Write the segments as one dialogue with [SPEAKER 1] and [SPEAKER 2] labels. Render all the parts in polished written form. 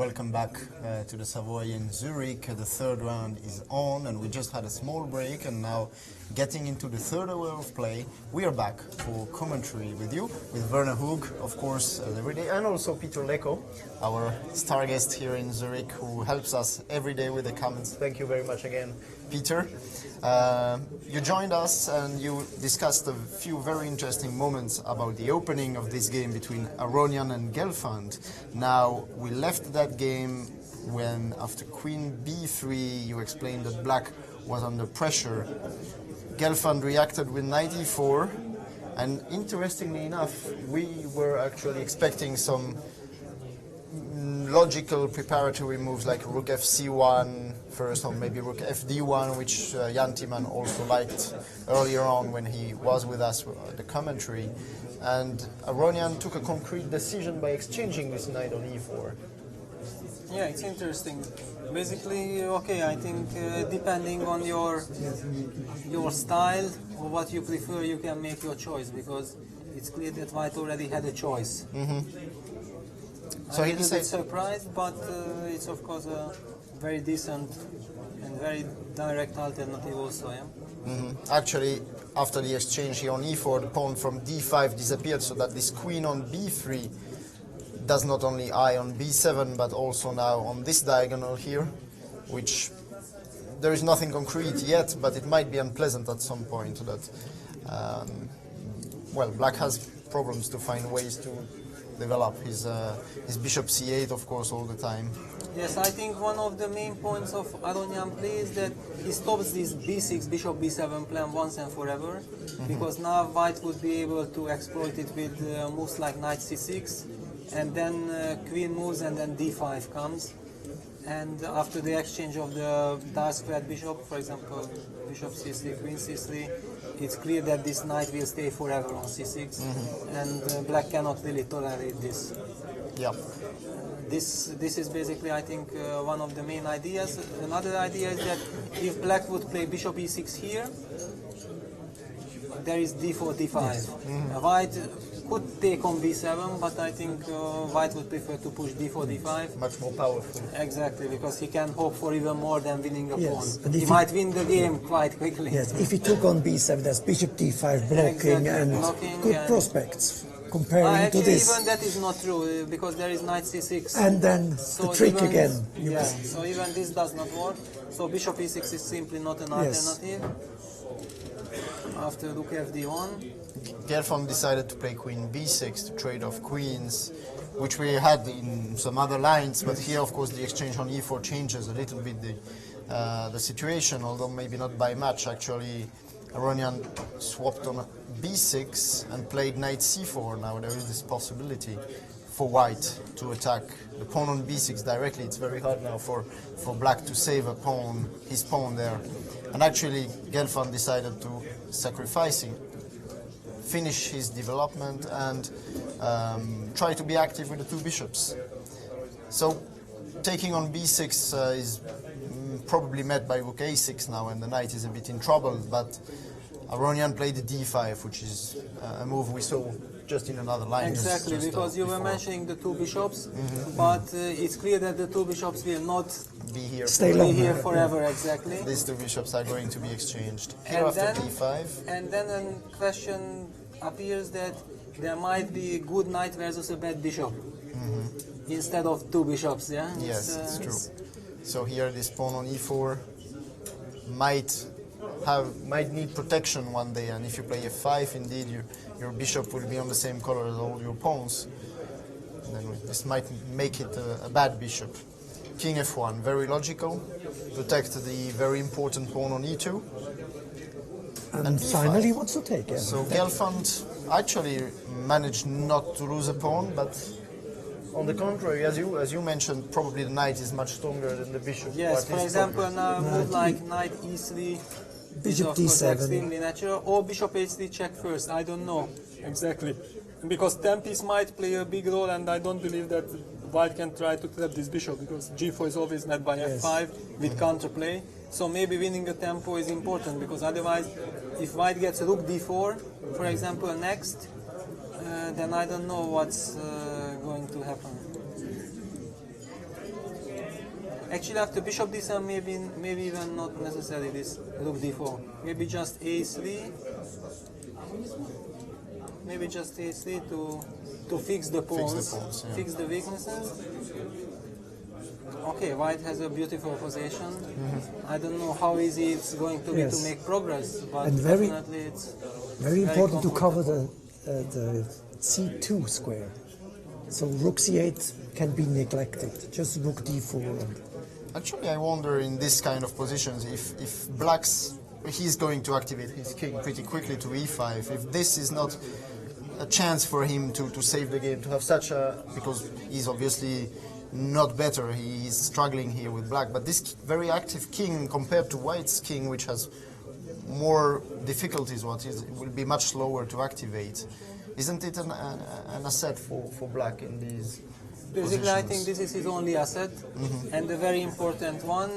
[SPEAKER 1] welcome back to the Savoy in Zurich. The third round is on and we just had a small break, and now getting into the third hour of play, we are back for commentary with you, with Werner Hug, of course, every day, and also Peter Leko, our star guest here in Zurich, who helps us every day with the comments. Thank you very much again, Peter. You joined us and you discussed a few very interesting moments about the opening of this game between Aronian and Gelfand. Now, we left that game when, after Queen B3, you explained that Black was under pressure. Gelfand reacted with knight e4, and interestingly enough, we were actually expecting some logical preparatory moves like rook fc1 first, or maybe rook fd1, which Jan Timman also liked earlier on when he was with us at the commentary. And Aronian took a concrete decision by exchanging this knight on e4.
[SPEAKER 2] Yeah, it's interesting. Basically, okay, I think depending on your style or what you prefer, you can make your choice, because it's clear that White already had a choice.
[SPEAKER 1] So
[SPEAKER 2] I'm
[SPEAKER 1] he
[SPEAKER 2] a little bit surprised, but it's of course a very decent and very direct alternative also, yeah?
[SPEAKER 1] Actually, after the exchange here on e4, the pawn from d5 disappeared, so that this queen on b3 does not only eye on b7, but also now on this diagonal here, which there is nothing concrete yet, but it might be unpleasant at some point. That, well, Black has problems to find ways to develop his bishop c8, of course, all the time.
[SPEAKER 2] Yes, I think one of the main points of Aronian play is that he stops this b6, bishop b7 plan once and forever, because now White would be able to exploit it with moves like knight c6, and then queen moves, and then d5 comes. And after the exchange of the dark-squared bishop, for example, bishop c3, queen c3, it's clear that this knight will stay forever on c6, and Black cannot really tolerate this.
[SPEAKER 1] Yeah.
[SPEAKER 2] This is basically, I think, one of the main ideas. Another idea is that if Black would play bishop e6 here, there is d4, d5. White could take on b7, but I think White would prefer to push d4, d5.
[SPEAKER 1] Much more powerful.
[SPEAKER 2] Exactly, because he can hope for even more than winning a
[SPEAKER 3] Yes,
[SPEAKER 2] pawn. He might win the game quite quickly.
[SPEAKER 3] Yes, if he took on b7, that's bishop d5 blocking,
[SPEAKER 2] Exactly,
[SPEAKER 3] and
[SPEAKER 2] blocking
[SPEAKER 3] good
[SPEAKER 2] and
[SPEAKER 3] prospects comparing to
[SPEAKER 2] Actually,
[SPEAKER 3] this.
[SPEAKER 2] even that is not true, because there is knight c6.
[SPEAKER 3] And then
[SPEAKER 2] So
[SPEAKER 3] the trick
[SPEAKER 2] even,
[SPEAKER 3] again.
[SPEAKER 2] Yeah, so even this does not work. So bishop e6 is simply not an alternative. After rook fd1.
[SPEAKER 1] Gelfand decided to play queen b6 to trade off queens, which we had in some other lines, but here, of course, the exchange on e4 changes a little bit the situation, although maybe not by much. Actually, Aronian swapped on b6 and played knight c4. Now there is this possibility for White to attack the pawn on b6 directly. It's very hard now for Black to save a pawn, his pawn there. And actually, Gelfand decided to finish his development and try to be active with the two bishops. So taking on b6 is probably met by rook a6 now, and the knight is a bit in trouble, but Aronian played the d5, which is a move we saw just in another line.
[SPEAKER 2] Exactly, because you were mentioning the two bishops, but it's clear that the two bishops will not
[SPEAKER 1] be here.
[SPEAKER 3] Stay
[SPEAKER 2] be
[SPEAKER 3] long.
[SPEAKER 2] here forever, exactly.
[SPEAKER 1] These two bishops are going to be exchanged. Here
[SPEAKER 2] And
[SPEAKER 1] after
[SPEAKER 2] then,
[SPEAKER 1] d5.
[SPEAKER 2] and then a question appears that there might be a good knight versus a bad bishop instead of two bishops, yeah?
[SPEAKER 1] Yes, it's true. So here this pawn on e4 might need protection one day, and if you play f5, indeed your bishop will be on the same color as all your pawns. And then this might make it a bad bishop. King f1, very logical. Protect the very important pawn on e2.
[SPEAKER 3] And finally, he wants to take it.
[SPEAKER 1] So Gelfand actually managed not to lose a pawn, but on the contrary, as you mentioned, probably the knight is much stronger than the bishop.
[SPEAKER 2] Yes, for example, now a move like knight e3 is of course extremely natural, or bishop h3 check first, I don't know exactly. Because tempies might play a big role, and I don't believe that White can try to trap this bishop, because g4 is always met by f5 with counterplay. So maybe winning a tempo is important, because otherwise, if White gets rook d4, for example, next, then I don't know what's going to happen. Actually, after bishop d7, maybe even not necessarily this rook d4. Maybe just a3. Maybe just a3 to fix the pawns,
[SPEAKER 1] yeah.
[SPEAKER 2] fix the weaknesses. Okay, white has a beautiful position. I don't know how easy it's going to be to
[SPEAKER 3] Yes.
[SPEAKER 2] make progress, but
[SPEAKER 3] And
[SPEAKER 2] definitely it's
[SPEAKER 3] Very important to cover
[SPEAKER 2] comfortable.
[SPEAKER 3] the c2 square. So rook c8 can be neglected. Just rook d4. And
[SPEAKER 1] Actually, I wonder in this kind of positions if black's he's going to activate his king pretty quickly to e5. If this is not a chance for him to save the game, to have such a, because he's obviously not better, he's struggling here with black, but this very active king compared to white's king, which has more difficulties, it will be much slower to activate. Isn't it an asset for black in these
[SPEAKER 2] Basically, I
[SPEAKER 1] positions?
[SPEAKER 2] think this is his only asset, and a very important one.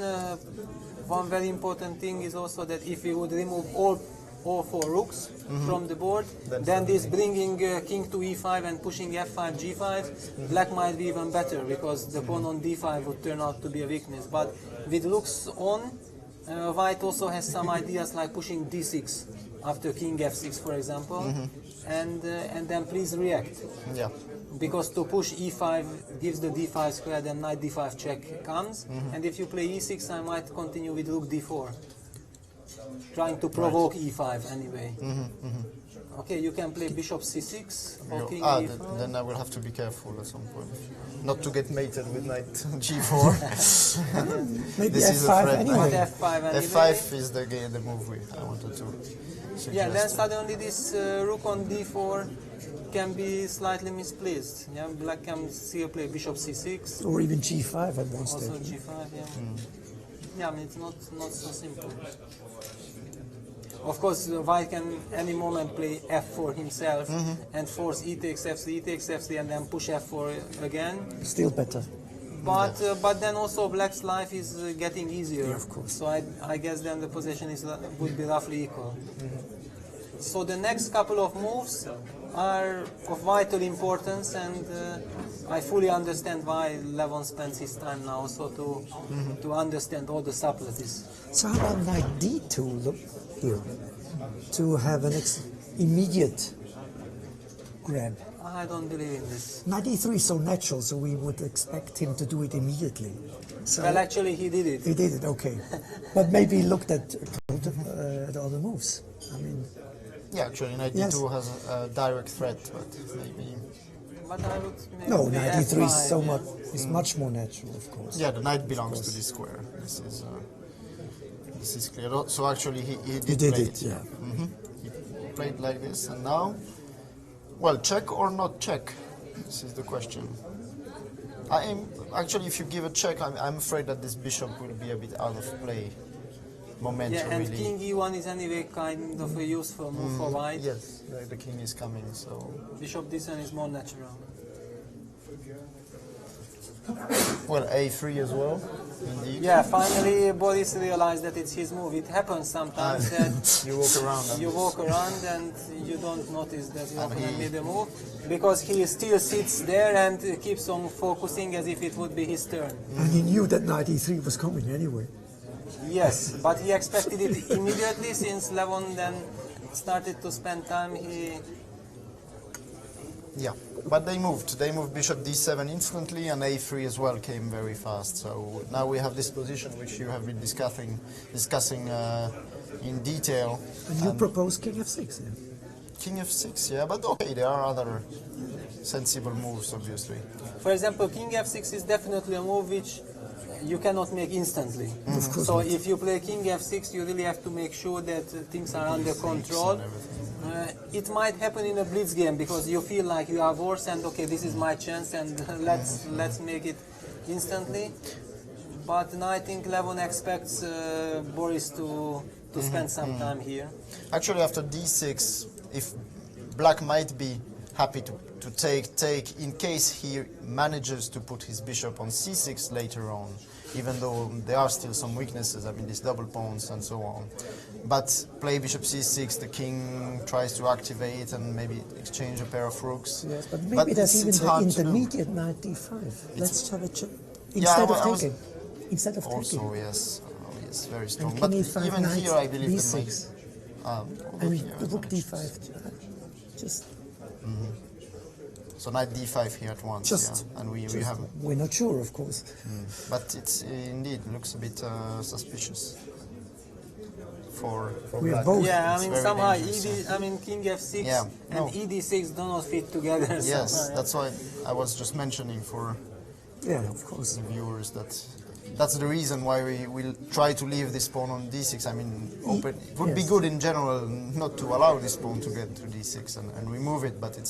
[SPEAKER 2] One very important thing is also that if we would remove all four rooks from the board, then this bringing king to e5 and pushing f5, g5, black might be even better because the pawn on d5 would turn out to be a weakness. But with rooks on, white also has some ideas like pushing d6 after king f6, for example, and then please react.
[SPEAKER 1] Yeah.
[SPEAKER 2] Because to push e5 gives the d5 square, then knight d5 check comes, and if you play e6, I might continue with rook d4, trying to provoke e5 anyway. Okay, you can play bishop c6 or king e5.
[SPEAKER 1] Then I will have to be careful at some point, not to get mated with knight g4.
[SPEAKER 3] maybe
[SPEAKER 1] This is a
[SPEAKER 3] f5
[SPEAKER 1] threat.
[SPEAKER 3] anyway.
[SPEAKER 2] Knight f5 anyway.
[SPEAKER 1] f5 is the move I wanted to suggest.
[SPEAKER 2] Yeah, then suddenly this rook on d4 can be slightly misplaced. Yeah, black can still play bishop c6,
[SPEAKER 3] Or even g5 at one
[SPEAKER 2] also
[SPEAKER 3] stage.
[SPEAKER 2] g5. Yeah, yeah. I mean, it's not so simple. Of course, white can any moment play f4 himself and force e takes f3, and then push f4 again.
[SPEAKER 3] Still better.
[SPEAKER 2] But then also black's life is getting easier.
[SPEAKER 3] Yeah, of course.
[SPEAKER 2] So I guess then the position would be roughly equal. So the next couple of moves are of vital importance, and I fully understand why Levon spends his time now also to understand all the subtleties.
[SPEAKER 3] So how about knight d2 look here? To have an immediate grab.
[SPEAKER 2] I don't believe in this.
[SPEAKER 3] Knight e3 is so natural, so we would expect him to do it immediately. So
[SPEAKER 2] Well, actually, he did it.
[SPEAKER 3] he did it, okay. But maybe he looked at the other moves. I mean,
[SPEAKER 1] Yeah, actually, knight
[SPEAKER 3] Yes.
[SPEAKER 1] d2 has a direct threat, but maybe.
[SPEAKER 2] But I would maybe
[SPEAKER 3] no,
[SPEAKER 2] play
[SPEAKER 3] knight e3 is
[SPEAKER 2] f5,
[SPEAKER 3] so
[SPEAKER 2] yeah.
[SPEAKER 3] much is much more natural, of course.
[SPEAKER 1] Yeah, the knight belongs to this square. This is clear. So actually, he
[SPEAKER 3] He
[SPEAKER 1] did
[SPEAKER 3] did
[SPEAKER 1] play
[SPEAKER 3] it, yeah.
[SPEAKER 1] He played like this, and now, well, check or not check? This is the question. Actually, if you give a check, I'm afraid that this bishop will be a bit out of play momentarily.
[SPEAKER 2] Yeah, and king e1 is anyway kind of a useful move for white.
[SPEAKER 1] Yes, the king is coming, so.
[SPEAKER 2] Bishop d7 is more natural.
[SPEAKER 1] Well, a3 as well, indeed.
[SPEAKER 2] Yeah, finally Boris realized that it's his move. It happens sometimes that
[SPEAKER 1] You walk around. And
[SPEAKER 2] you walk around and you don't notice that your
[SPEAKER 1] And
[SPEAKER 2] opponent
[SPEAKER 1] he-
[SPEAKER 2] made a move because he still sits there and keeps on focusing as if it would be his turn.
[SPEAKER 3] And he knew that knight e3 was coming anyway.
[SPEAKER 2] Yes, but he expected it immediately since Levon then started to spend time.
[SPEAKER 1] Yeah, but they moved. They moved bishop d7 instantly, and a3 as well came very fast. So now we have this position which you have been discussing in detail.
[SPEAKER 3] And you propose king f6, yeah?
[SPEAKER 1] King f6, yeah, but okay, there are other sensible moves, obviously.
[SPEAKER 2] For example, king f6 is definitely a move which you cannot make instantly.
[SPEAKER 3] Of course
[SPEAKER 2] So
[SPEAKER 3] not.
[SPEAKER 2] if you play king f6, you really have to make sure that things are under control. It might happen in a blitz game because you feel like you are worse and okay, this is my chance and let's make it instantly. But I think Levon expects Boris to spend some time here.
[SPEAKER 1] Actually, after d6, if black might be happy to take in case he manages to put his bishop on c6 later on, even though there are still some weaknesses, I mean these double pawns and so on. But play bishop c6, the king tries to activate and maybe exchange a pair of rooks.
[SPEAKER 3] Yes, but maybe that's
[SPEAKER 1] it's
[SPEAKER 3] even the
[SPEAKER 1] hard to do.
[SPEAKER 3] intermediate knight d5. Let's have a check.
[SPEAKER 1] Yeah,
[SPEAKER 3] Instead
[SPEAKER 1] I
[SPEAKER 3] of
[SPEAKER 1] was-
[SPEAKER 3] taking. instead of
[SPEAKER 1] Also,
[SPEAKER 3] taking.
[SPEAKER 1] yes, yes, very strong.
[SPEAKER 3] And
[SPEAKER 1] But
[SPEAKER 3] king e5,
[SPEAKER 1] even
[SPEAKER 3] knight
[SPEAKER 1] here, I believe the
[SPEAKER 3] b6.
[SPEAKER 1] knight. Over
[SPEAKER 3] And
[SPEAKER 1] here,
[SPEAKER 3] rook
[SPEAKER 1] managed.
[SPEAKER 3] d5. Just,
[SPEAKER 1] So knight d5 here at once.
[SPEAKER 3] just,
[SPEAKER 1] yeah, and we
[SPEAKER 3] just
[SPEAKER 1] have.
[SPEAKER 3] we're not sure, of course.
[SPEAKER 1] But it's indeed looks a bit suspicious. For
[SPEAKER 3] We have
[SPEAKER 1] black.
[SPEAKER 3] both.
[SPEAKER 2] Yeah, I
[SPEAKER 1] It's
[SPEAKER 2] mean
[SPEAKER 1] very
[SPEAKER 2] somehow
[SPEAKER 1] dangerous,
[SPEAKER 2] I mean king f6
[SPEAKER 1] Yeah,
[SPEAKER 2] and
[SPEAKER 1] no.
[SPEAKER 2] ed6 do not fit together.
[SPEAKER 1] Yes,
[SPEAKER 2] somehow,
[SPEAKER 1] that's why I was just mentioning for
[SPEAKER 3] Yeah, of course.
[SPEAKER 1] the viewers that that's the reason why we will try to leave this pawn on d6. I mean, open. It would be
[SPEAKER 3] Yes.
[SPEAKER 1] good in general not to allow this pawn to get to d6 and remove it, but it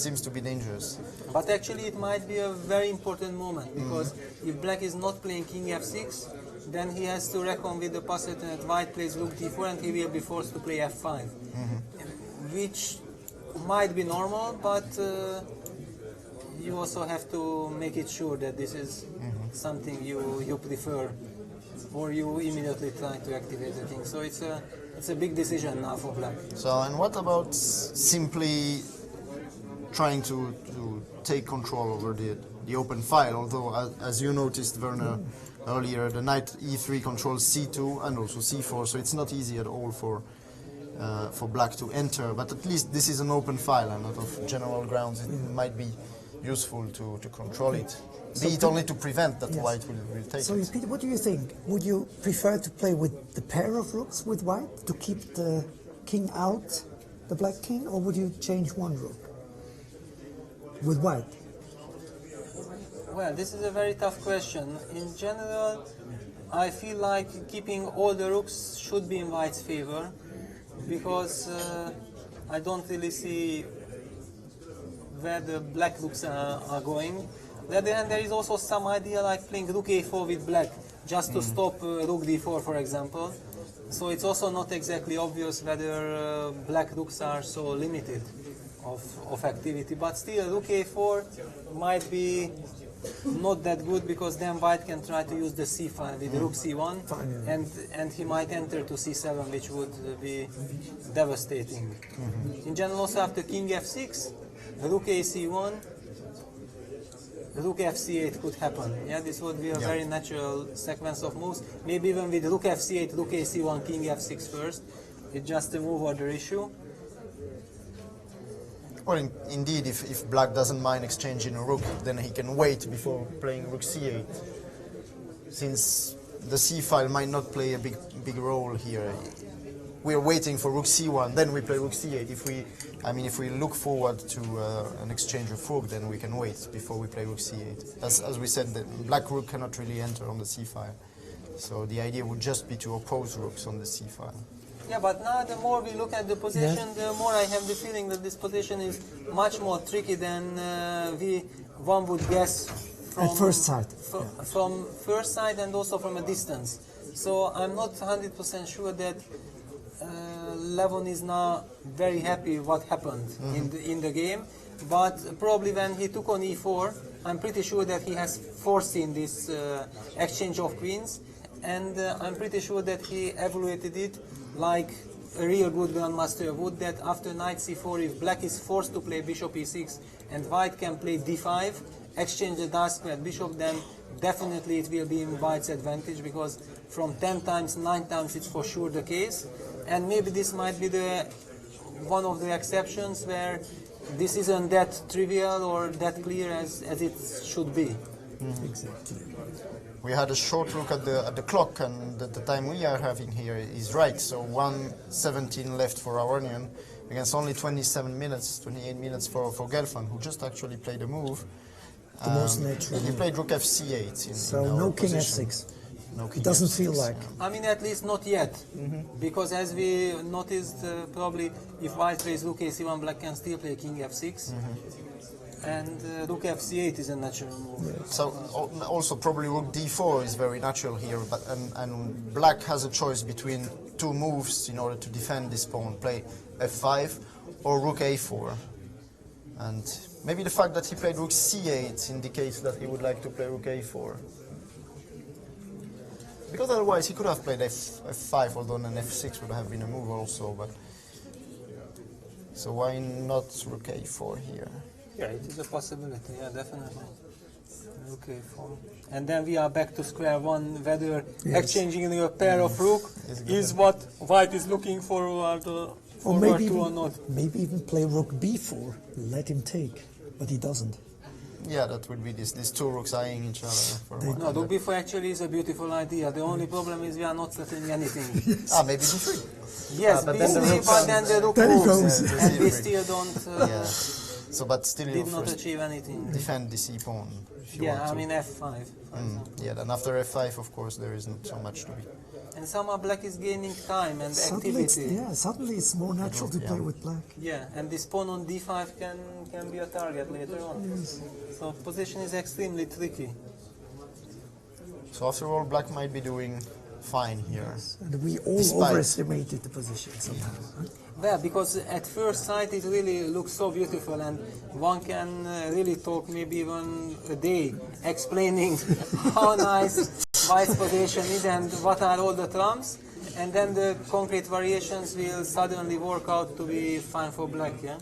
[SPEAKER 1] seems to be dangerous.
[SPEAKER 2] But actually it might be a very important moment because if black is not playing king f6, then he has to reckon with the possibility that white plays rook d4 and he will be forced to play f5, which might be normal, but you also have to make it sure that this is something you prefer, or you immediately try to activate the king. So it's a big decision now for black.
[SPEAKER 1] So, and what about simply trying to take control over the open file? Although, as you noticed, Werner, earlier, the knight e3 controls c2 and also c4, so it's not easy at all for black to enter. But at least this is an open file, and out of general grounds, it might be useful to control it. Be it only to prevent that
[SPEAKER 3] Yes.
[SPEAKER 1] white will take
[SPEAKER 3] So,
[SPEAKER 1] it.
[SPEAKER 3] Peter, what do you think? Would you prefer to play with the pair of rooks with white to keep the king out, the black king, or would you change one rook with white?
[SPEAKER 2] Well, this is a very tough question. In general, I feel like keeping all the rooks should be in white's favor because I don't really see where the black rooks are going. On the other hand, there is also some idea like playing rook a4 with black just to stop rook d4, for example. So it's also not exactly obvious whether black rooks are so limited of activity. But still, rook a4 might be not that good because then white can try to use the c file with rook c1
[SPEAKER 3] Fine,
[SPEAKER 2] and he might enter to c7, which would be devastating. In general, also after king f6, rook a c1, rook fc8 could happen. Yeah, this would be a very natural sequence of moves. Maybe even with rook fc8, rook a c1, king f6 first. It's just a move order issue.
[SPEAKER 1] Well, indeed, if black doesn't mind exchanging a rook, then he can wait before playing rook c8. Since the c file might not play a big role here, we're waiting for rook c1, then we play rook c8. If we look forward to an exchange of rook, then we can wait before we play rook c8. As we said, the black rook cannot really enter on the c file, so the idea would just be to oppose rooks on the c file.
[SPEAKER 2] Yeah, but now the more we look at the position, the more I have the feeling that this position is much more tricky than one would guess from
[SPEAKER 3] At first sight.
[SPEAKER 2] From first sight and also from a distance. So I'm not 100% sure that Levon is now very happy what happened in the game, but probably when he took on e4, I'm pretty sure that he has foreseen this exchange of queens, and I'm pretty sure that he evaluated it like a real good grandmaster would, that after knight c4, if black is forced to play bishop e6 and white can play d5, exchange the dark squared bishop, then definitely it will be in white's advantage, because from 10 times, 9 times it's for sure the case. And maybe this might be one of the exceptions where this isn't that trivial or that clear as it should be.
[SPEAKER 3] Exactly.
[SPEAKER 1] We had a short look at the clock, and the time we are having here is right. So 1:17 left for our onion against only 28 minutes for Gelfand, who just actually played a move.
[SPEAKER 3] The most natural.
[SPEAKER 1] He played rook fc8.
[SPEAKER 3] So
[SPEAKER 1] in our
[SPEAKER 3] no king
[SPEAKER 1] position.
[SPEAKER 3] f6.
[SPEAKER 1] No king
[SPEAKER 3] It doesn't
[SPEAKER 1] f6,
[SPEAKER 3] feel like.
[SPEAKER 2] I mean, at least not yet, because as we noticed, probably if white plays rook a c1, black can still play king f6, and rook fc8 is a natural move.
[SPEAKER 1] So also probably rook d4 is very natural here, but and black has a choice between two moves in order to defend this pawn: play f5 or rook a4. And maybe the fact that he played rook c8 indicates that he would like to play rook a4. Because otherwise he could have played f5, although an f6 would have been a move also. But so why not rook a4 here?
[SPEAKER 2] Yeah, it is a possibility. Yeah, definitely. Rook a4. And then we are back to square one, whether
[SPEAKER 3] Yes.
[SPEAKER 2] exchanging a pair of rook is what white is looking forward,
[SPEAKER 3] Or
[SPEAKER 2] forward
[SPEAKER 3] maybe
[SPEAKER 2] to or
[SPEAKER 3] even,
[SPEAKER 2] not.
[SPEAKER 3] maybe even play rook b4, let him take, but he doesn't.
[SPEAKER 1] Yeah, that would be these two rooks eyeing each other. For one.
[SPEAKER 2] No, rook b4 actually is a beautiful idea. The only problem is we are not settling anything.
[SPEAKER 1] Maybe b3.
[SPEAKER 2] Yes,
[SPEAKER 1] but then the
[SPEAKER 2] b3,
[SPEAKER 1] rook
[SPEAKER 2] but then the rook
[SPEAKER 3] There he
[SPEAKER 2] moves,
[SPEAKER 3] goes.
[SPEAKER 2] and we
[SPEAKER 1] Yeah.
[SPEAKER 2] still don't,
[SPEAKER 1] Yeah. So, but still, you
[SPEAKER 2] did not
[SPEAKER 1] first
[SPEAKER 2] achieve anything.
[SPEAKER 1] defend the c pawn. If you
[SPEAKER 2] Yeah,
[SPEAKER 1] want
[SPEAKER 2] I
[SPEAKER 1] to.
[SPEAKER 2] mean f5.
[SPEAKER 1] Yeah, then after f5, of course, there isn't so much to be.
[SPEAKER 2] And somehow black is gaining time and
[SPEAKER 3] Suddenly
[SPEAKER 2] activity.
[SPEAKER 3] suddenly it's more natural to play with black.
[SPEAKER 2] Yeah, and this pawn on d5 can be a target later on. So position is extremely tricky.
[SPEAKER 1] So after all, black might be doing fine here.
[SPEAKER 3] And we all
[SPEAKER 1] Despite-
[SPEAKER 3] overestimated the position somehow. Huh?
[SPEAKER 2] Well, because at first sight it really looks so beautiful, and one can really talk maybe even a day explaining how nice white's position is and what are all the trumps, and then the concrete variations will suddenly work out to be fine for black. Yeah,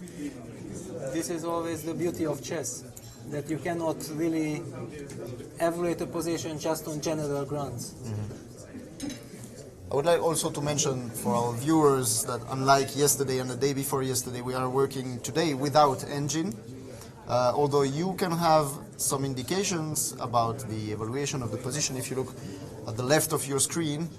[SPEAKER 2] this is always the beauty of chess, that you cannot really evaluate a position just on general grounds.
[SPEAKER 1] I would like also to mention for our viewers that unlike yesterday and the day before yesterday, we are working today without engine. Although you can have some indications about the evaluation of the position. If you look at the left of your screen,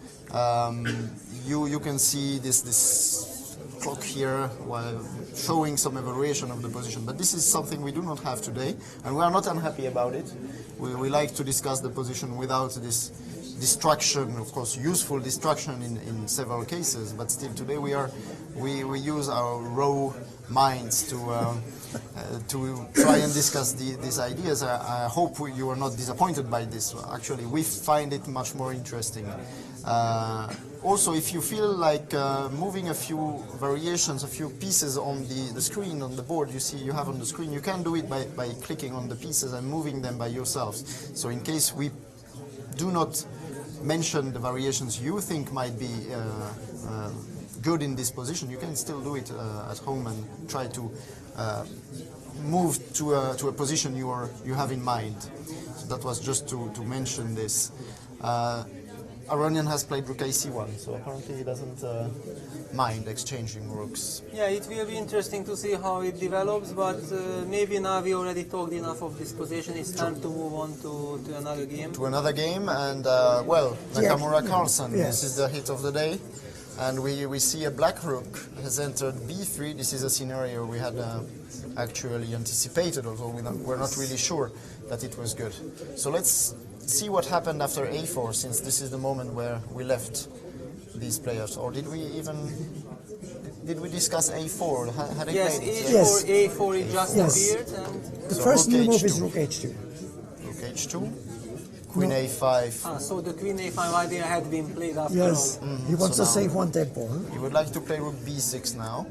[SPEAKER 1] you can see this clock here while showing some evaluation of the position. But this is something we do not have today, and we are not unhappy about it. We like to discuss the position without this distraction, of course, useful distraction in several cases, but still today we use our raw minds to try and discuss these ideas. I hope you are not disappointed by this. Actually, we find it much more interesting. Also, if you feel like moving a few variations, a few pieces on the screen, on the board you have on the screen, you can do it by clicking on the pieces and moving them by yourselves. So in case we do not mention the variations you think might be good in this position, you can still do it at home and try to move to a position you have in mind. So that was just to mention this. Aronian has played rook ac1, so apparently he doesn't mind exchanging rooks.
[SPEAKER 2] Yeah, it will be interesting to see how it develops, but maybe now we already talked enough of this position. It's time to move on to another game.
[SPEAKER 1] To another game, and well, Nakamura Carlsen,
[SPEAKER 3] Yes.
[SPEAKER 1] this is the hit of the day. And we see a black rook has entered b3. This is a scenario we had actually anticipated, although we're not really sure that it was good. So let's see what happened after a4, since this is the moment where we left these players. Or did we discuss a4? Had they
[SPEAKER 2] Yes,
[SPEAKER 1] played it?
[SPEAKER 3] Yes.
[SPEAKER 2] A4 it just
[SPEAKER 3] Yes.
[SPEAKER 2] appeared, and
[SPEAKER 3] The
[SPEAKER 1] So
[SPEAKER 3] first
[SPEAKER 1] rook
[SPEAKER 3] new move
[SPEAKER 1] h2.
[SPEAKER 3] is rook h2.
[SPEAKER 1] Rook h2, queen a5.
[SPEAKER 2] so the queen a5 idea had been played after
[SPEAKER 3] Yes,
[SPEAKER 2] all.
[SPEAKER 3] he wants
[SPEAKER 1] So
[SPEAKER 3] to
[SPEAKER 1] now-
[SPEAKER 3] save one tempo. Huh?
[SPEAKER 1] You would like to play rook b6 now.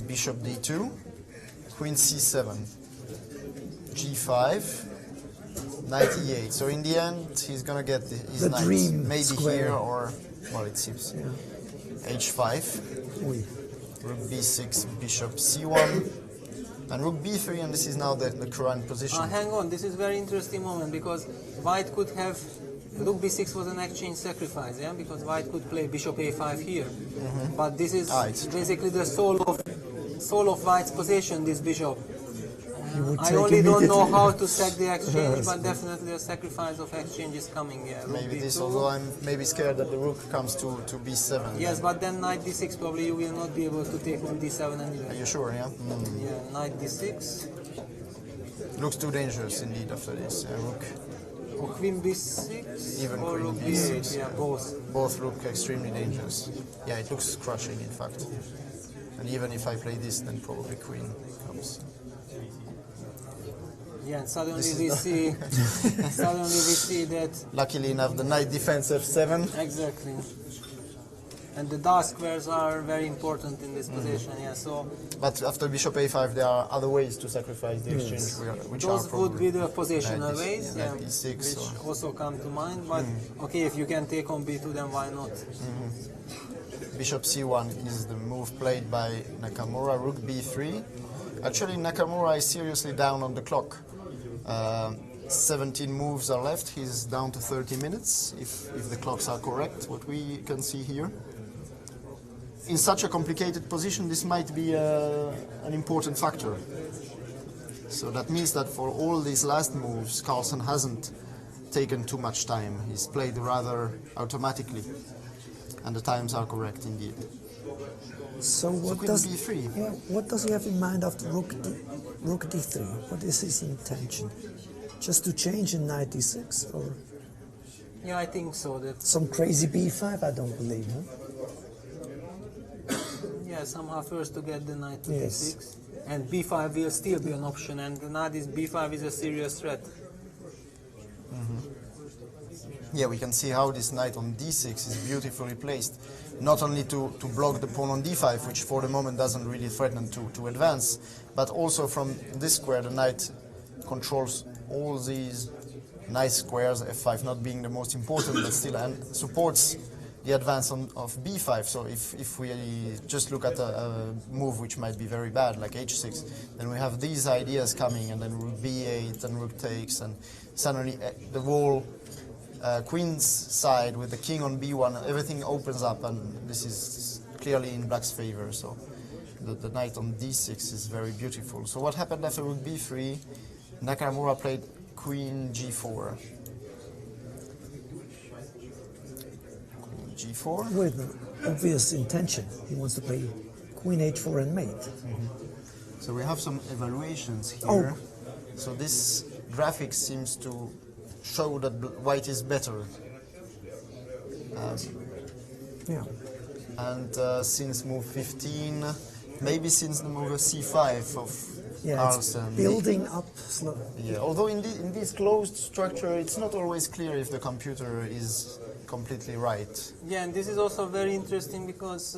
[SPEAKER 1] Bishop d2, queen c7, g5, knight e8. So in the end, he's gonna get his
[SPEAKER 3] The
[SPEAKER 1] knight.
[SPEAKER 3] dream
[SPEAKER 1] Maybe
[SPEAKER 3] square.
[SPEAKER 1] here or, well, it seems. h5,
[SPEAKER 3] Oui.
[SPEAKER 1] rook b6, bishop c1, and rook b3, and this is now the current position.
[SPEAKER 2] Hang on, this is very interesting moment, because white could have, rook b6 was an exchange sacrifice, yeah, because white could play bishop a5 here, but this is
[SPEAKER 1] it's-
[SPEAKER 2] basically the soul of white's position, this bishop.
[SPEAKER 3] He would
[SPEAKER 2] I
[SPEAKER 3] take
[SPEAKER 2] only don't know
[SPEAKER 3] immediately.
[SPEAKER 2] how to sack the exchange, but definitely a sacrifice of exchange is coming. Yeah, rook
[SPEAKER 1] Maybe this,
[SPEAKER 2] b2.
[SPEAKER 1] although I'm maybe scared that the rook comes to b7.
[SPEAKER 2] Yes, but then knight d6 probably you will not be able to take on d7
[SPEAKER 1] Are
[SPEAKER 2] anyway.
[SPEAKER 1] you sure, yeah?
[SPEAKER 2] Yeah, knight d6
[SPEAKER 1] Looks too dangerous indeed after this. Rook,
[SPEAKER 2] or queen b6
[SPEAKER 1] Even
[SPEAKER 2] or
[SPEAKER 1] queen
[SPEAKER 2] rook
[SPEAKER 1] b6,
[SPEAKER 2] b8. Yeah, both.
[SPEAKER 1] both look extremely dangerous. Yeah, it looks crushing, in fact. And even if I play this, then probably queen comes.
[SPEAKER 2] Yeah, and suddenly
[SPEAKER 1] This is
[SPEAKER 2] we
[SPEAKER 1] the-
[SPEAKER 2] see, suddenly we see that
[SPEAKER 1] Luckily enough, the knight defense f7.
[SPEAKER 2] exactly. And the dark squares are very important in this position. Yeah, so
[SPEAKER 1] But after bishop a5, there are other ways to sacrifice the exchange, which are
[SPEAKER 2] those would be
[SPEAKER 1] probably
[SPEAKER 2] the positional
[SPEAKER 1] knight
[SPEAKER 2] ways, yeah,
[SPEAKER 1] knight e6
[SPEAKER 2] which
[SPEAKER 1] or-
[SPEAKER 2] also come to mind. But okay, if you can take on b2, then why not?
[SPEAKER 1] Bishop c1 is the move played by Nakamura. Rook b3. Actually, Nakamura is seriously down on the clock. 17 moves are left. He's down to 30 minutes, if the clocks are correct, what we can see here. In such a complicated position, this might be an important factor. So that means that for all these last moves, Carlsen hasn't taken too much time. He's played rather automatically, and the times are correct indeed.
[SPEAKER 3] So what
[SPEAKER 1] Queen
[SPEAKER 3] does
[SPEAKER 1] b3.
[SPEAKER 3] yeah, what does he have in mind after rook d3? What is his intention? Just to change in knight d6, or
[SPEAKER 2] Yeah, I think so. That
[SPEAKER 3] some crazy b5? I don't believe. Huh?
[SPEAKER 2] yeah, somehow first to get the knight to
[SPEAKER 3] Yes.
[SPEAKER 2] d6, and b5 will still be an option, and now this b5 is a serious threat.
[SPEAKER 1] Yeah, we can see how this knight on d6 is beautifully placed. Not only to block the pawn on d5, which for the moment doesn't really threaten to advance, but also from this square the knight controls all these nice squares, f5 not being the most important, but still and supports the advance of b5. So if we just look at a move which might be very bad, like h6, then we have these ideas coming, and then rook b8 and rook takes, and suddenly the whole queen's side with the king on b1, everything opens up, and this is clearly in black's favor. So the knight on d6 is very beautiful. So what happened after rook b3? Nakamura played queen g4. Queen g4.
[SPEAKER 3] With obvious intention. He wants to play queen h4 and mate.
[SPEAKER 1] So we have some evaluations here.
[SPEAKER 3] Oh.
[SPEAKER 1] So this graphic seems to show that white is better.
[SPEAKER 3] Yeah.
[SPEAKER 1] And since move 15, maybe since the move c5 of
[SPEAKER 3] Yeah, it's
[SPEAKER 1] Carlsen.
[SPEAKER 3] building up slow.
[SPEAKER 1] Yeah, although in this closed structure, it's not always clear if the computer is completely right.
[SPEAKER 2] Yeah, and this is also very interesting because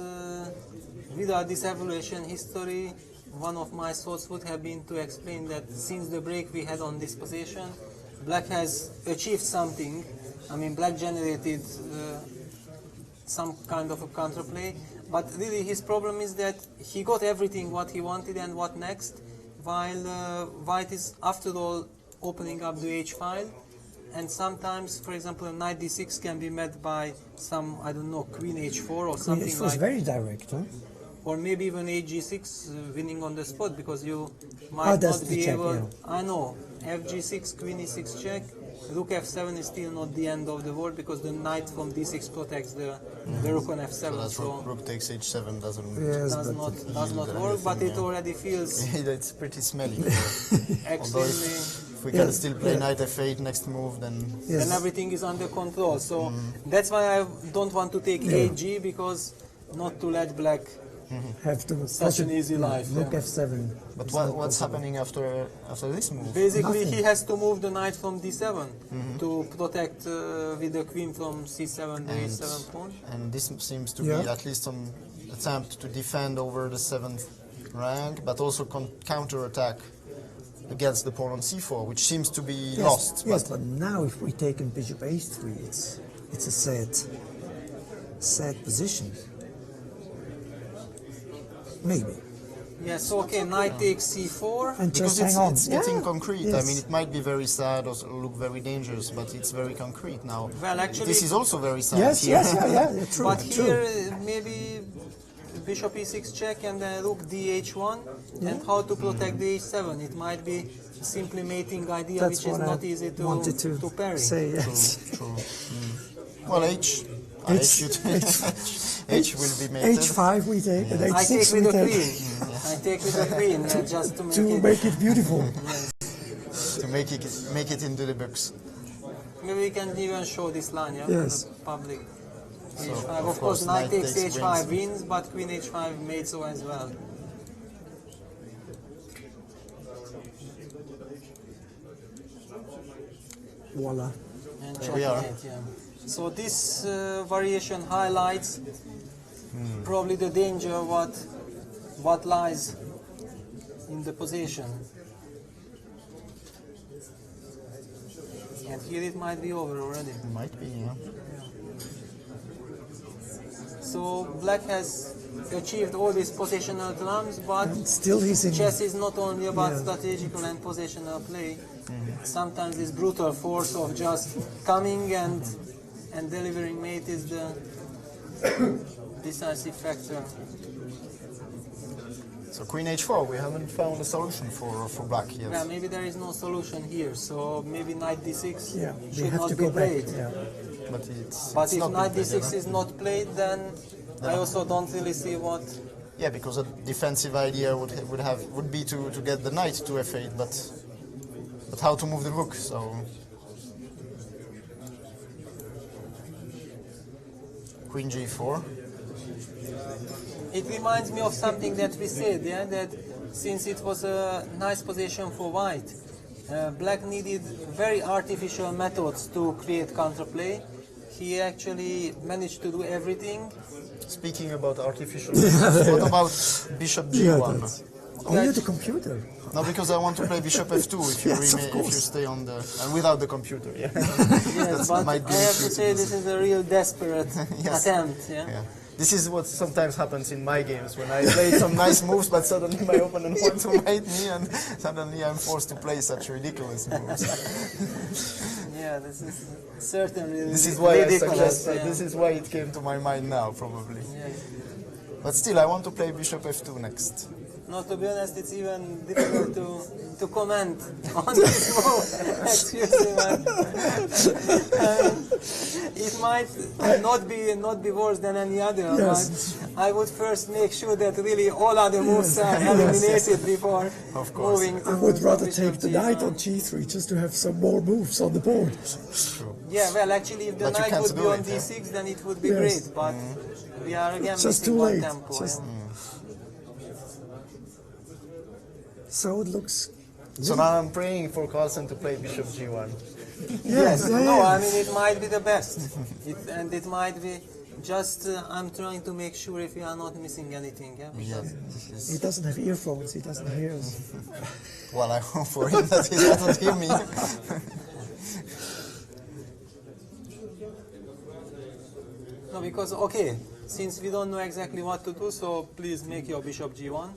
[SPEAKER 2] without this evaluation history, one of my thoughts would have been to explain that since the break we had on this position, black has achieved something. I mean, black generated some kind of a counterplay, but really his problem is that he got everything what he wanted and what next, while white is after all opening up the h file, and sometimes, for example, a knight d6 can be met by some, I don't know, queen h4 or something
[SPEAKER 3] It was
[SPEAKER 2] like,
[SPEAKER 3] very direct, huh?
[SPEAKER 2] or maybe even hg6 winning on the spot, because you might
[SPEAKER 3] that's
[SPEAKER 2] not
[SPEAKER 3] the
[SPEAKER 2] be
[SPEAKER 3] check,
[SPEAKER 2] able.
[SPEAKER 3] yeah.
[SPEAKER 2] I know, fg6, queen e6 check. Rook f7 is still not the end of the world because the knight from d6 protects the rook on f7.
[SPEAKER 1] So that's rook takes h7 does
[SPEAKER 3] Yes,
[SPEAKER 2] does not work, but it already feels
[SPEAKER 1] It's pretty smelly. Although
[SPEAKER 2] extremely.
[SPEAKER 1] if we can still play knight f8 next move, then
[SPEAKER 3] Yes.
[SPEAKER 2] Then everything is under control. So that's why I don't want to take hg, because not to let black
[SPEAKER 3] Have to
[SPEAKER 2] such an easy life.
[SPEAKER 3] Rook
[SPEAKER 2] yeah.
[SPEAKER 3] f7.
[SPEAKER 1] But
[SPEAKER 3] It's
[SPEAKER 1] what's
[SPEAKER 3] not possible.
[SPEAKER 1] happening after this move?
[SPEAKER 2] Basically,
[SPEAKER 3] Nothing.
[SPEAKER 2] he has to move the knight from d7 to protect with the queen from c7, the a7 pawn.
[SPEAKER 1] And this seems to
[SPEAKER 3] Yeah.
[SPEAKER 1] be at least some attempt to defend over the 7th rank, but also counter-attack against the pawn on c4, which seems to be
[SPEAKER 3] Yes,
[SPEAKER 1] lost.
[SPEAKER 3] yes,
[SPEAKER 1] But
[SPEAKER 3] but now if we take in bishop h3, it's a sad position. Maybe.
[SPEAKER 2] Yes, okay, knight takes c4.
[SPEAKER 3] And
[SPEAKER 1] because
[SPEAKER 3] just hang on.
[SPEAKER 1] it's getting
[SPEAKER 3] Yeah,
[SPEAKER 1] concrete. I
[SPEAKER 3] yes.
[SPEAKER 1] mean, it might be very sad or look very dangerous, but it's very concrete now.
[SPEAKER 2] Well, actually,
[SPEAKER 1] this is also very sad.
[SPEAKER 3] Yes,
[SPEAKER 1] here.
[SPEAKER 3] yes, yeah, true.
[SPEAKER 2] but
[SPEAKER 3] true.
[SPEAKER 2] here maybe bishop e6 check and then rook dh1, and how to protect the h7. It might be simply mating idea,
[SPEAKER 3] That's
[SPEAKER 2] which is
[SPEAKER 3] what
[SPEAKER 2] not
[SPEAKER 3] I
[SPEAKER 2] easy
[SPEAKER 3] wanted
[SPEAKER 2] to parry.
[SPEAKER 3] say. Yes.
[SPEAKER 1] True. Well, H will be made.
[SPEAKER 3] H5 we take, and
[SPEAKER 2] I take
[SPEAKER 3] H6
[SPEAKER 2] with
[SPEAKER 3] we
[SPEAKER 2] the
[SPEAKER 3] take
[SPEAKER 2] queen. I take with the queen just to make
[SPEAKER 3] to
[SPEAKER 2] it.
[SPEAKER 3] make it beautiful.
[SPEAKER 1] To make it into the books.
[SPEAKER 2] Maybe we can even show this line, yeah,
[SPEAKER 3] Yes.
[SPEAKER 2] for the public.
[SPEAKER 1] So,
[SPEAKER 2] h5.
[SPEAKER 1] of
[SPEAKER 2] Of course,
[SPEAKER 1] course,
[SPEAKER 2] knight
[SPEAKER 1] knight
[SPEAKER 2] takes
[SPEAKER 1] takes
[SPEAKER 2] h5 wins, but queen h5 made so as well.
[SPEAKER 3] Voila.
[SPEAKER 2] And
[SPEAKER 1] There we are.
[SPEAKER 2] checkmate, yeah. So this variation highlights probably the danger what lies in the position. And here it might be over already.
[SPEAKER 1] Might be, yeah.
[SPEAKER 2] So black has achieved all these positional trumps, but
[SPEAKER 3] And still he's in.
[SPEAKER 2] chess is not only about
[SPEAKER 3] Yeah.
[SPEAKER 2] strategical and positional play. Sometimes this brutal force of just coming and delivering mate is the decisive factor.
[SPEAKER 1] So Queen H4, we haven't found a solution for black yet.
[SPEAKER 2] Yeah, maybe there is no solution here, so maybe Knight D6
[SPEAKER 3] Yeah, we
[SPEAKER 2] should
[SPEAKER 3] have
[SPEAKER 2] not
[SPEAKER 3] to
[SPEAKER 2] be
[SPEAKER 3] go back.
[SPEAKER 2] played.
[SPEAKER 3] Yeah.
[SPEAKER 1] But it's
[SPEAKER 2] But if
[SPEAKER 1] not
[SPEAKER 2] Knight
[SPEAKER 1] been played,
[SPEAKER 2] D6
[SPEAKER 1] you
[SPEAKER 2] is not played, then I also don't really see what.
[SPEAKER 1] Yeah, because a defensive idea would be to get the knight to f8, but how to move the rook? So Queen G4.
[SPEAKER 2] It reminds me of something that we said, yeah, that since it was a nice position for white, black needed very artificial methods to create counterplay. He actually managed to do everything.
[SPEAKER 1] Speaking about artificial, what about Bishop G1?
[SPEAKER 3] Oh, you're the computer.
[SPEAKER 1] No, because I want to play Bishop F2 if you
[SPEAKER 3] Yes, of
[SPEAKER 1] if you
[SPEAKER 3] course.
[SPEAKER 1] stay on the and without the computer. Yeah.
[SPEAKER 2] Yes, but
[SPEAKER 1] might be
[SPEAKER 2] I have to
[SPEAKER 1] tricky.
[SPEAKER 2] say this is a real desperate
[SPEAKER 1] Yes.
[SPEAKER 2] attempt. Yeah?
[SPEAKER 1] Yeah. This is what sometimes happens in my games when I play some nice moves, but suddenly my opponent wants to mate me, and suddenly I'm forced to play such ridiculous moves.
[SPEAKER 2] Yeah, this is certainly
[SPEAKER 1] This is why I
[SPEAKER 2] ridiculous.
[SPEAKER 1] suggest.
[SPEAKER 2] Yeah.
[SPEAKER 1] This is why it came to my mind now, probably.
[SPEAKER 2] Yeah.
[SPEAKER 1] But still, I want to play Bishop F2 next.
[SPEAKER 2] No, to be honest, it's even difficult to comment on this move. Excuse me, man. It might not be worse than any other,
[SPEAKER 3] Yes.
[SPEAKER 2] but I would first make sure that really all other moves are eliminated before
[SPEAKER 1] Of course.
[SPEAKER 2] moving to
[SPEAKER 3] I would rather
[SPEAKER 2] Bishop
[SPEAKER 3] take the
[SPEAKER 2] G1.
[SPEAKER 3] knight on G3 just to have some more moves on the board.
[SPEAKER 1] True.
[SPEAKER 2] Yeah, well, actually, if the
[SPEAKER 1] But you
[SPEAKER 2] knight
[SPEAKER 1] can't
[SPEAKER 2] would be
[SPEAKER 1] do
[SPEAKER 2] on
[SPEAKER 1] it, yeah?
[SPEAKER 2] D6, then it would be
[SPEAKER 3] Yes.
[SPEAKER 2] great, but we are again
[SPEAKER 3] It's just
[SPEAKER 2] missing
[SPEAKER 3] too
[SPEAKER 2] one
[SPEAKER 3] late.
[SPEAKER 2] tempo.
[SPEAKER 3] Just-
[SPEAKER 2] yeah.
[SPEAKER 3] So it looks.
[SPEAKER 1] So now I'm praying for Carlsen to play Bishop G1.
[SPEAKER 3] Yes, yeah,
[SPEAKER 2] No,
[SPEAKER 3] yeah.
[SPEAKER 2] I mean, it might be the best. And it might be just, I'm trying to make sure if we are not missing anything. Yeah?
[SPEAKER 1] Yeah.
[SPEAKER 3] He doesn't have earphones, he doesn't hear us.
[SPEAKER 1] Well, I hope for him that he doesn't hear me.
[SPEAKER 2] No, because, okay, since we don't know exactly what to do, so please make your Bishop G1.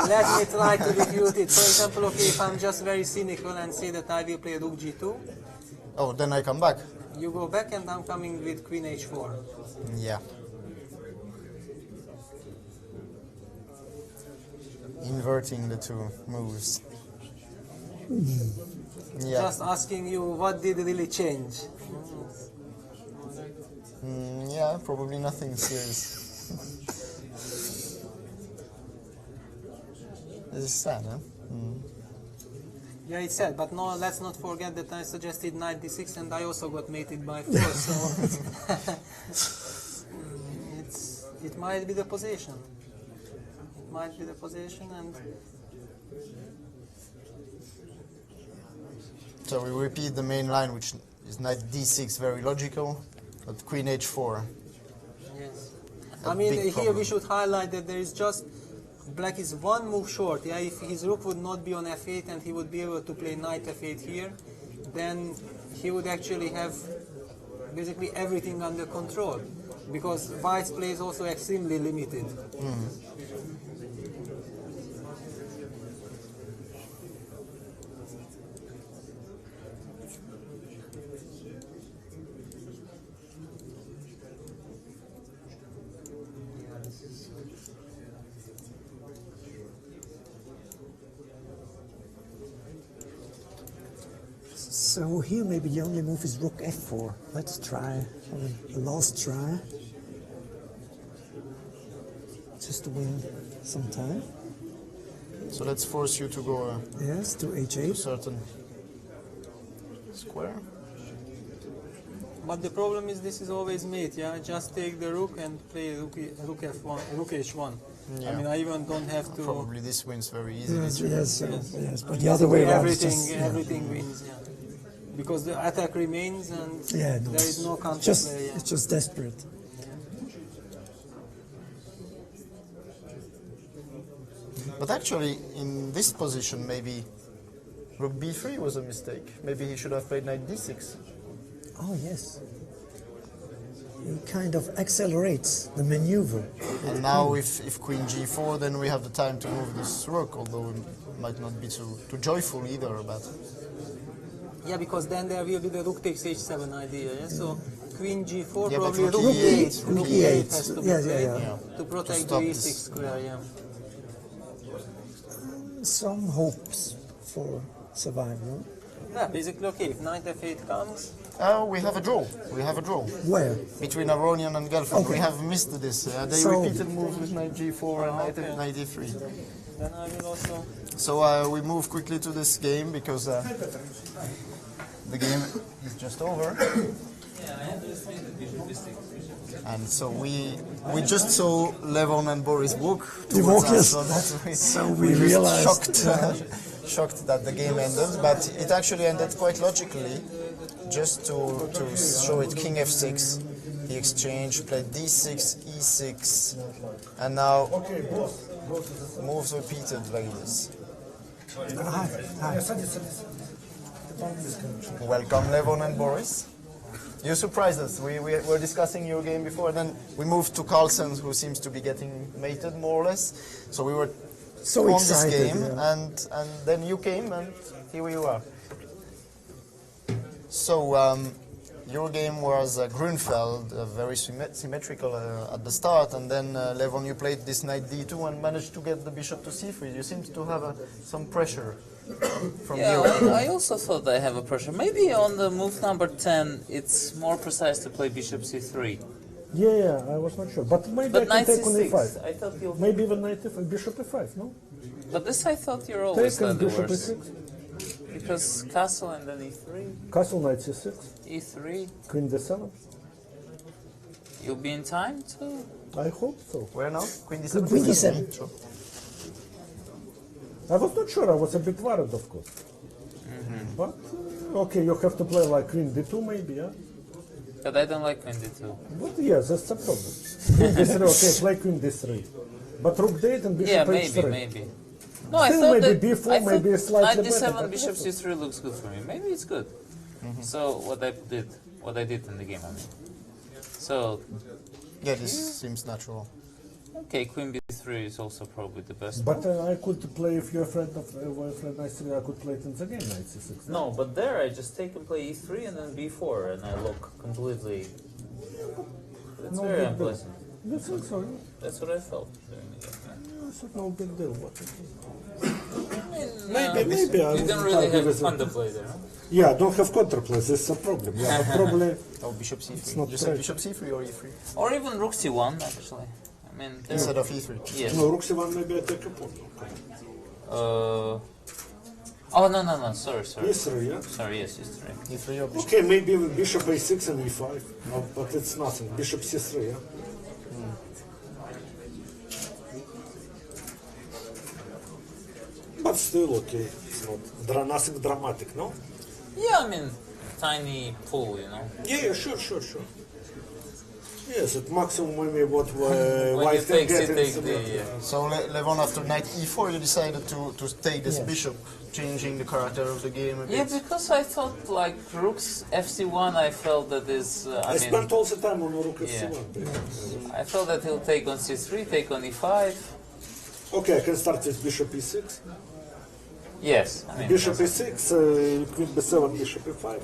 [SPEAKER 2] Let me try to refute it. For example, okay, if I'm just very cynical and say that I will play Rook G2,
[SPEAKER 1] Oh, then I come back.
[SPEAKER 2] you go back and I'm coming with Queen H4.
[SPEAKER 1] Yeah. Inverting the two moves. Yeah.
[SPEAKER 2] Just asking you what did really change.
[SPEAKER 1] Yeah, probably nothing serious. This is sad, huh?
[SPEAKER 2] Yeah, it's sad, but no, let's not forget that I suggested Knight D6 and I also got mated by 4, so it might be the position. It might be the position, and
[SPEAKER 1] So we repeat the main line, which is Knight D6, very logical, but Queen H4.
[SPEAKER 2] yes.
[SPEAKER 1] A
[SPEAKER 2] I mean,
[SPEAKER 1] big
[SPEAKER 2] here
[SPEAKER 1] problem.
[SPEAKER 2] we should highlight that there is just Black is one move short. Yeah, if his rook would not be on f8 and he would be able to play Knight f8 here, then he would actually have basically everything under control, because White's play is also extremely limited.
[SPEAKER 3] So here maybe the only move is Rook F4. Let's try, the last try. Just to win some time.
[SPEAKER 1] So let's force you to go
[SPEAKER 3] Yes, to
[SPEAKER 1] to
[SPEAKER 3] H8.
[SPEAKER 1] certain square.
[SPEAKER 2] But the problem is this is always mate. Yeah, just take the rook and play rook f1, rook h1. I
[SPEAKER 1] Yeah.
[SPEAKER 2] mean, I even don't have to.
[SPEAKER 1] Probably this wins very easily.
[SPEAKER 3] Yes, but the other way around. is
[SPEAKER 2] Everything,
[SPEAKER 3] just, yeah.
[SPEAKER 2] everything wins. Yeah, because the attack remains and
[SPEAKER 3] Yeah, no,
[SPEAKER 2] there is no counter
[SPEAKER 3] just,
[SPEAKER 2] play. Yeah.
[SPEAKER 3] it's just desperate.
[SPEAKER 1] But actually, in this position, maybe Rook B3 was a mistake. Maybe he should have played Knight D6.
[SPEAKER 3] Oh yes. He kind of accelerates the maneuver.
[SPEAKER 1] And now if Queen G4, then we have the time to move this rook, although might not be too joyful either, but
[SPEAKER 2] Yeah, because then there will be the rook takes h7 idea. Yeah? So queen g4,
[SPEAKER 1] Yeah, but
[SPEAKER 2] probably
[SPEAKER 1] rook
[SPEAKER 2] rook
[SPEAKER 1] e8,
[SPEAKER 2] e8.
[SPEAKER 1] rook
[SPEAKER 2] Rook
[SPEAKER 3] e8.
[SPEAKER 2] e8 has to be
[SPEAKER 3] Yeah,
[SPEAKER 2] played
[SPEAKER 3] yeah.
[SPEAKER 2] to protect the
[SPEAKER 1] stop
[SPEAKER 2] e6
[SPEAKER 1] this.
[SPEAKER 2] square. Yeah.
[SPEAKER 3] Some hopes for survival.
[SPEAKER 2] Yeah, basically okay. If knight f8 comes,
[SPEAKER 1] oh, we have a draw. We have a draw
[SPEAKER 3] Where?
[SPEAKER 1] between Aronian and Gelfand.
[SPEAKER 3] Okay.
[SPEAKER 1] We have missed this. They
[SPEAKER 3] So-
[SPEAKER 1] repeated moves with knight g4 and
[SPEAKER 2] okay.
[SPEAKER 1] knight e3.
[SPEAKER 2] then I will also.
[SPEAKER 1] So we move quickly to this game because the game is just over. And so we just saw Levon and Boris walk towards
[SPEAKER 3] walk,
[SPEAKER 1] us,
[SPEAKER 3] yes.
[SPEAKER 1] so that's
[SPEAKER 3] So we
[SPEAKER 1] were just
[SPEAKER 3] realized-
[SPEAKER 1] shocked that the game ended, but it actually ended quite logically. Just to show it, King f6, he exchanged, played d6, e6, and now moves repeated like this.
[SPEAKER 3] Hi.
[SPEAKER 1] Welcome, Levon and Boris. You surprised us. We were discussing your game before, and then we moved to Carlsen, who seems to be getting mated more or less. So we were
[SPEAKER 3] So
[SPEAKER 1] on
[SPEAKER 3] excited,
[SPEAKER 1] this game,
[SPEAKER 3] yeah.
[SPEAKER 1] and then you came, and here you are. So your game was Grunfeld, very symmetrical at the start, and then Levon, you played this knight d2 and managed to get the bishop to c3. You seemed to have some pressure from
[SPEAKER 4] Yeah,
[SPEAKER 1] you.
[SPEAKER 4] I also thought I have a pressure. Maybe on the move number 10, it's more precise to play bishop c3.
[SPEAKER 5] Yeah, I was not sure. But maybe
[SPEAKER 4] But
[SPEAKER 5] I can
[SPEAKER 4] knight
[SPEAKER 5] take on
[SPEAKER 4] c6,
[SPEAKER 5] e5.
[SPEAKER 4] I thought you.
[SPEAKER 5] Maybe even knight f5, bishop e5, no?
[SPEAKER 4] But this I thought you're always
[SPEAKER 5] Take on
[SPEAKER 4] the
[SPEAKER 5] bishop
[SPEAKER 4] worst.
[SPEAKER 5] e6,
[SPEAKER 4] Because castle and then e3,
[SPEAKER 5] castle knight c6,
[SPEAKER 4] e3.
[SPEAKER 5] queen d7.
[SPEAKER 4] You'll be in time too.
[SPEAKER 5] I hope so.
[SPEAKER 1] Where now? Queen d7?
[SPEAKER 3] Queen d7.
[SPEAKER 1] Sure.
[SPEAKER 5] I was not sure, I was a bit worried, of course. But, okay, you have to play like queen d2 maybe, yeah?
[SPEAKER 4] But I don't like queen d2.
[SPEAKER 5] But yes, that's the problem. Queen d3, okay, play queen d3. But rook d8 and bishop
[SPEAKER 4] Yeah,
[SPEAKER 5] h3.
[SPEAKER 4] maybe. No, I
[SPEAKER 5] Still
[SPEAKER 4] thought
[SPEAKER 5] maybe
[SPEAKER 4] that
[SPEAKER 5] b4,
[SPEAKER 4] I thought
[SPEAKER 5] maybe slightly
[SPEAKER 4] knight
[SPEAKER 5] better,
[SPEAKER 4] d7,
[SPEAKER 5] but
[SPEAKER 4] bishop
[SPEAKER 5] also-
[SPEAKER 4] c3 looks good for me. Maybe it's good. So what I did in the game, I mean. So
[SPEAKER 1] Yeah, this seems natural.
[SPEAKER 4] okay, queen b3 is also probably the best.
[SPEAKER 5] But I could play, if you're afraid of knight c3, I could play it in the game, knight c6.
[SPEAKER 4] No, but there I just take and play e3 and then b4, and I look completely. It's
[SPEAKER 5] No
[SPEAKER 4] very
[SPEAKER 5] big deal.
[SPEAKER 4] unpleasant.
[SPEAKER 5] That's also,
[SPEAKER 4] That's what I felt during the game.
[SPEAKER 5] it's no big deal. But
[SPEAKER 4] Maybe
[SPEAKER 5] maybe I
[SPEAKER 4] you don't
[SPEAKER 5] would
[SPEAKER 4] really
[SPEAKER 5] argue
[SPEAKER 4] have
[SPEAKER 5] with it.
[SPEAKER 4] counterplay there. Huh?
[SPEAKER 5] Yeah, don't have counterplay. This is a problem. Yeah, but probably
[SPEAKER 1] Oh, bishop c3.
[SPEAKER 5] not
[SPEAKER 1] You said
[SPEAKER 5] right.
[SPEAKER 1] bishop c3 or e3?
[SPEAKER 4] Or even rook c1 actually. I mean, there-
[SPEAKER 1] Instead of e3.
[SPEAKER 4] yes.
[SPEAKER 5] no rook c1 maybe I take a pawn.
[SPEAKER 4] Oh no. Sorry.
[SPEAKER 5] E3, yeah.
[SPEAKER 4] Sorry. Yes, e3.
[SPEAKER 1] e3 or bishop.
[SPEAKER 5] Okay, maybe with bishop a6 and e5, no, but it's nothing. Bishop c3, yeah. But still okay. It's not nothing dramatic, no?
[SPEAKER 4] Yeah, I mean, tiny pull, you know.
[SPEAKER 5] Yeah, sure. Yes, at maximum maybe what
[SPEAKER 4] When
[SPEAKER 5] white
[SPEAKER 4] you
[SPEAKER 5] can
[SPEAKER 4] take,
[SPEAKER 5] get
[SPEAKER 4] you
[SPEAKER 5] in
[SPEAKER 4] take
[SPEAKER 5] the
[SPEAKER 4] the.
[SPEAKER 1] So Levon, after knight e4, you decided to take this
[SPEAKER 3] Yes.
[SPEAKER 1] bishop, changing the character of the game a bit.
[SPEAKER 4] Yeah, because I thought like rook's fc1, I felt that is.
[SPEAKER 5] I spent all the time on rook
[SPEAKER 4] Yeah.
[SPEAKER 5] f1.
[SPEAKER 4] I felt that he'll take on c3, take on e5.
[SPEAKER 5] Okay, I can start with bishop e6.
[SPEAKER 4] Yes, I mean,
[SPEAKER 5] Bishop e6, queen b7, bishop e5.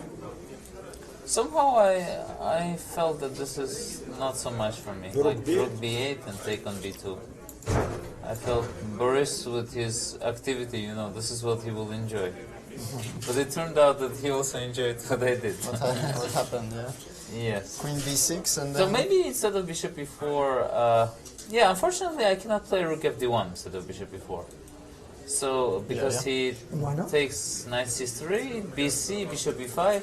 [SPEAKER 4] somehow I felt that this is not so much for me.
[SPEAKER 5] Rook
[SPEAKER 4] Like
[SPEAKER 5] b8?
[SPEAKER 4] rook b8 and take on b2. I felt Boris with his activity, you know, this is what he will enjoy. But it turned out that he also enjoyed what I did.
[SPEAKER 1] What happened, yeah?
[SPEAKER 4] Yes.
[SPEAKER 1] Queen b6 and
[SPEAKER 4] So
[SPEAKER 1] then...
[SPEAKER 4] maybe instead of bishop e4, yeah, unfortunately I cannot play rook fd1 instead of bishop e4. So because he
[SPEAKER 3] Why not?
[SPEAKER 4] takes knight c3, bc, bishop e5,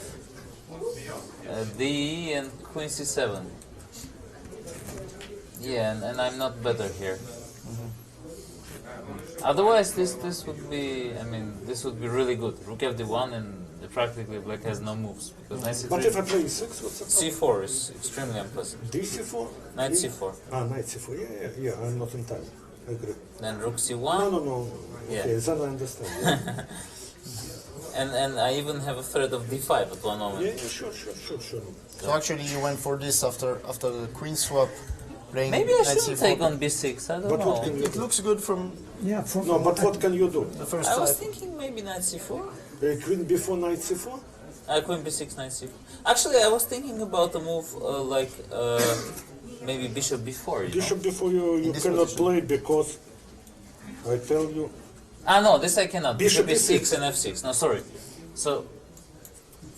[SPEAKER 4] d and queen c7. Yeah, and I'm not better here. Otherwise, this would be, I mean, this would be really good. Rook fd1 and practically black has no moves because knight
[SPEAKER 5] But if I
[SPEAKER 4] c3,
[SPEAKER 5] play e6, what's the problem?
[SPEAKER 4] c4 is extremely unpleasant.
[SPEAKER 5] d4?
[SPEAKER 4] Knight c4,
[SPEAKER 5] Ah, knight c4, yeah, I'm not in time. I agree.
[SPEAKER 4] then rook
[SPEAKER 5] No,
[SPEAKER 4] c1,
[SPEAKER 5] no.
[SPEAKER 4] Yeah.
[SPEAKER 5] Okay, then I understand. Yeah,
[SPEAKER 4] and I even have a threat of d5 at one moment.
[SPEAKER 5] yeah, sure.
[SPEAKER 1] So actually you went for this after the queen swap, playing
[SPEAKER 4] Maybe I
[SPEAKER 1] knight
[SPEAKER 4] shouldn't
[SPEAKER 1] c4.
[SPEAKER 4] take on b6. I don't
[SPEAKER 5] But
[SPEAKER 4] know.
[SPEAKER 5] what can
[SPEAKER 1] It looks good from
[SPEAKER 3] Yeah, from
[SPEAKER 5] No, but what can you do?
[SPEAKER 1] The first
[SPEAKER 4] I was
[SPEAKER 1] five.
[SPEAKER 4] thinking maybe knight c4.
[SPEAKER 5] Queen before knight c4?
[SPEAKER 4] Queen b6, knight c4. Actually, I was thinking about a move like maybe bishop b4. You
[SPEAKER 5] Bishop
[SPEAKER 4] know?
[SPEAKER 5] before you
[SPEAKER 1] this
[SPEAKER 5] cannot
[SPEAKER 1] position.
[SPEAKER 5] play because I tell you.
[SPEAKER 4] Ah no, this I cannot.
[SPEAKER 5] Bishop
[SPEAKER 4] Bishop
[SPEAKER 5] b6.
[SPEAKER 4] b6 and f6. No, sorry. So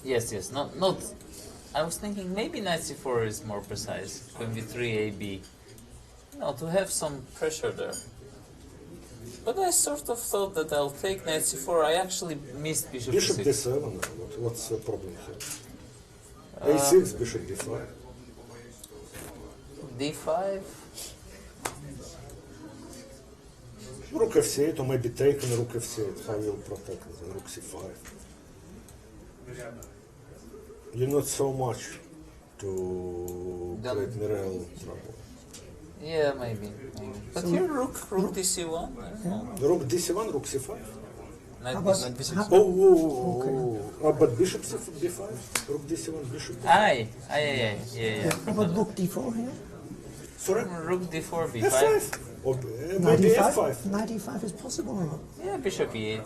[SPEAKER 4] yes, not. I was thinking maybe knight c4 is more precise. Queen b3, ab. No, to have some pressure there. But I sort of thought that I'll take knight c4. I actually missed bishop
[SPEAKER 5] Bishop
[SPEAKER 4] b6.
[SPEAKER 5] d7. What's the problem here? a6, bishop d5.
[SPEAKER 4] d5.
[SPEAKER 5] Rook f8, or maybe taking rook f8. How will protect the rook c5? You're not so much to
[SPEAKER 4] Don't-
[SPEAKER 5] create Mirel trouble.
[SPEAKER 4] Yeah, maybe. But here rook dc1. I don't know.
[SPEAKER 5] Rook d7, rook c5.
[SPEAKER 4] Knight
[SPEAKER 3] How about-
[SPEAKER 4] b6.
[SPEAKER 1] Knight b6.
[SPEAKER 5] Oh. But bishop b5, rook d7, bishop d5.
[SPEAKER 4] Aye. Yeah.
[SPEAKER 3] How about rook d4 here?
[SPEAKER 5] Sorry?
[SPEAKER 4] Rook d4, b5.
[SPEAKER 5] f5. Or maybe f5.
[SPEAKER 3] 95 is possible or not?
[SPEAKER 4] Yeah, bishop e8.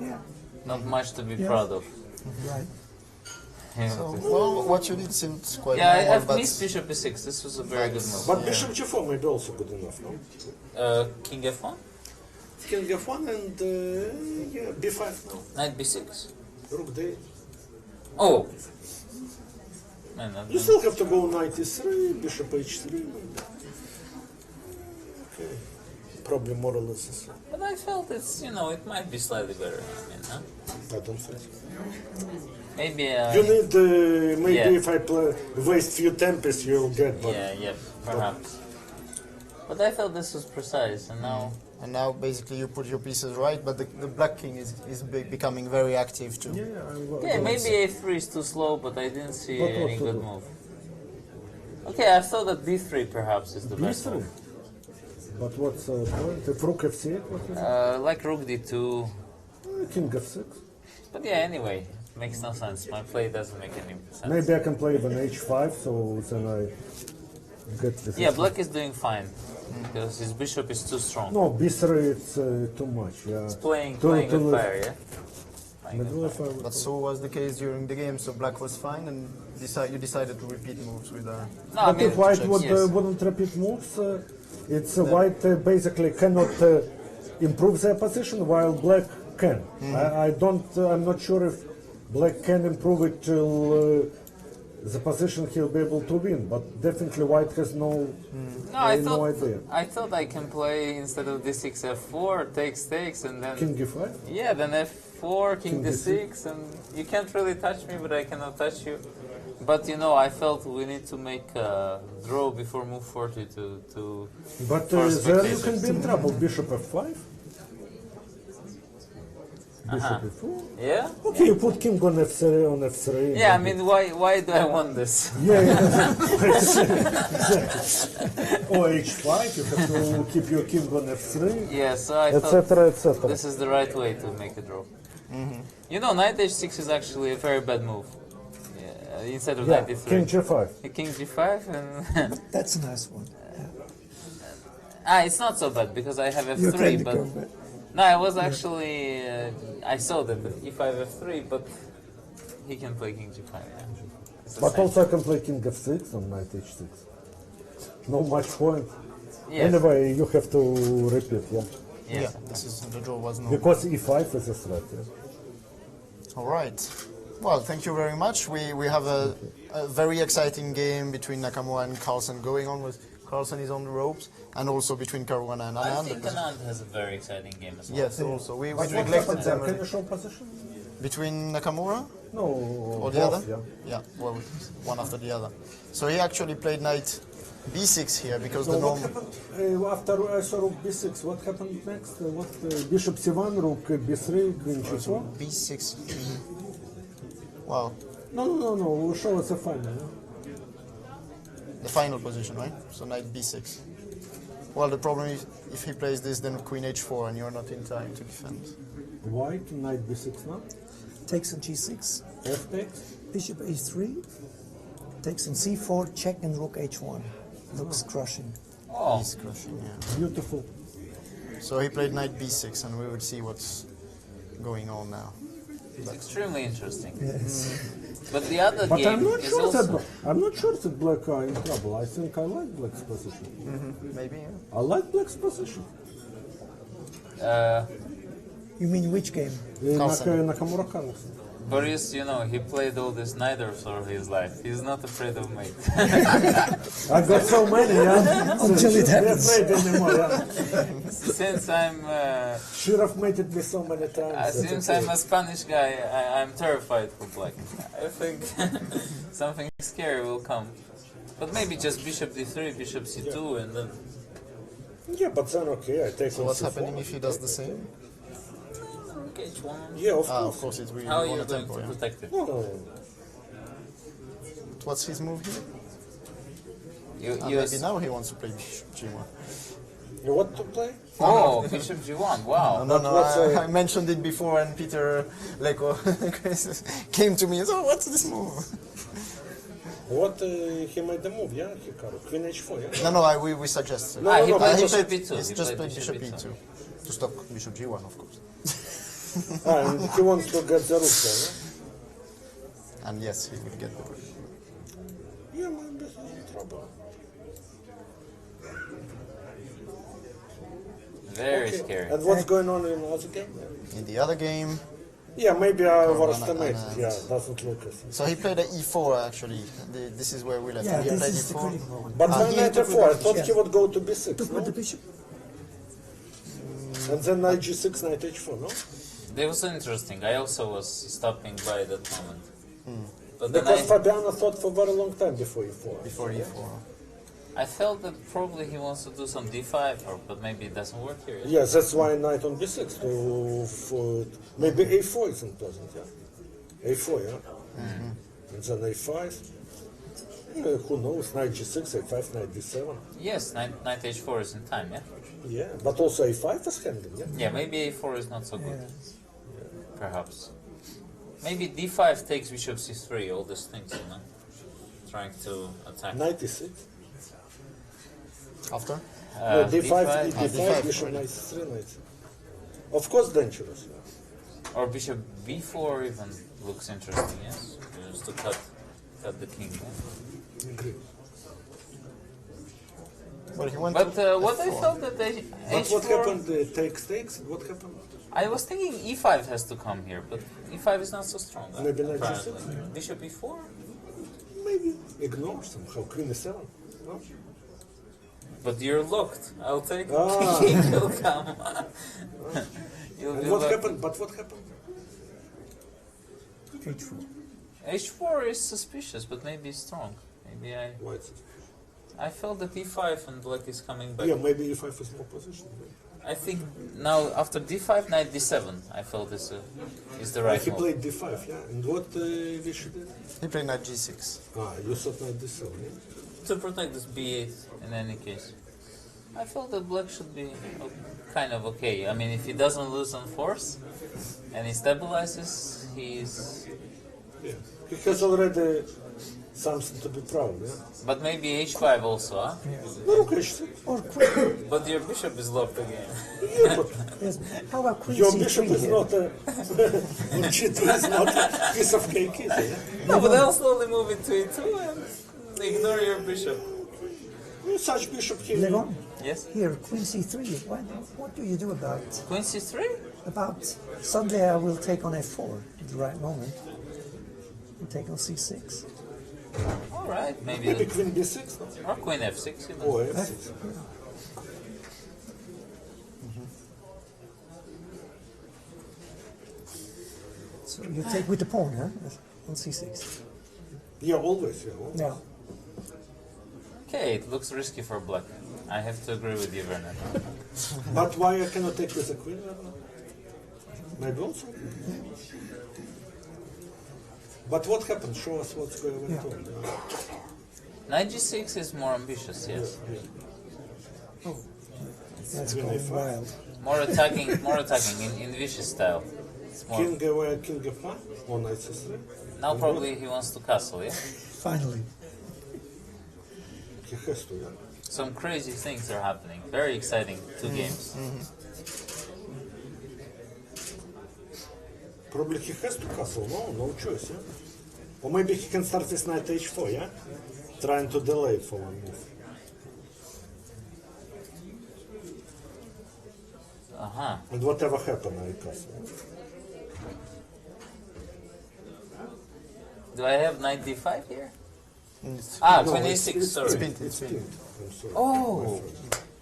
[SPEAKER 3] Yeah,
[SPEAKER 4] Not much to be
[SPEAKER 3] Yeah.
[SPEAKER 4] proud of.
[SPEAKER 3] right.
[SPEAKER 4] Yeah,
[SPEAKER 1] So, well, what you did seemed quite
[SPEAKER 4] yeah,
[SPEAKER 1] normal,
[SPEAKER 4] I've
[SPEAKER 1] but
[SPEAKER 4] missed bishop b6. This was a very good move.
[SPEAKER 5] But bishop g4 may be also good enough, no?
[SPEAKER 4] King f1,
[SPEAKER 5] King f1 and yeah, b5 now.
[SPEAKER 4] knight b6.
[SPEAKER 5] Rook d8.
[SPEAKER 4] Oh! Man,
[SPEAKER 5] You still have to go knight e3, bishop h3. Okay. Probably more or less the same.
[SPEAKER 4] but I felt it's, it might be slightly better. I mean, huh?
[SPEAKER 5] I don't think so.
[SPEAKER 4] Maybe,
[SPEAKER 5] You need, maybe
[SPEAKER 4] Yeah.
[SPEAKER 5] if I waste few tempests, you'll get, but
[SPEAKER 4] perhaps. But I felt this was precise, and now...
[SPEAKER 1] and now basically you put your pieces right, but the black king is becoming very active too.
[SPEAKER 4] Yeah, maybe a3 is too slow, but I didn't see
[SPEAKER 5] But what
[SPEAKER 4] any
[SPEAKER 5] to
[SPEAKER 4] good
[SPEAKER 5] do?
[SPEAKER 4] move. Okay, I thought that d3 perhaps is the best
[SPEAKER 5] b3.
[SPEAKER 4] move.
[SPEAKER 5] But what's the point? If rook f8, what is
[SPEAKER 4] Like rook d2.
[SPEAKER 5] it? King f6.
[SPEAKER 4] But yeah, anyway, makes no sense. My play doesn't make any sense.
[SPEAKER 5] Maybe I can play even h5, so then I get this.
[SPEAKER 4] Yeah, black is doing fine because his bishop is too strong.
[SPEAKER 5] No, b3 it's too much. Yeah.
[SPEAKER 4] Playing
[SPEAKER 5] To
[SPEAKER 4] with
[SPEAKER 5] lose.
[SPEAKER 4] fire, yeah. Playing with
[SPEAKER 5] Middle
[SPEAKER 4] fire.
[SPEAKER 5] f5.
[SPEAKER 1] But so was the case during the game, so black was fine and you decided to repeat moves with
[SPEAKER 4] No, I
[SPEAKER 5] But
[SPEAKER 4] mean,
[SPEAKER 5] if white
[SPEAKER 4] yes.
[SPEAKER 5] wouldn't repeat moves, it's white basically cannot improve their position while black can. I'm not sure if black can improve it till the position he'll be able to win, but definitely white has no idea.
[SPEAKER 4] I thought I can play instead of d6 f4, takes, and then
[SPEAKER 5] King e5?
[SPEAKER 4] yeah, then f4, king
[SPEAKER 5] King
[SPEAKER 4] d6, and you can't really touch me, but I cannot touch you. But I felt we need to make a draw before move 40 to
[SPEAKER 5] But
[SPEAKER 4] First
[SPEAKER 5] there you
[SPEAKER 4] spectators.
[SPEAKER 5] can be in trouble. Bishop f5? Bishop e4?
[SPEAKER 4] yeah.
[SPEAKER 5] Okay, you put king on f3, on f3.
[SPEAKER 4] Yeah, I mean, why do I want this?
[SPEAKER 5] Yeah, exactly. Or h5, you have to keep your king on f3,
[SPEAKER 4] Yeah, so I thought
[SPEAKER 5] etc., etc.
[SPEAKER 4] this is the right way to make a draw. Knight h6 is actually a very bad move. Yeah, instead of
[SPEAKER 5] Yeah,
[SPEAKER 4] knight d3.
[SPEAKER 5] king g5.
[SPEAKER 4] King g5 and
[SPEAKER 3] That's a nice one.
[SPEAKER 4] it's not so bad because I have
[SPEAKER 3] You're trying
[SPEAKER 4] f3,
[SPEAKER 3] to
[SPEAKER 4] but
[SPEAKER 3] go back.
[SPEAKER 4] no, I was actually I saw that e5 f3, but he can play king g5. Yeah. It's the
[SPEAKER 5] But
[SPEAKER 4] same.
[SPEAKER 5] also I can play king f6 on knight h6. No much point.
[SPEAKER 4] Yes.
[SPEAKER 5] Anyway, you have to repeat, yeah?
[SPEAKER 4] Yes.
[SPEAKER 1] the draw was no.
[SPEAKER 5] Because e5 is a threat, yeah?
[SPEAKER 1] All right. Well, thank you very much. We have a very exciting game between Nakamura and Carlsen going on. With Carlsen is on the ropes, and also between Caruana and
[SPEAKER 4] I
[SPEAKER 1] Anand.
[SPEAKER 4] think Anand has a very exciting game as well.
[SPEAKER 1] Yes, also we
[SPEAKER 5] But what
[SPEAKER 1] neglected
[SPEAKER 5] happened there?
[SPEAKER 1] them
[SPEAKER 5] Can you show position?
[SPEAKER 1] between Nakamura
[SPEAKER 5] No,
[SPEAKER 1] or the
[SPEAKER 5] both,
[SPEAKER 1] other.
[SPEAKER 5] yeah.
[SPEAKER 1] Yeah, well, one after the other. So he actually played knight b6 here because the
[SPEAKER 5] So what
[SPEAKER 1] norm.
[SPEAKER 5] happened after I saw rook b6? What happened next? Bishop c1, rook b3, queen g4?
[SPEAKER 1] b6. Wow,
[SPEAKER 5] No. Show us a final. Yeah?
[SPEAKER 1] the final position, right? So knight b6. Well, the problem is if he plays this, then queen h4, and you're not in time to defend.
[SPEAKER 5] White, knight b6 now.
[SPEAKER 3] Takes on g6,
[SPEAKER 5] F takes.
[SPEAKER 3] bishop a3, takes on c4, check, and rook h1. Looks crushing.
[SPEAKER 4] Oh,
[SPEAKER 1] He's crushing, yeah.
[SPEAKER 5] Beautiful.
[SPEAKER 1] So he played knight b6, and we will see what's going on now.
[SPEAKER 4] it's extremely interesting.
[SPEAKER 3] Yes.
[SPEAKER 4] But the other
[SPEAKER 5] But
[SPEAKER 4] game
[SPEAKER 5] I'm not
[SPEAKER 4] is
[SPEAKER 5] sure
[SPEAKER 4] also...
[SPEAKER 5] that I'm not sure that black are in trouble. I think I like black's position.
[SPEAKER 1] Maybe, yeah.
[SPEAKER 5] I like black's position.
[SPEAKER 3] You mean which game?
[SPEAKER 1] Carlsen.
[SPEAKER 5] Nakamura Carlsen.
[SPEAKER 4] Boris, you know, he played all these nighters all his life. He's not afraid of mate.
[SPEAKER 5] I got so many, yeah.
[SPEAKER 3] Until it happens.
[SPEAKER 5] Not made anymore, yeah.
[SPEAKER 4] Since I'm...
[SPEAKER 5] Should have mated me so many times.
[SPEAKER 4] since I'm a Spanish guy, I'm terrified for black. I think something scary will come. But maybe just bishop d3, bishop c2, and then...
[SPEAKER 5] Yeah, but then okay, I take
[SPEAKER 1] So
[SPEAKER 5] on
[SPEAKER 1] what's
[SPEAKER 5] C4.
[SPEAKER 1] happening if he does the same?
[SPEAKER 4] Okay, h1.
[SPEAKER 5] Yeah, of
[SPEAKER 1] Ah, of
[SPEAKER 5] course.
[SPEAKER 1] course, it's really
[SPEAKER 4] How are
[SPEAKER 1] on
[SPEAKER 4] you
[SPEAKER 1] a
[SPEAKER 4] going
[SPEAKER 1] tempo,
[SPEAKER 4] to
[SPEAKER 1] yeah.
[SPEAKER 4] protect it?
[SPEAKER 5] No.
[SPEAKER 1] What's his move here? Ah,
[SPEAKER 4] You
[SPEAKER 1] maybe now he wants to play g1.
[SPEAKER 5] You want to play?
[SPEAKER 4] Oh, bishop g1, wow.
[SPEAKER 1] No,
[SPEAKER 5] what's
[SPEAKER 1] I mentioned it before, and Peter Leko came to me and said, "Oh, what's this move?"
[SPEAKER 5] What he made the move, yeah, Hikaru. Queen h4, yeah.
[SPEAKER 1] No, we suggest.
[SPEAKER 5] No, no,
[SPEAKER 4] he
[SPEAKER 5] no,
[SPEAKER 4] played
[SPEAKER 5] he
[SPEAKER 4] bishop
[SPEAKER 1] played,
[SPEAKER 4] b2.
[SPEAKER 1] he's
[SPEAKER 4] He
[SPEAKER 1] just
[SPEAKER 4] played
[SPEAKER 1] played bishop
[SPEAKER 4] b2.
[SPEAKER 1] e2 to stop bishop g1, of course.
[SPEAKER 5] And he wants to get the rook there,
[SPEAKER 1] And yes, he will get the rook.
[SPEAKER 5] yeah? Yeah, maybe he's in trouble.
[SPEAKER 4] Very
[SPEAKER 5] Okay.
[SPEAKER 4] scary.
[SPEAKER 5] And what's going on in the other game?
[SPEAKER 1] In the other game,
[SPEAKER 5] Yeah, maybe I overestimated.
[SPEAKER 1] and-
[SPEAKER 5] Yeah, doesn't look as.
[SPEAKER 1] so he played a e4 actually. This is where we left.
[SPEAKER 3] Yeah,
[SPEAKER 1] he
[SPEAKER 3] this
[SPEAKER 1] played
[SPEAKER 3] is the
[SPEAKER 1] e4.
[SPEAKER 3] critical one.
[SPEAKER 5] But when
[SPEAKER 1] he
[SPEAKER 5] knight
[SPEAKER 1] took
[SPEAKER 5] f4, I
[SPEAKER 1] with
[SPEAKER 5] thought he
[SPEAKER 3] yeah.
[SPEAKER 5] would go to b6,
[SPEAKER 3] Took
[SPEAKER 5] no?
[SPEAKER 3] with the bishop.
[SPEAKER 5] And then knight g6, knight h4, no?
[SPEAKER 4] That was interesting. I also was stopping by that moment. But then
[SPEAKER 5] Because Fabiano thought for a very long time before e4.
[SPEAKER 1] Before e4.
[SPEAKER 4] I felt that probably he wants to do some d5, but maybe it doesn't work here.
[SPEAKER 5] Yes, that's why knight on b6. For maybe a4 isn't pleasant, yeah? a4, yeah? And then a5. Who knows? Knight g6, a5, knight d7.
[SPEAKER 4] Yes, knight h4 is in time, yeah?
[SPEAKER 5] Yeah, but also a5 is handy, yeah?
[SPEAKER 4] Yeah, maybe a4 is not so good,
[SPEAKER 3] Yeah.
[SPEAKER 4] perhaps. Maybe d5 takes bishop c3, all these things, you know? Trying to attack.
[SPEAKER 5] Knight e6.
[SPEAKER 1] After?
[SPEAKER 5] No, d5,
[SPEAKER 1] d5,
[SPEAKER 5] d5, bishop knight c3, knight. Of course, dangerous. Yeah.
[SPEAKER 4] Or bishop b4 even looks interesting, yes? Just to cut the king. Yeah?
[SPEAKER 5] Agree.
[SPEAKER 1] But he went
[SPEAKER 4] But
[SPEAKER 1] to
[SPEAKER 4] what I
[SPEAKER 1] f4.
[SPEAKER 4] felt that
[SPEAKER 5] But what
[SPEAKER 4] h4...
[SPEAKER 5] happened? Takes? What happened?
[SPEAKER 4] I was thinking e5 has to come here, but e5 is not so strong.
[SPEAKER 5] Maybe knight
[SPEAKER 4] apparently.
[SPEAKER 5] g6?
[SPEAKER 4] Bishop e4?
[SPEAKER 5] Maybe ignore somehow. Queen e7. No?
[SPEAKER 4] But you're locked. I'll take
[SPEAKER 5] Ah.
[SPEAKER 4] the king will come. You'll
[SPEAKER 5] And
[SPEAKER 4] be
[SPEAKER 5] what
[SPEAKER 4] locked.
[SPEAKER 5] happened? But what happened?
[SPEAKER 3] H4.
[SPEAKER 4] h4 is suspicious, but maybe strong. Maybe
[SPEAKER 5] Why is it?
[SPEAKER 4] I felt that e5 and black is coming back.
[SPEAKER 5] Yeah, maybe e5 is more position.
[SPEAKER 4] I think now after d5, knight d7, I felt this is the right
[SPEAKER 5] He
[SPEAKER 4] move.
[SPEAKER 5] played d5, yeah. And what Vishy did?
[SPEAKER 1] He played knight g6.
[SPEAKER 5] Ah, you thought knight d7, yeah?
[SPEAKER 4] To protect this b8 in any case. I felt that black should be kind of okay. I mean, if he doesn't lose on force and he stabilizes, he's...
[SPEAKER 5] Yeah. He has already something to be proud, yeah?
[SPEAKER 4] But maybe h5 also, huh?
[SPEAKER 5] No, rook h6.
[SPEAKER 3] Or queen.
[SPEAKER 4] But your bishop is locked again.
[SPEAKER 5] Yeah, but
[SPEAKER 3] Yes. How about queen
[SPEAKER 5] your
[SPEAKER 3] c3
[SPEAKER 5] bishop is
[SPEAKER 3] here?
[SPEAKER 5] not a... G2 is not a piece of cake, is it?
[SPEAKER 4] No, but I'll slowly move it to e2 and ignore your bishop.
[SPEAKER 5] Such bishop here.
[SPEAKER 3] Levon,
[SPEAKER 4] Yes?
[SPEAKER 3] here, queen c3. What do you do about
[SPEAKER 4] Queen c3?
[SPEAKER 3] suddenly I will take on f4 at the right moment and take on c6.
[SPEAKER 4] Alright,
[SPEAKER 5] Maybe
[SPEAKER 4] maybe.
[SPEAKER 5] queen b6, no?
[SPEAKER 4] Or queen f6 even.
[SPEAKER 5] Or f6.
[SPEAKER 3] So you take with the pawn, huh? On c6.
[SPEAKER 5] Yeah, always, yeah. Always.
[SPEAKER 3] Yeah.
[SPEAKER 4] Okay, it looks risky for black. I have to agree with you, Werner.
[SPEAKER 5] But why I cannot take with a queen? Maybe also. But what happened? Show us what's going
[SPEAKER 3] Yeah.
[SPEAKER 5] on.
[SPEAKER 4] Knight g6 is more ambitious, yes.
[SPEAKER 3] That's
[SPEAKER 5] Queen
[SPEAKER 3] going
[SPEAKER 5] a5.
[SPEAKER 3] wild.
[SPEAKER 4] More attacking in vicious style. It's more,
[SPEAKER 5] King away, king f1 or knight c3.
[SPEAKER 4] now probably he wants to castle, yeah?
[SPEAKER 3] Finally.
[SPEAKER 5] He has to, yeah.
[SPEAKER 4] some crazy things are happening. Very exciting 2 games.
[SPEAKER 5] Probably he has to castle, no choice, yeah? Or maybe he can start this knight h4, yeah? Trying to delay for one move. And whatever happened, I castle.
[SPEAKER 4] Do I have knight d5 here?
[SPEAKER 5] No,
[SPEAKER 4] queen
[SPEAKER 5] it's-
[SPEAKER 4] a6,
[SPEAKER 5] it's
[SPEAKER 4] sorry.
[SPEAKER 5] pinned, it's pinned. I'm sorry.
[SPEAKER 4] Oh,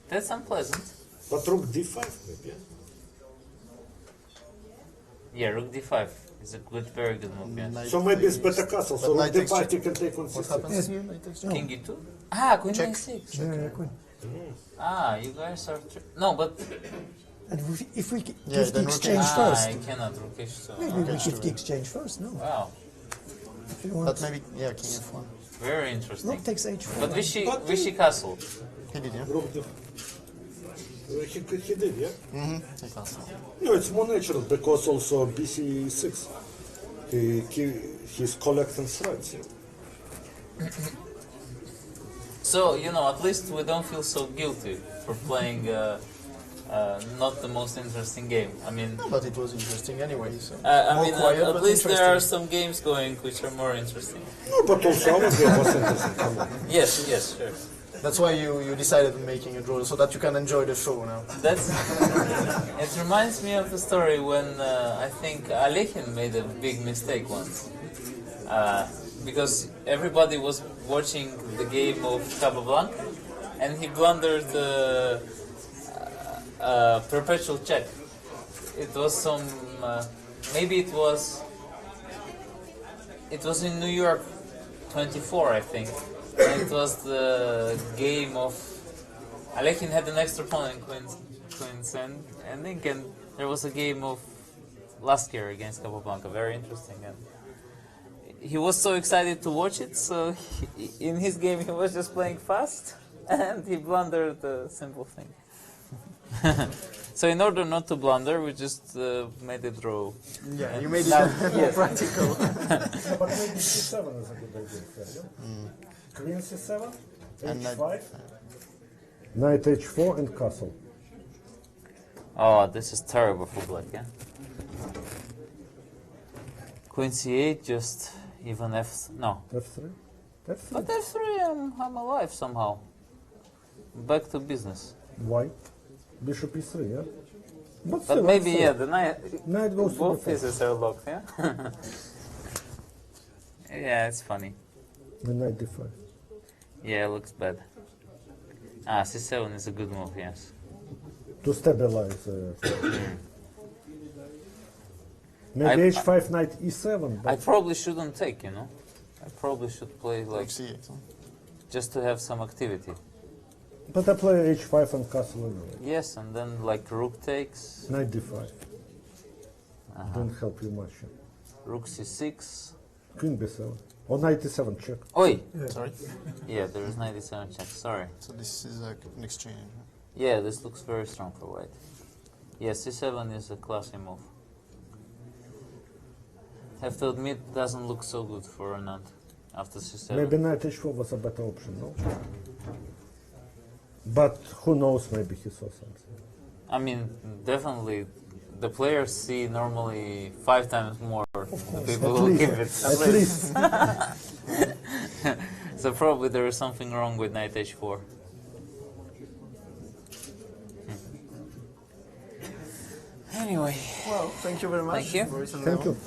[SPEAKER 4] that's unpleasant.
[SPEAKER 5] But rook d5 maybe, yeah?
[SPEAKER 4] Yeah, rook d5 is a good, very good move. Yeah.
[SPEAKER 1] Knight
[SPEAKER 5] So maybe it's
[SPEAKER 1] takes-
[SPEAKER 5] better castle,
[SPEAKER 1] but
[SPEAKER 5] so rook
[SPEAKER 1] knight takes
[SPEAKER 5] d5
[SPEAKER 1] check.
[SPEAKER 5] you can take on
[SPEAKER 1] What
[SPEAKER 5] c6.
[SPEAKER 1] happens here? Knight takes check.
[SPEAKER 4] King e2. Queen
[SPEAKER 1] Check.
[SPEAKER 4] a6.
[SPEAKER 3] Yeah, queen.
[SPEAKER 4] You guys are no, but
[SPEAKER 3] And if we give
[SPEAKER 1] Yeah,
[SPEAKER 3] the
[SPEAKER 1] then rook
[SPEAKER 3] exchange
[SPEAKER 1] h-
[SPEAKER 3] first,
[SPEAKER 4] I cannot rook h2.
[SPEAKER 3] maybe we give the exchange first. No,
[SPEAKER 4] Wow,
[SPEAKER 3] if you want.
[SPEAKER 1] But maybe, yeah, king f1.
[SPEAKER 4] very interesting.
[SPEAKER 3] Rook takes h4.
[SPEAKER 4] But Vichy castle.
[SPEAKER 1] He did, yeah?
[SPEAKER 5] Rook d5. He did, yeah?
[SPEAKER 1] He castle.
[SPEAKER 5] No, it's more natural because also bc6. He's collecting threats.
[SPEAKER 4] So at least we don't feel so guilty for playing not the most interesting game. I mean,
[SPEAKER 1] But it was interesting anyway, so.
[SPEAKER 4] I mean,
[SPEAKER 1] quiet,
[SPEAKER 4] at
[SPEAKER 1] but
[SPEAKER 4] least there are
[SPEAKER 1] interesting.
[SPEAKER 4] some games going which are more interesting.
[SPEAKER 5] No, but also our game was interesting. Come on.
[SPEAKER 4] Yes, sure.
[SPEAKER 1] That's why you decided on making a draw, so that you can enjoy the show now.
[SPEAKER 4] That's. It reminds me of the story when I think Alekhine made a big mistake once, because everybody was watching the game of Capablanca, and he blundered perpetual check. It was some. Maybe it was. It was in New York, 24, I think. And it was the game of Alekhine had an extra pawn in queens and Lincoln. There was a game of last year against Capablanca, very interesting. And he was so excited to watch it, so in his game he was just playing fast, and he blundered a simple thing. So in order not to blunder, we just made it draw.
[SPEAKER 1] Yeah, you made it more practical.
[SPEAKER 5] Yeah, but maybe c7 is a good idea here, yeah? Queen c7,
[SPEAKER 1] And
[SPEAKER 5] h5, knight h4 and castle.
[SPEAKER 4] Oh, this is terrible for black, yeah? Queen c8, just even no.
[SPEAKER 5] f3? f3?
[SPEAKER 4] But f3, I'm alive somehow. Back to business.
[SPEAKER 5] Why? Bishop e3, yeah?
[SPEAKER 4] But
[SPEAKER 5] still,
[SPEAKER 4] maybe,
[SPEAKER 5] still.
[SPEAKER 4] yeah, the knight,
[SPEAKER 5] Knight goes to
[SPEAKER 4] both
[SPEAKER 5] d5.
[SPEAKER 4] pieces are locked, yeah? Yeah, it's funny.
[SPEAKER 5] And knight d5.
[SPEAKER 4] Yeah, it looks bad. C7 is a good move, yes.
[SPEAKER 5] To stabilize. Maybe
[SPEAKER 4] I-
[SPEAKER 5] h5, knight e7,
[SPEAKER 4] I
[SPEAKER 5] but
[SPEAKER 4] probably shouldn't take, I probably should play like
[SPEAKER 1] C8. Huh?
[SPEAKER 4] just to have some activity.
[SPEAKER 5] but I play h5 and castle anyway.
[SPEAKER 4] Yes, and then like rook takes,
[SPEAKER 5] Knight d5. Don't help you much.
[SPEAKER 4] rook c6.
[SPEAKER 5] Queen b7. Or knight e7 check.
[SPEAKER 4] Oi!
[SPEAKER 1] Sorry?
[SPEAKER 4] Yeah, there is 97 check, sorry.
[SPEAKER 1] So this is an exchange. Huh?
[SPEAKER 4] Yeah, this looks very strong for white. Yeah, c7 is a classy move. Have to admit, doesn't look so good for Anand after c7.
[SPEAKER 5] Maybe knight h4 was a better option, no? But who knows, maybe he saw something.
[SPEAKER 4] I mean, definitely, the players see normally 5 times more the people who give it.
[SPEAKER 5] At least.
[SPEAKER 4] So probably there is something wrong with knight h4. Anyway,
[SPEAKER 1] Well, thank you very much.
[SPEAKER 4] Thank you.
[SPEAKER 1] Boris and
[SPEAKER 5] Thank
[SPEAKER 1] Leon.
[SPEAKER 5] you.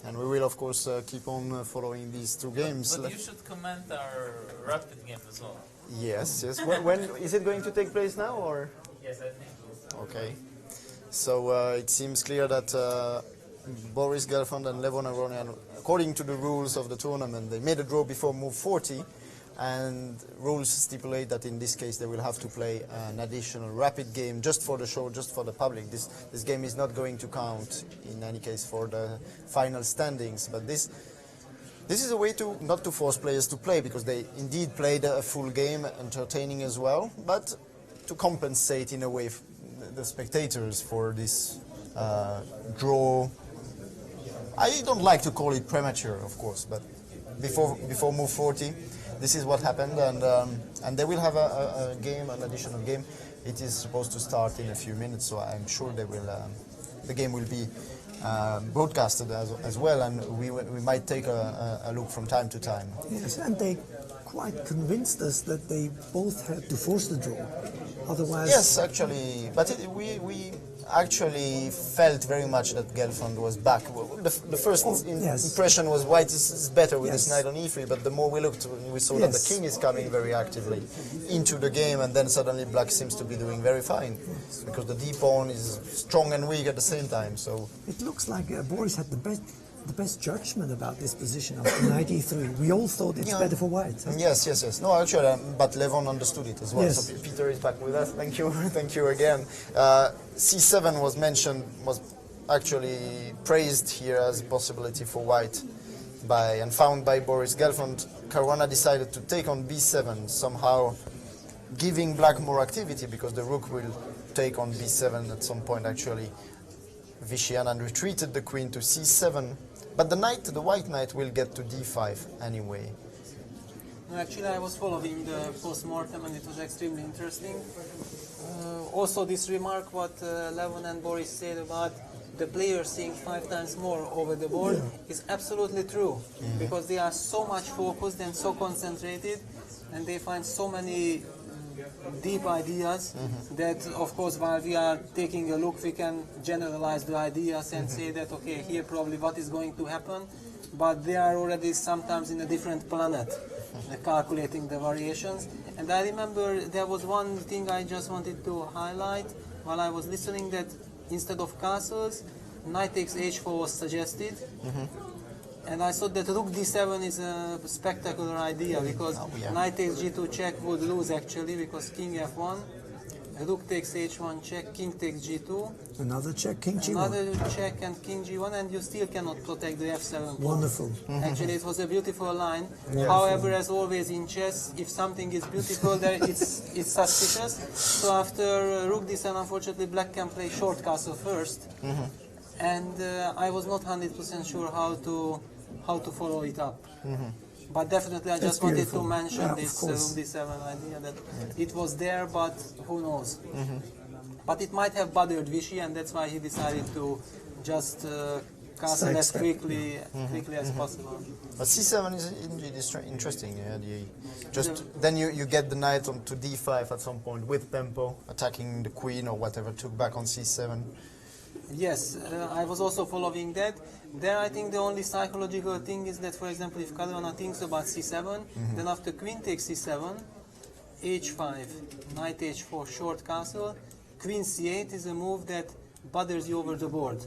[SPEAKER 1] And we will, of course, keep on following these two games.
[SPEAKER 4] but you should comment our rapid game as well.
[SPEAKER 1] Yes, yes. When is it going to take place now, or?
[SPEAKER 4] Yes, I think so.
[SPEAKER 1] Okay. So it seems clear that Boris Gelfand and Levon Aronian, according to the rules of the tournament, they made a draw before move 40, and rules stipulate that in this case they will have to play an additional rapid game just for the show, just for the public. This game is not going to count in any case for the final standings, but this is a way to not to force players to play, because they indeed played a full game, entertaining as well, but to compensate in a way the spectators for this draw. I don't like to call it premature, of course, but before move 40. this is what happened, and they will have a game, an additional game. It is supposed to start in a few minutes, so I'm sure they will. The game will be broadcasted as well, and we might take a look from time to time.
[SPEAKER 3] Yes, and they quite convinced us that they both had to force the draw. Otherwise,
[SPEAKER 1] Yes, actually, but we actually felt very much that Gelfand was back. The first
[SPEAKER 3] yes.
[SPEAKER 1] impression was white is better with
[SPEAKER 3] Yes.
[SPEAKER 1] this knight on e3, but the more we looked, we saw that the
[SPEAKER 3] Yes.
[SPEAKER 1] king is coming very actively into the game, and then suddenly black seems to be doing very fine, because the d-pawn is strong and weak at the same time. So
[SPEAKER 3] it looks like Boris had the best judgment about this position of knight e3. We all thought it's
[SPEAKER 1] Yeah.
[SPEAKER 3] better for white. Huh?
[SPEAKER 1] Yes. No, actually, but Levon understood it as well.
[SPEAKER 3] Yes.
[SPEAKER 1] So Peter is back with us. Thank you, thank you again. C7 was mentioned, was actually praised here as a possibility for white, and found by Boris Gelfand. Caruana decided to take on b7, somehow giving black more activity, because the rook will take on b7 at some point. Actually, Vishianan retreated the queen to c7. But the white knight will get to d5 anyway.
[SPEAKER 2] No, actually, I was following the post-mortem and it was extremely interesting. Also, this remark what Levon and Boris said about the players seeing 5 times more over the board is absolutely true, because they are so much focused and so concentrated, and they find so many deep ideas that, of course, while we are taking a look, we can generalize the ideas and say that, okay, here probably what is going to happen, but they are already sometimes in a different planet, calculating the variations. And I remember there was one thing I just wanted to highlight while I was listening, that instead of castles, knight takes h4 was suggested. And I thought that rook d7 is a spectacular idea, because knight takes g2 check would lose actually, because king f1, rook takes h1 check, king takes g2,
[SPEAKER 3] Another check, king g1.
[SPEAKER 2] another check and king g1, and you still cannot protect the f7 pawn.
[SPEAKER 3] Wonderful.
[SPEAKER 2] Actually, it was a beautiful line. However, as always in chess, if something is beautiful, there it's suspicious. So after rook d7, unfortunately, black can play short castle first, and I was not 100% sure how to follow it up. But definitely, I just wanted to mention
[SPEAKER 3] Yeah, of
[SPEAKER 2] this
[SPEAKER 3] course.
[SPEAKER 2] rook d7 idea, that it was there, but who knows. But it might have bothered Vichy, and that's why he decided to just castle as quickly as possible.
[SPEAKER 1] But c7 is indeed interesting. Yeah, then you get the knight on to d5 at some point with tempo, attacking the queen or whatever, took back on c7.
[SPEAKER 2] Yes, I was also following that. There, I think the only psychological thing is that, for example, if Caruana thinks about c7, then after queen takes c7, h5, knight h4, short castle, queen c8 is a move that bothers you over the board.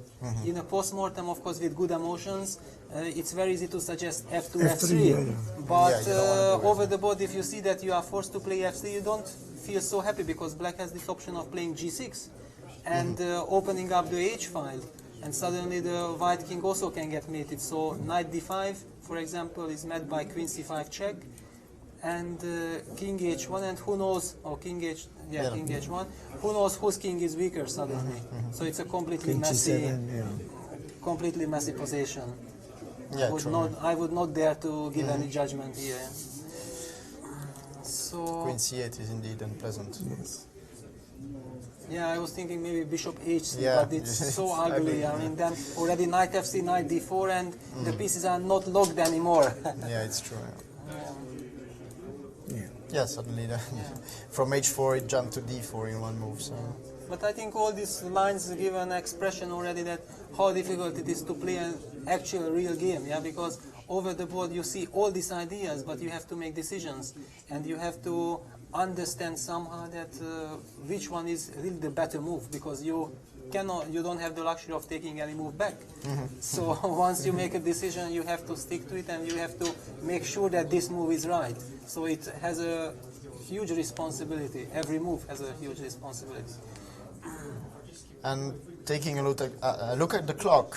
[SPEAKER 2] In a post-mortem, of course, with good emotions, it's very easy to suggest f2, f3.
[SPEAKER 3] yeah.
[SPEAKER 2] But
[SPEAKER 1] Yeah, you don't wanna do it.
[SPEAKER 2] over the board, if you see that you are forced to play f3, you don't feel so happy, because black has this option of playing g6 and opening up the h file, and suddenly the white king also can get mated. So knight d5, for example, is met by queen c5 check, and king h1, and who knows, or king h1, who knows whose king is weaker suddenly. So it's a completely
[SPEAKER 3] King
[SPEAKER 2] messy,
[SPEAKER 3] g7, yeah.
[SPEAKER 2] completely messy position.
[SPEAKER 1] Yeah, true.
[SPEAKER 2] I would not dare to give any judgment here. So
[SPEAKER 1] Queen c8 is indeed unpleasant.
[SPEAKER 3] Yes.
[SPEAKER 2] yeah, I was thinking maybe bishop h3,
[SPEAKER 1] Yeah,
[SPEAKER 2] but it's
[SPEAKER 1] it's
[SPEAKER 2] so ugly. I mean, then already knight f3, knight d4, and the pieces are not locked anymore.
[SPEAKER 1] Yeah, it's true.
[SPEAKER 3] Yeah.
[SPEAKER 1] Yeah, suddenly from h4 it jumped to d4 in one move. So
[SPEAKER 2] But I think all these lines give an expression already that how difficult it is to play an actual real game, yeah, because over the board you see all these ideas, but you have to make decisions, and you have to understand somehow that which one is really the better move, because you don't have the luxury of taking any move back. So once you make a decision, you have to stick to it, and you have to make sure that this move is right. So it has a huge responsibility. Every move has a huge responsibility.
[SPEAKER 1] And taking a look at the clock,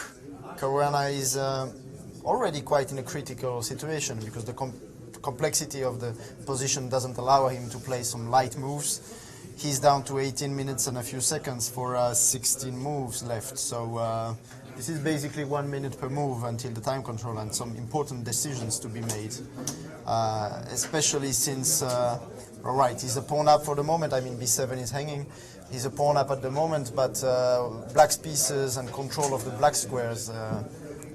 [SPEAKER 1] Caruana is already quite in a critical situation, because the complexity of the position doesn't allow him to play some light moves. He's down to 18 minutes and a few seconds for 16 moves left. So This is basically 1 minute per move until the time control and some important decisions to be made. Especially since, all right, he's a pawn up for the moment. I mean, b7 is hanging. He's a pawn up at the moment, but black's pieces and control of the black squares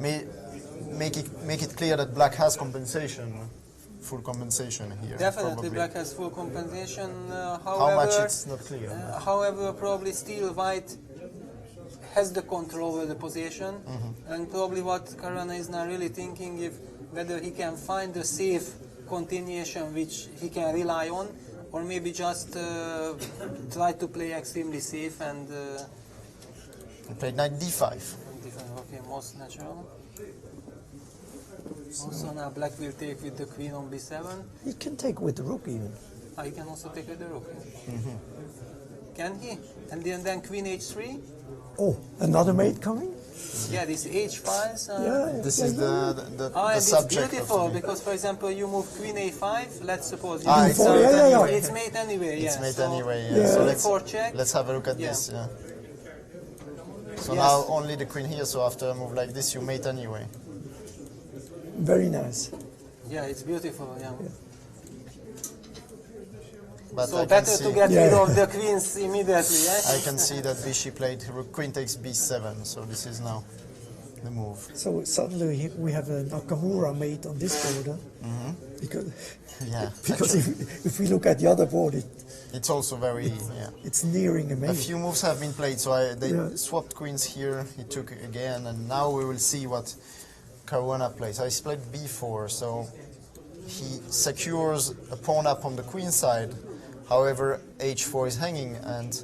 [SPEAKER 1] make it clear that black has compensation, full compensation here.
[SPEAKER 2] Definitely,
[SPEAKER 1] probably.
[SPEAKER 2] black has full compensation. However,
[SPEAKER 1] How much it's not clear.
[SPEAKER 2] However, probably still white has the control over the position, and probably what Caruana is now really thinking if whether he can find a safe continuation which he can rely on, or maybe just try to play extremely safe and.
[SPEAKER 1] He played knight d5.
[SPEAKER 2] Okay, most natural. Also now black will take with the queen on b7.
[SPEAKER 3] He can take with the rook even.
[SPEAKER 2] He can also take with the rook. Can he? And then queen h3.
[SPEAKER 3] Oh, another mate coming?
[SPEAKER 2] Yeah, this h5.
[SPEAKER 3] Yeah.
[SPEAKER 1] This is the
[SPEAKER 2] And
[SPEAKER 1] subject
[SPEAKER 2] it's beautiful
[SPEAKER 1] of the
[SPEAKER 2] because, for example, you move queen a5. Let's suppose you
[SPEAKER 1] it's
[SPEAKER 3] B4,
[SPEAKER 1] mate
[SPEAKER 3] yeah, yeah,
[SPEAKER 1] anyway.
[SPEAKER 2] it's mate anyway.
[SPEAKER 1] It's
[SPEAKER 2] Yeah.
[SPEAKER 1] mate
[SPEAKER 2] So
[SPEAKER 1] anyway.
[SPEAKER 3] Yeah.
[SPEAKER 1] So
[SPEAKER 2] b4 check.
[SPEAKER 1] let's have a look at
[SPEAKER 2] Yeah.
[SPEAKER 1] this. Yeah. So
[SPEAKER 2] Yes.
[SPEAKER 1] now only the queen here. So after a move like this, you mate anyway.
[SPEAKER 3] Very nice.
[SPEAKER 2] Yeah, it's beautiful. Yeah.
[SPEAKER 1] But
[SPEAKER 2] So
[SPEAKER 1] I can
[SPEAKER 2] better
[SPEAKER 1] see,
[SPEAKER 2] to get
[SPEAKER 3] Yeah.
[SPEAKER 2] rid of the queens immediately. Yeah.
[SPEAKER 1] I can see that Vichy played queen takes b7. So this is now the move.
[SPEAKER 3] So suddenly we have a Nakamura mate on this board. Huh? Because
[SPEAKER 1] Yeah.
[SPEAKER 3] because
[SPEAKER 1] actually,
[SPEAKER 3] if we look at the other board,
[SPEAKER 1] it's also very
[SPEAKER 3] it's nearing a
[SPEAKER 1] A
[SPEAKER 3] mate.
[SPEAKER 1] few moves have been played, so they
[SPEAKER 3] Yeah.
[SPEAKER 1] swapped queens here. He took again, and now we will see what Caruana plays. I played b4, so he secures a pawn up on the queen side. However, h4 is hanging, and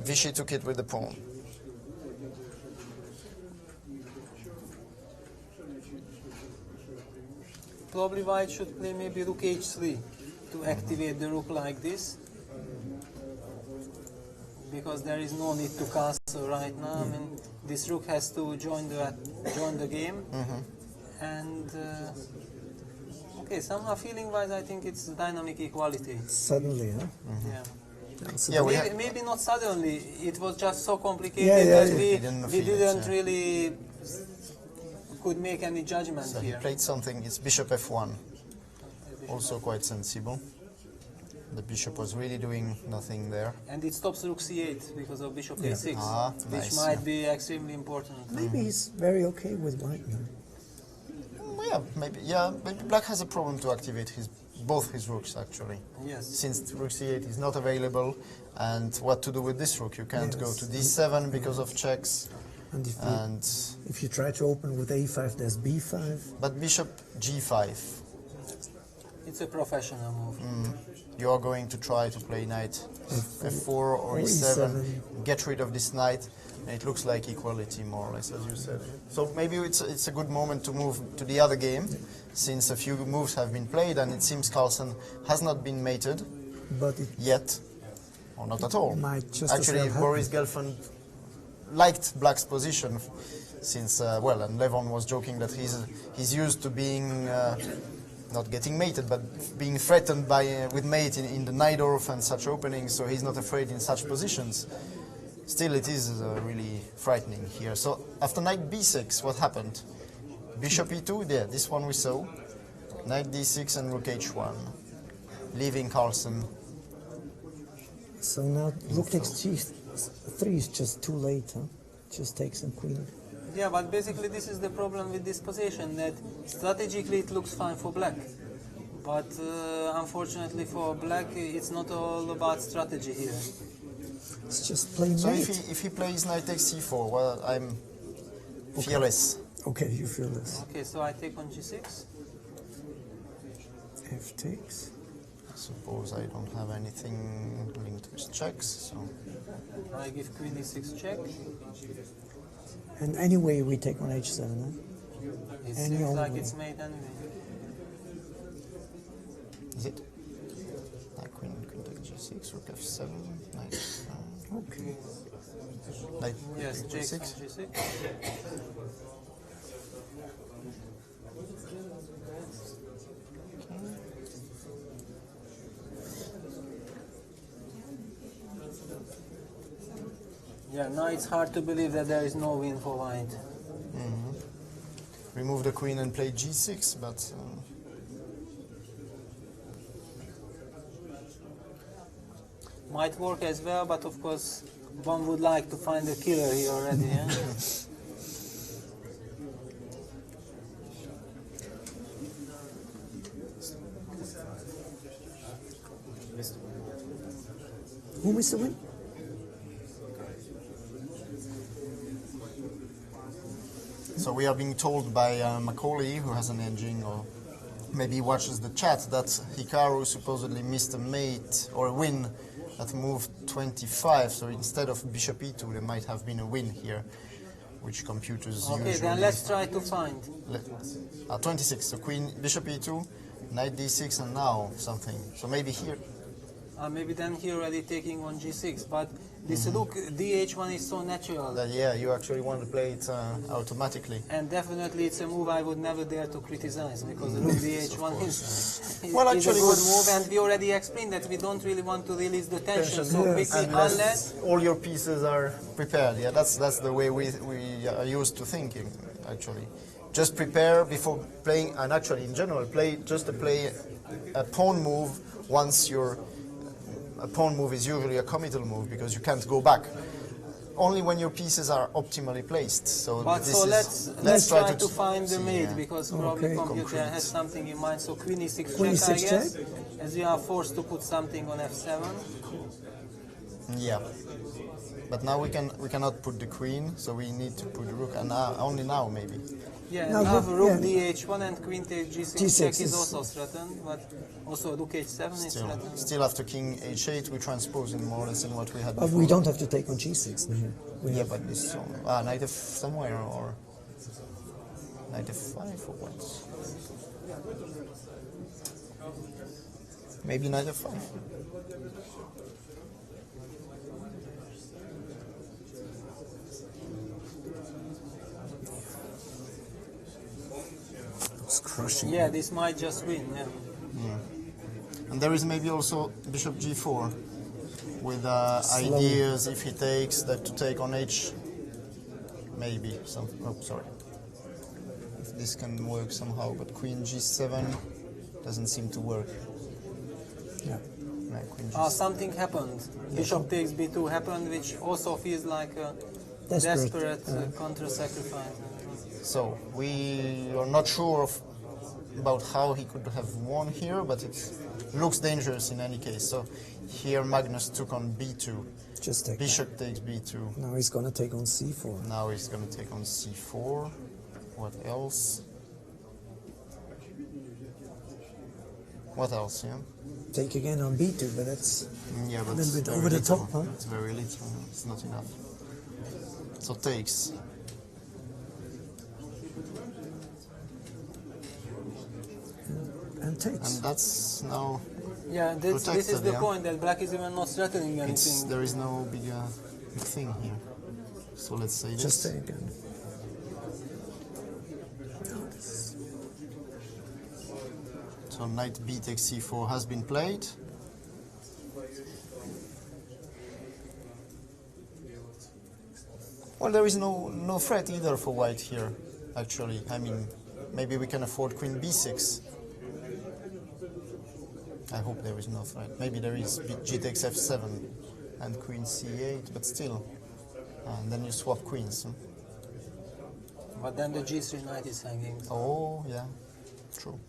[SPEAKER 1] Vichy took it with the pawn.
[SPEAKER 2] Probably white should play maybe rook h3 to activate the rook like this. Because there is no need to castle right now. I mean, this rook has to join the game. And okay, somehow feeling-wise, I think it's dynamic equality.
[SPEAKER 3] Suddenly, huh?
[SPEAKER 2] Yeah.
[SPEAKER 3] So
[SPEAKER 1] Yeah, we
[SPEAKER 2] Maybe,
[SPEAKER 1] have,
[SPEAKER 2] maybe not suddenly. It was just so complicated
[SPEAKER 3] Yeah, yeah,
[SPEAKER 2] that
[SPEAKER 3] yeah.
[SPEAKER 1] We didn't
[SPEAKER 2] we
[SPEAKER 1] feel it,
[SPEAKER 2] didn't
[SPEAKER 1] yeah.
[SPEAKER 2] really could make any judgment
[SPEAKER 1] so he
[SPEAKER 2] here.
[SPEAKER 1] played something. It's bishop f1, also quite sensible. The bishop was really doing nothing there.
[SPEAKER 2] And it stops rook c8 because of bishop
[SPEAKER 3] Yeah.
[SPEAKER 2] a6,
[SPEAKER 1] Ah,
[SPEAKER 2] which
[SPEAKER 1] nice,
[SPEAKER 2] might
[SPEAKER 1] yeah.
[SPEAKER 2] be extremely important.
[SPEAKER 3] maybe he's very okay with white now.
[SPEAKER 1] Yeah, maybe black has a problem to activate both his rooks actually.
[SPEAKER 2] Yes.
[SPEAKER 1] Since rook c8 is not available, and what to do with this rook? You can't go to d7 because of checks,
[SPEAKER 3] And
[SPEAKER 1] and
[SPEAKER 3] if you try to open with a5, there's b5.
[SPEAKER 1] but bishop g5.
[SPEAKER 2] It's a professional move.
[SPEAKER 1] You are going to try to play knight f4 or
[SPEAKER 3] or
[SPEAKER 1] e7,
[SPEAKER 3] E7.
[SPEAKER 1] get rid of this knight, and it looks like equality more or less, as you said. So maybe it's a good moment to move to the other game, since a few moves have been played, and it seems Carlsen has not been mated
[SPEAKER 3] But it
[SPEAKER 1] yet, or not at all.
[SPEAKER 3] might just as
[SPEAKER 1] Actually,
[SPEAKER 3] well happen.
[SPEAKER 1] Boris Gelfand liked black's position, since and Levon was joking that he's used to being not getting mated, but being threatened by with mate in the Najdorf and such openings, so he's not afraid in such positions. Still, it is really frightening here. So after knight b6, what happened? Bishop e2, yeah, this one we saw. Knight d6 and rook h1, leaving Carlsen.
[SPEAKER 3] So now rook takes g3 is just too late, huh? Just takes some queen.
[SPEAKER 2] Yeah, but basically this is the problem with this position, that strategically it looks fine for black. But unfortunately for black, it's not all about strategy here.
[SPEAKER 3] It's just plain
[SPEAKER 1] So
[SPEAKER 3] mate.
[SPEAKER 1] if he plays knight takes c4, well, I'm fearless.
[SPEAKER 3] Okay, you feel this.
[SPEAKER 2] Okay, so I take on g6.
[SPEAKER 3] F takes.
[SPEAKER 1] I suppose I don't have anything linked with checks, so
[SPEAKER 2] I give queen e6 check.
[SPEAKER 3] And anyway, we take on h7, huh?
[SPEAKER 2] It
[SPEAKER 3] Any
[SPEAKER 2] seems
[SPEAKER 3] old
[SPEAKER 2] like
[SPEAKER 3] way.
[SPEAKER 2] it's made anyway.
[SPEAKER 1] is it? Knight queen takes g6, rook f7, knight
[SPEAKER 3] Okay.
[SPEAKER 1] knight
[SPEAKER 2] Yes,
[SPEAKER 1] takes
[SPEAKER 2] takes
[SPEAKER 1] g6.
[SPEAKER 2] on g6. Yeah, now it's hard to believe that there is no win for white.
[SPEAKER 1] remove the queen and play g6, but
[SPEAKER 2] Might work as well, but of course one would like to find a killer here already. Yeah?
[SPEAKER 3] Who missed the win?
[SPEAKER 1] so we are being told by Macaulay, who has an engine, or maybe he watches the chat, that Hikaru supposedly missed a mate or a win at move 25. So instead of bishop e2, there might have been a win here, which computers
[SPEAKER 2] Okay,
[SPEAKER 1] usually.
[SPEAKER 2] then let's try to find.
[SPEAKER 1] 26. So queen, bishop e2, knight d6, and now something. So maybe here.
[SPEAKER 2] Maybe then he already taking on g6, but this rook dh1 is so natural.
[SPEAKER 1] Yeah, you actually want to play it automatically.
[SPEAKER 2] And definitely it's a move I would never dare to criticize, because the rook dh1 is
[SPEAKER 1] Well,
[SPEAKER 2] a
[SPEAKER 1] actually,
[SPEAKER 2] good move, and we already explained that we don't really want to release the tension so quickly unless...
[SPEAKER 1] all your pieces are prepared. Yeah, that's the way we are used to thinking, actually. Just prepare before playing, and actually in general, play a pawn move once a pawn move is usually a committal move because you can't go back. Only when your pieces are optimally placed. So
[SPEAKER 2] But
[SPEAKER 1] this
[SPEAKER 2] so
[SPEAKER 1] is,
[SPEAKER 2] let's try to find the
[SPEAKER 1] see,
[SPEAKER 2] mate,
[SPEAKER 1] yeah.
[SPEAKER 2] because probably
[SPEAKER 3] Okay.
[SPEAKER 2] computer has something in mind. So queen e6
[SPEAKER 3] Queen
[SPEAKER 2] check, I
[SPEAKER 3] e6
[SPEAKER 2] guess,
[SPEAKER 3] check.
[SPEAKER 2] as we are forced to put something on f7.
[SPEAKER 1] Yeah. But now we cannot put the queen, so we need to put the rook, and only now maybe.
[SPEAKER 2] Yeah,
[SPEAKER 3] Now
[SPEAKER 2] now
[SPEAKER 3] rook-
[SPEAKER 2] rook
[SPEAKER 3] yeah.
[SPEAKER 2] dh1 and queen takes g6
[SPEAKER 3] G6
[SPEAKER 2] check is
[SPEAKER 3] is-
[SPEAKER 2] also threatened, but also rook h7 is threatened.
[SPEAKER 1] Still after king h8, we transpose in more or less in what we had
[SPEAKER 3] But
[SPEAKER 1] before.
[SPEAKER 3] we don't have to take on g6.
[SPEAKER 1] Yeah, but this knight f somewhere or knight f5 or what? Maybe knight f5.
[SPEAKER 3] It's crushing.
[SPEAKER 2] Yeah, this might just win. Yeah.
[SPEAKER 1] And there is maybe also bishop g4 with ideas if he takes that to take on h. Maybe some. Oh, sorry. If this can work somehow, but queen g7 doesn't seem to work.
[SPEAKER 3] Yeah.
[SPEAKER 1] No, queen g7.
[SPEAKER 2] Something happened. Bishop takes b2 happened, which also feels like a
[SPEAKER 3] Desperate,
[SPEAKER 2] desperate counter-sacrifice.
[SPEAKER 1] So we are not sure about how he could have won here, but it looks dangerous in any case. So here Magnus took on b2.
[SPEAKER 3] Just take
[SPEAKER 1] Bishop takes b2.
[SPEAKER 3] that. Now he's going to take on c4.
[SPEAKER 1] Now he's going to take on c4. What else? What else? Yeah.
[SPEAKER 3] Take again on b2, but that's
[SPEAKER 1] Yeah, but
[SPEAKER 3] a little bit
[SPEAKER 1] very
[SPEAKER 3] over the
[SPEAKER 1] little.
[SPEAKER 3] top, huh?
[SPEAKER 1] It's very little. It's not enough. So takes.
[SPEAKER 3] And takes.
[SPEAKER 1] And that's now.
[SPEAKER 2] Yeah, this is
[SPEAKER 1] Protected,
[SPEAKER 2] the
[SPEAKER 1] yeah.
[SPEAKER 2] point, that black is even not threatening anything.
[SPEAKER 1] There is no big thing here. So let's say this.
[SPEAKER 3] Just take again.
[SPEAKER 1] So knight b takes c4 has been played. Well, there is no threat either for white here, actually. I mean, maybe we can afford queen b6. I hope there is no threat. Maybe there is g takes f7 and queen c8, but still. And then you swap queens. Huh?
[SPEAKER 2] But then the g3 knight is hanging.
[SPEAKER 1] Oh, yeah, true.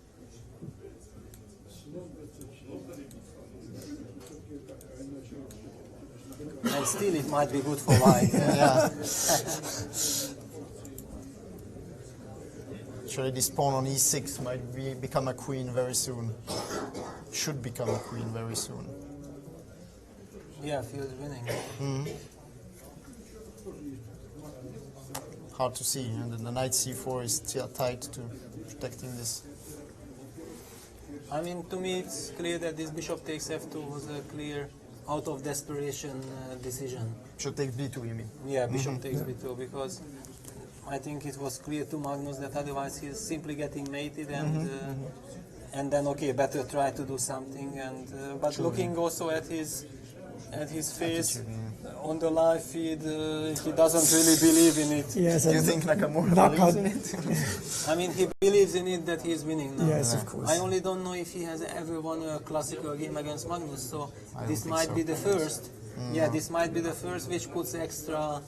[SPEAKER 2] And still it might be good for white.
[SPEAKER 1] Yeah. Actually, this pawn on e6 might become a queen very soon. Should become a queen very soon.
[SPEAKER 2] Yeah, feels winning.
[SPEAKER 1] Hard to see, and the knight c4 is still tied to protecting this.
[SPEAKER 2] I mean, to me it's clear that this bishop takes f2 was a clear out of desperation decision.
[SPEAKER 1] Should take b2, you mean?
[SPEAKER 2] Yeah, bishop takes b2, because I think it was clear to Magnus that otherwise he's simply getting mated, and then okay, better try to do something. And but looking also at his at his face
[SPEAKER 1] Attitude,
[SPEAKER 2] on the live feed, he doesn't really believe in it.
[SPEAKER 3] Yes,
[SPEAKER 1] Do you
[SPEAKER 3] and
[SPEAKER 1] think Nakamura
[SPEAKER 3] knockout.
[SPEAKER 1] believes in it?
[SPEAKER 2] I mean, he believes in it that he's winning now.
[SPEAKER 3] Yes, of course.
[SPEAKER 2] I only don't know if he has ever won a classical game against Magnus, so
[SPEAKER 1] I don't
[SPEAKER 2] this
[SPEAKER 1] think
[SPEAKER 2] might
[SPEAKER 1] so.
[SPEAKER 2] be the first. Yeah, this might be the first, which puts extra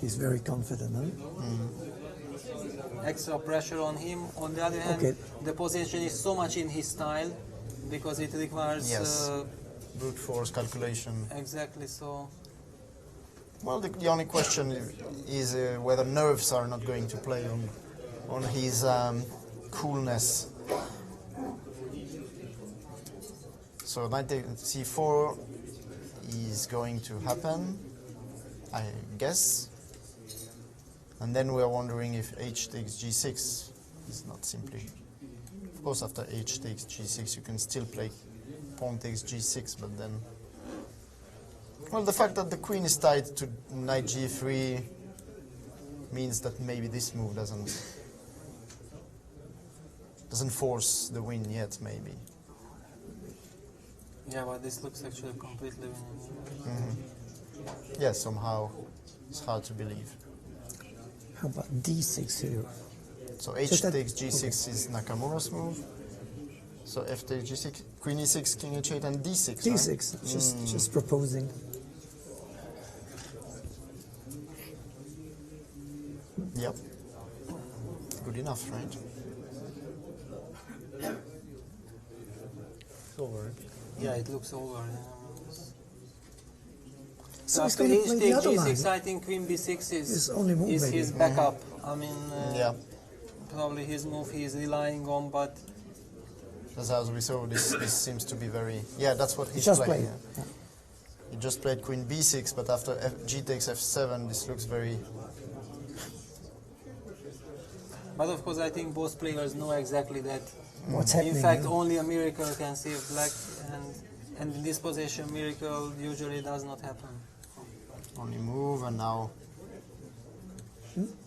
[SPEAKER 3] He's very confident, huh?
[SPEAKER 2] extra pressure on him. On the other hand,
[SPEAKER 3] Okay.
[SPEAKER 2] the position is so much in his style because it requires
[SPEAKER 1] Yes. Brute force calculation.
[SPEAKER 2] exactly so.
[SPEAKER 1] Well, the only question is whether nerves are not going to play on his coolness. So knight takes c4 is going to happen, I guess. And then we are wondering if h takes g6 is not simply. Of course, after h takes g6, you can still play pawn takes g6, but then. Well, the fact that the queen is tied to knight g3 means that maybe this move doesn't force the win yet, maybe.
[SPEAKER 2] Yeah, but this looks actually completely winning.
[SPEAKER 1] Yeah, somehow it's hard to believe.
[SPEAKER 3] How about d6 here?
[SPEAKER 1] So h
[SPEAKER 3] So that-
[SPEAKER 1] takes g6 is Nakamura's move. So f takes g6, queen e6, king h8, and d6.
[SPEAKER 3] D6,
[SPEAKER 1] right?
[SPEAKER 3] just proposing.
[SPEAKER 1] Yep. Good enough, right? Over.
[SPEAKER 2] Yeah, it looks over. Yeah.
[SPEAKER 3] So he's
[SPEAKER 2] after
[SPEAKER 3] going to
[SPEAKER 2] h
[SPEAKER 3] play the
[SPEAKER 2] takes
[SPEAKER 3] other
[SPEAKER 2] g6,
[SPEAKER 3] line.
[SPEAKER 2] I think queen b6 is
[SPEAKER 3] His only move, maybe.
[SPEAKER 2] his backup. I mean,
[SPEAKER 1] Yeah.
[SPEAKER 2] probably his move he's relying on, but
[SPEAKER 1] As we saw, this seems to be very. Yeah, that's what he's
[SPEAKER 3] just
[SPEAKER 1] playing.
[SPEAKER 3] played.
[SPEAKER 1] Yeah. He just played queen b6, but after g takes f7, this looks very.
[SPEAKER 2] but of course I think both players know exactly that.
[SPEAKER 3] What's happening?
[SPEAKER 2] In fact,
[SPEAKER 3] yeah?
[SPEAKER 2] only a miracle can save black, and in this position, miracle usually does not happen.
[SPEAKER 1] Only move, and now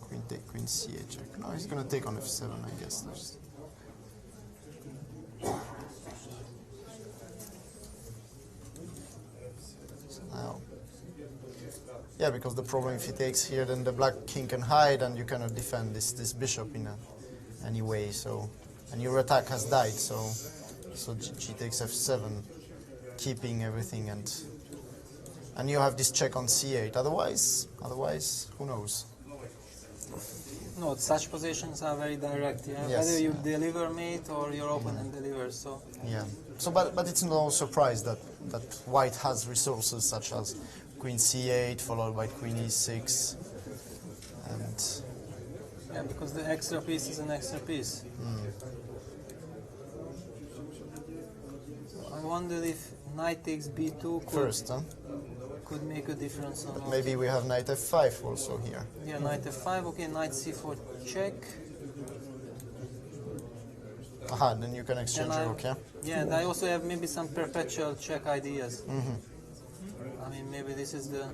[SPEAKER 1] queen take queen c8 check. No, he's gonna take on f7, I guess. So now, yeah, because the problem if he takes here, then the black king can hide, and you cannot defend this bishop in any way. So, and your attack has died. So g takes f7, keeping everything, and you have this check on c8. Otherwise, who knows?
[SPEAKER 2] No, such positions are very direct. Yeah?
[SPEAKER 1] Yes,
[SPEAKER 2] Whether you
[SPEAKER 1] yeah.
[SPEAKER 2] deliver mate or your opponent delivers. So
[SPEAKER 1] Yeah. So, but it's no surprise that white has resources such as queen c8 followed by queen e6, and
[SPEAKER 2] yeah, because the extra piece is an extra piece. I wonder if knight takes b2
[SPEAKER 1] first,
[SPEAKER 2] could make a difference or not.
[SPEAKER 1] maybe we have knight f5 also here.
[SPEAKER 2] Yeah, knight f5. Okay, knight c4 check.
[SPEAKER 1] Aha, then you can exchange
[SPEAKER 2] And I-
[SPEAKER 1] rook, yeah?
[SPEAKER 2] Yeah, and I also have maybe some perpetual check ideas. I mean, maybe this is the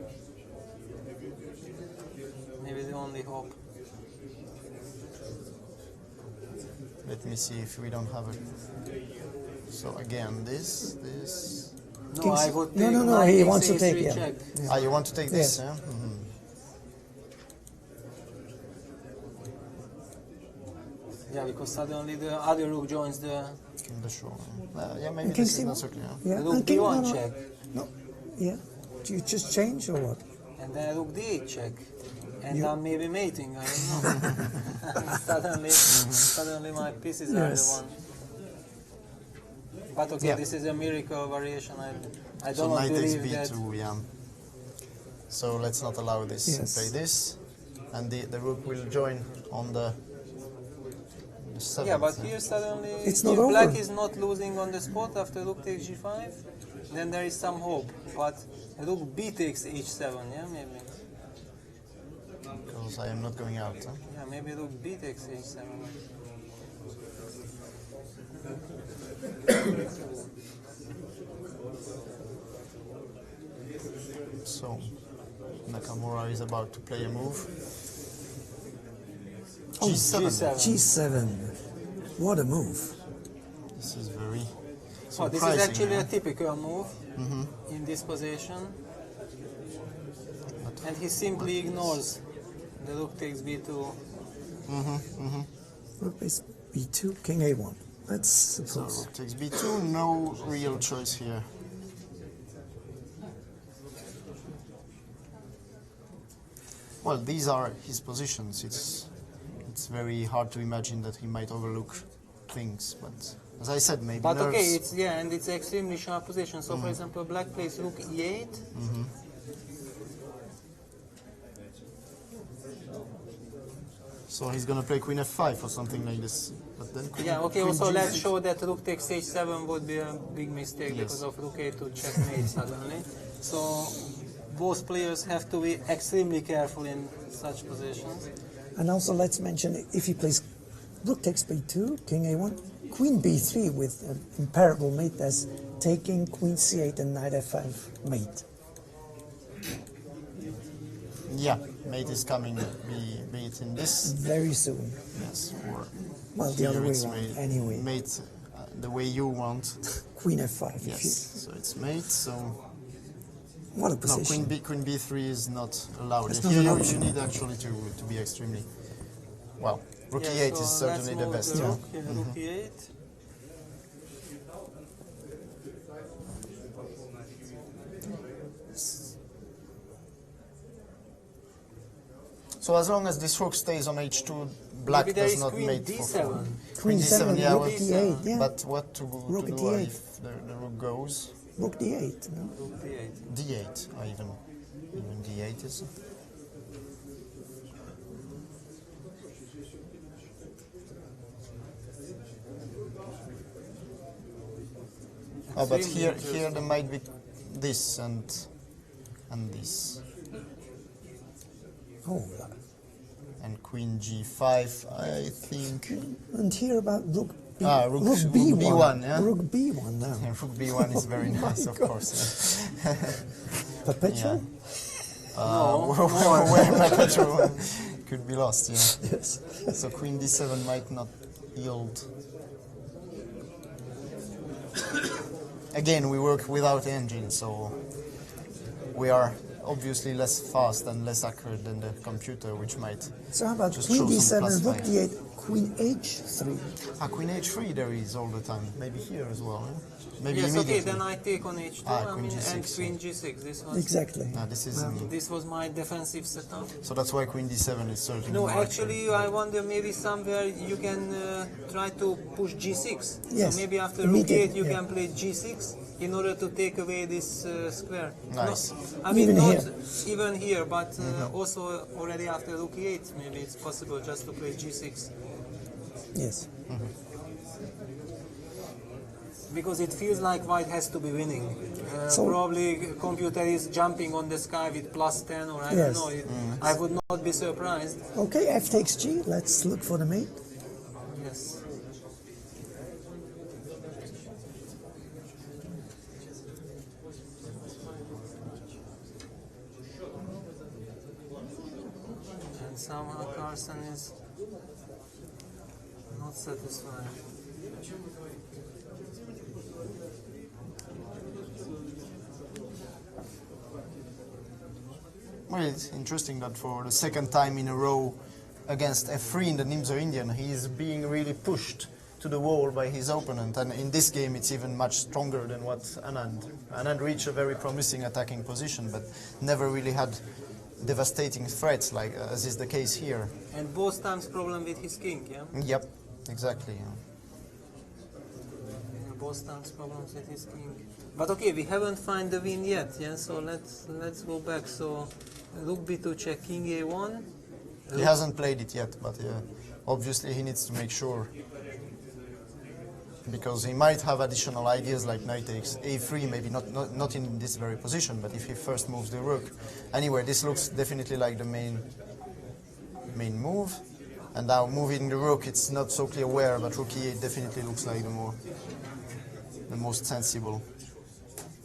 [SPEAKER 2] only hope.
[SPEAKER 1] Let me see if we don't have a. So again, this.
[SPEAKER 2] No,
[SPEAKER 3] King's-
[SPEAKER 2] I would
[SPEAKER 3] no,
[SPEAKER 2] take
[SPEAKER 3] no, no,
[SPEAKER 2] knight
[SPEAKER 3] he
[SPEAKER 2] takes
[SPEAKER 3] wants to
[SPEAKER 2] a3
[SPEAKER 3] take, yeah.
[SPEAKER 2] check.
[SPEAKER 1] Ah, you want to take this,
[SPEAKER 3] Yes.
[SPEAKER 1] yeah?
[SPEAKER 2] Yeah, because suddenly the other rook joins the
[SPEAKER 1] The show. Yeah, maybe
[SPEAKER 3] And king
[SPEAKER 1] this is
[SPEAKER 3] c1?
[SPEAKER 1] not so clear.
[SPEAKER 3] Yeah.
[SPEAKER 2] rook
[SPEAKER 3] and king
[SPEAKER 2] d1
[SPEAKER 3] no,
[SPEAKER 2] check,
[SPEAKER 3] No. Yeah. Do you just change or what?
[SPEAKER 2] and then rook d8 check, and
[SPEAKER 3] You-
[SPEAKER 2] I'm maybe mating. I don't know. suddenly my pieces are the
[SPEAKER 3] Yes.
[SPEAKER 2] one. But okay,
[SPEAKER 1] Yeah.
[SPEAKER 2] this is a miracle variation. I
[SPEAKER 1] So
[SPEAKER 2] don't
[SPEAKER 1] knight takes
[SPEAKER 2] believe that.
[SPEAKER 1] b2, yeah. So let's not allow this.
[SPEAKER 3] Yes.
[SPEAKER 1] Play this, and the rook will join on the 7th.
[SPEAKER 2] Yeah, but here suddenly,
[SPEAKER 3] It's
[SPEAKER 2] if
[SPEAKER 3] not over.
[SPEAKER 2] black is not losing on the spot after rook takes g5, then there is some hope. But rook b takes h7, yeah, maybe.
[SPEAKER 1] Because I am not going out. Huh?
[SPEAKER 2] Yeah, maybe rook b takes h7.
[SPEAKER 1] So Nakamura is about to play a move.
[SPEAKER 3] Oh,
[SPEAKER 1] G7.
[SPEAKER 2] G7.
[SPEAKER 3] G7. What a move.
[SPEAKER 1] This is very.
[SPEAKER 2] So this is
[SPEAKER 1] surprising,
[SPEAKER 2] actually
[SPEAKER 1] yeah.
[SPEAKER 2] a typical move in this position. And he simply ignores the rook takes b2.
[SPEAKER 3] Rook base b2, king a1. Let's
[SPEAKER 1] So
[SPEAKER 3] suppose.
[SPEAKER 1] rook takes b2, no real choice here. Well, these are his positions. It's very hard to imagine that he might overlook things, but as I said, maybe
[SPEAKER 2] But
[SPEAKER 1] nerves.
[SPEAKER 2] okay, it's and it's extremely sharp position. So for example, black plays rook e8.
[SPEAKER 1] So he's gonna play queen f5 or something like this. But then queen,
[SPEAKER 2] Yeah, okay,
[SPEAKER 1] queen
[SPEAKER 2] also let's
[SPEAKER 1] g6.
[SPEAKER 2] show that rook takes h7 would be a big mistake
[SPEAKER 1] Yes.
[SPEAKER 2] because of rook a2 checkmate suddenly. So both players have to be extremely careful in such positions.
[SPEAKER 3] And also let's mention if he plays rook takes b2, king a1, queen b3 with an imparable mate as taking queen c8 and knight f5 mate.
[SPEAKER 1] Yeah, mate is coming. Be it in this,
[SPEAKER 3] Very soon.
[SPEAKER 1] yes, or
[SPEAKER 3] Well, the
[SPEAKER 1] here
[SPEAKER 3] other way
[SPEAKER 1] it's
[SPEAKER 3] around,
[SPEAKER 1] mate,
[SPEAKER 3] anyway.
[SPEAKER 1] Mate, the way you want.
[SPEAKER 3] Queen f5. if
[SPEAKER 1] Yes,
[SPEAKER 3] you-
[SPEAKER 1] so it's mate. So
[SPEAKER 3] What a
[SPEAKER 1] no,
[SPEAKER 3] position.
[SPEAKER 1] queen b3 is not allowed.
[SPEAKER 3] It's
[SPEAKER 1] Here
[SPEAKER 3] not
[SPEAKER 1] you,
[SPEAKER 3] allowed.
[SPEAKER 1] you need actually to be extremely well. Rook
[SPEAKER 2] Yeah,
[SPEAKER 1] e8
[SPEAKER 2] so
[SPEAKER 1] is certainly
[SPEAKER 2] let's
[SPEAKER 1] the
[SPEAKER 2] move
[SPEAKER 1] best.
[SPEAKER 2] the
[SPEAKER 1] Yeah.
[SPEAKER 2] rook, rook e8.
[SPEAKER 1] So as long as this rook stays on h2, black
[SPEAKER 2] Maybe there
[SPEAKER 1] does
[SPEAKER 2] is
[SPEAKER 1] not
[SPEAKER 2] queen
[SPEAKER 1] mate for
[SPEAKER 2] d7.
[SPEAKER 1] four.
[SPEAKER 3] Queen
[SPEAKER 1] d7, yeah,
[SPEAKER 3] rook
[SPEAKER 1] well,
[SPEAKER 3] d8, yeah.
[SPEAKER 1] But what to
[SPEAKER 3] Rook
[SPEAKER 1] do
[SPEAKER 3] d8.
[SPEAKER 1] if the rook goes?
[SPEAKER 3] Rook d8, no?
[SPEAKER 2] Rook d8.
[SPEAKER 1] d8, or even d8 is. Oh, but here there might be this and this
[SPEAKER 3] Oh,
[SPEAKER 1] and queen g5. I think
[SPEAKER 3] and here about rook b,
[SPEAKER 1] rook
[SPEAKER 3] b1.
[SPEAKER 1] b1, yeah?
[SPEAKER 3] Rook b1 now.
[SPEAKER 1] rook b1 is very nice, of course.
[SPEAKER 3] Perpetual?
[SPEAKER 1] Where perpetual could be lost. Yeah.
[SPEAKER 3] Yes.
[SPEAKER 1] So queen d7 might not yield. Again, we work without engine, so we are obviously less fast and less accurate than the computer, which might.
[SPEAKER 3] So how about
[SPEAKER 1] Just
[SPEAKER 3] queen
[SPEAKER 1] show some
[SPEAKER 3] d7, rook
[SPEAKER 1] plus
[SPEAKER 3] d8, queen h3?
[SPEAKER 1] Queen h3 there is all the time. Maybe here as well. Eh? Maybe
[SPEAKER 2] Yes, okay,
[SPEAKER 1] immediately.
[SPEAKER 2] then I take on h2,
[SPEAKER 1] queen g6,
[SPEAKER 2] and queen g6. This was
[SPEAKER 3] Exactly.
[SPEAKER 1] This is
[SPEAKER 2] this was my defensive setup.
[SPEAKER 1] so that's why queen d7 is certainly.
[SPEAKER 2] No,
[SPEAKER 1] more
[SPEAKER 2] actually, I wonder maybe somewhere you can try to push g6.
[SPEAKER 3] Yes,
[SPEAKER 2] So maybe after rook
[SPEAKER 3] immediate,
[SPEAKER 2] 8 you
[SPEAKER 3] yeah.
[SPEAKER 2] can play g6 in order to take away this square.
[SPEAKER 1] Nice.
[SPEAKER 2] No, I mean,
[SPEAKER 3] Even
[SPEAKER 2] not
[SPEAKER 3] here.
[SPEAKER 2] even here, but also already after rook 8, maybe it's possible just to play g6.
[SPEAKER 3] Yes.
[SPEAKER 2] Because it feels like white has to be winning.
[SPEAKER 3] So-
[SPEAKER 2] Probably computer is jumping on the sky with +10 or I
[SPEAKER 3] Yes.
[SPEAKER 2] don't know. I would not be surprised.
[SPEAKER 3] Okay, f takes g. Let's look for the mate.
[SPEAKER 2] Yes. And somehow Carson is not satisfied.
[SPEAKER 1] Well, it's interesting that for the second time in a row against f3 in the Nimzo Indian, he is being really pushed to the wall by his opponent. And in this game, it's even much stronger than what Anand. Anand reached a very promising attacking position, but never really had devastating threats, like as is the case here.
[SPEAKER 2] And both times problem with his king, yeah?
[SPEAKER 1] Yep, exactly. Yeah.
[SPEAKER 2] Both times problems with his king. But okay, we haven't found the win yet, yeah? So let's go back. So rook b2 check, king a1.
[SPEAKER 1] He hasn't played it yet, but obviously he needs to make sure. Because he might have additional ideas like knight takes a3, maybe not in this very position, but if he first moves the rook. Anyway, this looks definitely like the main move. And now moving the rook, it's not so clear where, but rook e8 definitely looks like the most sensible.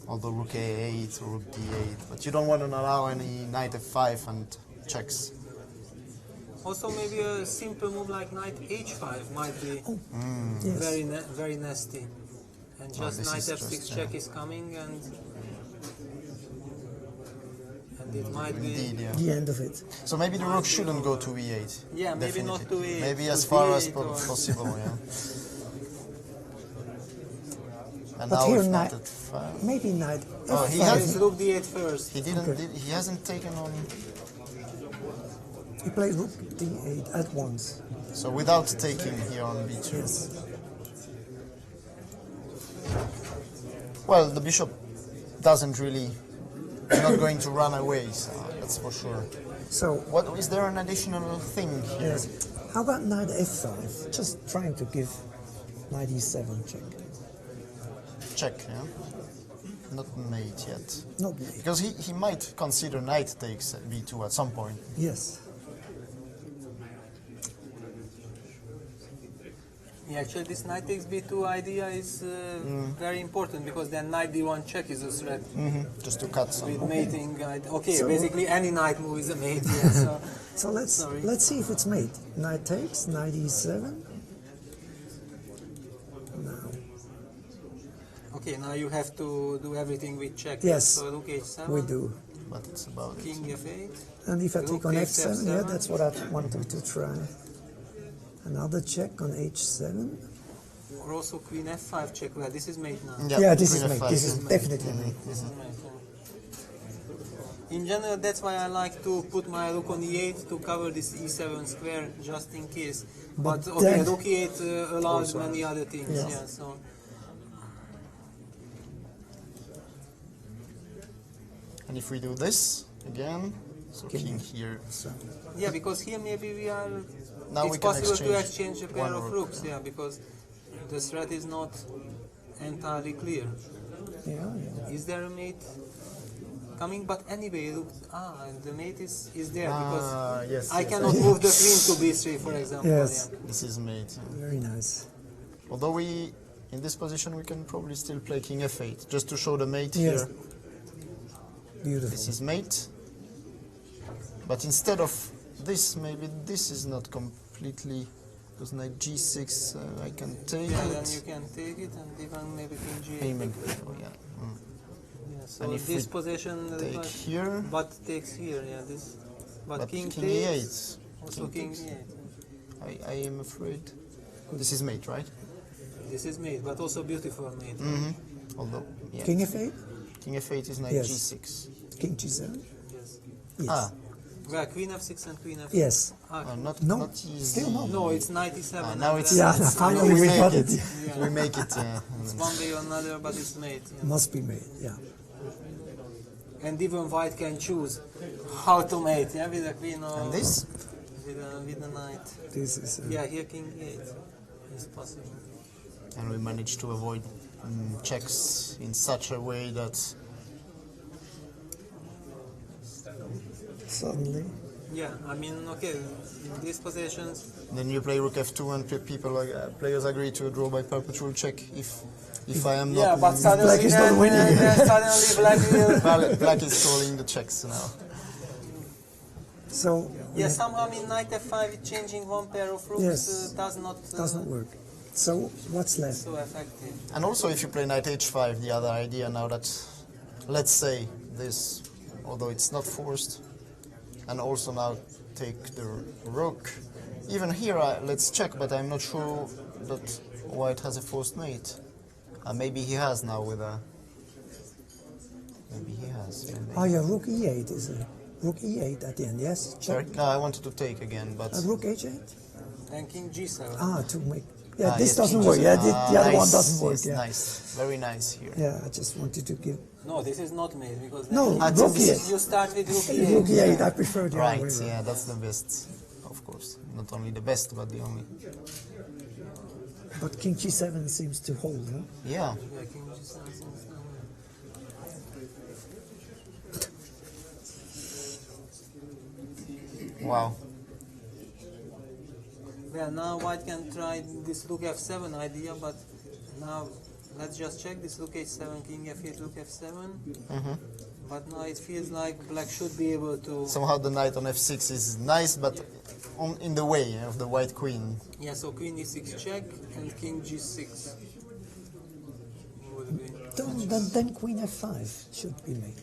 [SPEAKER 1] Although rook a8 or rook d8, but you don't want to allow any knight f5 and checks.
[SPEAKER 2] Also, maybe a simple move like knight h5 might be
[SPEAKER 3] Yes.
[SPEAKER 2] very nasty. And just
[SPEAKER 1] this
[SPEAKER 2] knight
[SPEAKER 1] is
[SPEAKER 2] f6
[SPEAKER 1] just,
[SPEAKER 2] check is coming, and it might be.
[SPEAKER 1] Indeed, yeah.
[SPEAKER 3] The end of it.
[SPEAKER 1] So maybe the rook shouldn't go to e8.
[SPEAKER 2] Yeah, maybe not
[SPEAKER 1] definitely.
[SPEAKER 2] to e8.
[SPEAKER 1] Maybe
[SPEAKER 2] to
[SPEAKER 1] as far as
[SPEAKER 2] d8 or-
[SPEAKER 1] possible, yeah. And
[SPEAKER 3] But
[SPEAKER 1] now
[SPEAKER 3] here
[SPEAKER 1] with
[SPEAKER 3] knight,
[SPEAKER 1] knight at 5.
[SPEAKER 3] maybe knight
[SPEAKER 1] Oh, he
[SPEAKER 3] f5.
[SPEAKER 1] has-
[SPEAKER 2] Let's rook d8 first.
[SPEAKER 1] He didn't.
[SPEAKER 3] Okay.
[SPEAKER 1] He hasn't taken on.
[SPEAKER 3] He played rook d8 at once.
[SPEAKER 1] So without taking here on b2.
[SPEAKER 3] Yes.
[SPEAKER 1] Well, the bishop doesn't really. Not going to run away. So that's for sure.
[SPEAKER 3] So,
[SPEAKER 1] What is there an additional thing here?
[SPEAKER 3] yes. How about knight f5? Just trying to give knight e7 check.
[SPEAKER 1] Check, yeah. Not mate yet.
[SPEAKER 3] Not mate.
[SPEAKER 1] Because he might consider knight takes b2 at some point.
[SPEAKER 3] Yes.
[SPEAKER 2] Yeah, actually, this knight takes b2 idea is very important because then knight d1 check is a threat
[SPEAKER 1] Just to cut some.
[SPEAKER 2] with mating. Okay,
[SPEAKER 3] So-
[SPEAKER 2] basically any knight move is a mate. Yeah, so
[SPEAKER 3] So
[SPEAKER 2] Sorry.
[SPEAKER 3] let's see if it's mate. Knight takes, knight e7. Now,
[SPEAKER 2] okay, now you have to do everything with check.
[SPEAKER 3] Yes,
[SPEAKER 2] So rook h7.
[SPEAKER 3] we do.
[SPEAKER 1] But it's about it.
[SPEAKER 2] King f8.
[SPEAKER 3] And if I
[SPEAKER 2] Rook
[SPEAKER 3] take on
[SPEAKER 2] takes
[SPEAKER 3] f7, yeah,
[SPEAKER 2] f7.
[SPEAKER 3] that's what I wanted to try. Another check on h7.
[SPEAKER 2] Or also queen f5 check. Well, this is mate now.
[SPEAKER 3] Yeah, this is
[SPEAKER 1] queen
[SPEAKER 3] mate.
[SPEAKER 1] f5,
[SPEAKER 3] This
[SPEAKER 1] yeah.
[SPEAKER 3] is definitely mate.
[SPEAKER 2] This is mate, yeah. In general, that's why I like to put my rook on e8 to cover this e7 square just in case. But okay,
[SPEAKER 3] then-
[SPEAKER 2] rook e8 allows many other things.
[SPEAKER 3] Yes.
[SPEAKER 2] Yeah, so
[SPEAKER 1] And if we do this again, so king here.
[SPEAKER 3] So,
[SPEAKER 2] yeah, because here maybe we are.
[SPEAKER 1] Now
[SPEAKER 2] it's
[SPEAKER 1] we can
[SPEAKER 2] possible to
[SPEAKER 1] exchange
[SPEAKER 2] exchange a pair
[SPEAKER 1] one
[SPEAKER 2] of
[SPEAKER 1] rook.
[SPEAKER 2] rooks. Yeah, because the threat is not entirely clear.
[SPEAKER 3] yeah, yeah.
[SPEAKER 2] Is there a mate coming? But anyway, look, the mate is there
[SPEAKER 1] Ah,
[SPEAKER 2] because
[SPEAKER 1] yes,
[SPEAKER 2] I
[SPEAKER 1] yes,
[SPEAKER 2] cannot move the queen to b3, for example.
[SPEAKER 3] Yes.
[SPEAKER 2] Yeah.
[SPEAKER 1] This is mate.
[SPEAKER 3] Very nice.
[SPEAKER 1] Although we, in this position, we can probably still play king f8 just to show the mate
[SPEAKER 3] Yes.
[SPEAKER 1] here.
[SPEAKER 3] Beautiful.
[SPEAKER 1] This is mate. But instead of this, maybe this is not completely. Because knight g6, I can take
[SPEAKER 2] Yeah, then
[SPEAKER 1] it.
[SPEAKER 2] you can take it and even maybe king g8.
[SPEAKER 1] Payment. Oh, yeah.
[SPEAKER 2] Yeah, so
[SPEAKER 1] And if
[SPEAKER 2] this
[SPEAKER 1] we
[SPEAKER 2] position
[SPEAKER 1] Take
[SPEAKER 2] requires-
[SPEAKER 1] here.
[SPEAKER 2] but takes here, yeah. This, but, king
[SPEAKER 1] king
[SPEAKER 2] takes,
[SPEAKER 1] e8.
[SPEAKER 2] also king e8.
[SPEAKER 1] I am afraid. This is mate, right?
[SPEAKER 2] This is mate, but also beautiful mate.
[SPEAKER 1] Although, yeah.
[SPEAKER 3] King f8,
[SPEAKER 1] King f8 is knight
[SPEAKER 3] Yes.
[SPEAKER 1] g6.
[SPEAKER 3] king g7.
[SPEAKER 2] Yes.
[SPEAKER 3] Yes.
[SPEAKER 1] Ah,
[SPEAKER 2] Well, queen f6 and queen f8.
[SPEAKER 3] Yes.
[SPEAKER 1] not
[SPEAKER 3] No,
[SPEAKER 1] not easy.
[SPEAKER 3] still no.
[SPEAKER 2] No, it's 97.
[SPEAKER 1] Now it's
[SPEAKER 3] Yeah,
[SPEAKER 1] it's-
[SPEAKER 3] finally we
[SPEAKER 1] make
[SPEAKER 3] got
[SPEAKER 1] it.
[SPEAKER 3] it.
[SPEAKER 2] Yeah.
[SPEAKER 1] We make it. Yeah.
[SPEAKER 2] It's one way or another, but it's mate. Yeah.
[SPEAKER 3] Must be made. Yeah.
[SPEAKER 2] And even white can choose how to mate, yeah, with a queen or
[SPEAKER 1] And this?
[SPEAKER 2] with a knight.
[SPEAKER 3] This is.
[SPEAKER 2] Yeah, here king e8 is possible.
[SPEAKER 1] And we managed to avoid checks in such a way that
[SPEAKER 3] Suddenly.
[SPEAKER 2] Yeah, I mean, okay, in these positions,
[SPEAKER 1] then you play rook f2 and people players agree to a draw by perpetual check if I am
[SPEAKER 2] yeah,
[SPEAKER 1] not.
[SPEAKER 2] but suddenly
[SPEAKER 3] black is not
[SPEAKER 2] then,
[SPEAKER 3] winning.
[SPEAKER 2] then suddenly black will.
[SPEAKER 1] Black is calling the checks now.
[SPEAKER 3] So.
[SPEAKER 2] Yeah, somehow in knight f5 changing one pair of rooks
[SPEAKER 3] Yes.
[SPEAKER 2] does not
[SPEAKER 3] Does not work. So what's left?
[SPEAKER 2] so effective.
[SPEAKER 1] And also if you play knight h5, the other idea now that, let's say this, although it's not forced, and also now take the rook. Even here, let's check, but I'm not sure that white has a forced mate. Maybe he has now with a. Maybe he has. Maybe.
[SPEAKER 3] Oh, yeah, rook e8 is it? Rook e8 at the end, yes?
[SPEAKER 1] Sorry?
[SPEAKER 3] Check.
[SPEAKER 1] No, I wanted to take again, but.
[SPEAKER 3] Rook h8?
[SPEAKER 2] And king g7.
[SPEAKER 3] Ah, to make. Yeah, this
[SPEAKER 1] yes,
[SPEAKER 3] doesn't
[SPEAKER 1] king
[SPEAKER 3] work.
[SPEAKER 1] G7.
[SPEAKER 3] Yeah, the other one
[SPEAKER 1] Nice,
[SPEAKER 3] doesn't work.
[SPEAKER 1] yes,
[SPEAKER 3] Yeah.
[SPEAKER 1] Nice, very nice here.
[SPEAKER 3] Yeah, I just wanted to give.
[SPEAKER 2] No, this is not mate because
[SPEAKER 3] No,
[SPEAKER 2] then
[SPEAKER 3] rook
[SPEAKER 1] this
[SPEAKER 3] e8.
[SPEAKER 2] you start with rook e8.
[SPEAKER 3] Rook e8, I prefer the other
[SPEAKER 1] Right,
[SPEAKER 3] way around.
[SPEAKER 1] yeah, that's the best, of course. Not only the best, but the only.
[SPEAKER 3] But king g7 seems to hold, huh?
[SPEAKER 1] Yeah,
[SPEAKER 2] Yeah, king g7.
[SPEAKER 1] wow.
[SPEAKER 2] Well, now white can try this rook f7 idea, but now let's just check this rook h7, king f8, rook f7. But now it feels like black should be able to.
[SPEAKER 1] Somehow the knight on f6 is nice, but in the way of the white queen.
[SPEAKER 2] Yeah, so queen e6 check and king g6.
[SPEAKER 3] Then Queen F5 should be made.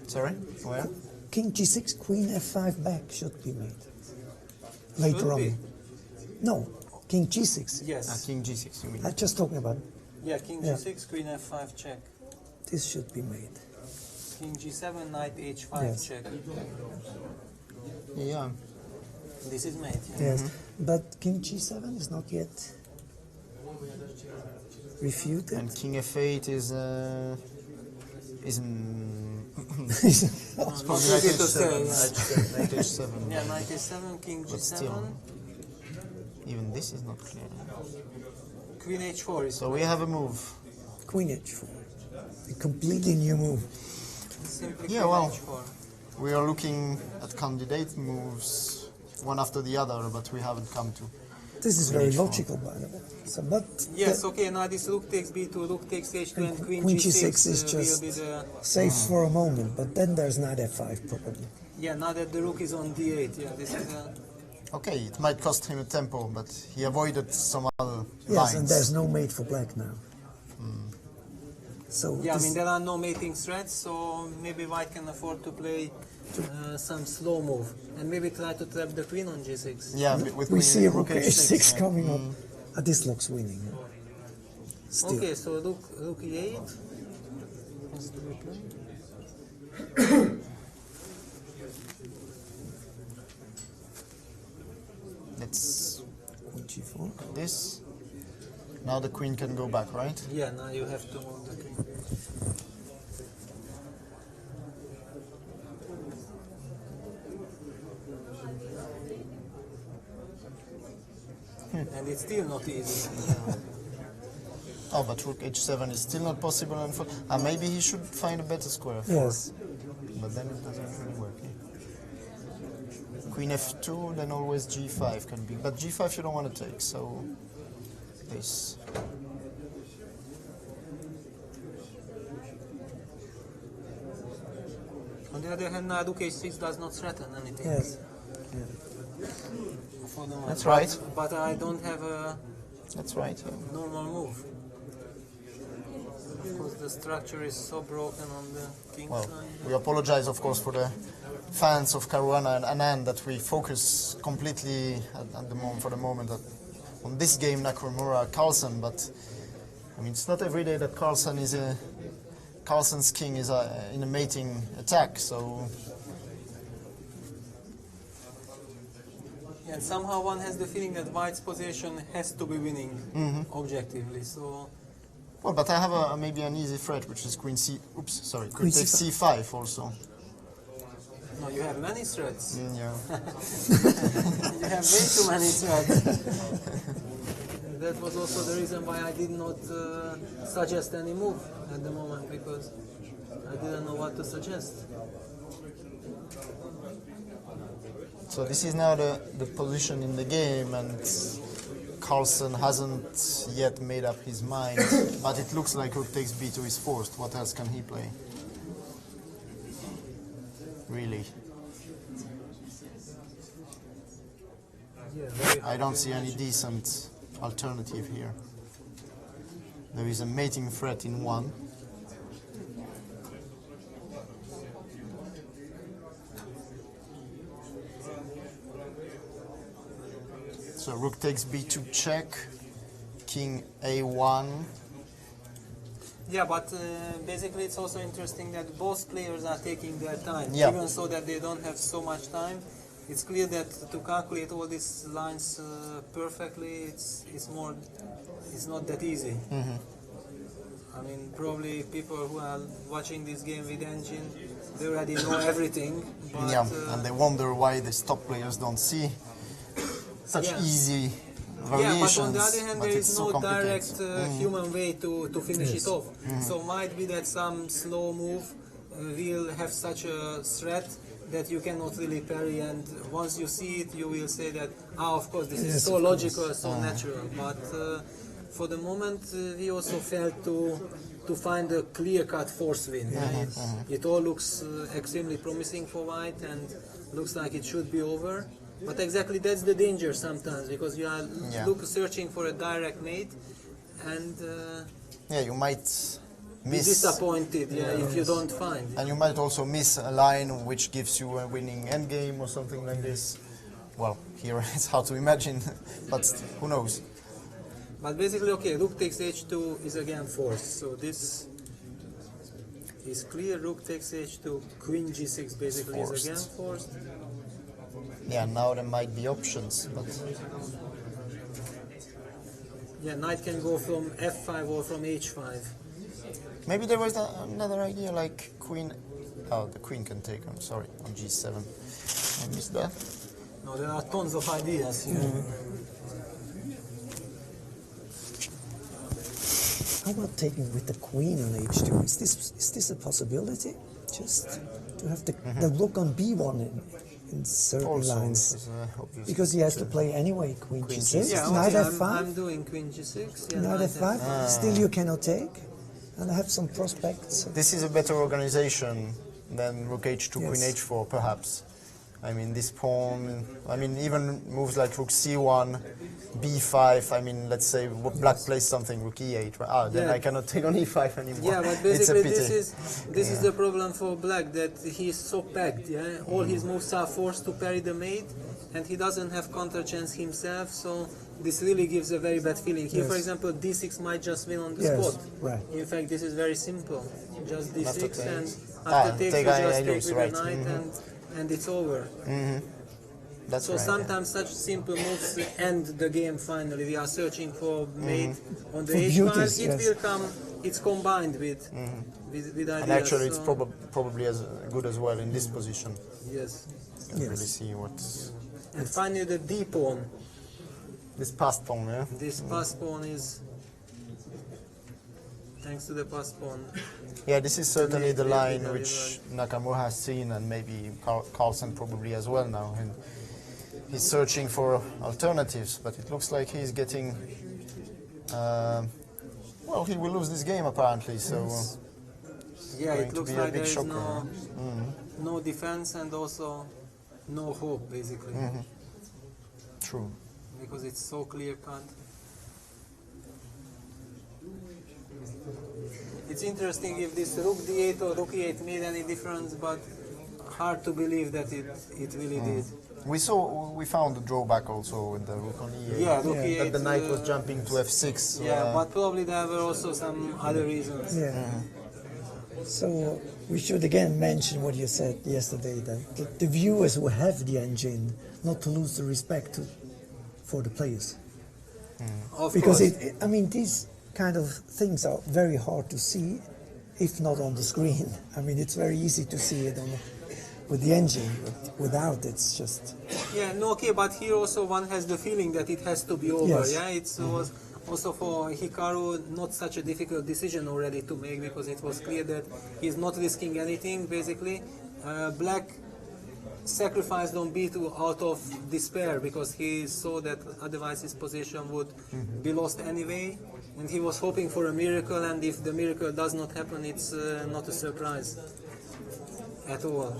[SPEAKER 1] Sorry, where?
[SPEAKER 3] King G6, Queen F5 back should be made. Later
[SPEAKER 2] Should
[SPEAKER 3] on.
[SPEAKER 2] be.
[SPEAKER 3] No, King G6.
[SPEAKER 2] Yes.
[SPEAKER 1] King G6, you mean?
[SPEAKER 3] I'm just talking about
[SPEAKER 2] Yeah, King
[SPEAKER 3] Yeah.
[SPEAKER 2] G6, Queen F5 check.
[SPEAKER 3] this should be made.
[SPEAKER 2] King G7, Knight H5
[SPEAKER 3] Yes.
[SPEAKER 2] check.
[SPEAKER 1] Yeah.
[SPEAKER 2] This is made. Yeah.
[SPEAKER 3] Yes, but King G7 is not yet refuted.
[SPEAKER 1] And King F8 is
[SPEAKER 2] Not
[SPEAKER 1] probably
[SPEAKER 2] easy
[SPEAKER 1] Knight
[SPEAKER 2] to say.
[SPEAKER 1] H7. Knight H7.
[SPEAKER 2] Yeah, Knight H7, King
[SPEAKER 1] But
[SPEAKER 2] G7,
[SPEAKER 1] still, even this is not clear.
[SPEAKER 2] Queen H4 is
[SPEAKER 1] So we have a move.
[SPEAKER 3] Queen H4, a completely new move.
[SPEAKER 2] simply
[SPEAKER 1] Yeah,
[SPEAKER 2] Queen
[SPEAKER 1] well.
[SPEAKER 2] H4.
[SPEAKER 1] We are looking at candidate moves one after the other, but we haven't come to.
[SPEAKER 3] This is
[SPEAKER 1] Queen
[SPEAKER 3] very
[SPEAKER 1] H4.
[SPEAKER 3] logical, by the way. So, but
[SPEAKER 2] Yes, okay, now this rook takes b2, rook takes h2, and Queen
[SPEAKER 3] Queen
[SPEAKER 2] G6,
[SPEAKER 3] G6 is
[SPEAKER 2] will
[SPEAKER 3] just
[SPEAKER 2] be the...
[SPEAKER 3] safe for a moment, but then there's Knight F5 probably.
[SPEAKER 2] Yeah, now that the rook is on d8, yeah, this is
[SPEAKER 1] Okay, it might cost him a tempo, but he avoided some other
[SPEAKER 3] Yes,
[SPEAKER 1] lines.
[SPEAKER 3] and there's no mate for black now. So
[SPEAKER 2] Yeah, I
[SPEAKER 3] this-
[SPEAKER 2] mean, there are no mating threats, so maybe white can afford to play some slow move, and maybe try to trap the queen on g6.
[SPEAKER 1] Yeah, with
[SPEAKER 3] we
[SPEAKER 1] Queen
[SPEAKER 3] see rook H6
[SPEAKER 1] yeah.
[SPEAKER 3] coming up. This looks winning. Still.
[SPEAKER 2] Okay, so rook e8. What's the replay?
[SPEAKER 1] Let's
[SPEAKER 3] Queen G4.
[SPEAKER 1] this. Now the queen can go back, right?
[SPEAKER 2] Yeah, now you have to move the queen. And it's still not easy.
[SPEAKER 1] Oh, but rook h7 is still not possible, and maybe he should find a better square.
[SPEAKER 3] Yes.
[SPEAKER 1] But then it doesn't really work. Queen f2, then always g5 can be. But g5 you don't want to take, so this.
[SPEAKER 2] On the other hand, now rook h6 does not threaten anything.
[SPEAKER 3] Yes.
[SPEAKER 2] For the moment.
[SPEAKER 1] That's right.
[SPEAKER 2] But I don't have a
[SPEAKER 1] That's right. Yeah.
[SPEAKER 2] normal move. Because the structure is so broken on the king
[SPEAKER 1] Well,
[SPEAKER 2] side.
[SPEAKER 1] we apologize, of course, for the fans of Caruana and Anand that we focus completely at the moment, for the moment, on this game, Nakamura Carlsen. But I mean, it's not every day that Carlsen's king is in a mating attack. So
[SPEAKER 2] And somehow one has the feeling that white's position has to be winning objectively. So
[SPEAKER 1] well, but I have maybe an easy threat, which is Queen C. Oops, sorry, Queen
[SPEAKER 3] Queen
[SPEAKER 1] takes C5 also.
[SPEAKER 2] no, you have many threats.
[SPEAKER 1] Yeah.
[SPEAKER 2] You have way too many threats. That was also the reason why I did not suggest any move at the moment, because I didn't know what to suggest.
[SPEAKER 1] So this is now the position in the game, and Carlsen hasn't yet made up his mind, but it looks like rook takes b2 is forced. What else can he play? Really?
[SPEAKER 2] Yeah, very
[SPEAKER 1] I don't see any decent alternative here. There is a mating threat in one. So rook takes b2 check, king a1.
[SPEAKER 2] Yeah, but basically it's also interesting that both players are taking their time,
[SPEAKER 1] Yeah.
[SPEAKER 2] even so that they don't have so much time. It's clear that to calculate all these lines perfectly, it's not that easy. I mean, probably people who are watching this game with engine, they already know everything. But,
[SPEAKER 1] Yeah, and they wonder why the top players don't see such
[SPEAKER 2] Yeah.
[SPEAKER 1] easy
[SPEAKER 2] yeah,
[SPEAKER 1] variations.
[SPEAKER 2] but on the other hand, there
[SPEAKER 1] it's
[SPEAKER 2] is
[SPEAKER 1] so
[SPEAKER 2] no
[SPEAKER 1] complicated.
[SPEAKER 2] direct human way to finish it off. So might be that some slow move will have such a threat that you cannot really parry, and once you see it, you will say that, of course, this is
[SPEAKER 3] Yes,
[SPEAKER 2] so
[SPEAKER 3] of
[SPEAKER 2] logical, so natural. But for the moment, we also failed to find a clear-cut force win. It all looks extremely promising for white, and looks like it should be over. But exactly that's the danger sometimes, because you are
[SPEAKER 1] Yeah.
[SPEAKER 2] searching for a direct mate, and
[SPEAKER 1] Yeah, you might
[SPEAKER 2] be disappointed, if you don't find it.
[SPEAKER 1] And you might also miss a line which gives you a winning endgame or something like this. Well, here it's hard to imagine, but who knows?
[SPEAKER 2] But basically, okay, rook takes h2 is again forced. So this is clear. Rook takes h2, queen g6 basically is again forced.
[SPEAKER 1] Yeah, now there might be options, but
[SPEAKER 2] Yeah, knight can go from f5 or from h5.
[SPEAKER 1] maybe there was another idea like queen. Oh, the queen can take on. Sorry, on g7. I missed that.
[SPEAKER 2] No, there are tons of ideas here.
[SPEAKER 3] How about taking with the queen on h2? Is this a possibility? Just to have the rook on b1 in certain
[SPEAKER 1] Also,
[SPEAKER 3] lines.
[SPEAKER 1] this is, obviously
[SPEAKER 3] Because he has to play anyway, queen g6,
[SPEAKER 2] Yeah,
[SPEAKER 3] knight
[SPEAKER 2] okay,
[SPEAKER 3] f5,
[SPEAKER 2] I'm doing queen g6. Yeah,
[SPEAKER 3] knight f5.
[SPEAKER 1] Ah.
[SPEAKER 3] Still you cannot take. And I have some prospects.
[SPEAKER 1] This is a better organization than rook h2, queen
[SPEAKER 3] Yes.
[SPEAKER 1] h4, perhaps. I mean, this pawn, I mean, even moves like rook c1, b5, I mean, let's say black plays something, rook e8, right? Ah, then
[SPEAKER 2] Yeah.
[SPEAKER 1] I cannot take on e5 anymore.
[SPEAKER 2] Yeah, but
[SPEAKER 1] It's a
[SPEAKER 2] basically
[SPEAKER 1] pity.
[SPEAKER 2] this is the problem for black, that he's so packed, yeah? All his moves are forced to parry the mate, and he doesn't have counter chance himself, so this really gives a very bad feeling. Here, for
[SPEAKER 3] Yes.
[SPEAKER 2] example, d6 might just win on the
[SPEAKER 3] Yes,
[SPEAKER 2] spot.
[SPEAKER 3] right.
[SPEAKER 2] In fact, this is very simple. Just d6,
[SPEAKER 1] take.
[SPEAKER 2] and
[SPEAKER 1] Ah,
[SPEAKER 2] after takes,
[SPEAKER 1] take
[SPEAKER 2] you
[SPEAKER 1] I
[SPEAKER 2] just take
[SPEAKER 1] lose,
[SPEAKER 2] with
[SPEAKER 1] right.
[SPEAKER 2] the knight, and it's over.
[SPEAKER 1] That's
[SPEAKER 2] So
[SPEAKER 1] right.
[SPEAKER 2] sometimes such simple moves end the game finally. We are searching for mate on the
[SPEAKER 3] For
[SPEAKER 2] h file.
[SPEAKER 3] beauties,
[SPEAKER 2] It
[SPEAKER 3] yes.
[SPEAKER 2] will come. It's combined with ideas.
[SPEAKER 1] And actually, it's
[SPEAKER 2] so-
[SPEAKER 1] probably as good as well in this position.
[SPEAKER 2] Yes.
[SPEAKER 1] You can
[SPEAKER 3] Yes.
[SPEAKER 1] really see what's
[SPEAKER 2] And finally, the d pawn.
[SPEAKER 1] this passed pawn, yeah?
[SPEAKER 2] This pass pawn is, thanks to the pass pawn.
[SPEAKER 1] Yeah, this is certainly the
[SPEAKER 2] Maybe
[SPEAKER 1] line
[SPEAKER 2] delivered.
[SPEAKER 1] which Nakamura has seen, and maybe Carlsen probably as well now. And he's searching for alternatives, but it looks like he's getting. Well, he will lose this game apparently, so
[SPEAKER 2] Yeah,
[SPEAKER 1] going
[SPEAKER 2] it
[SPEAKER 1] to
[SPEAKER 2] looks
[SPEAKER 1] be a
[SPEAKER 2] like
[SPEAKER 1] big
[SPEAKER 2] there is
[SPEAKER 1] shocker.
[SPEAKER 2] no defense and also no hope basically,
[SPEAKER 1] true.
[SPEAKER 2] because it's so clear cut. It's interesting if this rook d8 or rook e8 made any difference, but hard to believe that it really did.
[SPEAKER 1] We found a drawback also with the rook on e8.
[SPEAKER 2] Yeah, rook
[SPEAKER 3] Yeah.
[SPEAKER 2] e8.
[SPEAKER 1] That the knight was jumping to f6.
[SPEAKER 2] Yeah, but probably there were also some other reasons.
[SPEAKER 3] Yeah. So we should again mention what you said yesterday, that the viewers who have the engine, not to lose the respect for the players.
[SPEAKER 2] Of
[SPEAKER 3] Because
[SPEAKER 2] course.
[SPEAKER 3] I mean, these kind of things are very hard to see, if not on the screen. I mean, it's very easy to see it with the engine, but without it's just...
[SPEAKER 2] Yeah, no, okay, but here also one has the feeling that it has to be over.
[SPEAKER 3] Yes.
[SPEAKER 2] Yeah, it was also for Hikaru not such a difficult decision already to make, because it was clear that he's not risking anything basically. Black sacrificed on b2 out of despair, because he saw that otherwise his position would be lost anyway, and he was hoping for a miracle, and if the miracle does not happen, it's not a surprise at all.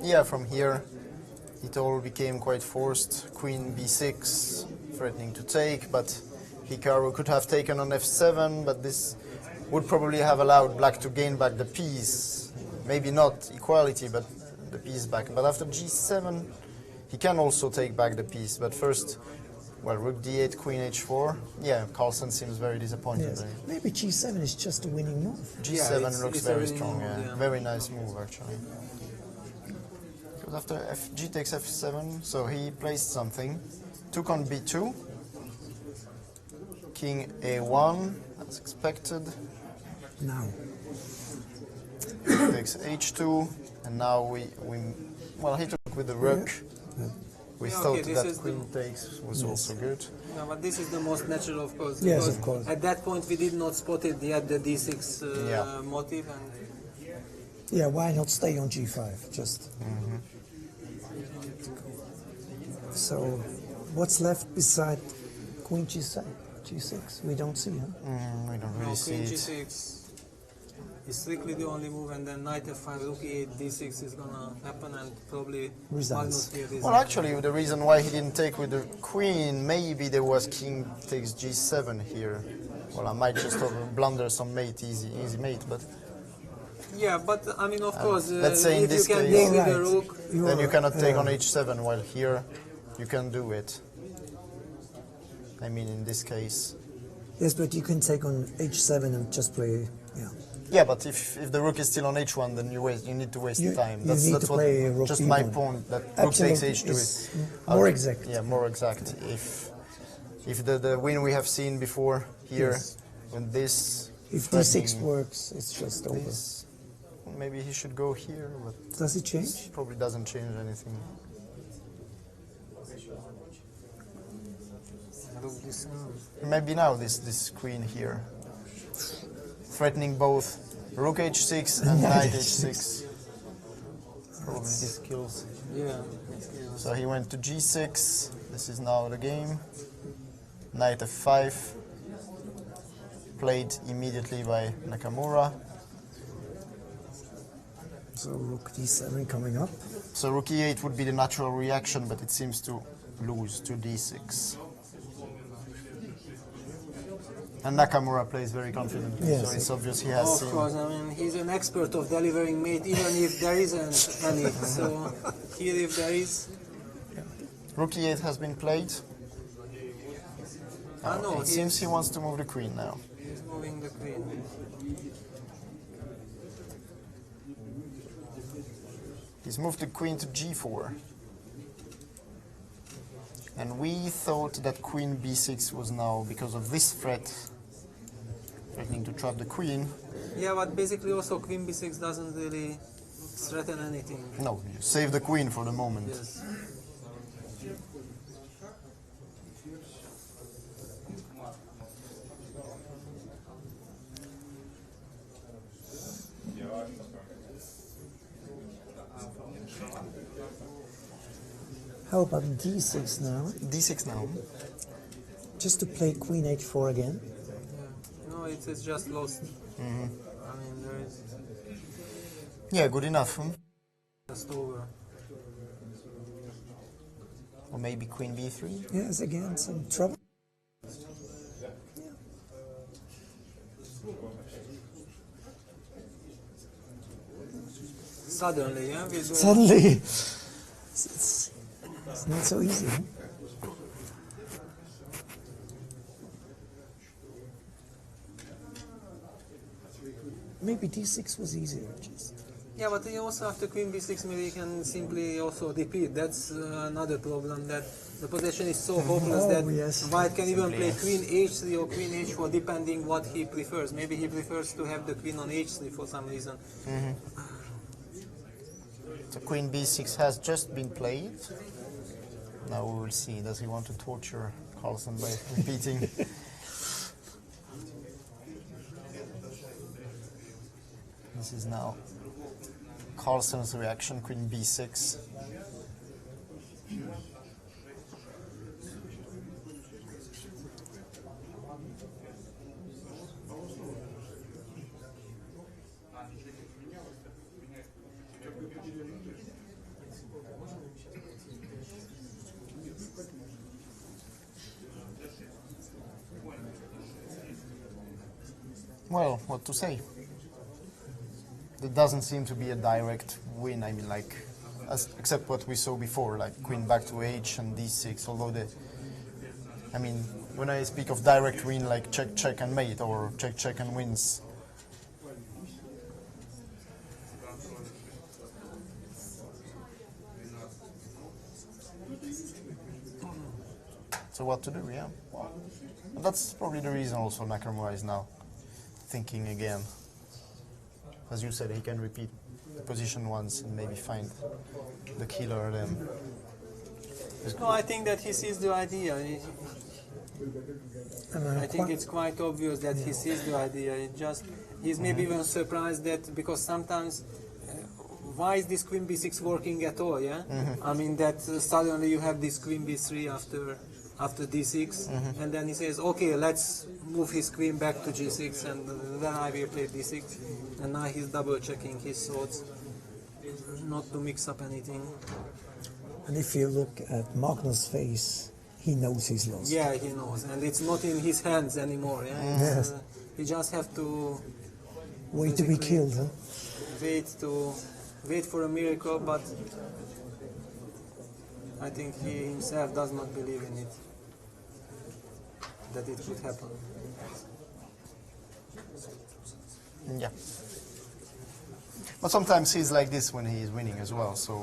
[SPEAKER 1] Yeah, from here it all became quite forced. Queen b6, threatening to take, but Hikaru could have taken on f7, but this would probably have allowed black to gain back the piece. Maybe not equality, but the piece back. But after g7, he can also take back the piece. But first, well, rook d8, queen h4. Yeah, Carlsen seems very disappointed.
[SPEAKER 3] Yes.
[SPEAKER 1] Right?
[SPEAKER 3] Maybe g7 is just a winning move.
[SPEAKER 1] G7
[SPEAKER 2] Yeah,
[SPEAKER 1] looks
[SPEAKER 2] it's a
[SPEAKER 1] very
[SPEAKER 2] winning
[SPEAKER 1] strong.
[SPEAKER 2] move,
[SPEAKER 1] Yeah.
[SPEAKER 2] yeah.
[SPEAKER 1] Very nice move actually. Because after g takes f7, so he placed something. Took on b2. King a1, as expected.
[SPEAKER 3] Now,
[SPEAKER 1] Takes h2, and now we well, he took with the rook. We
[SPEAKER 2] Yeah,
[SPEAKER 1] thought
[SPEAKER 2] okay, this
[SPEAKER 1] that
[SPEAKER 2] is
[SPEAKER 1] queen takes was also good.
[SPEAKER 2] No, but this is the most natural, of course.
[SPEAKER 3] Yes,
[SPEAKER 2] because
[SPEAKER 3] of course.
[SPEAKER 2] At that point, we did not spot it yet, the d6
[SPEAKER 1] Yeah.
[SPEAKER 2] motive. And
[SPEAKER 3] yeah, why not stay on g5? Just. So, what's left beside queen g6? G6, we don't see, huh?
[SPEAKER 1] We don't really
[SPEAKER 2] no,
[SPEAKER 1] see
[SPEAKER 2] queen
[SPEAKER 1] it.
[SPEAKER 2] g6 is strictly the only move, and then knight f5, rook e8, d6 is gonna happen, and probably
[SPEAKER 3] Results.
[SPEAKER 2] Magnus here is.
[SPEAKER 1] Well, actually, the reason why he didn't take with the queen, maybe there was king takes g7 here. Well, I might just blunder some mate, easy mate, but
[SPEAKER 2] Yeah, but I mean, of course,
[SPEAKER 1] let's say in
[SPEAKER 2] if you
[SPEAKER 1] this
[SPEAKER 2] can
[SPEAKER 1] case-
[SPEAKER 2] take with
[SPEAKER 3] Right.
[SPEAKER 2] the rook,
[SPEAKER 1] then you cannot take on h7, while here you can do it. I mean, in this case.
[SPEAKER 3] Yes, but you can take on h7 and just play. Yeah.
[SPEAKER 1] Yeah, but if the rook is still on h1, then you need to waste
[SPEAKER 3] You-
[SPEAKER 1] time.
[SPEAKER 3] you
[SPEAKER 1] That's,
[SPEAKER 3] need
[SPEAKER 1] that's
[SPEAKER 3] to
[SPEAKER 1] what,
[SPEAKER 3] play rook
[SPEAKER 1] just my
[SPEAKER 3] e1.
[SPEAKER 1] point, that rook takes
[SPEAKER 3] Absolutely,
[SPEAKER 1] h2
[SPEAKER 3] it's more exact.
[SPEAKER 1] Yeah, more exact. If the win we have seen before here,
[SPEAKER 3] Yes.
[SPEAKER 1] when this...
[SPEAKER 3] If d6
[SPEAKER 1] threatening
[SPEAKER 3] works, it's just over.
[SPEAKER 1] this, maybe he should go here, but
[SPEAKER 3] Does it
[SPEAKER 1] this
[SPEAKER 3] change?
[SPEAKER 1] probably doesn't change anything.
[SPEAKER 2] rook this
[SPEAKER 1] Maybe now this queen here, threatening both rook h6 and knight h6. Probably this kills.
[SPEAKER 2] yeah.
[SPEAKER 1] So he went to g6. This is now the game. Knight f5, played immediately by Nakamura.
[SPEAKER 3] So rook d7 coming up.
[SPEAKER 1] So rook e8 would be the natural reaction, but it seems to lose to d6. And Nakamura plays very confidently,
[SPEAKER 3] Yes.
[SPEAKER 1] so it's obvious he has
[SPEAKER 2] Of
[SPEAKER 1] seen.
[SPEAKER 2] course, I mean, he's an expert of delivering mate, even if there isn't any. So here, if there is,
[SPEAKER 1] Rook e8 has been played.
[SPEAKER 2] I know
[SPEAKER 1] It seems he wants to move the queen now.
[SPEAKER 2] he's moving the queen.
[SPEAKER 1] He's moved the queen to g4. And we thought that queen b6 was now, because of this threat, threatening to trap the queen.
[SPEAKER 2] Yeah, but basically also queen b6 doesn't really threaten anything.
[SPEAKER 1] No, you save the queen for the moment.
[SPEAKER 2] Yes.
[SPEAKER 3] How about d6 now?
[SPEAKER 1] d6 now.
[SPEAKER 3] Just to play queen h4 again.
[SPEAKER 2] No, it's just lost. I mean, there is
[SPEAKER 1] Yeah, good enough.
[SPEAKER 2] just over.
[SPEAKER 1] Or maybe queen b3.
[SPEAKER 3] Yes, again, some trouble.
[SPEAKER 2] Suddenly, yeah, with the,
[SPEAKER 3] Suddenly, it's not so easy. Huh? Maybe d6 was easier. Just
[SPEAKER 2] yeah, but you also after queen b6, maybe you can simply also repeat. That's another problem, that the position is so hopeless
[SPEAKER 3] Oh,
[SPEAKER 2] that
[SPEAKER 3] yes.
[SPEAKER 2] white can even play queen h3 or queen h4 depending what he prefers. Maybe he prefers to have the queen on h3 for some reason.
[SPEAKER 1] So queen b6 has just been played. Now we will see. Does he want to torture Carlsen by repeating? This is now Carlsen's reaction, queen b6. Well, what to say? There doesn't seem to be a direct win. I mean, like, except what we saw before, like queen back to h and d6. Although I mean, when I speak of direct win, like check, check and mate, or check, check and wins. So what to do? Yeah, well, that's probably the reason also Nakamura is now thinking again. As you said, he can repeat the position once and maybe find the killer then.
[SPEAKER 2] No, I think that he sees the idea. I think it's quite obvious that he sees the idea. He's maybe even surprised that, because sometimes why is this queen b6 working at all? Yeah, I mean that suddenly you have this queen b3 after d6, and then he says, okay, let's move his queen back to g6, and then I will play d6, and now he's double checking his thoughts, not to mix up anything.
[SPEAKER 3] And if you look at Magnus' face, he knows he's lost.
[SPEAKER 2] Yeah, he knows, and it's not in his hands anymore. Yeah,
[SPEAKER 3] Yes.
[SPEAKER 2] He just have to
[SPEAKER 3] Wait to be
[SPEAKER 2] basically
[SPEAKER 3] killed, huh?
[SPEAKER 2] wait for a miracle, but I think he himself does not believe in it, that it could happen.
[SPEAKER 1] Yeah. But sometimes he's like this when he is winning as well. So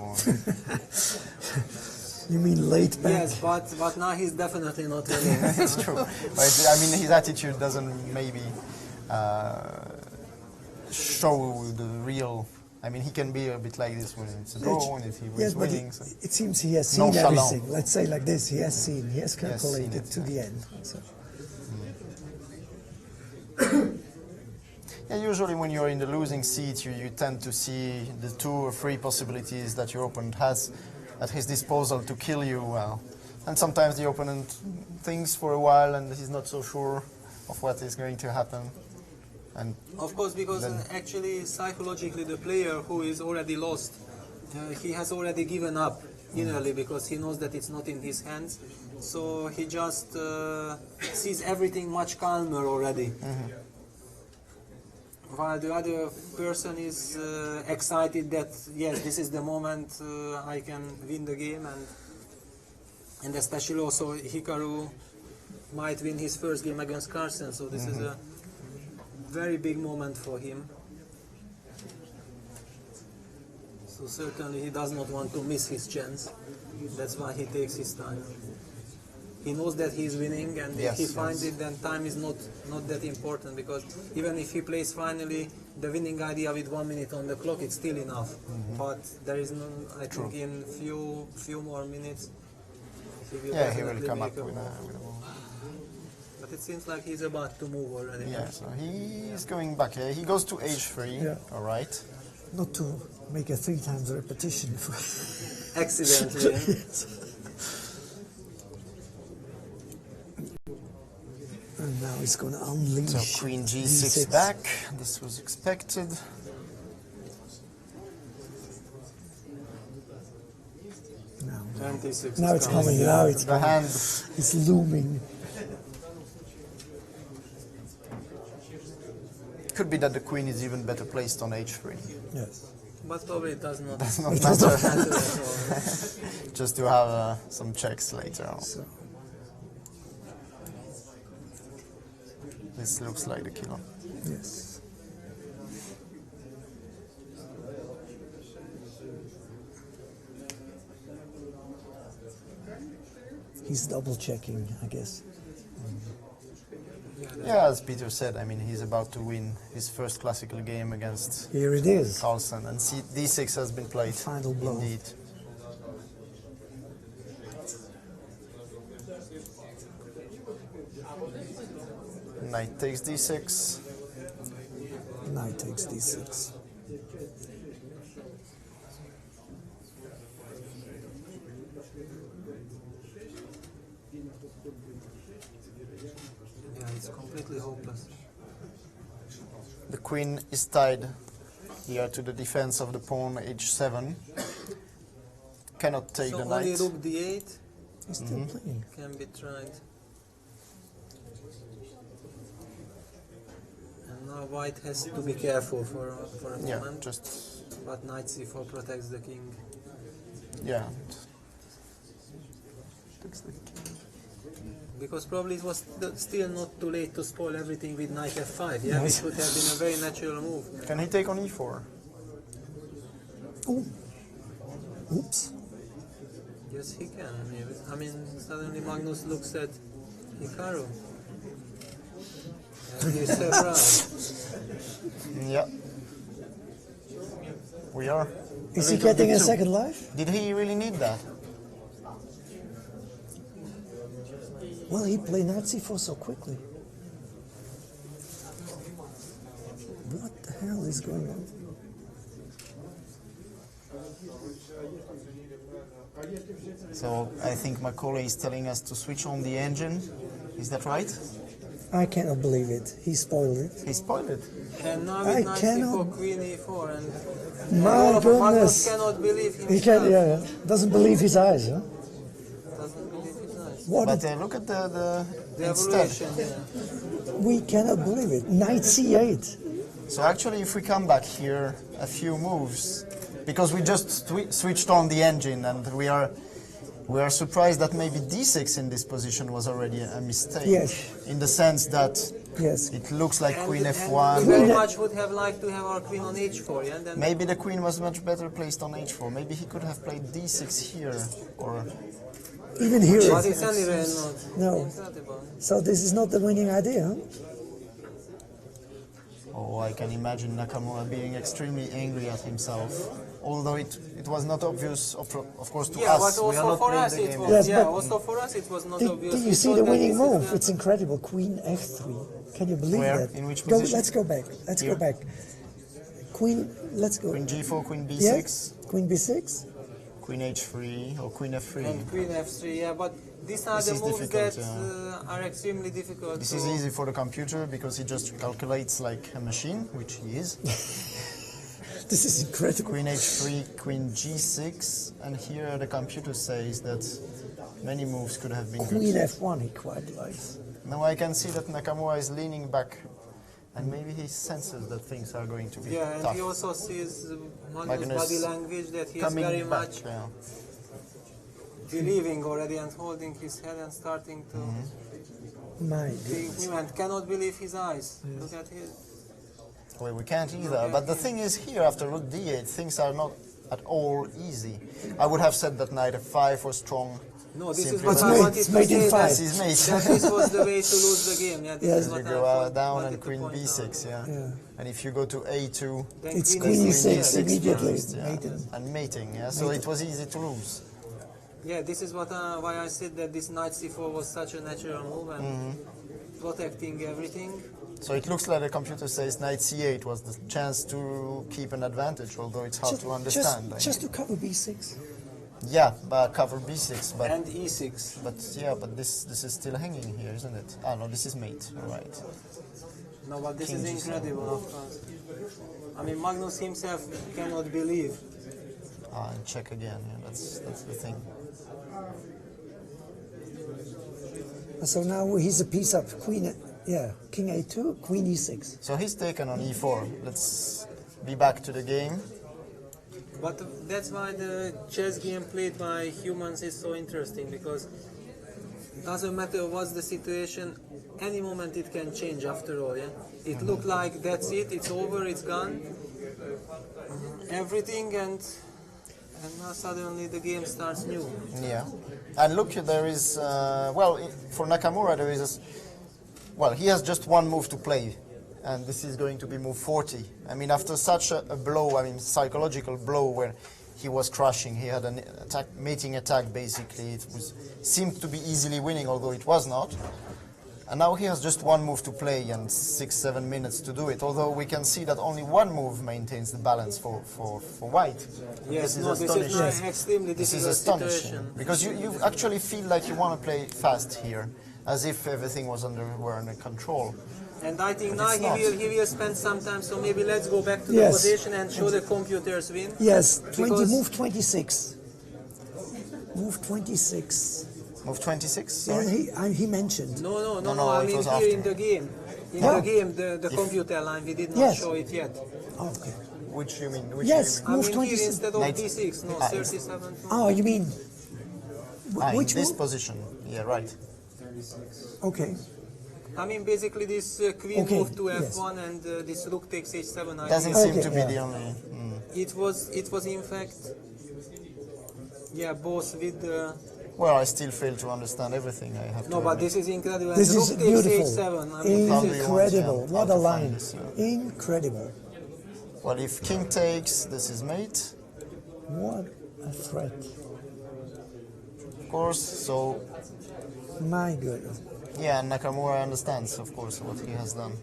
[SPEAKER 3] You mean late back?
[SPEAKER 2] Yes, but now he's definitely not winning.
[SPEAKER 1] it's true. But I mean, his attitude doesn't maybe show the real. I mean, he can be a bit like this when it's a draw, when he
[SPEAKER 3] Yes,
[SPEAKER 1] was
[SPEAKER 3] but
[SPEAKER 1] winning. So.
[SPEAKER 3] it seems he has seen
[SPEAKER 1] Nonchalant.
[SPEAKER 3] everything. Let's say like this, he has seen
[SPEAKER 1] seen
[SPEAKER 3] calculated
[SPEAKER 1] it,
[SPEAKER 3] to
[SPEAKER 1] yeah.
[SPEAKER 3] the end. So.
[SPEAKER 1] Yeah, usually when you're in the losing seat, you tend to see the 2 or 3 possibilities that your opponent has at his disposal to kill you. And sometimes the opponent thinks for a while and he's not so sure of what is going to happen. And
[SPEAKER 2] Of course, because
[SPEAKER 1] Then-
[SPEAKER 2] actually psychologically the player who is already lost, he has already given up innerly because he knows that it's not in his hands. So he just sees everything much calmer already. While the other person is excited that yes, this is the moment I can win the game, and especially also Hikaru might win his first game against Carlsen. So this is a very big moment for him. So certainly he does not want to miss his chance. That's why he takes his time. He knows that he's winning, and
[SPEAKER 1] Yes,
[SPEAKER 2] if he
[SPEAKER 1] yes.
[SPEAKER 2] finds it, then time is not that important, because even if he plays finally the winning idea with 1 minute on the clock, it's still enough. But there is no, I think in few more minutes he will
[SPEAKER 1] yeah, he will
[SPEAKER 2] definitely
[SPEAKER 1] come
[SPEAKER 2] make
[SPEAKER 1] up
[SPEAKER 2] a
[SPEAKER 1] with
[SPEAKER 2] move.
[SPEAKER 1] a move.
[SPEAKER 2] But it seems like he's about to move already.
[SPEAKER 1] Yeah, so he's going back here. He goes to h3.
[SPEAKER 3] Yeah.
[SPEAKER 1] All right.
[SPEAKER 3] Not to make a 3 times repetition.
[SPEAKER 2] Accidentally.
[SPEAKER 3] And now he's going to unleash.
[SPEAKER 1] So queen g6 back. This was expected.
[SPEAKER 3] Now,
[SPEAKER 2] 26
[SPEAKER 3] now
[SPEAKER 2] is
[SPEAKER 3] it's coming. Now it's
[SPEAKER 1] The
[SPEAKER 3] coming.
[SPEAKER 1] hand.
[SPEAKER 3] It's looming.
[SPEAKER 1] Could be that the queen is even better placed on h3.
[SPEAKER 3] Yes.
[SPEAKER 2] But probably it does not
[SPEAKER 1] Does not
[SPEAKER 2] matter
[SPEAKER 1] matter.
[SPEAKER 2] at all.
[SPEAKER 1] Just to have some checks later on.
[SPEAKER 3] So,
[SPEAKER 1] This looks like the killer.
[SPEAKER 3] yes. He's double checking, I guess.
[SPEAKER 1] Yeah, as Peter said, I mean, he's about to win his first classical game against
[SPEAKER 3] Here it is.
[SPEAKER 1] Carlsen, and d6 has been played.
[SPEAKER 3] Final blow.
[SPEAKER 1] Indeed. Knight takes d6.
[SPEAKER 3] Knight takes d6.
[SPEAKER 2] Yeah, it's completely hopeless.
[SPEAKER 1] The queen is tied here to the defense of the pawn h7. Cannot take
[SPEAKER 2] So
[SPEAKER 1] the
[SPEAKER 2] only
[SPEAKER 1] knight.
[SPEAKER 2] rook d8
[SPEAKER 3] He's still playing.
[SPEAKER 2] can be tried. And now white has to be careful for a
[SPEAKER 1] Yeah,
[SPEAKER 2] moment.
[SPEAKER 1] just
[SPEAKER 2] But knight c4 protects the king.
[SPEAKER 1] yeah. Takes the king.
[SPEAKER 2] Because probably it was still not too late to spoil everything with knight f5. Yeah,
[SPEAKER 3] Yes.
[SPEAKER 2] it would have been a very natural move.
[SPEAKER 1] Can he take on e4?
[SPEAKER 3] Oh. Oops.
[SPEAKER 2] Yes, he can. I mean, suddenly Magnus looks at Hikaru. And he's surprised.
[SPEAKER 1] Yeah. We are.
[SPEAKER 3] Is he
[SPEAKER 1] little
[SPEAKER 3] getting
[SPEAKER 1] bit
[SPEAKER 3] a
[SPEAKER 1] too-
[SPEAKER 3] second life?
[SPEAKER 1] Did he really need that?
[SPEAKER 3] Well, he played knight c4 so quickly. What the hell is going on?
[SPEAKER 1] So I think Macaulay is telling us to switch on the engine. Is that right?
[SPEAKER 3] I cannot believe it. He spoiled it.
[SPEAKER 1] He spoiled it.
[SPEAKER 2] And now
[SPEAKER 3] I
[SPEAKER 2] with knight
[SPEAKER 3] cannot-
[SPEAKER 2] c4, queen e4, and
[SPEAKER 3] My
[SPEAKER 2] Magnus
[SPEAKER 3] goodness.
[SPEAKER 2] cannot believe
[SPEAKER 3] He
[SPEAKER 2] himself.
[SPEAKER 3] can, yeah, doesn't believe his eyes, huh?
[SPEAKER 2] Doesn't believe his eyes.
[SPEAKER 3] What
[SPEAKER 1] But
[SPEAKER 3] a-
[SPEAKER 1] look at
[SPEAKER 2] The
[SPEAKER 1] instead.
[SPEAKER 2] evolution, yeah.
[SPEAKER 3] we cannot believe it. Knight c8.
[SPEAKER 1] So actually, if we come back here a few moves, because we just switched on the engine, and we are surprised that maybe d6 in this position was already a mistake.
[SPEAKER 3] Yes.
[SPEAKER 1] In the sense that
[SPEAKER 3] Yes.
[SPEAKER 1] it looks like queen
[SPEAKER 2] And
[SPEAKER 1] f1.
[SPEAKER 2] we very much would have liked to have our queen on h4, yeah? And then
[SPEAKER 1] Maybe the queen was much better placed on h4. Maybe he could have played d6 here, or
[SPEAKER 3] Even here.
[SPEAKER 2] but it's anyway not
[SPEAKER 3] No.
[SPEAKER 2] incredible.
[SPEAKER 3] So this is not the winning idea, huh?
[SPEAKER 1] oh, I can imagine Nakamura being extremely angry at himself. Although it was not obvious, of course, to
[SPEAKER 2] Yeah,
[SPEAKER 1] us.
[SPEAKER 2] but
[SPEAKER 1] We are
[SPEAKER 2] also
[SPEAKER 1] not
[SPEAKER 2] for
[SPEAKER 1] playing
[SPEAKER 2] us
[SPEAKER 1] the
[SPEAKER 2] it
[SPEAKER 1] game.
[SPEAKER 2] was.
[SPEAKER 3] Yes,
[SPEAKER 2] yeah,
[SPEAKER 3] but
[SPEAKER 2] also for us it was not obvious.
[SPEAKER 3] Did you
[SPEAKER 2] We
[SPEAKER 3] see
[SPEAKER 2] thought
[SPEAKER 3] the
[SPEAKER 2] that
[SPEAKER 3] winning
[SPEAKER 2] this is
[SPEAKER 3] move?
[SPEAKER 2] the-
[SPEAKER 3] It's incredible. Queen f3. Can you believe
[SPEAKER 1] Where?
[SPEAKER 3] that?
[SPEAKER 1] In which
[SPEAKER 3] Go,
[SPEAKER 1] position?
[SPEAKER 3] let's go back. Let's go
[SPEAKER 1] Here?
[SPEAKER 3] back. Queen, let's go.
[SPEAKER 1] Queen g4, queen b6,
[SPEAKER 3] Yes. Queen b6.
[SPEAKER 1] queen h3, or queen f3.
[SPEAKER 2] and queen f3. Yeah, but these are
[SPEAKER 1] This
[SPEAKER 2] the
[SPEAKER 1] is
[SPEAKER 2] moves
[SPEAKER 1] difficult,
[SPEAKER 2] that are extremely difficult.
[SPEAKER 1] This
[SPEAKER 2] to-
[SPEAKER 1] is easy for the computer because he just calculates like a machine, which he is.
[SPEAKER 3] This is incredible.
[SPEAKER 1] Queen h3, queen g6, and here the computer says that many moves could have been
[SPEAKER 3] Queen
[SPEAKER 1] good.
[SPEAKER 3] f1 he quite likes.
[SPEAKER 1] Now I can see that Nakamura is leaning back, and maybe he senses that things are going to be
[SPEAKER 2] Yeah, and
[SPEAKER 1] tough.
[SPEAKER 2] he also sees Magnus'
[SPEAKER 1] Magnus
[SPEAKER 2] body language that he is
[SPEAKER 1] Coming
[SPEAKER 2] very
[SPEAKER 1] back,
[SPEAKER 2] much
[SPEAKER 1] yeah.
[SPEAKER 2] believing already and holding his head and starting to
[SPEAKER 3] My
[SPEAKER 2] think
[SPEAKER 3] goodness.
[SPEAKER 2] new and cannot believe his eyes. Look at his.
[SPEAKER 1] Well, we can't either. But the thing is, here after rook d8, things are not at all easy. I would have said that knight f5 was strong.
[SPEAKER 2] No, this is
[SPEAKER 1] simply
[SPEAKER 2] what
[SPEAKER 1] by-
[SPEAKER 2] I
[SPEAKER 3] mate,
[SPEAKER 2] wanted
[SPEAKER 3] it's
[SPEAKER 2] to
[SPEAKER 3] mate
[SPEAKER 2] say.
[SPEAKER 3] in five.
[SPEAKER 1] This is mate.
[SPEAKER 2] That this was the way to lose the game. Yeah, this
[SPEAKER 3] Yes.
[SPEAKER 2] is
[SPEAKER 1] You
[SPEAKER 2] what
[SPEAKER 1] go
[SPEAKER 2] I
[SPEAKER 1] down
[SPEAKER 2] wanted
[SPEAKER 1] and
[SPEAKER 2] to
[SPEAKER 1] queen
[SPEAKER 2] point
[SPEAKER 1] b6,
[SPEAKER 2] out.
[SPEAKER 1] yeah.
[SPEAKER 3] Yeah.
[SPEAKER 1] And if you go to a2,
[SPEAKER 2] Then
[SPEAKER 3] It's
[SPEAKER 2] queen
[SPEAKER 3] queen
[SPEAKER 2] e6,
[SPEAKER 3] e6
[SPEAKER 2] yeah.
[SPEAKER 3] immediately.
[SPEAKER 1] first, yeah.
[SPEAKER 3] Mating.
[SPEAKER 1] And mating, yeah. So it was easy to lose.
[SPEAKER 2] Yeah, this is what why I said that this knight c4 was such a natural move and
[SPEAKER 1] Mm-hmm.
[SPEAKER 2] protecting everything.
[SPEAKER 1] So it looks like the computer says knight c8 was the chance to keep an advantage, although it's hard to understand. I
[SPEAKER 3] just to cover b6.
[SPEAKER 1] Yeah, but cover b6, but
[SPEAKER 2] And e6.
[SPEAKER 1] but this is still hanging here, isn't it? Ah no, this is mate. All right.
[SPEAKER 2] No, but this
[SPEAKER 1] King
[SPEAKER 2] is
[SPEAKER 1] G7.
[SPEAKER 2] incredible, of course. I mean, Magnus himself cannot believe.
[SPEAKER 1] Ah, and check again. Yeah, that's the thing.
[SPEAKER 3] So now he's a piece up. Queen, king a2, queen e6.
[SPEAKER 1] So he's taken on e4. Let's be back to the game.
[SPEAKER 2] But that's why the chess game played by humans is so interesting, because it doesn't matter what's the situation, any moment it can change after all, yeah? It looked like that's it, it's over, it's gone, everything, and now suddenly the game starts new.
[SPEAKER 1] Yeah, and look, there is for Nakamura there is he has just one move to play, and this is going to be move 40. I mean, after such a blow, I mean, psychological blow where he was crushing, he had an mating attack basically. It seemed to be easily winning, although it was not. And now he has just one move to play and 6-7 minutes to do it. Although we can see that only one move maintains the balance for white.
[SPEAKER 2] Yes,
[SPEAKER 1] This is
[SPEAKER 2] no, this is
[SPEAKER 1] astonishing.
[SPEAKER 2] not extremely
[SPEAKER 1] This is
[SPEAKER 2] difficult
[SPEAKER 1] astonishing
[SPEAKER 2] situation.
[SPEAKER 1] because you actually feel like you want to play fast here, as if everything were under control.
[SPEAKER 2] And I think
[SPEAKER 1] But
[SPEAKER 2] now
[SPEAKER 1] it's
[SPEAKER 2] he will spend some time, so maybe let's go back to the
[SPEAKER 3] Yes.
[SPEAKER 2] position and show the computers win.
[SPEAKER 3] Yes,
[SPEAKER 2] Because-
[SPEAKER 3] move 26. Move 26.
[SPEAKER 1] Move 26.
[SPEAKER 3] Yeah,
[SPEAKER 1] Sorry.
[SPEAKER 3] he mentioned.
[SPEAKER 2] No,
[SPEAKER 1] No,
[SPEAKER 2] I
[SPEAKER 1] it
[SPEAKER 2] mean
[SPEAKER 1] was
[SPEAKER 2] here
[SPEAKER 1] after.
[SPEAKER 2] in the game. In
[SPEAKER 3] Yeah.
[SPEAKER 2] the game, the computer line, we did not
[SPEAKER 3] Yes.
[SPEAKER 2] show it yet.
[SPEAKER 3] Oh, okay.
[SPEAKER 1] Which you mean? Which
[SPEAKER 3] Yes.
[SPEAKER 1] you
[SPEAKER 2] I
[SPEAKER 3] Move
[SPEAKER 2] mean
[SPEAKER 3] 26.
[SPEAKER 2] here instead of
[SPEAKER 1] Knight-
[SPEAKER 2] d6, no,
[SPEAKER 1] Ah,
[SPEAKER 2] 37.
[SPEAKER 3] Oh, you mean
[SPEAKER 1] in
[SPEAKER 3] which
[SPEAKER 1] this
[SPEAKER 3] move?
[SPEAKER 1] position. Yeah, right.
[SPEAKER 3] Okay.
[SPEAKER 2] I mean basically this queen
[SPEAKER 3] Okay,
[SPEAKER 2] moved to
[SPEAKER 3] yes.
[SPEAKER 2] f1 and this rook takes h7
[SPEAKER 1] Doesn't
[SPEAKER 2] idea.
[SPEAKER 1] seem
[SPEAKER 3] Okay,
[SPEAKER 1] to be
[SPEAKER 3] yeah.
[SPEAKER 1] the only.
[SPEAKER 2] It was in fact, yeah, both with the...
[SPEAKER 1] Well, I still fail to understand everything. I have to.
[SPEAKER 2] No, but
[SPEAKER 1] admit.
[SPEAKER 2] this is incredible.
[SPEAKER 3] This
[SPEAKER 2] and
[SPEAKER 3] is
[SPEAKER 2] rook takes
[SPEAKER 3] beautiful.
[SPEAKER 2] h7. I mean,
[SPEAKER 1] Probably
[SPEAKER 2] this is,
[SPEAKER 3] Incredible.
[SPEAKER 1] wants, yeah,
[SPEAKER 3] What
[SPEAKER 1] how
[SPEAKER 3] a
[SPEAKER 1] to find
[SPEAKER 3] line.
[SPEAKER 1] this, yeah.
[SPEAKER 3] Incredible.
[SPEAKER 1] Well, if king takes, this is mate,
[SPEAKER 3] What a threat.
[SPEAKER 1] of course. So
[SPEAKER 3] My goodness.
[SPEAKER 1] yeah, Nakamura understands, of course, what he has done.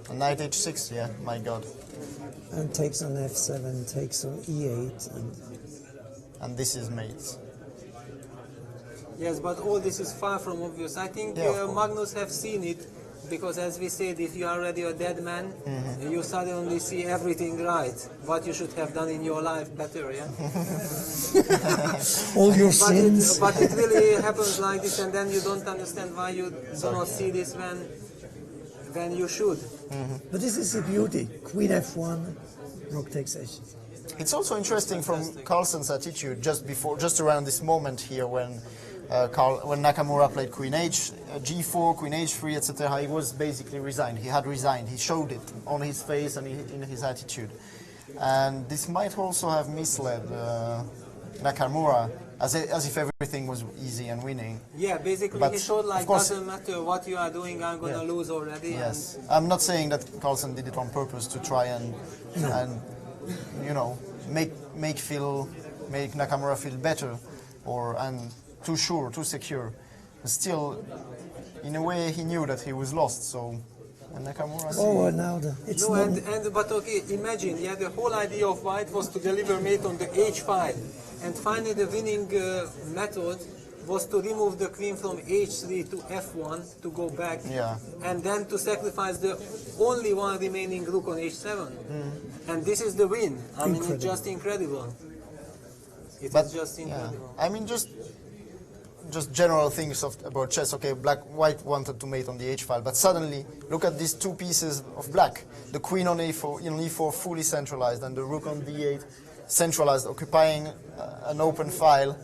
[SPEAKER 1] And knight h6. Yeah, my God.
[SPEAKER 3] And takes on f7, takes on e8.
[SPEAKER 1] And this is mate.
[SPEAKER 2] yes, but all this is far from obvious. I think
[SPEAKER 1] Yeah, of course.
[SPEAKER 2] Magnus have seen it, because as we said, if you are already a dead man, you suddenly see everything right, what you should have done in your life better, yeah?
[SPEAKER 3] All your
[SPEAKER 2] But
[SPEAKER 3] sins.
[SPEAKER 2] but it really happens like this, and then you don't understand why you do not see this when you should.
[SPEAKER 3] But this is the beauty. Queen F1, rook takes h.
[SPEAKER 1] It's also interesting from Carlsen's attitude just around this moment here when when Nakamura played Queen H, G4, Queen H3, etc. He was basically resigned. He had resigned. He showed it on his face and in his attitude. And this might also have misled Nakamura as if everything was easy and winning.
[SPEAKER 2] Yeah, basically
[SPEAKER 1] But
[SPEAKER 2] he showed like
[SPEAKER 1] of course-
[SPEAKER 2] doesn't matter what you are doing, I'm gonna lose already.
[SPEAKER 1] Yes, I'm not saying that Carlsen did it on purpose to try and you know make Nakamura feel better and too sure, too secure. But still, in a way, he knew that he was lost. So, and Nakamura.
[SPEAKER 3] Oh, and now it's
[SPEAKER 2] No,
[SPEAKER 3] not.
[SPEAKER 2] but okay, imagine, yeah, the whole idea of white was to deliver mate on the h5, and finally the winning method was to remove the queen from h3 to f1 to go back,
[SPEAKER 1] Yeah.
[SPEAKER 2] and then to sacrifice the only one remaining rook on h7, and this is the win. I mean, it's just incredible. It is just incredible.
[SPEAKER 1] I mean, just general things about chess. Okay, white wanted to mate on the h file, but suddenly look at these two pieces of black. The queen on e4 fully centralized, and the rook on d8 centralized, occupying an open file.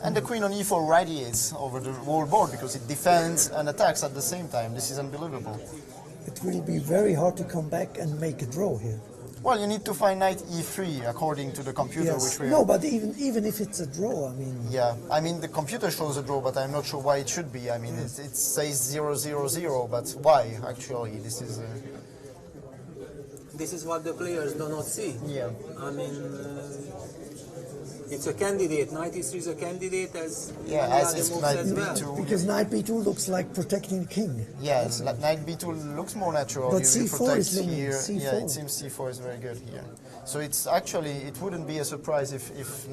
[SPEAKER 1] And the queen on e4 radiates over the whole board because it defends and attacks at the same time. This is unbelievable.
[SPEAKER 3] It will be very hard to come back and make a draw here.
[SPEAKER 1] Well, you need to find knight e3 according to the computer,
[SPEAKER 3] Yes.
[SPEAKER 1] which we
[SPEAKER 3] No, but even if it's a draw, I mean,
[SPEAKER 1] Yeah, I mean the computer shows a draw, but I'm not sure why it should be. I mean it says 0-0-0, but why actually?
[SPEAKER 2] This is what the players do not see.
[SPEAKER 1] Yeah.
[SPEAKER 2] I mean, it's a candidate. Knight e3 is a candidate as
[SPEAKER 1] Yeah,
[SPEAKER 2] many
[SPEAKER 1] as
[SPEAKER 2] other
[SPEAKER 1] is
[SPEAKER 2] moves
[SPEAKER 1] knight
[SPEAKER 2] as well.
[SPEAKER 1] b2.
[SPEAKER 3] because knight b2 looks like protecting the king.
[SPEAKER 1] Yeah, knight b2 looks more natural.
[SPEAKER 3] But
[SPEAKER 1] You
[SPEAKER 3] c4
[SPEAKER 1] protect
[SPEAKER 3] is winning,
[SPEAKER 1] here. Yeah,
[SPEAKER 3] c4.
[SPEAKER 1] it seems c4 is very good here. So it wouldn't be a surprise if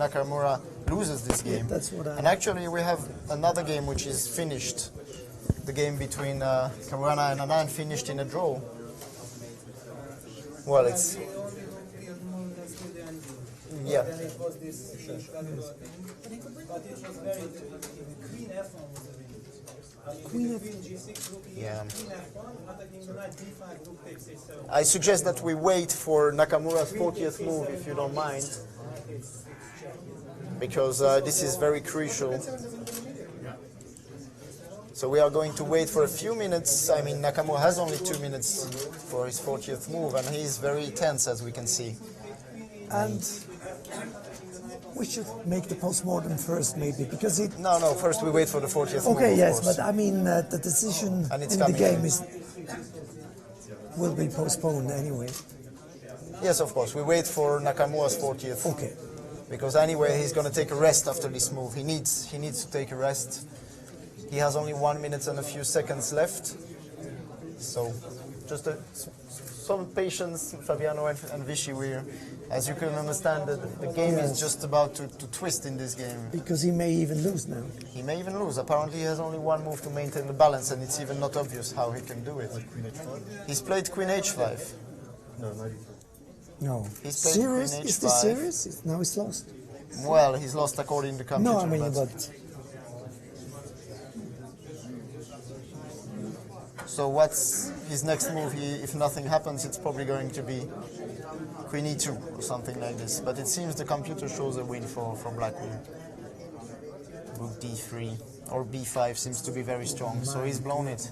[SPEAKER 1] Nakamura loses this game.
[SPEAKER 3] that's what I-
[SPEAKER 1] And actually we have another game which is finished. The game between Caruana and Anand finished in a draw. Well, it's yeah.
[SPEAKER 3] Queen F.
[SPEAKER 1] Yeah. I suggest that we wait for Nakamura's 40th move, if you don't mind, because this is very crucial. So we are going to wait for a few minutes. I mean, Nakamura has only 2 minutes for his 40th move, and he's very tense, as we can see.
[SPEAKER 3] And we should make the postmortem first, maybe, because it.
[SPEAKER 1] No, first we wait for the 40th move,
[SPEAKER 3] Okay,
[SPEAKER 1] of
[SPEAKER 3] yes,
[SPEAKER 1] course.
[SPEAKER 3] but I mean the decision
[SPEAKER 1] And it's
[SPEAKER 3] in the
[SPEAKER 1] coming.
[SPEAKER 3] game will be postponed anyway.
[SPEAKER 1] Yes, of course. We wait for Nakamura's 40th.
[SPEAKER 3] Okay.
[SPEAKER 1] Because anyway, he's going to take a rest after this move. He needs to take a rest. He has only 1 minute and a few seconds left. So, just some patience, Fabiano and Vichy. As you can understand, the game is just about to twist in this game.
[SPEAKER 3] Because he may even lose now.
[SPEAKER 1] He may even lose. Apparently, he has only one move to maintain the balance, and it's even not obvious how he can do it. He's played Queen H5.
[SPEAKER 3] No.
[SPEAKER 1] He's played
[SPEAKER 3] Serious?
[SPEAKER 1] Queen
[SPEAKER 3] Is this
[SPEAKER 1] H5.
[SPEAKER 3] serious? Now he's lost.
[SPEAKER 1] Well, he's lost according to the computer.
[SPEAKER 3] No, I mean, but
[SPEAKER 1] So what's his next move? If nothing happens, it's probably going to be Queen E2 or something like this. But it seems the computer shows a win for Black here. Rook D3 or B5 seems to be very strong. So he's blown it.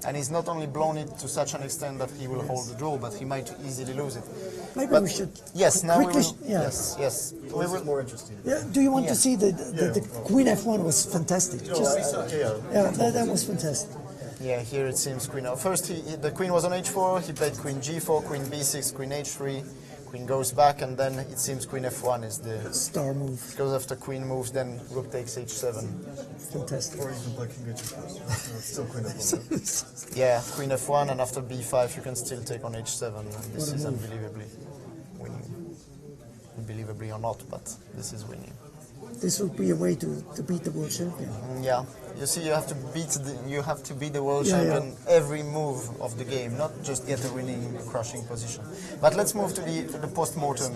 [SPEAKER 1] And he's not only blown it to such an extent that he will hold the draw, but he might easily lose it.
[SPEAKER 3] maybe
[SPEAKER 1] But
[SPEAKER 3] we should.
[SPEAKER 1] yes, now we
[SPEAKER 3] quickly.
[SPEAKER 1] will.
[SPEAKER 3] Yeah.
[SPEAKER 1] Yes. We will.
[SPEAKER 6] More interesting.
[SPEAKER 3] Yeah, do you want
[SPEAKER 1] Yeah.
[SPEAKER 3] to see the Queen F1 was fantastic? Yeah, that was fantastic.
[SPEAKER 1] Yeah, here it seems Queen. First, the Queen was on H4. He played Queen G4, Queen B6, Queen H3. Queen goes back, and then it seems Queen F1 is the.
[SPEAKER 3] Star move.
[SPEAKER 1] Goes after Queen moves, then Rook takes H7.
[SPEAKER 3] Fantastic.
[SPEAKER 6] Or even Black King H2. It's still Queen F1.
[SPEAKER 1] Yeah, Queen F1, and after B5 you can still take on H7. And this
[SPEAKER 3] What a
[SPEAKER 1] is
[SPEAKER 3] move.
[SPEAKER 1] unbelievably winning. Unbelievably or not, but this is winning.
[SPEAKER 3] This would be a way to beat the world champion.
[SPEAKER 1] Yeah, you see, you have to beat the world
[SPEAKER 3] Yeah,
[SPEAKER 1] champion every move of the game, not just get a winning, crushing position. But let's move to the post-mortem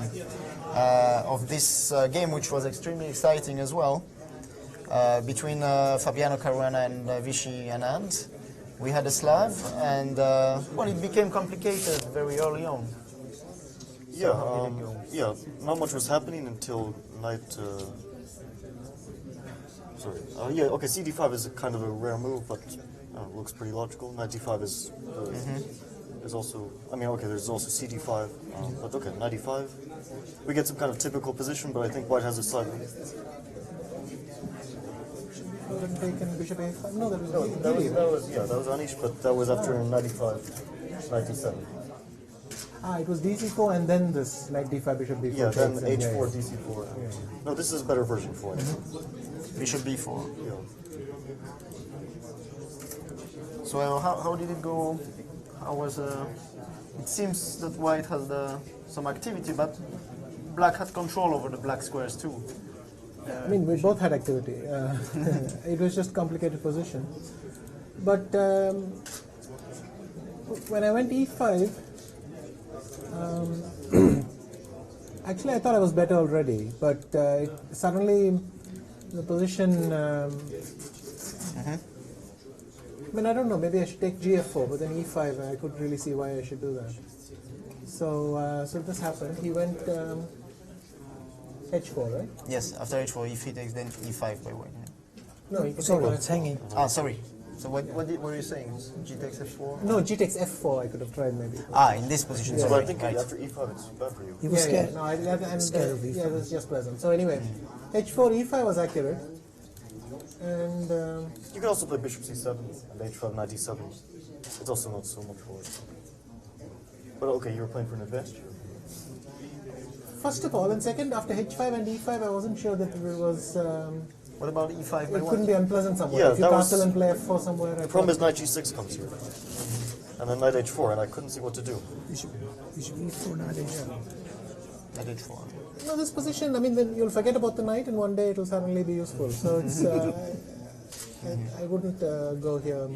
[SPEAKER 1] of this game, which was extremely exciting as well, between Fabiano Caruana and Vichy Anand. We had a Slav, and well, it became complicated very early on.
[SPEAKER 6] Yeah, yeah. Not much was happening until knight. Sorry. Yeah. Okay. CD5 is a kind of a rare move, but looks pretty logical. Knight D5 is also. I mean, okay. There's also CD5, but okay. Knight E5. We get some kind of typical position, but I think White has a slightly.
[SPEAKER 2] Taken bishop a5. No, that was
[SPEAKER 6] that was Anish, but that was after knight E5, knight D7.
[SPEAKER 2] it was dc4 and then this knight d5 bishop b4.
[SPEAKER 6] Yeah, then
[SPEAKER 2] takes, and
[SPEAKER 6] H4, DC4. No, this is a better version for it.
[SPEAKER 1] Bishop b4.
[SPEAKER 6] Yeah.
[SPEAKER 1] So how did it go? How was it seems that White has some activity, but Black had control over the black squares too.
[SPEAKER 2] I mean, we both had activity. It was just complicated position. But when I went e5, actually I thought I was better already. But suddenly the position. I mean, I don't know. Maybe I should take gf4, but then e5. I couldn't really see why I should do that. So so this happened. He went. H4, right?
[SPEAKER 1] Yes, after h4, if he takes, then e5 by White.
[SPEAKER 2] No, he could
[SPEAKER 3] Sorry,
[SPEAKER 2] take
[SPEAKER 3] it's hanging.
[SPEAKER 1] Ah, sorry. So what were you saying? G takes f4?
[SPEAKER 2] No, G takes F4. I could have tried maybe.
[SPEAKER 1] Ah, in this position.
[SPEAKER 6] So
[SPEAKER 1] Sorry.
[SPEAKER 6] I think after E5 it's bad for you.
[SPEAKER 3] He was scared.
[SPEAKER 2] No, I'm
[SPEAKER 3] Scared of E5.
[SPEAKER 2] yeah, it was just present. So anyway, H4, E5 was accurate, and
[SPEAKER 6] You can also play bishop C7 and H5, knight D7. It's also not so much for it. But okay, you were playing for an advantage.
[SPEAKER 2] first of all, and second, after H5 and E5, I wasn't sure that it was.
[SPEAKER 1] What about e5 by
[SPEAKER 2] It
[SPEAKER 1] White?
[SPEAKER 2] couldn't be unpleasant somewhere.
[SPEAKER 6] Yeah,
[SPEAKER 2] if you
[SPEAKER 6] that was-
[SPEAKER 2] castle and play F4 somewhere.
[SPEAKER 6] The problem is knight G6 comes here. And then knight H4, and I couldn't see what to do.
[SPEAKER 3] Bishop E4, knight H4.
[SPEAKER 1] At h4.
[SPEAKER 2] No, this position. I mean, then you'll forget about the knight, and one day it will suddenly be useful. So it's. I wouldn't go here.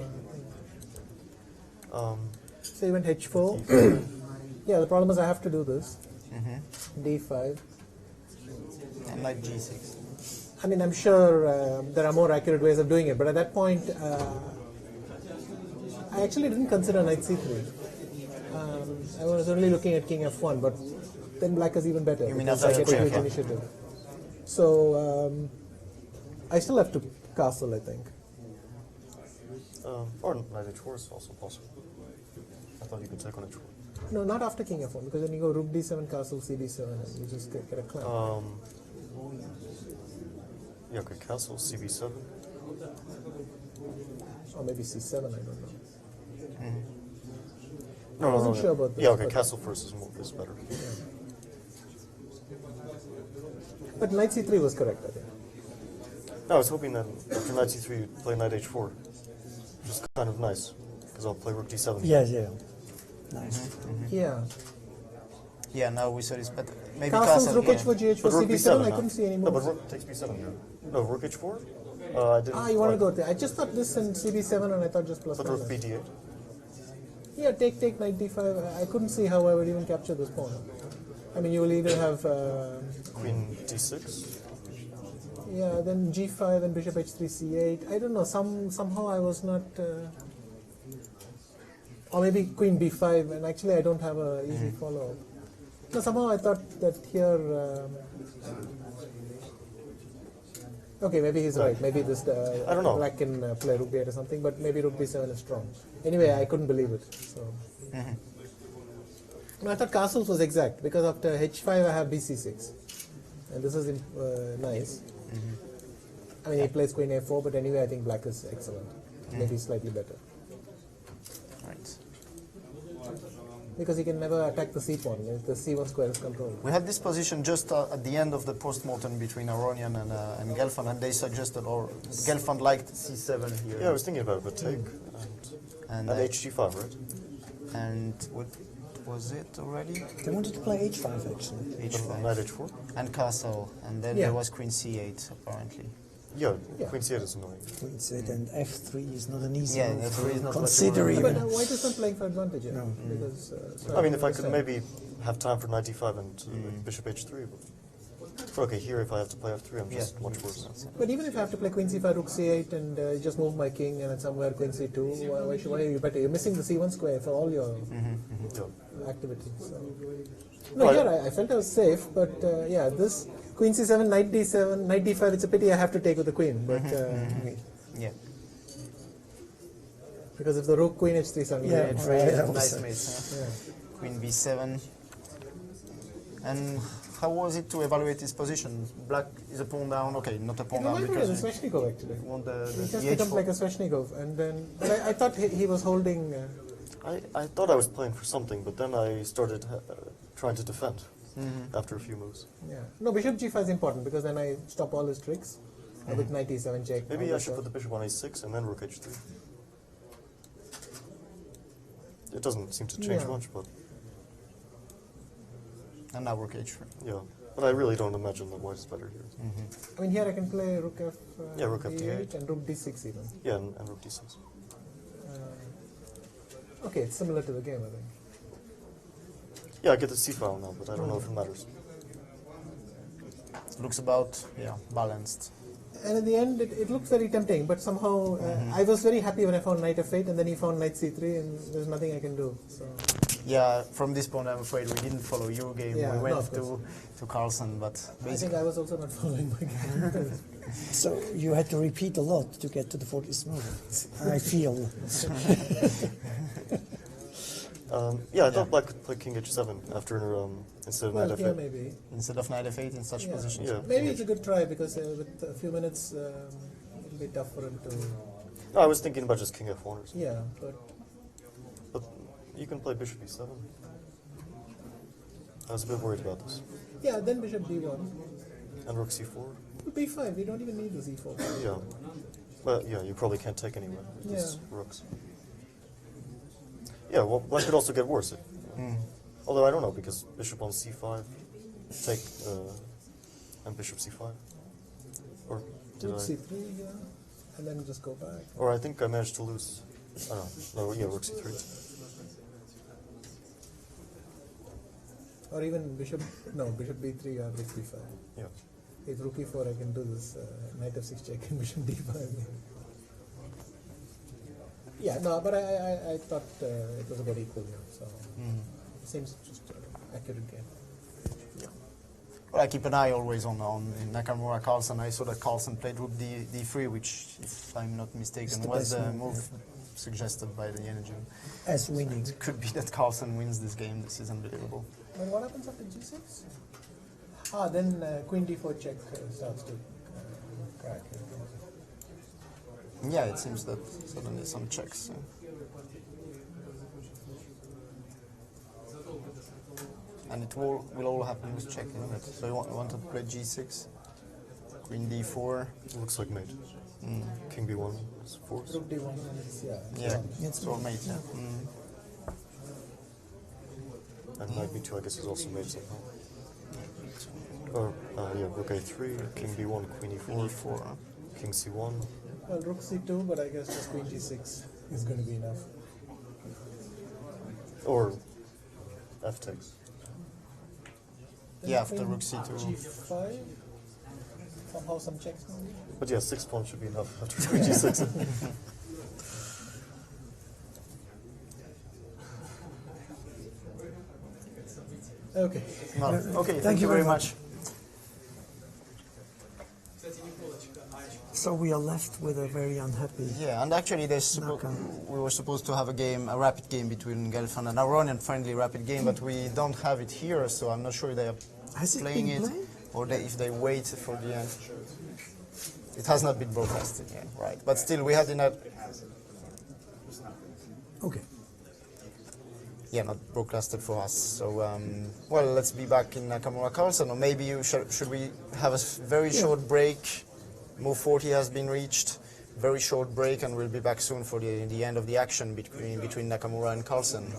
[SPEAKER 2] So you went H4. Yeah, the problem is I have to do this. D5.
[SPEAKER 1] And knight g6.
[SPEAKER 2] I mean, I'm sure there are more accurate ways of doing it, but at that point, I actually didn't consider knight c3. I was only looking at king f1, but then black is even better.
[SPEAKER 1] You mean
[SPEAKER 2] because
[SPEAKER 1] after
[SPEAKER 2] I get a
[SPEAKER 1] h3,
[SPEAKER 2] huge
[SPEAKER 1] yeah.
[SPEAKER 2] initiative. So I still have to castle, I think.
[SPEAKER 6] Or knight H4 is also possible. I thought you could take on H4.
[SPEAKER 2] No, not after king f1, because then you go rook d7, castle cd7, and you just get a clamp.
[SPEAKER 6] Yeah, okay, castle, CB7.
[SPEAKER 2] Or maybe c7, I don't know.
[SPEAKER 6] No, no,
[SPEAKER 2] wasn't
[SPEAKER 6] no.
[SPEAKER 2] sure about this,
[SPEAKER 6] Yeah, okay,
[SPEAKER 2] but-
[SPEAKER 6] castle first is better.
[SPEAKER 2] But knight c3 was correct, I think.
[SPEAKER 6] No, I was hoping that after knight C3 you'd play knight H4. Which is kind of nice, because I'll play rook D7.
[SPEAKER 3] Yes, yeah. Nice.
[SPEAKER 2] Yeah.
[SPEAKER 1] Yeah, now we saw this, but maybe
[SPEAKER 2] Castles,
[SPEAKER 1] castle
[SPEAKER 2] rook
[SPEAKER 1] here.
[SPEAKER 2] h4, gh4,
[SPEAKER 6] But rook
[SPEAKER 2] cd7,
[SPEAKER 6] B7
[SPEAKER 2] I
[SPEAKER 6] now.
[SPEAKER 2] couldn't see any
[SPEAKER 6] No,
[SPEAKER 2] more.
[SPEAKER 6] but rook takes B7 here. No, rook H4? I didn't.
[SPEAKER 2] You want to go there. I just thought this and cb7, and I thought just plus
[SPEAKER 6] But rook
[SPEAKER 2] minus.
[SPEAKER 6] BD8?
[SPEAKER 2] Yeah, take knight d5. I couldn't see how I would even capture this pawn. I mean, you will either have
[SPEAKER 6] Queen D6?
[SPEAKER 2] yeah, then g5, then bishop h3, c8. I don't know. Somehow I was not, or maybe queen b5. And actually, I don't have a easy follow-up. No, somehow I thought that here. Okay, maybe he's right. Maybe this
[SPEAKER 6] I don't know.
[SPEAKER 2] black can play rook b8 or something, but maybe rook b7 is strong. Anyway, I couldn't believe it. So. No, I thought castles was exact because after h5 I have bc6, and this is nice. I mean, he plays queen a4, but anyway, I think black is excellent. Maybe slightly better
[SPEAKER 1] Right.
[SPEAKER 2] because he can never attack the c pawn. The c1 square is controlled.
[SPEAKER 1] We had this position just at the end of the post-mortem between Aronian and Gelfand, and they suggested, or Gelfand liked c7 here.
[SPEAKER 6] Yeah, I was thinking about it, but take.
[SPEAKER 1] And
[SPEAKER 6] And HG5, right?
[SPEAKER 1] and was it already?
[SPEAKER 3] They wanted to play h5 actually.
[SPEAKER 1] H5.
[SPEAKER 6] Knight H4?
[SPEAKER 1] And castle, and then
[SPEAKER 3] Yeah.
[SPEAKER 1] there was queen c8 apparently.
[SPEAKER 6] Yeah,
[SPEAKER 3] Yeah.
[SPEAKER 6] Queen C8 is annoying.
[SPEAKER 3] Queen c8 and f3 is not an easy
[SPEAKER 1] Yeah,
[SPEAKER 3] move
[SPEAKER 1] f3 is
[SPEAKER 3] to
[SPEAKER 1] not what you
[SPEAKER 3] consider
[SPEAKER 1] want.
[SPEAKER 3] even.
[SPEAKER 7] But white is not playing for advantage yet.
[SPEAKER 3] No.
[SPEAKER 7] Because,
[SPEAKER 6] I mean, if I could maybe have time for knight d5 and bishop h3. But okay, here if I have to play f3, I'm just much worse.
[SPEAKER 7] But even if I have to play queen c5, rook c8, and just move my king, and then somewhere queen c2, why are you better? You're missing the c1 square for all your
[SPEAKER 6] Yeah.
[SPEAKER 7] activities. So. No, here I felt I was safe, but yeah, this queen c7, knight d7, knight d5. It's a pity I have to take with the queen, but
[SPEAKER 1] Yeah.
[SPEAKER 7] because if the rook queen h3 something.
[SPEAKER 3] Yeah,
[SPEAKER 7] like that.
[SPEAKER 3] right.
[SPEAKER 1] Nice mates. Huh? Queen b7. And how was it to evaluate his position? Black is a pawn down. Okay, not a
[SPEAKER 7] It
[SPEAKER 1] pawn down
[SPEAKER 7] reminded me of
[SPEAKER 1] because
[SPEAKER 7] the Sveshnikov actually.
[SPEAKER 1] you want the
[SPEAKER 7] He just
[SPEAKER 1] the
[SPEAKER 7] becomes
[SPEAKER 1] h4.
[SPEAKER 7] like a Sveshnikov, and then but I thought he was holding.
[SPEAKER 6] I thought I was playing for something, but then I started trying to defend after a few moves.
[SPEAKER 7] Yeah. No, bishop g5 is important because then I stop all his tricks with knight e7 check. all
[SPEAKER 6] Maybe I
[SPEAKER 7] that
[SPEAKER 6] should
[SPEAKER 7] stuff.
[SPEAKER 6] put the bishop on a6 and then rook h3. It doesn't seem to change
[SPEAKER 7] Yeah.
[SPEAKER 6] much, but
[SPEAKER 1] And now rook h3.
[SPEAKER 6] yeah. But I really don't imagine that white is better here.
[SPEAKER 7] I mean, here I can play rook f.
[SPEAKER 6] Yeah, rook f
[SPEAKER 7] d8
[SPEAKER 6] d8.
[SPEAKER 7] and rook d6 even.
[SPEAKER 6] Yeah, and rook d6.
[SPEAKER 7] Okay, it's similar to the game, I think.
[SPEAKER 6] Yeah, I get the c file now, but I don't know if it matters.
[SPEAKER 1] Looks about balanced.
[SPEAKER 7] And in the end, it looks very tempting, but somehow I was very happy when I found knight f8, and then he found knight c3, and there's nothing I can do. So
[SPEAKER 1] Yeah, from this point I'm afraid we didn't follow your game.
[SPEAKER 7] Yeah,
[SPEAKER 1] we
[SPEAKER 7] no,
[SPEAKER 1] went
[SPEAKER 7] of course.
[SPEAKER 1] to Carlsen, but
[SPEAKER 7] I think
[SPEAKER 1] basically
[SPEAKER 7] I was also not following my game.
[SPEAKER 3] So you had to repeat a lot to get to the 40th move. I feel.
[SPEAKER 6] Yeah, I thought black could play king h7 after instead of
[SPEAKER 7] Well,
[SPEAKER 6] knight
[SPEAKER 7] here
[SPEAKER 6] f8.
[SPEAKER 7] maybe.
[SPEAKER 1] instead of knight f8 in such
[SPEAKER 7] Yeah.
[SPEAKER 1] positions.
[SPEAKER 6] Yeah.
[SPEAKER 7] Maybe it's a good try because with a few minutes, it'll be tough for him to.
[SPEAKER 6] No, I was thinking about just king f1 or something.
[SPEAKER 7] Yeah,
[SPEAKER 6] But you can play bishop e7. I was a bit worried about this.
[SPEAKER 7] yeah. Then bishop d1,
[SPEAKER 6] And rook c4.
[SPEAKER 7] b5. We don't even need the c4.
[SPEAKER 6] Yeah. But yeah, you probably can't take anywhere with these rooks. Yeah, well, that could also get worse. Although I don't know, because bishop on c5, take, and bishop c5. Or did
[SPEAKER 7] Rook
[SPEAKER 6] I?
[SPEAKER 7] c3, yeah, and then just go back.
[SPEAKER 6] Or I think I managed to lose. I don't know. No, yeah, rook c3.
[SPEAKER 7] Or even bishop, no, bishop b3 or rook b5.
[SPEAKER 6] Yeah.
[SPEAKER 7] With rook e4, I can do this knight f6 check and bishop d5. Yeah, no, but I thought it was about equal here, so it seems just accurate game.
[SPEAKER 1] Well, I keep an eye always on in Nakamura Carlsen. I saw that Carlsen played rook d3, which, if I'm not mistaken,
[SPEAKER 3] the
[SPEAKER 1] was
[SPEAKER 3] best
[SPEAKER 1] the
[SPEAKER 3] move,
[SPEAKER 1] move suggested by the energy.
[SPEAKER 3] As winning.
[SPEAKER 1] It could be that Carlsen wins this game. This is unbelievable.
[SPEAKER 7] And what happens after g6? Ah, then queen d4 check starts to crack.
[SPEAKER 1] Yeah, it seems that suddenly some checks. And it will all happen with check, isn't it? So you want to play g6, queen d4.
[SPEAKER 6] Looks like mate. King b1 is forced.
[SPEAKER 7] Rook d1 is, yeah.
[SPEAKER 1] Yeah, it's all mate. Yeah.
[SPEAKER 6] And knight b2, I guess, is also made somehow. Or, yeah, rook a3, king b1, queen e4,
[SPEAKER 1] e4.
[SPEAKER 6] king c1.
[SPEAKER 7] Well, rook c2, but I guess just queen g6 is going to be enough.
[SPEAKER 6] Or f takes.
[SPEAKER 1] Yeah, after
[SPEAKER 7] Queen
[SPEAKER 1] rook c2.
[SPEAKER 7] g5, somehow some checks maybe.
[SPEAKER 6] But yeah, 6 pawns should be enough after queen g6.
[SPEAKER 7] Okay.
[SPEAKER 1] No. Okay, thank you very much.
[SPEAKER 3] So we are left with a very unhappy.
[SPEAKER 1] Yeah, and actually we were supposed to have a rapid game between Gelfand and Aronian, friendly rapid game, but we don't have it here, so I'm not sure if they are
[SPEAKER 3] Has it
[SPEAKER 1] playing
[SPEAKER 3] been
[SPEAKER 1] it
[SPEAKER 3] played?
[SPEAKER 1] or if they wait for the end. It has not been broadcasted yet, right? But still, we had not broadcasted for us. So, well, let's be back in Nakamura Carlsen, or maybe should we have a very short break? Move 40 has been reached. Very short break, and we'll be back soon for the end of the action between Nakamura and Carlsen.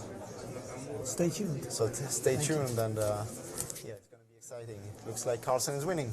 [SPEAKER 3] Stay tuned.
[SPEAKER 1] So stay tuned, and yeah, it's going to be exciting. It looks like Carlsen is winning.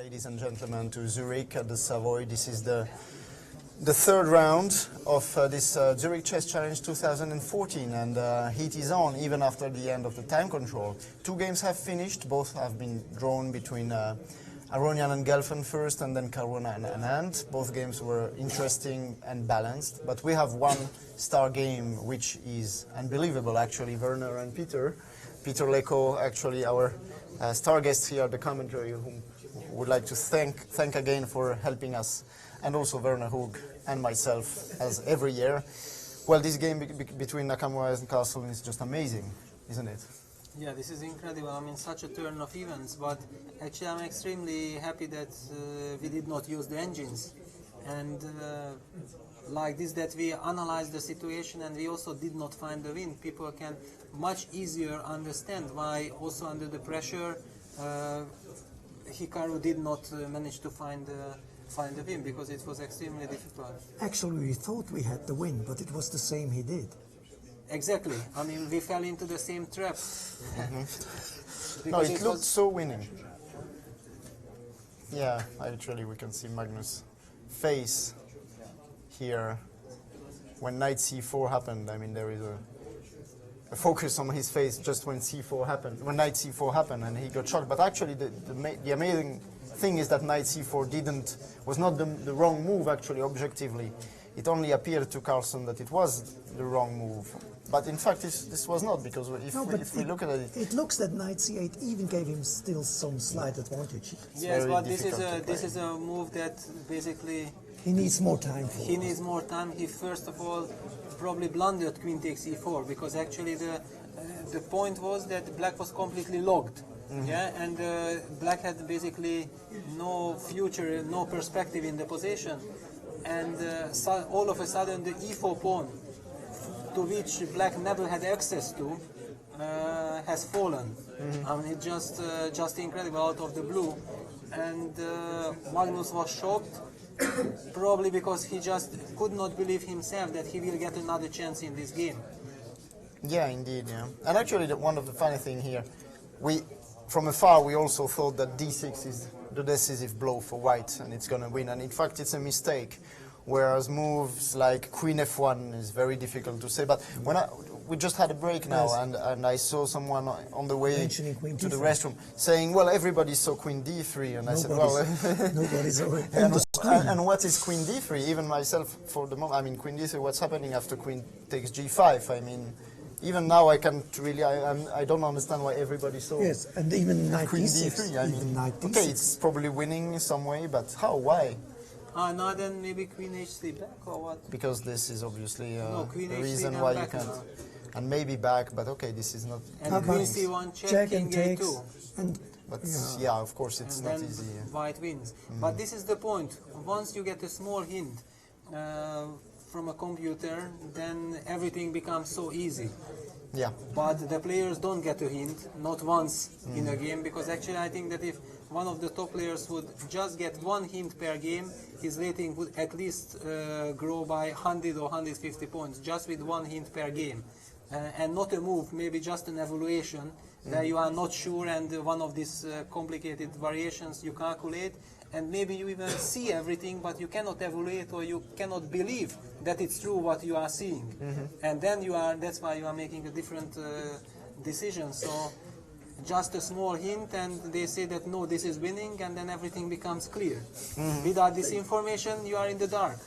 [SPEAKER 1] ladies and gentlemen, to Zurich at the Savoy. This is the third round of this Zurich Chess Challenge 2014, and heat is on even after the end of the time control. 2 games have finished, both have been drawn between Aronian and Gelfen first, and then Caruana and Anand. Both games were interesting and balanced, but we have one star game which is unbelievable actually, Werner and Peter. Peter Leko, actually our star guest here at the commentary, whom would like to thank again for helping us, and also Werner Hug and myself as every year. Well, this game between Nakamura and Carlsen is just amazing, isn't it?
[SPEAKER 2] Yeah, this is incredible. I mean, such a turn of events, but actually I'm extremely happy that we did not use the engines. And like this, that we analyzed the situation and we also did not find the win. People can much easier understand why also under the pressure Hikaru did not manage to find the win, because it was extremely difficult.
[SPEAKER 3] Actually, we thought we had the win, but it was the same he did.
[SPEAKER 2] Exactly. I mean, we fell into the same trap.
[SPEAKER 1] No, it looked so winning. Yeah, actually we can see Magnus' face here when knight c4 happened. I mean, there is a focus on his face just when c4 happened, when knight c4 happened, and he got shocked. But actually, the amazing thing is that knight c4 was not the wrong move. Actually, objectively, it only appeared to Carlsen that it was the wrong move. But in fact, this was not, because if we look at it,
[SPEAKER 3] it looks that knight c8 even gave him still some slight advantage.
[SPEAKER 2] Yes, but this is a move that basically
[SPEAKER 3] he needs more time for.
[SPEAKER 2] He needs more time. He first of all probably blundered queen takes e4, because actually the point was that black was completely logged. Yeah, and black had basically no future, no perspective in the position, and all of a sudden the e4 pawn, to which black never had access to, has fallen. I mean, it's just incredible out of the blue, and Magnus was shocked, probably because he just could not believe himself that he will get another chance in this game.
[SPEAKER 1] Yeah, indeed, yeah. And actually, one of the funny thing here, from afar we also thought that d6 is the decisive blow for white and it's going to win, and in fact it's a mistake. Whereas moves like queen f1 is very difficult to say. But when we just had a break now, yes, and I saw someone on the way to the restroom saying, well, everybody saw queen d3, and I said, well,
[SPEAKER 3] nobody's
[SPEAKER 1] and what is queen d3? Even myself, for the moment, I mean, queen d3, what's happening after queen takes g5? I mean, even now I can't really, I don't understand why everybody saw.
[SPEAKER 3] Yes, and even knight
[SPEAKER 1] queen
[SPEAKER 3] d6.
[SPEAKER 1] d3. I mean, okay, it's probably winning some way, but how? Why?
[SPEAKER 2] No, then maybe queen h3 back, or what?
[SPEAKER 1] Because this is obviously
[SPEAKER 2] queen
[SPEAKER 1] the
[SPEAKER 2] h3
[SPEAKER 1] reason why you can't. And maybe back, but okay, this is not.
[SPEAKER 2] And queen c1 check, king a2.
[SPEAKER 3] And
[SPEAKER 1] but yeah, of course, it's
[SPEAKER 2] and
[SPEAKER 1] not
[SPEAKER 2] then
[SPEAKER 1] easy.
[SPEAKER 2] White wins. But this is the point. Once you get a small hint from a computer, then everything becomes so easy.
[SPEAKER 1] Yeah.
[SPEAKER 2] But the players don't get a hint, not once in a game, because actually I think that if one of the top players would just get one hint per game, his rating would at least grow by 100 or 150 points, just with one hint per game. And not a move, maybe just an evaluation that you are not sure, and one of these complicated variations you calculate, and maybe you even see everything, but you cannot evaluate or you cannot believe that it's true what you are seeing. And then that's why you are making a different decision. So just a small hint and they say that no, this is winning, and then everything becomes clear. Without this information, you are in the dark.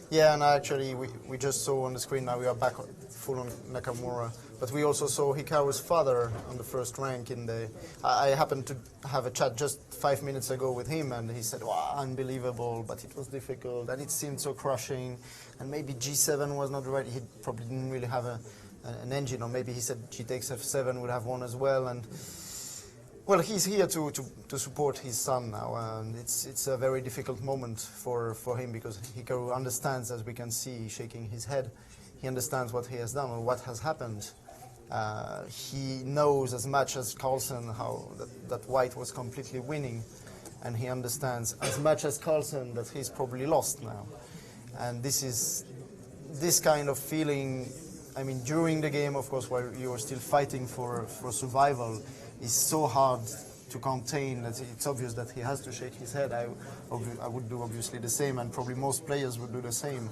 [SPEAKER 1] Yeah, and actually we just saw on the screen, now we are back full on Nakamura, but we also saw Hikaru's father on the first rank in the... I happened to have a chat just 5 minutes ago with him, and he said, wow, unbelievable, but it was difficult, and it seemed so crushing, and maybe G7 was not right, he probably didn't really have an engine, or maybe he said G takes F7 would have won as well, and well, he's here to support his son now, and it's a very difficult moment for him, because Hikaru understands, as we can see, shaking his head. He understands what he has done or what has happened. He knows as much as Carlsen how that white was completely winning, and he understands as much as Carlsen that he's probably lost now. And this kind of feeling, I mean, during the game, of course, while you are still fighting for survival, is so hard to contain. That it's obvious that he has to shake his head. I would do obviously the same, and probably most players would do the same.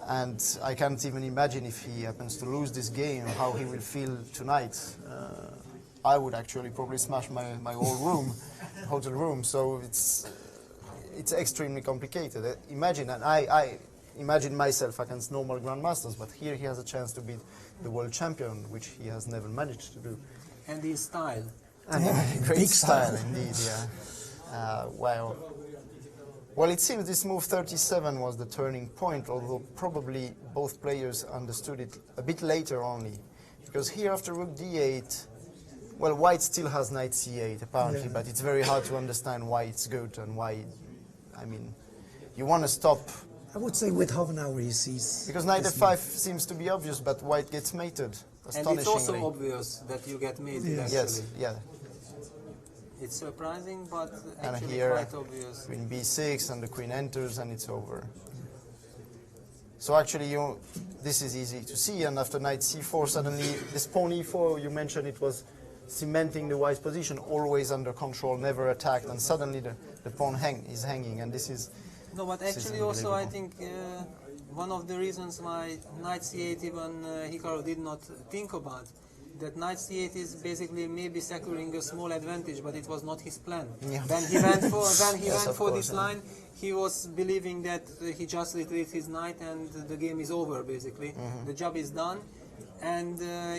[SPEAKER 1] And I can't even imagine if he happens to lose this game, how he will feel tonight. I would actually probably smash my whole room, hotel room. So it's extremely complicated. Imagine, and I imagine myself against normal grandmasters, but here he has a chance to beat the world champion, which he has never managed to do.
[SPEAKER 2] And his style.
[SPEAKER 1] And great
[SPEAKER 3] Big
[SPEAKER 1] style
[SPEAKER 3] style.
[SPEAKER 1] indeed, yeah. Well, it seems this move 37 was the turning point, although probably both players understood it a bit later only. Because here after rook d8, well, white still has knight c8 apparently,
[SPEAKER 3] Yeah.
[SPEAKER 1] but it's very hard to understand why it's good and why, I mean, you want to stop,
[SPEAKER 3] I would say with half an hour he sees.
[SPEAKER 1] because knight
[SPEAKER 3] this
[SPEAKER 1] f5 seems to be obvious, but white gets mated,
[SPEAKER 2] And
[SPEAKER 1] astonishingly.
[SPEAKER 2] it's also obvious that you get mated,
[SPEAKER 3] Yes.
[SPEAKER 2] actually.
[SPEAKER 1] Yes, yeah.
[SPEAKER 2] It's surprising, but
[SPEAKER 1] And
[SPEAKER 2] actually
[SPEAKER 1] here,
[SPEAKER 2] quite obvious.
[SPEAKER 1] queen b6, and the queen enters, and it's over. So actually, this is easy to see, and after knight c4, suddenly this pawn e4, you mentioned it was cementing the white's position, always under control, never attacked, and suddenly the pawn is hanging, and this is...
[SPEAKER 2] No, but
[SPEAKER 1] This is
[SPEAKER 2] actually also I
[SPEAKER 1] unbelievable.
[SPEAKER 2] think one of the reasons why knight c8 even Hikaru did not think about, that knight c8 is basically maybe securing a small advantage, but it was not his plan.
[SPEAKER 1] Yeah.
[SPEAKER 2] When he went for,
[SPEAKER 1] Yes, of course,
[SPEAKER 2] this
[SPEAKER 1] yeah.
[SPEAKER 2] line, he was believing that he just retreats his knight and the game is over basically.
[SPEAKER 1] Mm-hmm.
[SPEAKER 2] The job is done, and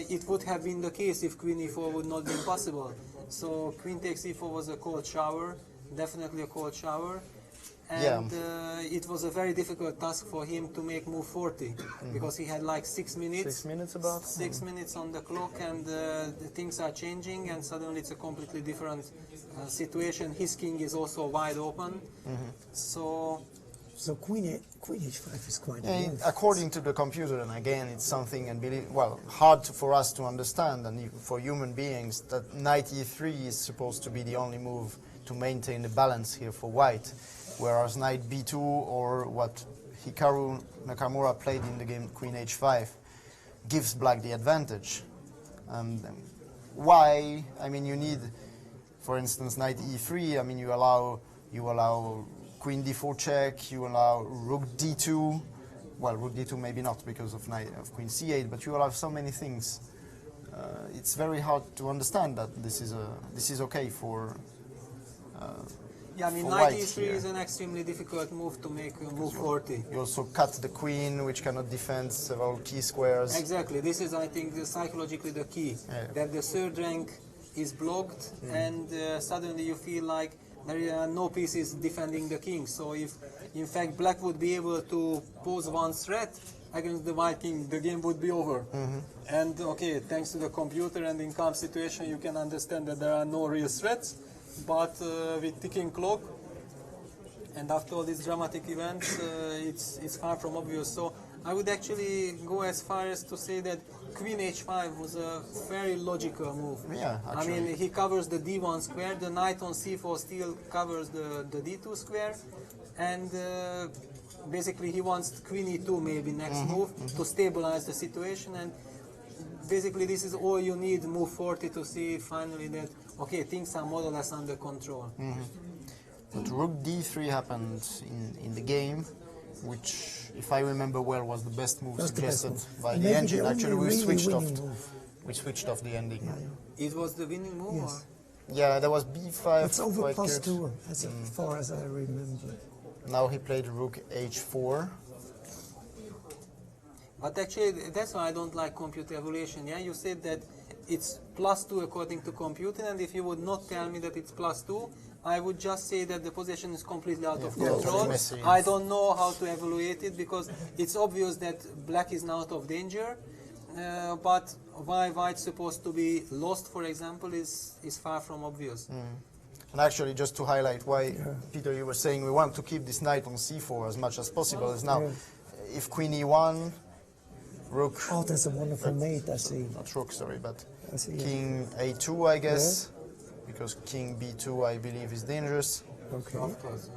[SPEAKER 2] it would have been the case if queen e4 would not be possible. So queen takes e4 was a cold shower, definitely a cold shower. And it was a very difficult task for him to make move 40 because he had like 6 minutes.
[SPEAKER 1] 6 minutes about?
[SPEAKER 2] 6 minutes on the clock, and the things are changing, and suddenly it's a completely different situation. His king is also wide open, so
[SPEAKER 3] So queen h5 is quite a
[SPEAKER 1] Yeah,
[SPEAKER 3] move.
[SPEAKER 1] according to the computer, and again, it's something hard for us to understand, and for human beings, that knight e3 is supposed to be the only move to maintain the balance here for white, whereas knight b2 or what Hikaru Nakamura played in the game queen h5 gives black the advantage. And why? I mean, you need, for instance, knight e3. I mean, you allow queen d4 check, you allow rook d2. Well, rook d2 maybe not because of queen c8, but you allow so many things. It's very hard to understand that this is okay for.
[SPEAKER 2] yeah, I mean
[SPEAKER 1] For
[SPEAKER 2] knight
[SPEAKER 1] white
[SPEAKER 2] e3
[SPEAKER 1] here.
[SPEAKER 2] is an extremely difficult move to make move 40.
[SPEAKER 1] You also cut the queen, which cannot defend several key squares.
[SPEAKER 2] Exactly, this is I think psychologically the key,
[SPEAKER 1] Yeah.
[SPEAKER 2] that the third rank is blocked, and suddenly you feel like there are no pieces defending the king. So if in fact black would be able to pose one threat against the white king, the game would be over. And okay, thanks to the computer and in calm situation you can understand that there are no real threats, but with ticking clock and after all these dramatic events, it's far from obvious. So I would actually go as far as to say that queen h5 was a very logical move.
[SPEAKER 1] Yeah,
[SPEAKER 2] I
[SPEAKER 1] actually.
[SPEAKER 2] mean, he covers the d1 square, the knight on c4 still covers the d2 square, and basically he wants queen e2 maybe next move to stabilize the situation, and basically this is all you need, move 40, to see finally that, okay, things are more or less under control.
[SPEAKER 1] But rook d3 happened in the game, which, if I remember well, was the best move
[SPEAKER 3] That's the best
[SPEAKER 1] suggested
[SPEAKER 3] move.
[SPEAKER 1] by
[SPEAKER 3] And
[SPEAKER 1] the
[SPEAKER 3] maybe
[SPEAKER 1] engine.
[SPEAKER 3] the
[SPEAKER 1] Actually,
[SPEAKER 3] only
[SPEAKER 1] we
[SPEAKER 3] really
[SPEAKER 1] switched off.
[SPEAKER 3] winning move.
[SPEAKER 1] We switched off the ending.
[SPEAKER 2] It was the winning move?
[SPEAKER 3] Yes.
[SPEAKER 1] Yeah, there was b5.
[SPEAKER 3] It's over
[SPEAKER 1] quite
[SPEAKER 3] plus
[SPEAKER 1] good.
[SPEAKER 3] 2, as far as I remember.
[SPEAKER 1] Now he played rook h4.
[SPEAKER 2] But actually, that's why I don't like computer evaluation. Yeah, you said that it's plus 2 according to computer, and if you would not tell me that it's plus 2, I would just say that the position is completely out of
[SPEAKER 1] Yeah,
[SPEAKER 2] control.
[SPEAKER 1] it's messy.
[SPEAKER 2] I don't know how to evaluate it because it's obvious that black is now out of danger. But why white's supposed to be lost, for example, is far from obvious.
[SPEAKER 1] And actually, just to highlight why, Peter, you were saying we want to keep this knight on c4 as much as possible. Is now, if queen e1, rook,
[SPEAKER 3] Oh, that's a wonderful mate, I see.
[SPEAKER 1] not rook, sorry, but
[SPEAKER 3] I see, yeah.
[SPEAKER 1] king a2, I guess, because king b2, I believe, is dangerous.
[SPEAKER 3] Okay.
[SPEAKER 2] Of course.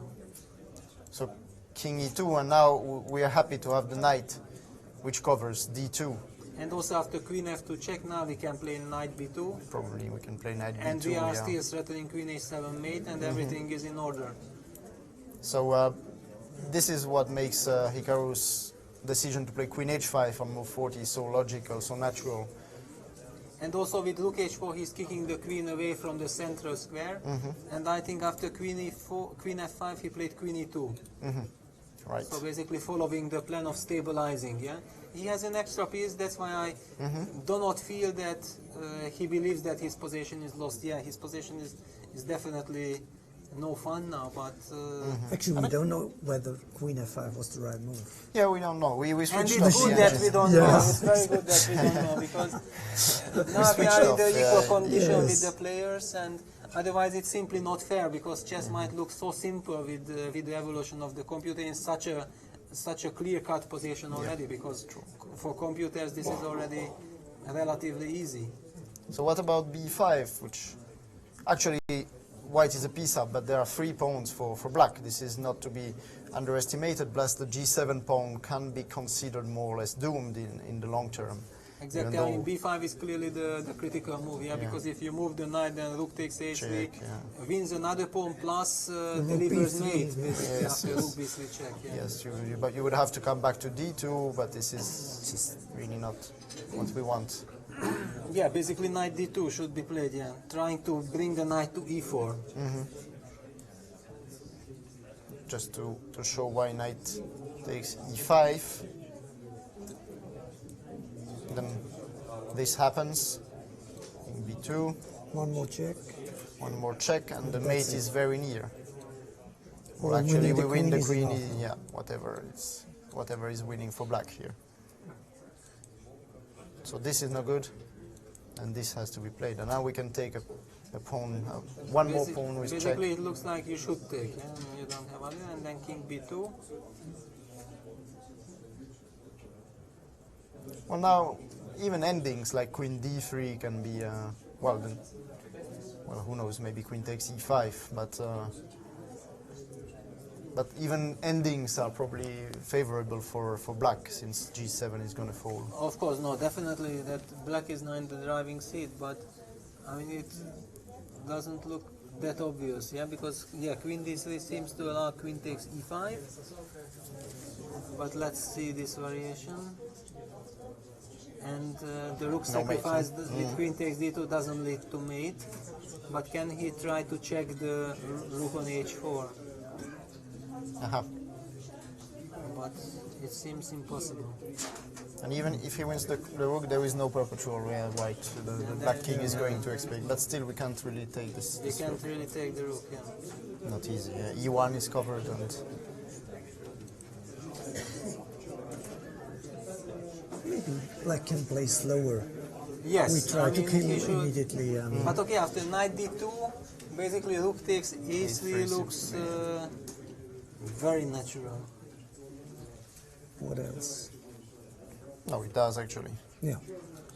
[SPEAKER 1] So king e2, and now we are happy to have the knight, which covers d2.
[SPEAKER 2] And also after queen f2 check, now we can play knight b2.
[SPEAKER 1] Probably we can play knight b2.
[SPEAKER 2] And we are
[SPEAKER 1] yeah.
[SPEAKER 2] still threatening queen h7 mate, and everything is in order.
[SPEAKER 1] So this is what makes Hikaru's decision to play queen h5 on move 40 so logical, so natural.
[SPEAKER 2] And also with rook h4, he's kicking the queen away from the central square. And I think after queen e4, queen f5, he played queen e2.
[SPEAKER 1] Right.
[SPEAKER 2] So basically following the plan of stabilizing, yeah? He has an extra piece, that's why I do not feel that he believes that his position is lost. Yeah, his position is definitely no fun now, but...
[SPEAKER 3] Actually, we don't know whether queen f5 was the right move.
[SPEAKER 1] Yeah, we don't know. We
[SPEAKER 2] And
[SPEAKER 1] switched
[SPEAKER 2] it's
[SPEAKER 1] off
[SPEAKER 2] good
[SPEAKER 1] the
[SPEAKER 2] that
[SPEAKER 1] engine.
[SPEAKER 2] we don't know. It's very good that we don't know, because now we are in the equal condition with the players, and otherwise it's simply not fair, because chess might look so simple with the evolution of the computer in such a clear-cut position already, because for computers this is already relatively easy.
[SPEAKER 1] So what about b5, which actually white is a piece up, but there are 3 pawns for black. This is not to be underestimated, plus the g7 pawn can be considered more or less doomed in the long term.
[SPEAKER 2] Exactly, I mean b5 is clearly the critical move, yeah, because if you move the knight, then rook takes h3,
[SPEAKER 1] Check,
[SPEAKER 2] wins another pawn, plus
[SPEAKER 3] rook
[SPEAKER 2] delivers
[SPEAKER 3] b3,
[SPEAKER 2] mate,
[SPEAKER 3] yeah.
[SPEAKER 2] basically,
[SPEAKER 1] Yes,
[SPEAKER 2] after
[SPEAKER 1] yes.
[SPEAKER 2] rook b3 check. Yeah.
[SPEAKER 1] Yes, but you would have to come back to d2, but this is just really not what we want.
[SPEAKER 2] Yeah, basically knight d2 should be played, yeah, trying to bring the knight to e4.
[SPEAKER 1] Just to show why knight takes e5. Then this happens in b2,
[SPEAKER 3] One more check.
[SPEAKER 1] one more check, and the mate is very near.
[SPEAKER 3] Or
[SPEAKER 1] Well, actually,
[SPEAKER 3] winning the
[SPEAKER 1] we win the
[SPEAKER 3] is
[SPEAKER 1] queen.
[SPEAKER 3] enough.
[SPEAKER 1] Yeah, whatever is winning for black here. So this is no good, and this has to be played. And now we can take a pawn, one more pawn with check.
[SPEAKER 2] Basically, it looks like you should take, yeah, you don't have other, and then king b2.
[SPEAKER 1] Well, now even endings like queen d3 can be well. Then, well, who knows? Maybe queen takes e5, but even endings are probably favorable for black, since g7 is going to fall.
[SPEAKER 2] Of course, no, definitely that black is now in the driving seat, but I mean it doesn't look that obvious, yeah, because yeah, queen d3 seems to allow queen takes e5, but let's see this variation. And the rook
[SPEAKER 1] No mate,
[SPEAKER 2] sacrifice with queen takes d2 doesn't lead to mate, but can he try to check the rook on h4? But it seems impossible.
[SPEAKER 1] And even if he wins the rook, there is no perpetual where white, the black king is going to expect. But still, we can't really take this.
[SPEAKER 2] You
[SPEAKER 1] this
[SPEAKER 2] can't
[SPEAKER 1] rook.
[SPEAKER 2] really take the rook, yeah.
[SPEAKER 1] Not easy. Yeah. E1 is covered, and
[SPEAKER 3] Maybe black can play slower.
[SPEAKER 2] Yes,
[SPEAKER 3] We try
[SPEAKER 2] I
[SPEAKER 3] to
[SPEAKER 2] mean,
[SPEAKER 3] kill
[SPEAKER 2] he should.
[SPEAKER 3] immediately.
[SPEAKER 2] But okay, after knight d2, basically rook takes e3
[SPEAKER 1] E3
[SPEAKER 2] looks very natural.
[SPEAKER 3] What else?
[SPEAKER 1] no, it does actually.
[SPEAKER 3] Yeah.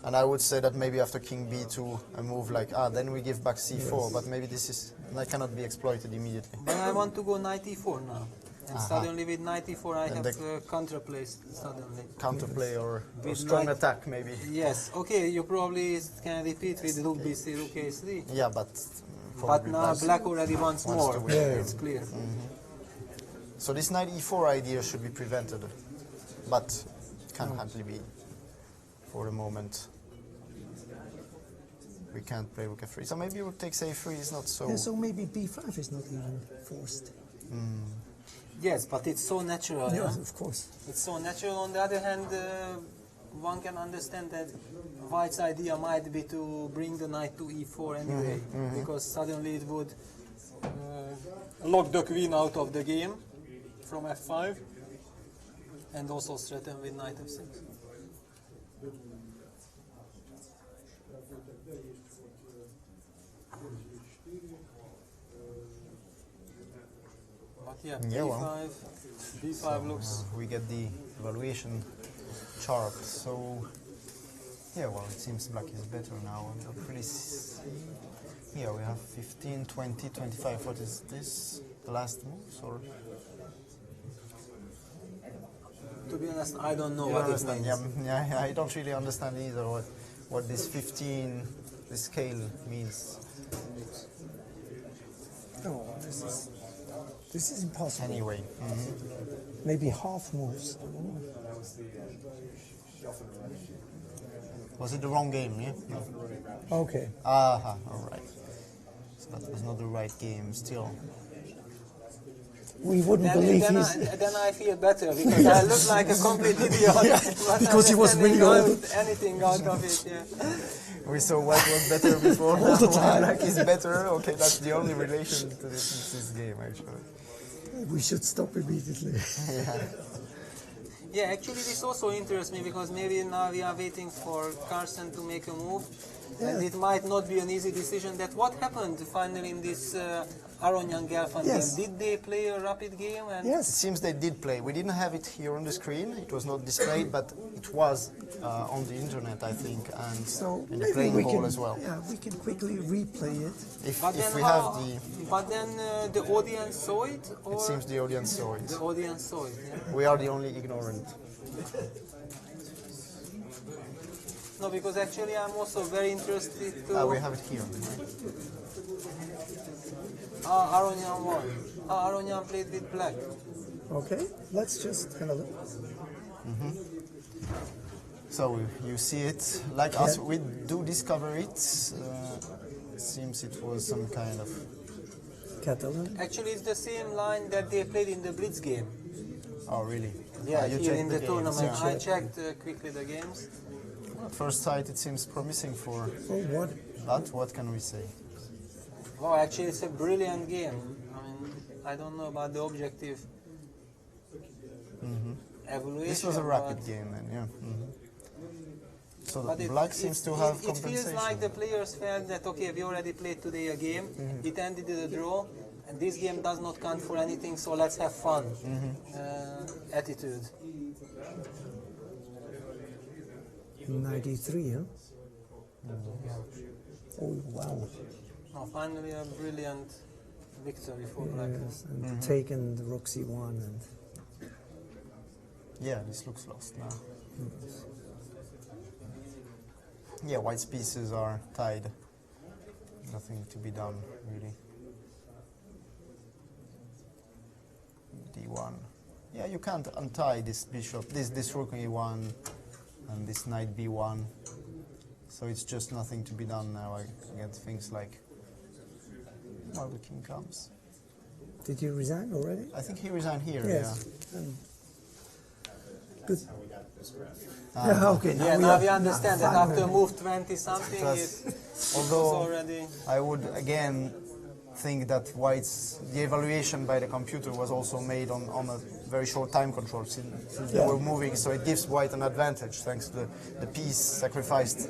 [SPEAKER 1] And I would say that maybe after king b2, a move like then we give back c4. But maybe that cannot be exploited immediately.
[SPEAKER 2] But I want to go knight e4 now. And suddenly with knight e4 I
[SPEAKER 1] And
[SPEAKER 2] have counterplay suddenly.
[SPEAKER 1] Counterplay or
[SPEAKER 2] With
[SPEAKER 1] strong
[SPEAKER 2] knight-
[SPEAKER 1] attack maybe.
[SPEAKER 2] Yes, okay, you probably can repeat with rook b3, rook a3.
[SPEAKER 1] Yeah, but
[SPEAKER 2] But
[SPEAKER 1] probably
[SPEAKER 2] now black already wants
[SPEAKER 1] wants
[SPEAKER 2] more,
[SPEAKER 1] to win.
[SPEAKER 3] Yeah.
[SPEAKER 2] it's clear.
[SPEAKER 1] So this knight e4 idea should be prevented, but can hardly be for the moment. We can't play rook f3. So maybe rook takes a3 is not so.
[SPEAKER 3] Yeah, so maybe b5 is not even forced.
[SPEAKER 2] Yes, but it's so natural, yeah?
[SPEAKER 3] Yes, of course.
[SPEAKER 2] It's so natural. On the other hand, one can understand that White's idea might be to bring the knight to e4 anyway, because suddenly it would lock the queen out of the game from f5, and also threaten with knight f6. But yeah,
[SPEAKER 1] Yeah,
[SPEAKER 2] b5,
[SPEAKER 1] well.
[SPEAKER 2] b5 looks.
[SPEAKER 1] We get the evaluation chart. So yeah, well, it seems black is better now. And we'll pretty yeah, we have 15, 20, 25. What is this? The last moves or?
[SPEAKER 2] To be honest, I don't know
[SPEAKER 1] You
[SPEAKER 2] what
[SPEAKER 1] understand?
[SPEAKER 2] it means.
[SPEAKER 1] Yeah, I don't really understand either what this 15, this scale means.
[SPEAKER 3] Oh, this is impossible.
[SPEAKER 1] Anyway,
[SPEAKER 3] Maybe half moves. I don't know.
[SPEAKER 1] was it the wrong game? Yeah. No.
[SPEAKER 3] Okay.
[SPEAKER 1] Aha, all right. So that was not the right game still.
[SPEAKER 3] We wouldn't believe he's...
[SPEAKER 2] Then I feel better because I look like a complete idiot. Not
[SPEAKER 3] because he was really
[SPEAKER 2] understanding
[SPEAKER 3] old.
[SPEAKER 2] anything out of it. Yeah.
[SPEAKER 1] We saw white was better before.
[SPEAKER 3] All the
[SPEAKER 1] now
[SPEAKER 3] time.
[SPEAKER 1] black is better. Okay, that's the only relation to this game actually.
[SPEAKER 3] We should stop immediately.
[SPEAKER 2] Yeah, actually this also interests me because maybe now we are waiting for Carson to make a move. And it might not be an easy decision. That what happened finally in this Aronian Gelfand
[SPEAKER 3] Yes.
[SPEAKER 2] game? Did they play a rapid game? And
[SPEAKER 1] It
[SPEAKER 3] Yes.
[SPEAKER 1] seems they did play. We didn't have it here on the screen. It was not displayed, but it was on the internet, I think, and
[SPEAKER 3] So
[SPEAKER 1] in the
[SPEAKER 3] maybe
[SPEAKER 1] playing
[SPEAKER 3] we
[SPEAKER 1] hall
[SPEAKER 3] can,
[SPEAKER 1] as well.
[SPEAKER 3] yeah, we can quickly replay it.
[SPEAKER 1] If
[SPEAKER 2] But
[SPEAKER 1] if
[SPEAKER 2] then
[SPEAKER 1] we
[SPEAKER 2] how-
[SPEAKER 1] have the,
[SPEAKER 2] But then the audience saw it, or
[SPEAKER 1] it seems the audience saw it.
[SPEAKER 2] the audience saw it. Yeah?
[SPEAKER 1] We are the only ignorant.
[SPEAKER 2] No, because actually I'm also very interested to.
[SPEAKER 1] We have it here.
[SPEAKER 2] Aronian won. Aronian played with black.
[SPEAKER 3] Okay, let's just have a look.
[SPEAKER 1] So you see it like us. We do discover it. It seems it was some kind of.
[SPEAKER 3] Catalan.
[SPEAKER 2] Actually, it's the same line that they played in the Blitz game.
[SPEAKER 1] Oh really?
[SPEAKER 2] Yeah,
[SPEAKER 1] you
[SPEAKER 2] here
[SPEAKER 1] checked
[SPEAKER 2] in the
[SPEAKER 1] games,
[SPEAKER 2] tournament.
[SPEAKER 1] yeah.
[SPEAKER 2] I checked quickly the games.
[SPEAKER 1] At first sight, it seems promising for
[SPEAKER 3] Oh, what?
[SPEAKER 1] that. What can we say?
[SPEAKER 2] Wow, actually, it's a brilliant game. I mean, I don't know about the objective evaluation.
[SPEAKER 1] This was a rapid
[SPEAKER 2] but-
[SPEAKER 1] game then, yeah. So
[SPEAKER 2] But
[SPEAKER 1] the black seems to have
[SPEAKER 2] it feels
[SPEAKER 1] compensation.
[SPEAKER 2] like the players felt that, okay, we already played today a game, it ended in a draw, and this game does not count for anything, so let's have fun attitude.
[SPEAKER 3] 93, huh? Oh, wow.
[SPEAKER 2] Now, finally, a brilliant victory for Black.
[SPEAKER 3] Yes, and taken the rook c1 and...
[SPEAKER 1] Yeah, this looks lost now. Yeah, white's pieces are tied. Nothing to be done, really. D1. Yeah, you can't untie this bishop, this rook e1, and this knight b1. So it's just nothing to be done now against things like. Well, the king comes.
[SPEAKER 3] Did you resign already?
[SPEAKER 1] I think he resigned here.
[SPEAKER 3] Yes. Good.
[SPEAKER 1] Ah.
[SPEAKER 3] Yeah, okay,
[SPEAKER 2] Yeah, now we
[SPEAKER 3] are-
[SPEAKER 2] understand that
[SPEAKER 3] finally.
[SPEAKER 2] after move 20 something,
[SPEAKER 1] Because
[SPEAKER 2] it was
[SPEAKER 1] although
[SPEAKER 2] already.
[SPEAKER 1] I would again think that white's the evaluation by the computer was also made on a very short time control since they were moving, so it gives white an advantage thanks to the piece sacrificed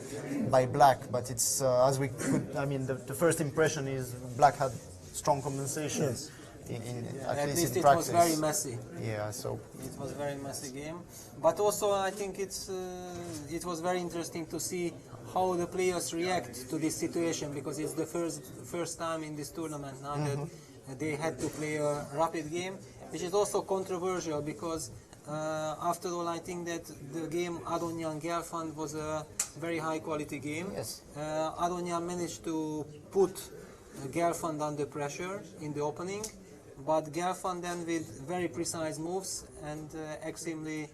[SPEAKER 1] by black. But it's as we could, I mean, the first impression is black had strong compensation.
[SPEAKER 3] Yes.
[SPEAKER 1] At least in
[SPEAKER 2] it
[SPEAKER 1] practice.
[SPEAKER 2] was very messy.
[SPEAKER 1] Yeah, so
[SPEAKER 2] It was a very messy game, but also I think it was very interesting to see how the players react to this situation, because it's the first time in this tournament now that they had to play a rapid game, which is also controversial because after all I think that the game Aronian Gelfand was a very high quality game.
[SPEAKER 1] Yes.
[SPEAKER 2] Aronian managed to put Gelfand under pressure in the opening, but Gelfand then with very precise moves and extremely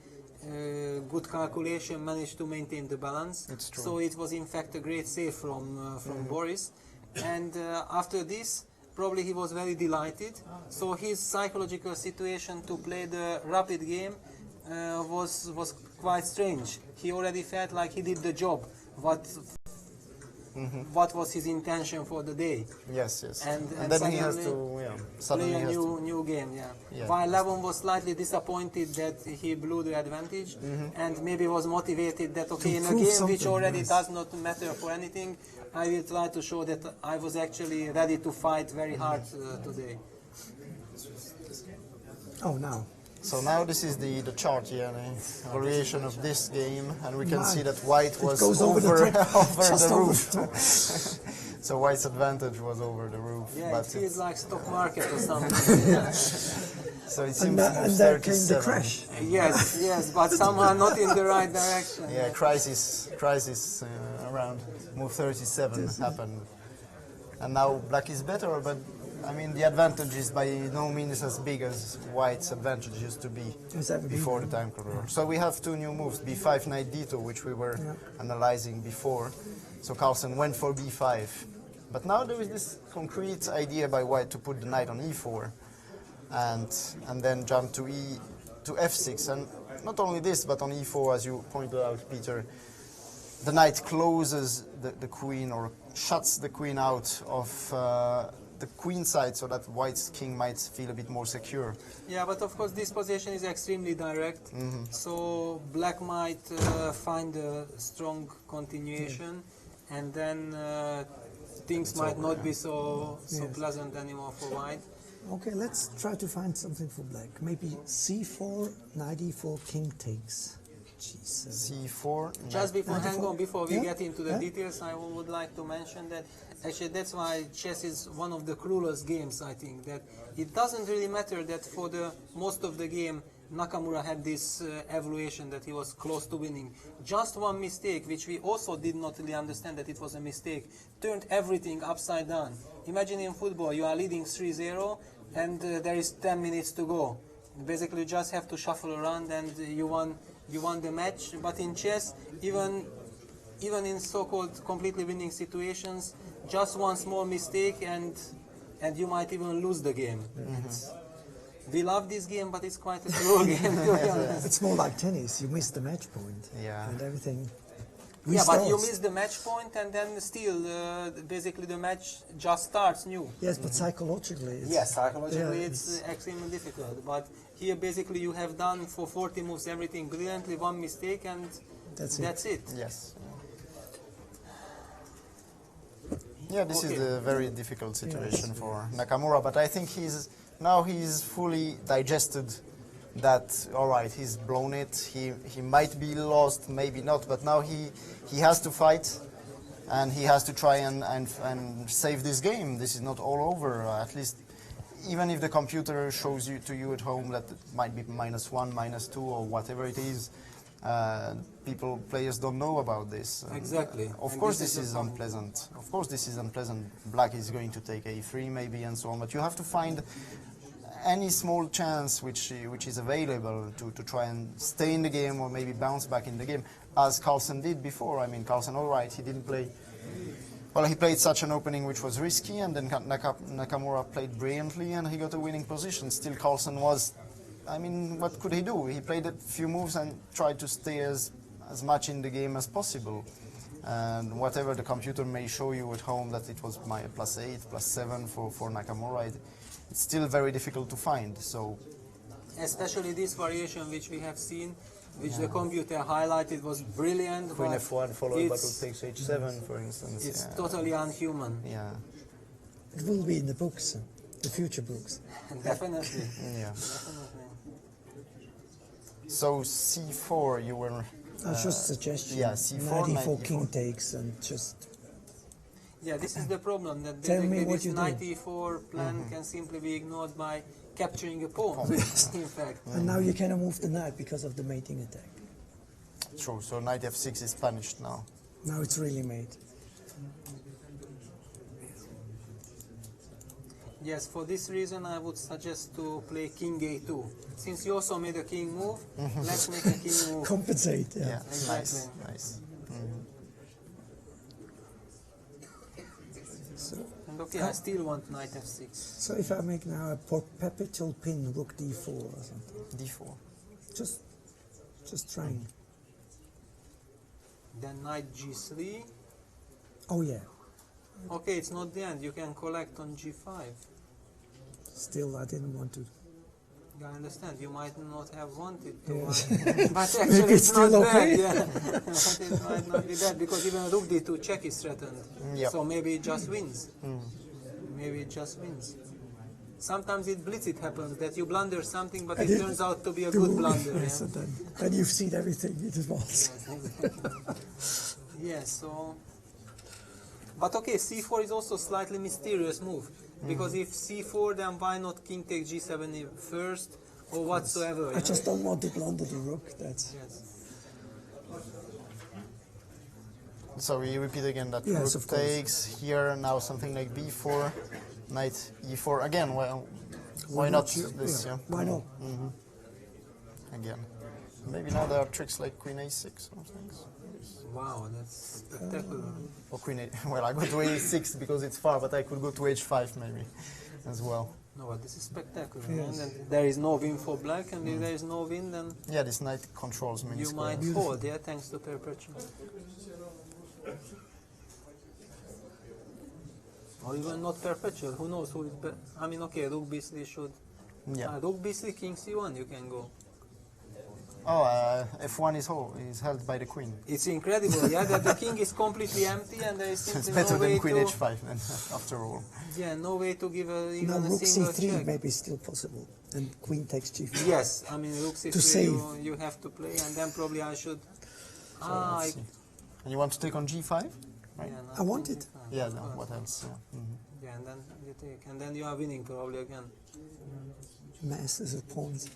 [SPEAKER 2] good calculation managed to maintain the balance.
[SPEAKER 1] It's true.
[SPEAKER 2] So it was in fact a great save from Boris. And after this, probably he was very delighted. So his psychological situation to play the rapid game was quite strange. He already felt like he did the job. What was his intention for the day?
[SPEAKER 1] yes.
[SPEAKER 2] And
[SPEAKER 1] then he has
[SPEAKER 2] suddenly
[SPEAKER 1] to suddenly
[SPEAKER 2] play
[SPEAKER 1] he
[SPEAKER 2] a
[SPEAKER 1] has to.
[SPEAKER 2] new game,
[SPEAKER 1] Yeah.
[SPEAKER 2] While Levon was slightly disappointed that he blew the advantage, and maybe was motivated that okay, in a
[SPEAKER 3] prove
[SPEAKER 2] game which
[SPEAKER 3] something,
[SPEAKER 2] already
[SPEAKER 3] yes.
[SPEAKER 2] does not matter for anything, I will try to show that I was actually ready to fight very hard today.
[SPEAKER 3] Oh, now.
[SPEAKER 1] So now this is the chart here, the evaluation of this game, and we can see that white was
[SPEAKER 3] goes over the top,
[SPEAKER 1] over
[SPEAKER 3] just
[SPEAKER 1] the
[SPEAKER 3] over
[SPEAKER 1] roof.
[SPEAKER 3] the top.
[SPEAKER 1] So white's advantage was over the roof,
[SPEAKER 2] Yeah,
[SPEAKER 1] but
[SPEAKER 2] it feels like stock market or something.
[SPEAKER 1] So it
[SPEAKER 3] And,
[SPEAKER 1] seems
[SPEAKER 3] that,
[SPEAKER 1] move
[SPEAKER 3] and there came the
[SPEAKER 1] 37.
[SPEAKER 3] crash.
[SPEAKER 2] Yes, yes, but somehow not in the right direction.
[SPEAKER 1] Yeah, crisis around move 37 happened. And now black is better, but I mean the advantage is by no means as big as white's advantage used to be
[SPEAKER 3] Has ever been,
[SPEAKER 1] before the
[SPEAKER 3] no?
[SPEAKER 1] time control. So we have two new moves, b5, knight d2, which we were analyzing before. So Carlsen went for b5. But now there is this concrete idea by white to put the knight on e4 and then jump to f6. And not only this, but on e4, as you pointed out, Peter, the knight closes the queen or shuts the queen out of the queen side so that white's king might feel a bit more secure.
[SPEAKER 2] Yeah, but of course this position is extremely direct, so black might find a strong continuation, and then things might not be so pleasant anymore for white.
[SPEAKER 3] Okay, let's try to find something for black. Maybe c4, knight e4, king takes. G7.
[SPEAKER 1] c4.
[SPEAKER 2] Just before, hang on, before we
[SPEAKER 3] Yeah,
[SPEAKER 2] get into the
[SPEAKER 3] yeah.
[SPEAKER 2] details, I would like to mention that actually that's why chess is one of the cruelest games, I think. That it doesn't really matter that for the most of the game Nakamura had this evaluation that he was close to winning. Just one mistake, which we also did not really understand that it was a mistake, turned everything upside down. Imagine in football, you are leading 3-0 and there is 10 minutes to go. Basically, you just have to shuffle around and you won the match. But in chess, even in so-called completely winning situations, just one small mistake and you might even lose the game. We love this game, but it's quite a cruel game, to be honest.
[SPEAKER 3] It's more like tennis. You miss the match point.
[SPEAKER 1] Yeah.
[SPEAKER 3] And everything.
[SPEAKER 2] Yeah, but you
[SPEAKER 3] restarts.
[SPEAKER 2] miss the match point and then still, basically the match just starts new.
[SPEAKER 3] Yes, but psychologically. It's,
[SPEAKER 2] Yes, psychologically
[SPEAKER 3] yeah,
[SPEAKER 2] it's extremely difficult. But here basically you have done for 40 moves everything brilliantly, one mistake and
[SPEAKER 3] That's it.
[SPEAKER 2] it.
[SPEAKER 1] Yes. Yeah, this is a very difficult situation for Nakamura, but I think he's fully digested that, all right, he's blown it, he might be lost, maybe not, but now he has to fight and he has to try and save this game. This is not all over, at least even if the computer shows to you at home that it might be -1, -2 or whatever it is, players don't know about this.
[SPEAKER 2] Exactly.
[SPEAKER 1] Of
[SPEAKER 2] And
[SPEAKER 1] course
[SPEAKER 2] this
[SPEAKER 1] this
[SPEAKER 2] is
[SPEAKER 1] is
[SPEAKER 2] the problem.
[SPEAKER 1] unpleasant. Of course this is unpleasant. Black is going to take a3 maybe and so on, but you have to find any small chance which is available to try and stay in the game or maybe bounce back in the game, as Carlsen did before. I mean, Carlsen, all right, he didn't play. Well, he played such an opening which was risky, and then Nakamura played brilliantly, and he got a winning position. Still, Carlsen was, I mean, what could he do? He played a few moves and tried to stay as much in the game as possible. And whatever the computer may show you at home that it was my +8, +7 for Nakamura, it's still very difficult to find. So,
[SPEAKER 2] Especially this variation which we have seen, which the computer highlighted was brilliant.
[SPEAKER 1] Queen
[SPEAKER 2] but
[SPEAKER 1] F1 followed by
[SPEAKER 2] it's-
[SPEAKER 1] rook takes H7, for instance.
[SPEAKER 2] It's
[SPEAKER 1] yeah.
[SPEAKER 2] totally unhuman.
[SPEAKER 1] Yeah,
[SPEAKER 3] It will be in the books, the future books.
[SPEAKER 2] Definitely.
[SPEAKER 1] yeah.
[SPEAKER 2] Definitely.
[SPEAKER 1] So C4, you were.
[SPEAKER 3] Just suggestion.
[SPEAKER 1] yeah, C4,
[SPEAKER 3] knight e4,
[SPEAKER 1] knight
[SPEAKER 3] king
[SPEAKER 1] e4.
[SPEAKER 3] takes, and just
[SPEAKER 2] Yeah, this is the problem, that
[SPEAKER 3] Tell me
[SPEAKER 2] basically
[SPEAKER 3] what
[SPEAKER 2] this
[SPEAKER 3] you do.
[SPEAKER 2] knight e4 plan can simply be ignored by capturing a pawn, in fact.
[SPEAKER 3] and now you cannot move the knight because of the mating attack.
[SPEAKER 1] True. So knight F6 is punished now.
[SPEAKER 3] Now it's really made.
[SPEAKER 2] Yes, for this reason I would suggest to play king a2. Since you also made a king move, let's make a king move.
[SPEAKER 3] Compensate. Yeah.
[SPEAKER 1] Yeah, nice,
[SPEAKER 2] Exactly.
[SPEAKER 1] nice.
[SPEAKER 3] So,
[SPEAKER 2] And okay, I still want knight f6.
[SPEAKER 3] so if I make now a perpetual pin, rook d4 or something,
[SPEAKER 1] D4.
[SPEAKER 3] just trying.
[SPEAKER 2] Then knight g3.
[SPEAKER 3] Oh yeah.
[SPEAKER 2] Okay, it's not the end. You can collect on g5.
[SPEAKER 3] Still, I didn't want to.
[SPEAKER 2] I understand. You might not have wanted to,
[SPEAKER 3] Yes.
[SPEAKER 2] but actually
[SPEAKER 3] it's
[SPEAKER 2] it's not
[SPEAKER 3] still
[SPEAKER 2] bad.
[SPEAKER 3] okay.
[SPEAKER 2] Yeah, but it might not be that because even rook d2 check is threatened.
[SPEAKER 1] Yep.
[SPEAKER 2] So maybe it just wins. Maybe it just wins. Sometimes it blitz. It happens that you blunder something, but
[SPEAKER 3] And
[SPEAKER 2] it
[SPEAKER 3] it-
[SPEAKER 2] turns out to be a good blunder.
[SPEAKER 3] Yes,
[SPEAKER 2] Yeah?
[SPEAKER 3] and then you've seen everything it was.
[SPEAKER 2] Yeah, so. But okay, c4 is also a slightly mysterious move. Because if c4, then why not king takes g7 first? or whatsoever.
[SPEAKER 3] I
[SPEAKER 2] yeah?
[SPEAKER 3] just don't want to blunder the rook. That's
[SPEAKER 2] Yes.
[SPEAKER 1] So we repeat again that
[SPEAKER 3] Yes,
[SPEAKER 1] rook
[SPEAKER 3] of course.
[SPEAKER 1] takes here, now something like b4, knight e4. Again, well, why not this, yeah?
[SPEAKER 3] Why not?
[SPEAKER 1] Again. Maybe now there are tricks like queen a6 or things.
[SPEAKER 2] Wow, that's spectacular.
[SPEAKER 1] Or queen a... Well, I go to a6 because it's far, but I could go to h5 maybe as well.
[SPEAKER 2] No, but this is spectacular.
[SPEAKER 3] Yes.
[SPEAKER 2] And there is no win for black, and if there is no win, then
[SPEAKER 1] Yeah, this knight controls many
[SPEAKER 2] you
[SPEAKER 1] squares.
[SPEAKER 2] might fold, yeah, thanks to perpetual. Or even not perpetual, who knows who is better. I mean, okay, rook b3 should...
[SPEAKER 1] Yeah.
[SPEAKER 2] Rook b3, king c1, you can go.
[SPEAKER 1] Oh, f1 is held by the queen.
[SPEAKER 2] It's incredible, yeah, that the king is completely empty and there is
[SPEAKER 1] It's
[SPEAKER 2] simply
[SPEAKER 1] better
[SPEAKER 2] no way
[SPEAKER 1] than queen
[SPEAKER 2] to...
[SPEAKER 1] h5 then, after all.
[SPEAKER 2] Yeah, no way to give even
[SPEAKER 3] Now
[SPEAKER 2] a
[SPEAKER 3] rook
[SPEAKER 2] single
[SPEAKER 3] c3
[SPEAKER 2] check.
[SPEAKER 3] maybe still possible, and queen takes g4.
[SPEAKER 2] Yes, I mean, rook c3
[SPEAKER 3] save.
[SPEAKER 2] you have to play, and then probably I should...
[SPEAKER 1] Let's see. And you want to take on g5? Right?
[SPEAKER 2] Yeah,
[SPEAKER 3] I want it.
[SPEAKER 1] Yeah, no, what else? Yeah.
[SPEAKER 2] Yeah, and then you take, and then you are winning probably again.
[SPEAKER 3] Masses of pawns.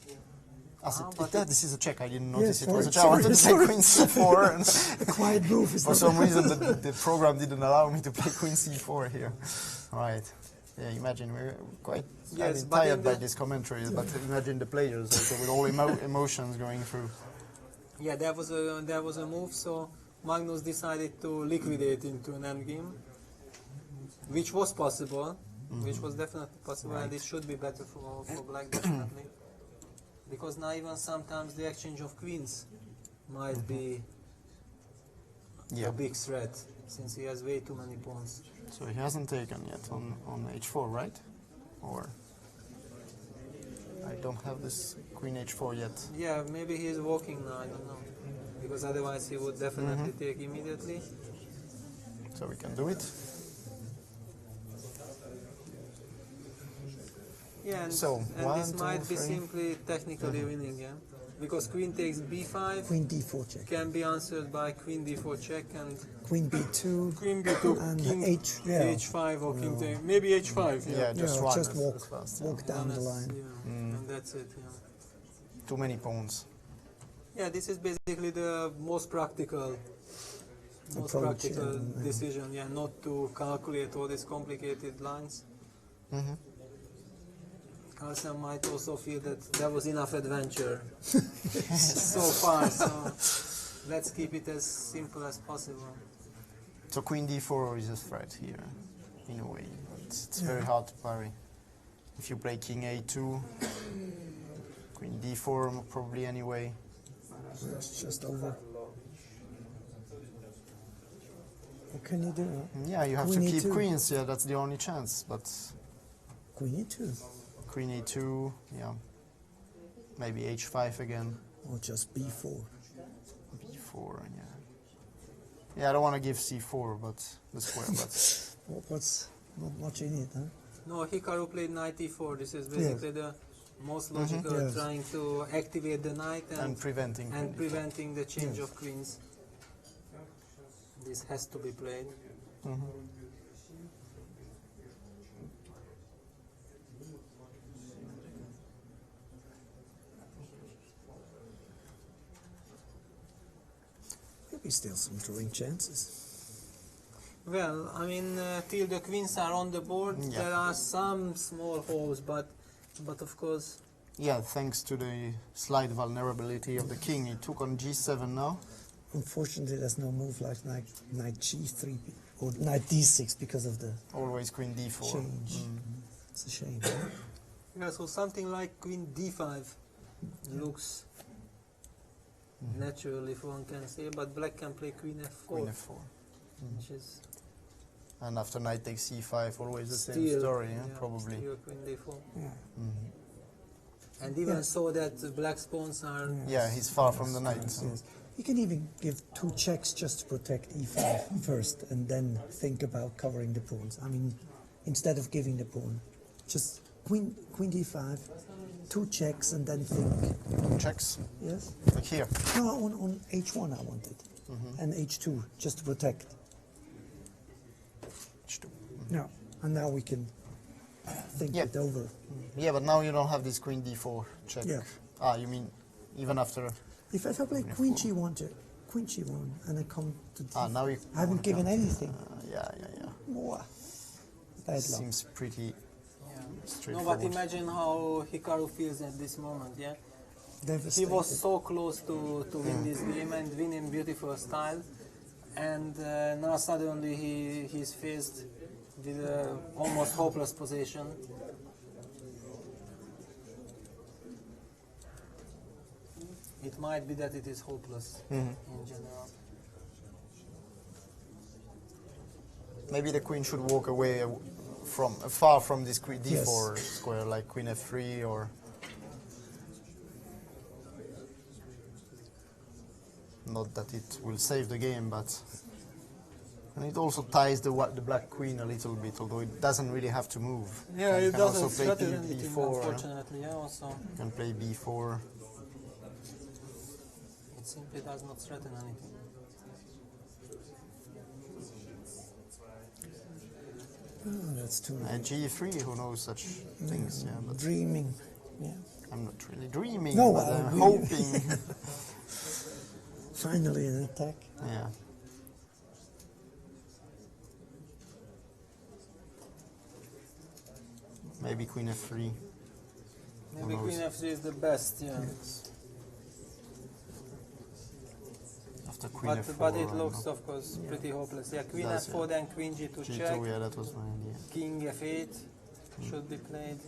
[SPEAKER 1] This is a check. I didn't notice
[SPEAKER 3] Yes,
[SPEAKER 1] it was a check.
[SPEAKER 3] sorry,
[SPEAKER 1] I wanted to
[SPEAKER 3] sorry.
[SPEAKER 1] play queen c4, and
[SPEAKER 3] A quiet move is
[SPEAKER 1] for
[SPEAKER 3] not
[SPEAKER 1] some reason the program didn't allow me to play queen c4 here. Right. Yeah, imagine we're quite
[SPEAKER 2] Yes, but
[SPEAKER 1] tired
[SPEAKER 2] in
[SPEAKER 1] by
[SPEAKER 2] the-
[SPEAKER 1] this commentary, but imagine the players also with all emotions going through.
[SPEAKER 2] Yeah, there was a move, so Magnus decided to liquidate into an endgame, which was possible, which was definitely possible, and it should be better for black, definitely. Because now even sometimes the exchange of queens might be
[SPEAKER 1] Yeah.
[SPEAKER 2] a big threat, since he has way too many pawns.
[SPEAKER 1] So he hasn't taken yet on h4, right? Or I don't have this queen h4 yet.
[SPEAKER 2] Yeah, maybe he is walking now, I don't know. Because otherwise he would definitely take immediately.
[SPEAKER 1] So we can do it.
[SPEAKER 2] Yeah, and,
[SPEAKER 1] So,
[SPEAKER 2] and
[SPEAKER 1] one,
[SPEAKER 2] this
[SPEAKER 1] two,
[SPEAKER 2] might be
[SPEAKER 1] three.
[SPEAKER 2] simply technically winning, yeah? Because queen takes b5
[SPEAKER 3] Queen d4 check.
[SPEAKER 2] can be answered by queen d4 check and
[SPEAKER 3] Queen b2.
[SPEAKER 2] queen b2,
[SPEAKER 3] And
[SPEAKER 2] king
[SPEAKER 3] yeah.
[SPEAKER 2] h5 or king take, maybe h5, yeah.
[SPEAKER 1] Yeah, just
[SPEAKER 3] Yeah,
[SPEAKER 1] one.
[SPEAKER 3] just
[SPEAKER 1] as-
[SPEAKER 3] walk,
[SPEAKER 1] as fast, yeah.
[SPEAKER 3] walk down the line.
[SPEAKER 2] Yeah, and that's it, yeah.
[SPEAKER 1] Too many pawns.
[SPEAKER 2] Yeah, this is basically the most practical
[SPEAKER 3] Approach, yeah.
[SPEAKER 2] decision, yeah, not to calculate all these complicated lines. Carlsen might also feel that there was enough adventure so far, so let's keep it as simple as possible.
[SPEAKER 1] So queen d4 is a threat here, in a way. It's very hard to parry. If you play king a2, queen d4 probably anyway.
[SPEAKER 3] It's just over. What can you do?
[SPEAKER 1] Yeah, you have
[SPEAKER 3] Queen
[SPEAKER 1] to keep
[SPEAKER 3] E2.
[SPEAKER 1] queens. Yeah, that's the only chance. But
[SPEAKER 3] Queen e2.
[SPEAKER 1] queen a2, yeah, maybe h5 again.
[SPEAKER 3] Or just b4.
[SPEAKER 1] b4, yeah. Yeah, I don't want to give c4, but the square. But
[SPEAKER 3] What's not much in it, huh?
[SPEAKER 2] No, Hikaru played knight e4. This is basically the most logical,
[SPEAKER 3] Yes.
[SPEAKER 2] trying to activate the knight
[SPEAKER 1] and preventing.
[SPEAKER 2] and
[SPEAKER 1] queen
[SPEAKER 2] preventing the change of queens. This has to be played.
[SPEAKER 3] Maybe still some drawing chances.
[SPEAKER 2] Well, I mean, till the queens are on the board,
[SPEAKER 1] Yeah.
[SPEAKER 2] there are some small holes, but of course,
[SPEAKER 1] Yeah, thanks to the slight vulnerability of the king, he took on g7 now.
[SPEAKER 3] Unfortunately, there's no move like knight g3 or knight d6 because of the
[SPEAKER 1] Always queen d4.
[SPEAKER 3] change. It's a shame. Huh?
[SPEAKER 2] yeah. So something like queen d5 looks natural, if one can say, but black can play queen f4,
[SPEAKER 1] Queen f4.
[SPEAKER 2] which is
[SPEAKER 1] And after knight takes c5, always the same
[SPEAKER 2] still,
[SPEAKER 1] story, yeah, probably.
[SPEAKER 2] still queen d4.
[SPEAKER 3] Yeah.
[SPEAKER 2] And even so that the black pawns are
[SPEAKER 1] Yeah, he's far from the knight. So.
[SPEAKER 3] Yes. You can even give 2 checks just to protect e5 first and then think about covering the pawns. I mean, instead of giving the pawn, just queen d5, 2 checks and then think.
[SPEAKER 1] Checks,
[SPEAKER 3] Yes?
[SPEAKER 1] like here.
[SPEAKER 3] No, on h1 I wanted. And h2 just to protect.
[SPEAKER 1] h2.
[SPEAKER 3] No. And now we can think
[SPEAKER 1] Yeah.
[SPEAKER 3] it over.
[SPEAKER 1] Yeah, but now you don't have this queen d4 check.
[SPEAKER 3] Yeah.
[SPEAKER 1] Ah, you mean even after?
[SPEAKER 3] If I play queen g1, queen g1, and I come to d4,
[SPEAKER 1] Ah, now you.
[SPEAKER 3] I haven't given anything.
[SPEAKER 1] Yeah.
[SPEAKER 3] Mwah. Bad luck.
[SPEAKER 1] Seems pretty
[SPEAKER 2] No,
[SPEAKER 1] straightforward.
[SPEAKER 2] but imagine how Hikaru feels at this moment, yeah? He
[SPEAKER 3] Devastated.
[SPEAKER 2] was so close to win this game and win in beautiful style, and now suddenly he's faced with a almost hopeless position. It might be that it is hopeless in general.
[SPEAKER 1] Maybe the queen should walk away from far from this queen
[SPEAKER 3] Yes.
[SPEAKER 1] d4 square, like queen f3 or. Not that it will save the game, but and it also ties the black queen a little bit, although it doesn't really have to move.
[SPEAKER 2] Yeah,
[SPEAKER 1] You
[SPEAKER 2] it
[SPEAKER 1] can also
[SPEAKER 2] doesn't
[SPEAKER 1] play
[SPEAKER 2] threaten anything,
[SPEAKER 1] b4.
[SPEAKER 2] unfortunately. Yeah, also
[SPEAKER 1] You can play b4.
[SPEAKER 2] it simply does not threaten anything.
[SPEAKER 3] Oh, that's too
[SPEAKER 1] g3, who knows such things? Yeah, but
[SPEAKER 3] dreaming. Yeah.
[SPEAKER 1] I'm not really dreaming,
[SPEAKER 3] No,
[SPEAKER 1] but I'm
[SPEAKER 3] we-
[SPEAKER 1] hoping.
[SPEAKER 3] Finally an attack.
[SPEAKER 1] Yeah. Maybe queen f3.
[SPEAKER 2] Maybe
[SPEAKER 1] knows?
[SPEAKER 2] queen f3 is the best, yeah.
[SPEAKER 1] After queen f4.
[SPEAKER 2] But it
[SPEAKER 1] I
[SPEAKER 2] looks,
[SPEAKER 1] don't know.
[SPEAKER 2] of course, pretty hopeless. Yeah, queen
[SPEAKER 1] Does,
[SPEAKER 2] f4, then queen g2
[SPEAKER 1] G2,
[SPEAKER 2] check,
[SPEAKER 1] yeah, that was my idea.
[SPEAKER 2] king f8 should be played.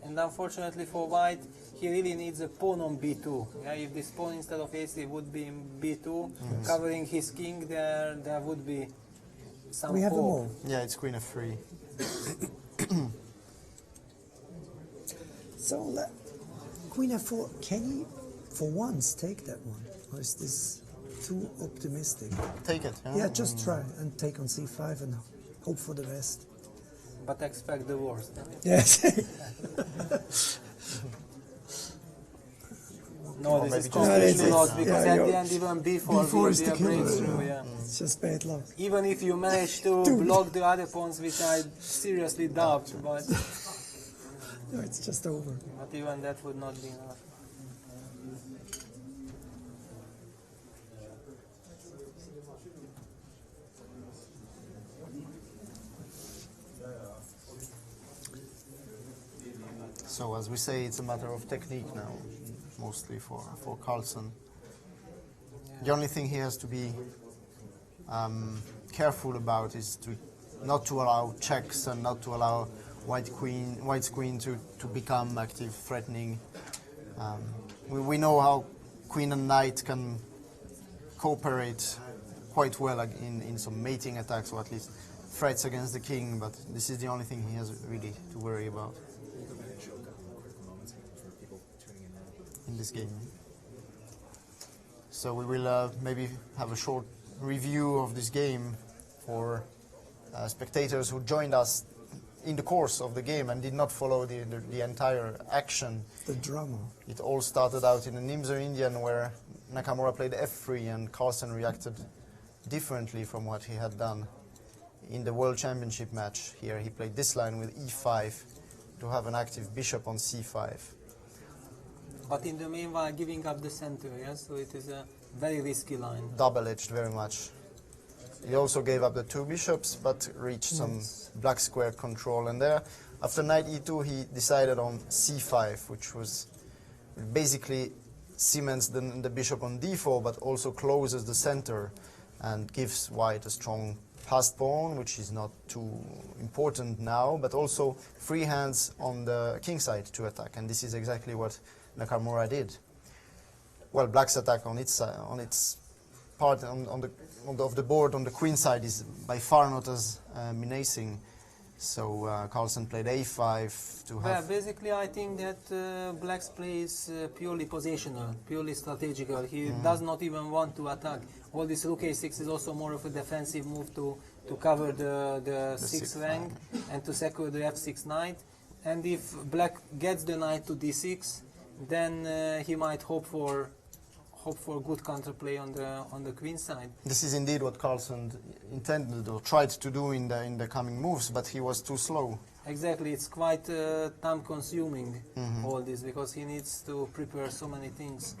[SPEAKER 2] And unfortunately for white, he really needs a pawn on b2. Yeah, if this pawn instead of a3 would be in b2, covering his king, there would be some
[SPEAKER 3] We have them
[SPEAKER 2] hope.
[SPEAKER 3] all.
[SPEAKER 1] Yeah, it's queen f3.
[SPEAKER 3] So queen f4, can he for once take that one? Or is this too optimistic?
[SPEAKER 1] Take it.
[SPEAKER 3] Yeah, just try and take on c5 and hope for the best.
[SPEAKER 2] But expect the worst.
[SPEAKER 3] Yes.
[SPEAKER 2] No,
[SPEAKER 1] Or
[SPEAKER 2] this is
[SPEAKER 1] maybe just
[SPEAKER 2] completely
[SPEAKER 3] it's-
[SPEAKER 2] lost because
[SPEAKER 3] yeah,
[SPEAKER 2] at the
[SPEAKER 3] you're-
[SPEAKER 2] end even b4
[SPEAKER 3] B4
[SPEAKER 2] will
[SPEAKER 3] is
[SPEAKER 2] be
[SPEAKER 3] the
[SPEAKER 2] a
[SPEAKER 3] killer.
[SPEAKER 2] breakthrough. Yeah.
[SPEAKER 3] It's just bad luck.
[SPEAKER 2] Even if you manage to block the other pawns, which I seriously doubt, but
[SPEAKER 3] No, it's just over.
[SPEAKER 2] even that would not be enough.
[SPEAKER 1] So as we say, it's a matter of technique now, mostly for Carlsen. The only thing he has to be careful about is not to allow checks and not to allow white's queen to become active, threatening. We know how queen and knight can cooperate quite well in some mating attacks, or at least threats against the king, but this is the only thing he has really to worry about in this game. So we will maybe have a short review of this game for spectators who joined us in the course of the game and did not follow the entire action.
[SPEAKER 3] The drama.
[SPEAKER 1] It all started out in a Nimzo Indian where Nakamura played f3 and Carlsen reacted differently from what he had done in the World Championship match. Here he played this line with e5 to have an active bishop on c5.
[SPEAKER 2] But in the meanwhile, giving up the center, yes, so it is a very risky line.
[SPEAKER 1] Double-edged very much. He also gave up the two bishops, but reached some black square control. And there, after knight e2, he decided on c5, which was basically cements the bishop on d4, but also closes the center and gives white a strong passed pawn, which is not too important now, but also free hands on the king side to attack. And this is exactly what Nakamura did. Well, black's attack on its part of the board on the queen side is by far not as menacing. So Carlsen played a5 to
[SPEAKER 2] Well,
[SPEAKER 1] have.
[SPEAKER 2] basically, I think that Black's play is purely positional, purely strategical. He does not even want to attack. All this rook a6 is also more of a defensive move to cover the sixth rank and to secure the f6 knight. And if Black gets the knight to d6, then he might hope hope for good counterplay on the queen side.
[SPEAKER 1] This is indeed what Carlsen intended or tried to do in the coming moves, but he was too slow.
[SPEAKER 2] Exactly, it's quite time consuming all this because he needs to prepare so many things.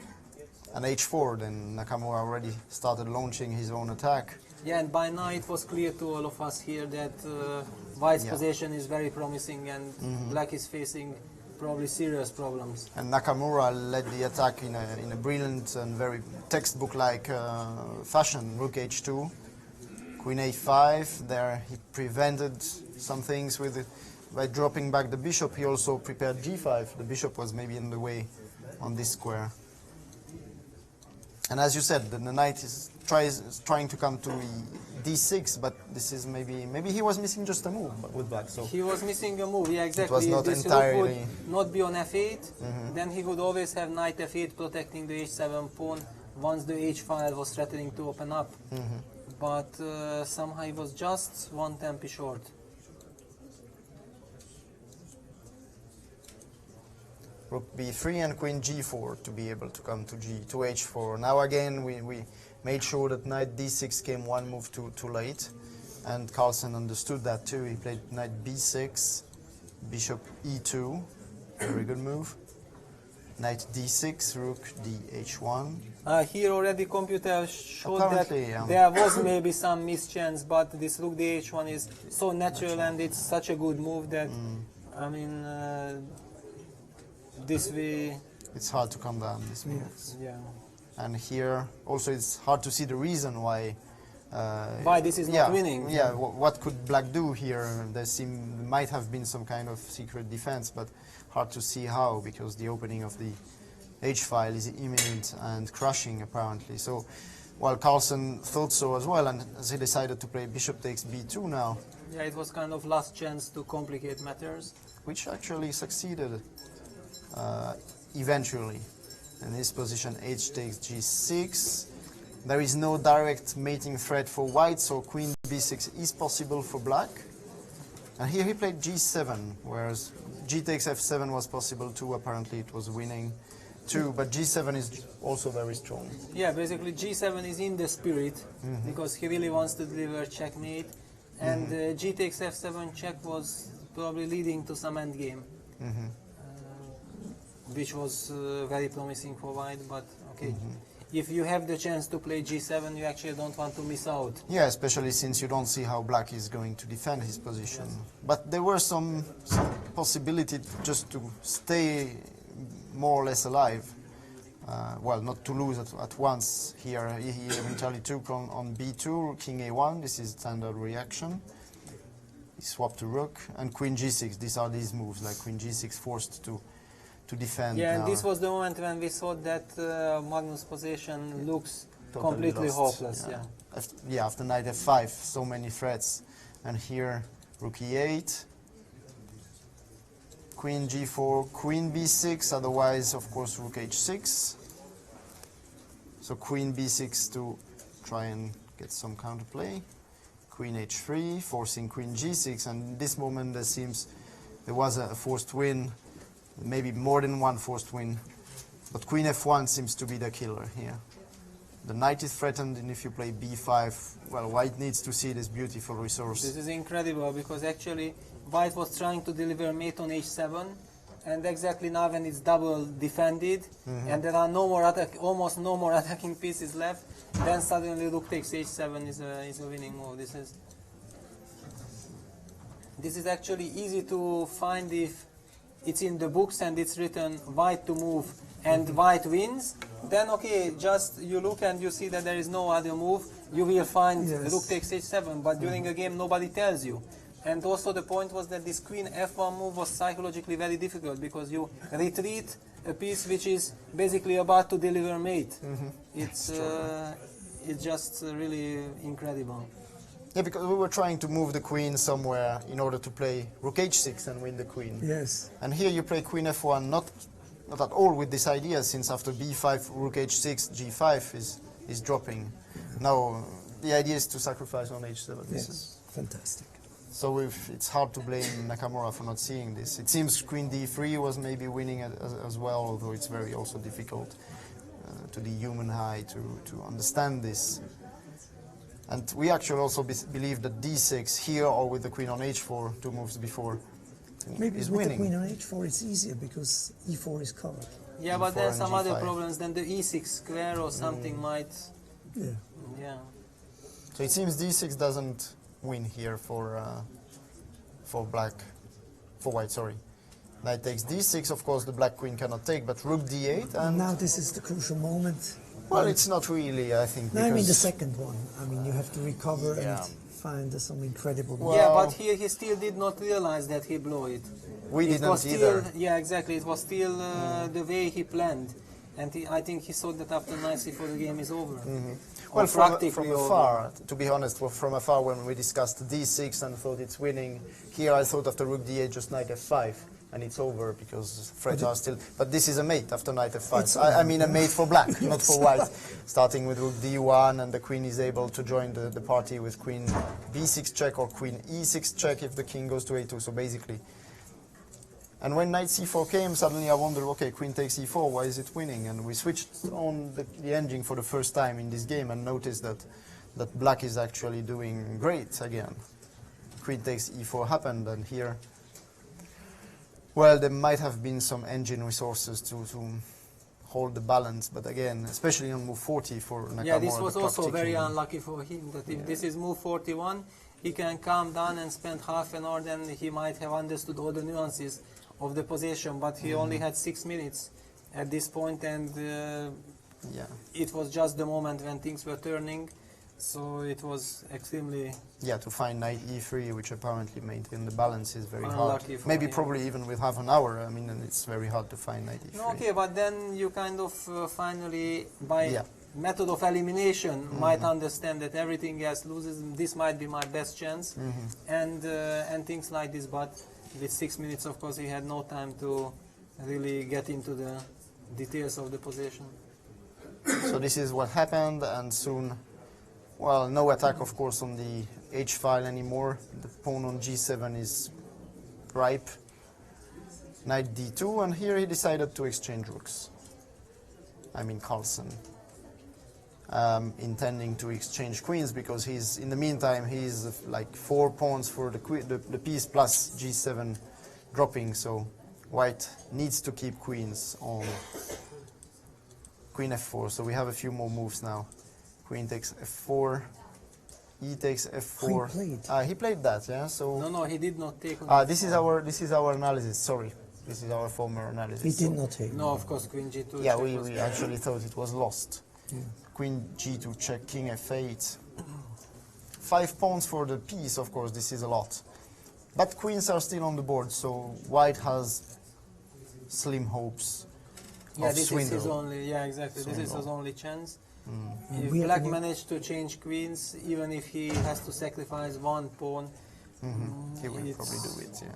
[SPEAKER 1] And h4, then Nakamura already started launching his own attack.
[SPEAKER 2] Yeah, and by now it was clear to all of us here that White's
[SPEAKER 1] Yeah.
[SPEAKER 2] position is very promising and Black is facing probably serious problems.
[SPEAKER 1] And Nakamura led the attack in a brilliant and very textbook-like fashion. Rook h2, Queen a5. There he prevented some things by dropping back the bishop. He also prepared g5. The bishop was maybe in the way on this square. And as you said, the knight is trying to come to d6, but this is maybe he was missing just a move with black. So
[SPEAKER 2] He was missing a move, yeah, exactly.
[SPEAKER 1] was not
[SPEAKER 2] This
[SPEAKER 1] entirely-
[SPEAKER 2] rook would not be on f8, then he would always have knight f8 protecting the h7 pawn once the h file was threatening to open up. But somehow he was just one tempi short.
[SPEAKER 1] Rook b3 and Queen g4 to be able to come to h4. Now again we made sure that knight d6 came one move too late, and Carlsen understood that too. He played knight b6, bishop e2, very good move. Knight d6, rook dh1.
[SPEAKER 2] Here already computer showed that
[SPEAKER 1] Apparently, yeah.
[SPEAKER 2] there was maybe some mischance, but this rook dh1 is so natural and it's such a good move that, I mean, this way,
[SPEAKER 1] It's hard to come down this move.
[SPEAKER 2] yeah.
[SPEAKER 1] And here also it's hard to see the reason why.
[SPEAKER 2] Why this is not winning.
[SPEAKER 1] Yeah, what could black do here? Might have been some kind of secret defense, but hard to see how, because the opening of the h-file is imminent and crushing apparently. So, while Carlsen thought so as well, and he decided to play bishop takes b2 now,
[SPEAKER 2] Yeah, it was kind of last chance to complicate matters.
[SPEAKER 1] which actually succeeded eventually. In this position, h takes g6. There is no direct mating threat for white, so queen b6 is possible for black. And here he played g7, whereas g takes f7 was possible too. Apparently it was winning too, but g7 is also very strong.
[SPEAKER 2] Yeah, basically G7 is in the spirit because he really wants to deliver checkmate, and G takes F7 check was probably leading to some endgame, which was very promising for white. But okay, if you have the chance to play G7, you actually don't want to miss out.
[SPEAKER 1] Yeah, especially since you don't see how black is going to defend his position. But there were some possibility just to stay more or less alive. Well, not to lose at once here. He eventually took on b2, king a1. This is standard reaction. He swapped to rook and queen g6. These are these moves, like queen g6 forced to defend.
[SPEAKER 2] Yeah, and
[SPEAKER 1] now.
[SPEAKER 2] this was the moment when we thought that Magnus' position looks
[SPEAKER 1] Totally
[SPEAKER 2] completely
[SPEAKER 1] lost.
[SPEAKER 2] hopeless. Yeah.
[SPEAKER 1] After knight f5, so many threats. And here, rook e8, queen g4, queen b6, otherwise, of course, rook h6. So queen b6 to try and get some counterplay. Queen h3, forcing queen g6, and in this moment there was a forced win, maybe more than one forced win. But queen f1 seems to be the killer here. The knight is threatened, and if you play b5, well, white needs to see this beautiful resource.
[SPEAKER 2] This is incredible because actually white was trying to deliver mate on h7, and exactly now when it's double defended and there are almost no more attacking pieces left, then suddenly rook takes h7 is a winning move. This is actually easy to find if it's in the books and it's written white to move and white wins. Then okay, just you look and you see that there is no other move, you will find
[SPEAKER 3] Yes.
[SPEAKER 2] rook takes h7, but during a game nobody tells you. And also the point was that this queen f1 move was psychologically very difficult because you retreat a piece which is basically about to deliver mate. It's just really incredible.
[SPEAKER 1] Yeah, because we were trying to move the queen somewhere in order to play rook h6 and win the queen.
[SPEAKER 3] Yes.
[SPEAKER 1] And here you play queen f1, not at all with this idea, since after b5, rook h6, g5 is dropping. Now the idea is to sacrifice on h7. This is
[SPEAKER 3] Yes. Fantastic.
[SPEAKER 1] so it's hard to blame Nakamura for not seeing this. It seems queen d3 was maybe winning as well, although it's very also difficult to the human eye to understand this. And we actually also believe that d6 here or with the queen on h4, 2 moves before,
[SPEAKER 3] Maybe
[SPEAKER 1] is
[SPEAKER 3] with
[SPEAKER 1] winning.
[SPEAKER 3] the queen on h4 it's easier because e4 is covered.
[SPEAKER 2] Yeah, but
[SPEAKER 1] E4
[SPEAKER 2] then
[SPEAKER 1] and
[SPEAKER 2] some other
[SPEAKER 1] G5.
[SPEAKER 2] problems. Then the e6 square or something might.
[SPEAKER 3] Yeah.
[SPEAKER 2] Yeah.
[SPEAKER 1] So it seems d6 doesn't win here for black, for white, sorry. Knight takes d6, of course the black queen cannot take, but rook d8 and...
[SPEAKER 3] Now this is the crucial moment.
[SPEAKER 1] Well, it's not really, I think,
[SPEAKER 3] No, I mean the
[SPEAKER 1] because...
[SPEAKER 3] second one. I mean you have to recover
[SPEAKER 1] Yeah.
[SPEAKER 3] and find some incredible...
[SPEAKER 2] Yeah, but here he still did not realize that he blew it.
[SPEAKER 1] We
[SPEAKER 2] It
[SPEAKER 1] didn't
[SPEAKER 2] was
[SPEAKER 1] either.
[SPEAKER 2] still, yeah, exactly. It was still the way he planned, and I think he thought that after knight c4 the game is over.
[SPEAKER 1] Well,
[SPEAKER 2] Or
[SPEAKER 1] from
[SPEAKER 2] practically over.
[SPEAKER 1] afar, to be honest, from afar when we discussed d6 and thought it's winning, here I thought after rook d8 just knight f5 and it's over because threats are still... But this is a mate after knight f5. I mean a mate for black, not for white. Starting with rook d1 and the queen is able to join the party with queen b6 check or queen e6 check if the king goes to a2, so basically... And when knight c4 came, suddenly I wondered, okay, queen takes e4, why is it winning? And we switched on the engine for the first time in this game and noticed that black is actually doing great again. Queen takes e4 happened, and here, well, there might have been some engine resources to hold the balance, but again, especially on move 40 for Nakamura.
[SPEAKER 2] Yeah, this
[SPEAKER 1] the
[SPEAKER 2] was
[SPEAKER 1] clock
[SPEAKER 2] also very
[SPEAKER 1] ticking.
[SPEAKER 2] unlucky for him, that if this is move 41, he can calm down and spend half an hour, then he might have understood all the nuances of the position, but he only had 6 minutes at this point, and
[SPEAKER 1] Yeah.
[SPEAKER 2] it was just the moment when things were turning, so it was extremely...
[SPEAKER 1] Yeah, to find knight e3, which apparently maintain the balance, is very hard.
[SPEAKER 2] Unlucky for
[SPEAKER 1] Maybe
[SPEAKER 2] him.
[SPEAKER 1] probably even with half an hour, I mean, and it's very hard to find knight e3.
[SPEAKER 2] Okay, but then you kind of finally, by
[SPEAKER 1] Yeah.
[SPEAKER 2] method of elimination, might understand that everything else loses, and this might be my best chance, and things like this, but with 6 minutes, of course, he had no time to really get into the details of the position.
[SPEAKER 1] So this is what happened, and soon, well, no attack, of course, on the h file anymore. The pawn on g7 is ripe. Knight d2, and here he decided to exchange rooks. I mean Carlsen. Intending to exchange queens because he's, in the meantime, he's like 4 pawns for the piece plus g7 dropping, so white needs to keep queens on queen f4. So we have a few more moves now. Queen takes f4, e takes f4.
[SPEAKER 3] He played.
[SPEAKER 1] He played that, yeah. So
[SPEAKER 2] No, he did not take on
[SPEAKER 1] this is our analysis. Sorry, this is our former analysis.
[SPEAKER 3] He did
[SPEAKER 1] So-
[SPEAKER 3] not take.
[SPEAKER 2] No, of course, queen g2.
[SPEAKER 1] Yeah,
[SPEAKER 2] check
[SPEAKER 1] we
[SPEAKER 2] was-
[SPEAKER 1] actually thought it was lost. Queen g2 check, king f8. 5 pawns for the piece, of course, this is a lot. But queens are still on the board, so white has slim hopes
[SPEAKER 2] Yeah,
[SPEAKER 1] of
[SPEAKER 2] this
[SPEAKER 1] swindle.
[SPEAKER 2] is his only. Yeah, exactly. This is
[SPEAKER 1] Swindle.
[SPEAKER 2] his only chance.
[SPEAKER 3] And
[SPEAKER 2] If
[SPEAKER 3] we have
[SPEAKER 2] black
[SPEAKER 3] to-
[SPEAKER 2] managed to change queens, even if he has to sacrifice 1 pawn,
[SPEAKER 1] He will
[SPEAKER 2] it's
[SPEAKER 1] probably do it, yeah.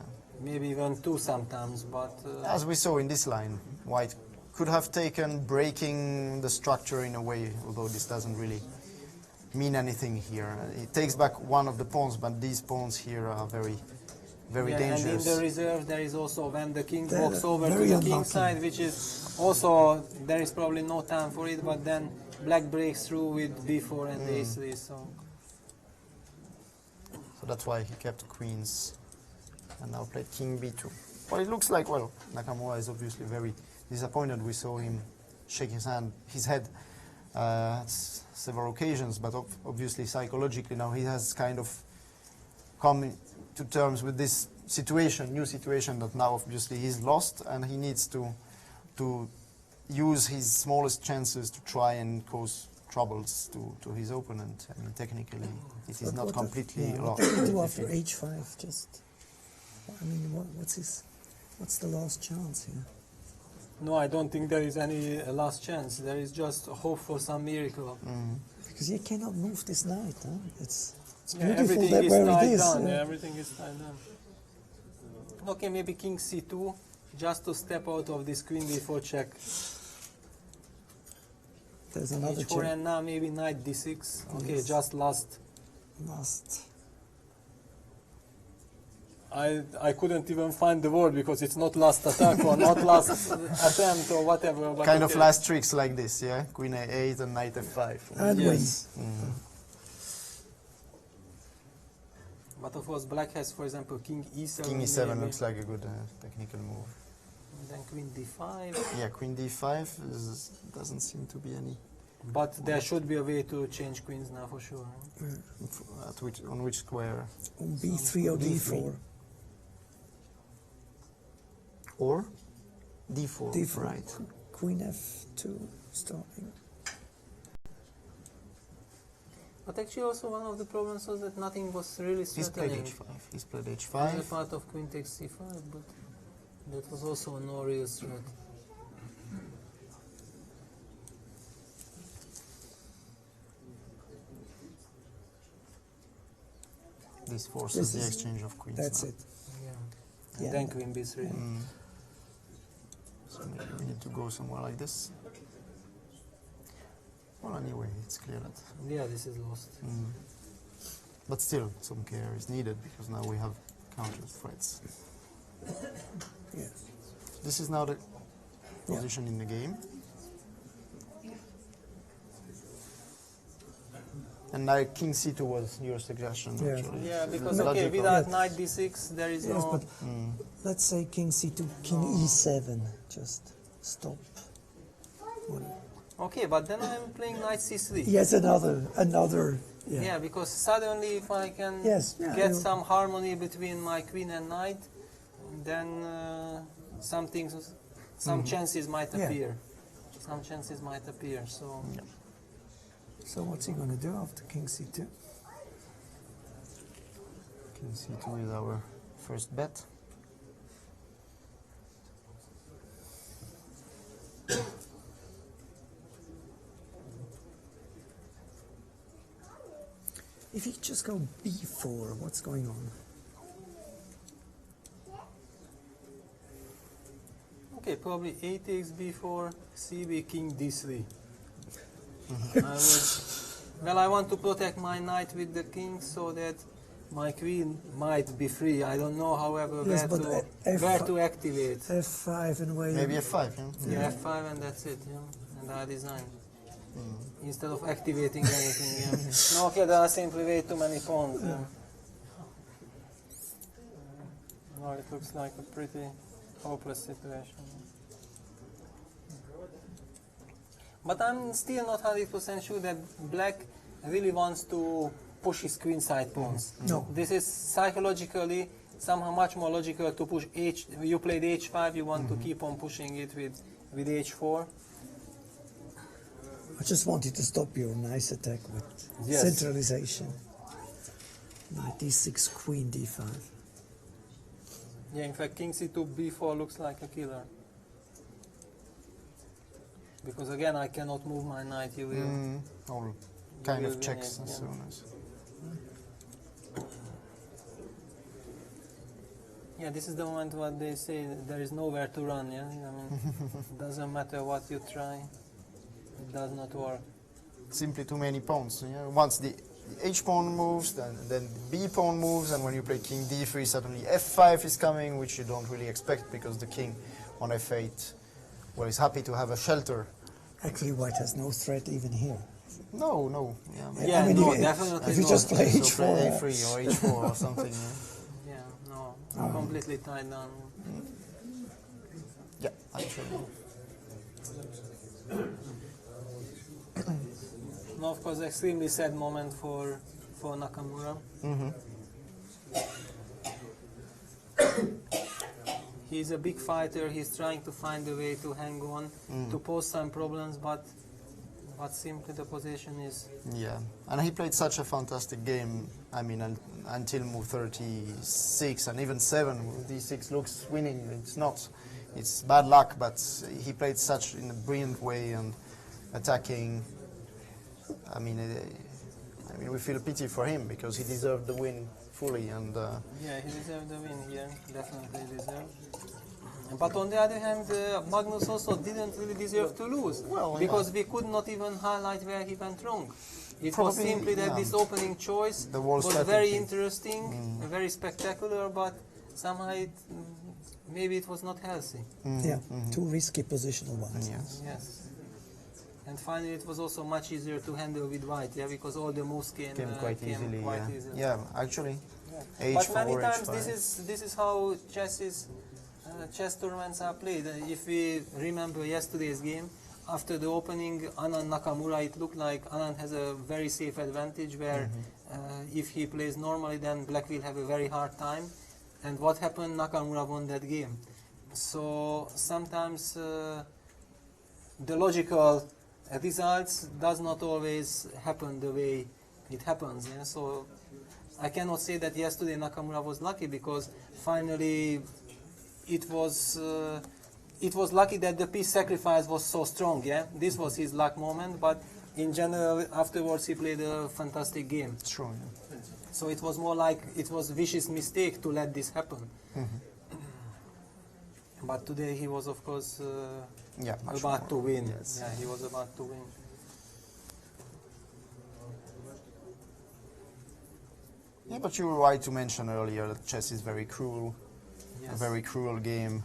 [SPEAKER 2] maybe even 2 sometimes. But
[SPEAKER 1] As we saw in this line, white could have taken breaking the structure in a way, although this doesn't really mean anything here. It takes back one of the pawns, but these pawns here are very, very
[SPEAKER 2] yeah, and in
[SPEAKER 1] dangerous.
[SPEAKER 2] the reserve there is also when the king
[SPEAKER 3] They're
[SPEAKER 2] walks over to
[SPEAKER 3] very
[SPEAKER 2] the king
[SPEAKER 3] unlucky.
[SPEAKER 2] side, which is also there is probably no time for it. But then black breaks through with b4 and a3. So
[SPEAKER 1] So that's why he kept queens and now played king b2. Well, it looks like, well, Nakamura is obviously very disappointed. We saw him shake his head at several occasions, but obviously psychologically now he has kind of come to terms with this situation, new situation, that now obviously he's lost and he needs to use his smallest chances to try and cause troubles to his opponent. I mean, technically, it is not completely
[SPEAKER 3] What
[SPEAKER 1] lost.
[SPEAKER 3] does he do after h5? Just, I mean, what's the last chance here?
[SPEAKER 2] no, I don't think there is any last chance. There is just hope for some miracle.
[SPEAKER 3] Because you cannot move this knight. Huh? It's
[SPEAKER 2] Yeah,
[SPEAKER 3] beautiful
[SPEAKER 2] everything
[SPEAKER 3] that
[SPEAKER 2] is
[SPEAKER 3] where
[SPEAKER 2] tied
[SPEAKER 3] it is.
[SPEAKER 2] down. Yeah, everything is tied down. Okay, maybe king c2, just to step out of this queen b4 check.
[SPEAKER 3] There's another
[SPEAKER 2] h4
[SPEAKER 3] check.
[SPEAKER 2] and now maybe knight d6. Okay,
[SPEAKER 3] Yes.
[SPEAKER 2] just last. I couldn't even find the word because it's not last attack or not last attempt or whatever. But
[SPEAKER 1] Kind of
[SPEAKER 2] okay.
[SPEAKER 1] last tricks like this, yeah? Queen A8 and knight F5.
[SPEAKER 3] And
[SPEAKER 2] Yes.
[SPEAKER 3] win.
[SPEAKER 2] But of course, black has, for example, king E7.
[SPEAKER 1] King E7
[SPEAKER 2] maybe,
[SPEAKER 1] looks like a good technical move.
[SPEAKER 2] and then queen D5.
[SPEAKER 1] Yeah, Queen D5 doesn't seem to be any.
[SPEAKER 2] But there should be a way to change queens now for sure.
[SPEAKER 1] On which square?
[SPEAKER 3] On B3 or D4.
[SPEAKER 1] Or D4.
[SPEAKER 3] D4.
[SPEAKER 1] Right.
[SPEAKER 3] Queen F2 stopping.
[SPEAKER 2] But actually, also one of the problems was that nothing was really
[SPEAKER 1] He's played
[SPEAKER 2] threatening.
[SPEAKER 1] H5. He's played
[SPEAKER 2] Only
[SPEAKER 1] H5.
[SPEAKER 2] part of queen takes C5, but that was also no real threat.
[SPEAKER 1] This forces the
[SPEAKER 3] This is-
[SPEAKER 1] exchange of queens.
[SPEAKER 3] That's
[SPEAKER 1] now.
[SPEAKER 3] it.
[SPEAKER 2] Yeah. And
[SPEAKER 3] Yeah.
[SPEAKER 2] then queen B3.
[SPEAKER 1] So maybe we need to go somewhere like this. Well, anyway, it's clear that.
[SPEAKER 2] Yeah, this is lost.
[SPEAKER 1] But still, some care is needed because now we have counter threats.
[SPEAKER 3] Yes.
[SPEAKER 1] This is now the
[SPEAKER 3] Yeah.
[SPEAKER 1] position in the game. And now King C2 was your suggestion,
[SPEAKER 3] Yeah.
[SPEAKER 1] actually.
[SPEAKER 2] Yeah, because
[SPEAKER 1] Logical.
[SPEAKER 2] okay, without
[SPEAKER 3] Yeah.
[SPEAKER 2] knight D6, there is
[SPEAKER 3] Yes,
[SPEAKER 2] no.
[SPEAKER 3] but let's say King C2, King E7. Just stop.
[SPEAKER 2] Okay, but then I'm playing knight C3.
[SPEAKER 3] Yes, another.
[SPEAKER 2] Yeah.
[SPEAKER 3] Yeah.
[SPEAKER 2] Because suddenly if I can
[SPEAKER 3] Yes, yeah,
[SPEAKER 2] get
[SPEAKER 3] you-
[SPEAKER 2] some harmony between my queen and knight, then some things, some chances might
[SPEAKER 3] Yeah.
[SPEAKER 2] appear. Some chances might appear. So
[SPEAKER 3] So what's he going to do after King C2?
[SPEAKER 1] King C2 is our first bet.
[SPEAKER 3] If you just go B4, what's going on?
[SPEAKER 2] okay, probably A takes B4, CB, King D3. I want to protect my knight with the king so that my queen might be free. I don't know, however,
[SPEAKER 3] Yes, but
[SPEAKER 2] where to activate.
[SPEAKER 3] F5 and wait.
[SPEAKER 1] Maybe F5, yeah?
[SPEAKER 2] Yeah, F5 and that's it, yeah. And I design. Instead of activating anything, yeah. No, okay, there are simply way too many pawns, yeah. No, it looks like a pretty hopeless situation. But I'm still not 100% sure that black really wants to push his queen side pawns.
[SPEAKER 3] No.
[SPEAKER 2] This is psychologically somehow much more logical to push H. You played H5, you want to keep on pushing it with H4.
[SPEAKER 3] I just wanted to stop your nice attack with
[SPEAKER 2] Yes.
[SPEAKER 3] centralization. Knight D6, Queen D5.
[SPEAKER 2] Yeah, in fact, King C2, B4 looks like a killer. Because again, I cannot move my knight. You will.
[SPEAKER 1] All kind
[SPEAKER 2] will
[SPEAKER 1] of
[SPEAKER 2] win
[SPEAKER 1] checks
[SPEAKER 2] it,
[SPEAKER 1] as
[SPEAKER 2] yeah.
[SPEAKER 1] soon as.
[SPEAKER 2] Yeah, this is the moment what they say. There is nowhere to run. Yeah, I mean, it doesn't matter what you try, it does not work.
[SPEAKER 1] Simply too many pawns. Yeah? Once the H pawn moves, then B pawn moves, and when you play King D3, suddenly F5 is coming, which you don't really expect because the king on F8, well, is happy to have a shelter.
[SPEAKER 3] Actually, white has no threat even here.
[SPEAKER 1] No, no. Yeah,
[SPEAKER 2] Yeah,
[SPEAKER 3] I mean,
[SPEAKER 2] no,
[SPEAKER 3] if-
[SPEAKER 2] definitely
[SPEAKER 3] If you
[SPEAKER 2] not.
[SPEAKER 3] just play
[SPEAKER 1] So
[SPEAKER 3] H4,
[SPEAKER 1] play A3 or H4 or something.
[SPEAKER 2] Yeah, no, I'm completely tied down.
[SPEAKER 1] Yeah, actually.
[SPEAKER 2] No, of course, extremely sad moment for Nakamura. He's a big fighter. He's trying to find a way to hang on, to pose some problems, but simply the position is.
[SPEAKER 1] Yeah, and he played such a fantastic game. I mean, until move 36 and even 7, D6 looks winning. It's not. It's bad luck, but he played such in a brilliant way and attacking. I mean, we feel pity for him because he deserved the win fully. And
[SPEAKER 2] Yeah, he deserved the win here. Definitely deserved. But on the other hand, Magnus also didn't really deserve to lose,
[SPEAKER 1] Well,
[SPEAKER 2] because we could not even highlight where he went wrong. It was
[SPEAKER 1] Probably,
[SPEAKER 2] simply that
[SPEAKER 1] yeah.
[SPEAKER 2] this opening choice
[SPEAKER 1] The wall
[SPEAKER 2] was very
[SPEAKER 1] strategy.
[SPEAKER 2] interesting, very spectacular, but somehow maybe it was not healthy.
[SPEAKER 3] Yeah, too risky positional wise.
[SPEAKER 1] Yes.
[SPEAKER 2] Yes. And finally, it was also much easier to handle with white, yeah, because all the moves came
[SPEAKER 1] Quite easily.
[SPEAKER 2] quite
[SPEAKER 1] Yeah.
[SPEAKER 2] easily.
[SPEAKER 1] Yeah. Actually,
[SPEAKER 2] But many
[SPEAKER 1] H4,
[SPEAKER 2] times
[SPEAKER 1] H5.
[SPEAKER 2] this is how chess tournaments are played. If we remember yesterday's game, after the opening Anand Nakamura, it looked like Anand has a very safe advantage where if he plays normally, then Black will have a very hard time. And what happened? Nakamura won that game. So sometimes the logical results does not always happen the way it happens. Yeah? So I cannot say that yesterday Nakamura was lucky, because finally it was lucky that the piece sacrifice was so strong. Yeah, this was his luck moment. But in general, afterwards he played a fantastic game.
[SPEAKER 1] True. Yeah.
[SPEAKER 2] So it was more like it was vicious mistake to let this happen. But today he was, of course,
[SPEAKER 1] Yeah. Much
[SPEAKER 2] about
[SPEAKER 1] more.
[SPEAKER 2] to win.
[SPEAKER 1] Yes.
[SPEAKER 2] Yeah, he was about to win.
[SPEAKER 1] Yeah, but you were right to mention earlier that chess is very cruel, a
[SPEAKER 2] Yes.
[SPEAKER 1] very cruel game.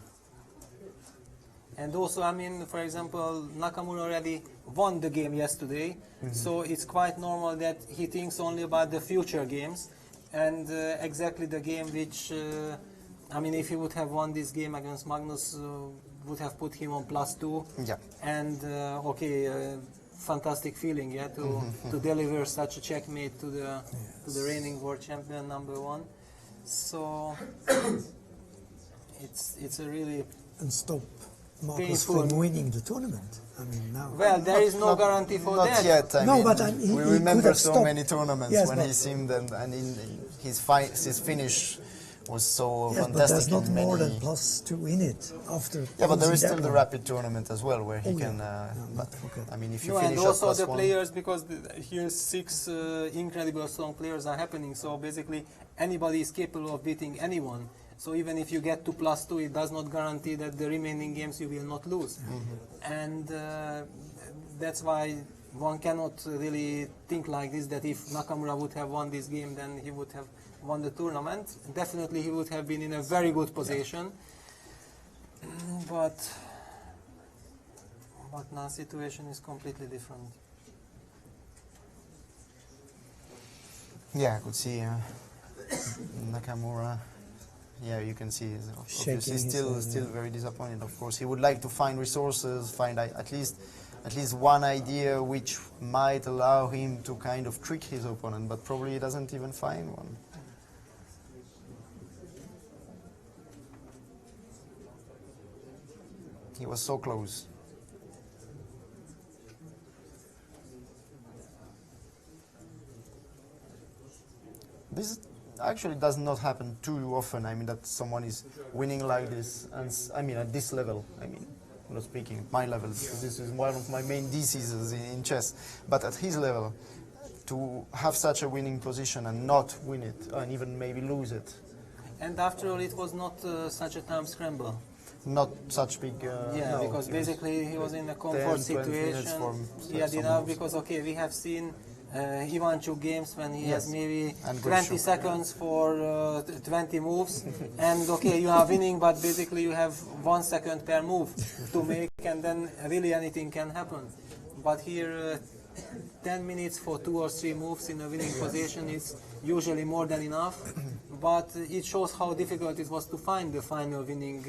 [SPEAKER 2] And also, I mean, for example, Nakamura already won the game yesterday, so it's quite normal that he thinks only about the future games, and exactly the game which, I mean, if he would have won this game against Magnus, would have put him on +2,
[SPEAKER 1] Yeah.
[SPEAKER 2] and fantastic feeling, yeah, to deliver such a checkmate to the reigning world champion #1. So it's a really
[SPEAKER 3] And stop Marcus
[SPEAKER 2] Painful.
[SPEAKER 3] from winning the tournament. I mean, now.
[SPEAKER 2] well. There is no guarantee for
[SPEAKER 1] Not
[SPEAKER 2] that.
[SPEAKER 1] yet. I
[SPEAKER 3] No,
[SPEAKER 1] mean,
[SPEAKER 3] but he
[SPEAKER 1] we
[SPEAKER 3] could
[SPEAKER 1] remember
[SPEAKER 3] have
[SPEAKER 1] so
[SPEAKER 3] stopped.
[SPEAKER 1] many tournaments
[SPEAKER 3] Yes,
[SPEAKER 1] when
[SPEAKER 3] but-
[SPEAKER 1] he seemed and his finish was so
[SPEAKER 3] Yes, but
[SPEAKER 1] fantastic.
[SPEAKER 3] there's not
[SPEAKER 1] in
[SPEAKER 3] more
[SPEAKER 1] many-
[SPEAKER 3] than +2 in it after.
[SPEAKER 1] Yeah, but there is
[SPEAKER 3] losing
[SPEAKER 1] still
[SPEAKER 3] that
[SPEAKER 1] the
[SPEAKER 3] one.
[SPEAKER 1] rapid tournament as well, where he
[SPEAKER 3] Oh,
[SPEAKER 1] can.
[SPEAKER 3] yeah.
[SPEAKER 1] But,
[SPEAKER 3] Okay.
[SPEAKER 1] I mean, if you
[SPEAKER 2] No, and
[SPEAKER 1] finish at
[SPEAKER 2] also the
[SPEAKER 1] +1,
[SPEAKER 2] players, because here 6 incredible strong players are happening. So basically, anybody is capable of beating anyone. So even if you get to +2, it does not guarantee that the remaining games you will not lose. And that's why one cannot really think like this, that if Nakamura would have won this game, then he would have won the tournament. Definitely he would have been in a very good position. But now situation is completely different.
[SPEAKER 1] yeah, I could see Nakamura. Yeah, you can see he's
[SPEAKER 3] Shaking
[SPEAKER 1] obviously
[SPEAKER 3] his head,
[SPEAKER 1] still
[SPEAKER 3] yeah.
[SPEAKER 1] very disappointed. Of course, he would like to find resources, find at least one idea which might allow him to kind of trick his opponent, but probably he doesn't even find one. He was so close. This actually does not happen too often. I mean, that someone is winning like this, and I mean at this level. I mean, I'm not speaking at my level, because this is one of my main diseases in chess. But at his level, to have such a winning position and not win it, and even maybe lose it,
[SPEAKER 2] And after all, it was not such a time scramble.
[SPEAKER 1] not such big.
[SPEAKER 2] Yeah,
[SPEAKER 1] no,
[SPEAKER 2] because
[SPEAKER 1] it was
[SPEAKER 2] basically he was in a
[SPEAKER 1] 10,
[SPEAKER 2] comfort
[SPEAKER 1] 20 minutes
[SPEAKER 2] situation.
[SPEAKER 1] for
[SPEAKER 2] He had
[SPEAKER 1] some
[SPEAKER 2] enough,
[SPEAKER 1] moves.
[SPEAKER 2] because okay, we have seen Ivanchuk games when he has
[SPEAKER 1] Yes.
[SPEAKER 2] maybe
[SPEAKER 1] And
[SPEAKER 2] 20
[SPEAKER 1] Grichuk.
[SPEAKER 2] seconds for 20 moves, and okay, you are winning, but basically you have 1 second per move to make, and then really anything can happen. But here, 10 minutes for 2 or 3 moves in a winning position is usually more than enough. But it shows how difficult it was to find the final winning.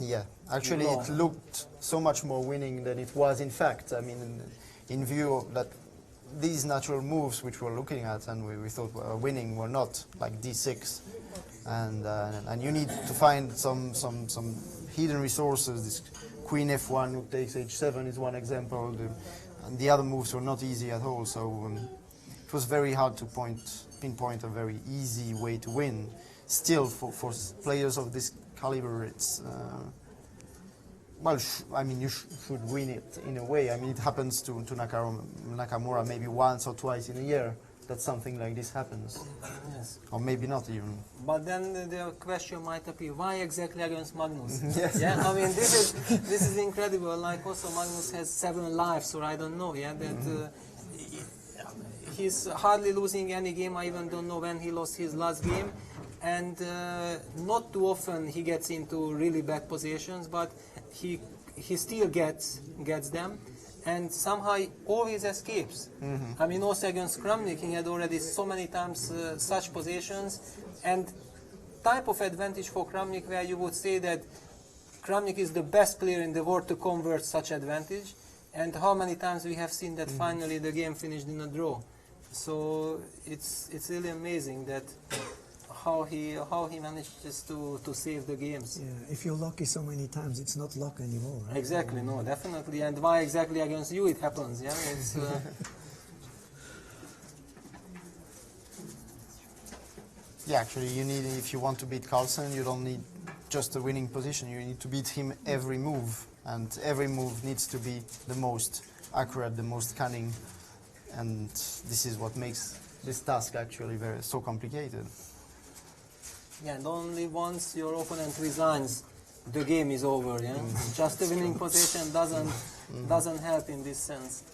[SPEAKER 1] Yeah, actually,
[SPEAKER 2] No.
[SPEAKER 1] it looked so much more winning than it was in fact. I mean, in view of that, these natural moves which we're looking at and we thought were winning were not, like d6, and you need to find some hidden resources. This queen f1 who takes h7 is one example, and the other moves were not easy at all. So it was very hard to pinpoint a very easy way to win. Still, for players of this caliber, it's well, I mean, you should win it in a way. I mean, it happens to Nakamura maybe once or twice in a year that something like this happens,
[SPEAKER 2] Yes.
[SPEAKER 1] or maybe not even.
[SPEAKER 2] But then the question might appear: why exactly against Magnus?
[SPEAKER 1] Yes.
[SPEAKER 2] Yeah, I mean, this is incredible. Like also Magnus has 7 lives, or I don't know. Yeah, that he's hardly losing any game. I even don't know when he lost his last game. and not too often he gets into really bad positions, but he still gets them, and somehow he always escapes. I mean, also against Kramnik, he had already so many times such positions, and type of advantage for Kramnik where you would say that Kramnik is the best player in the world to convert such advantage, and how many times we have seen that finally the game finished in a draw. So it's really amazing that how he manages to save the games.
[SPEAKER 3] Yeah, if you're lucky so many times, it's not luck anymore, right?
[SPEAKER 2] Exactly, no, definitely. And why exactly against you it happens? Yeah, it's.
[SPEAKER 1] Yeah, actually, you need, if you want to beat Carlsen, you don't need just a winning position. You need to beat him every move, and every move needs to be the most accurate, the most cunning, and this is what makes this task actually so complicated.
[SPEAKER 2] Yeah, and only once your opponent resigns, the game is over. Yeah, just a winning position doesn't help in this sense.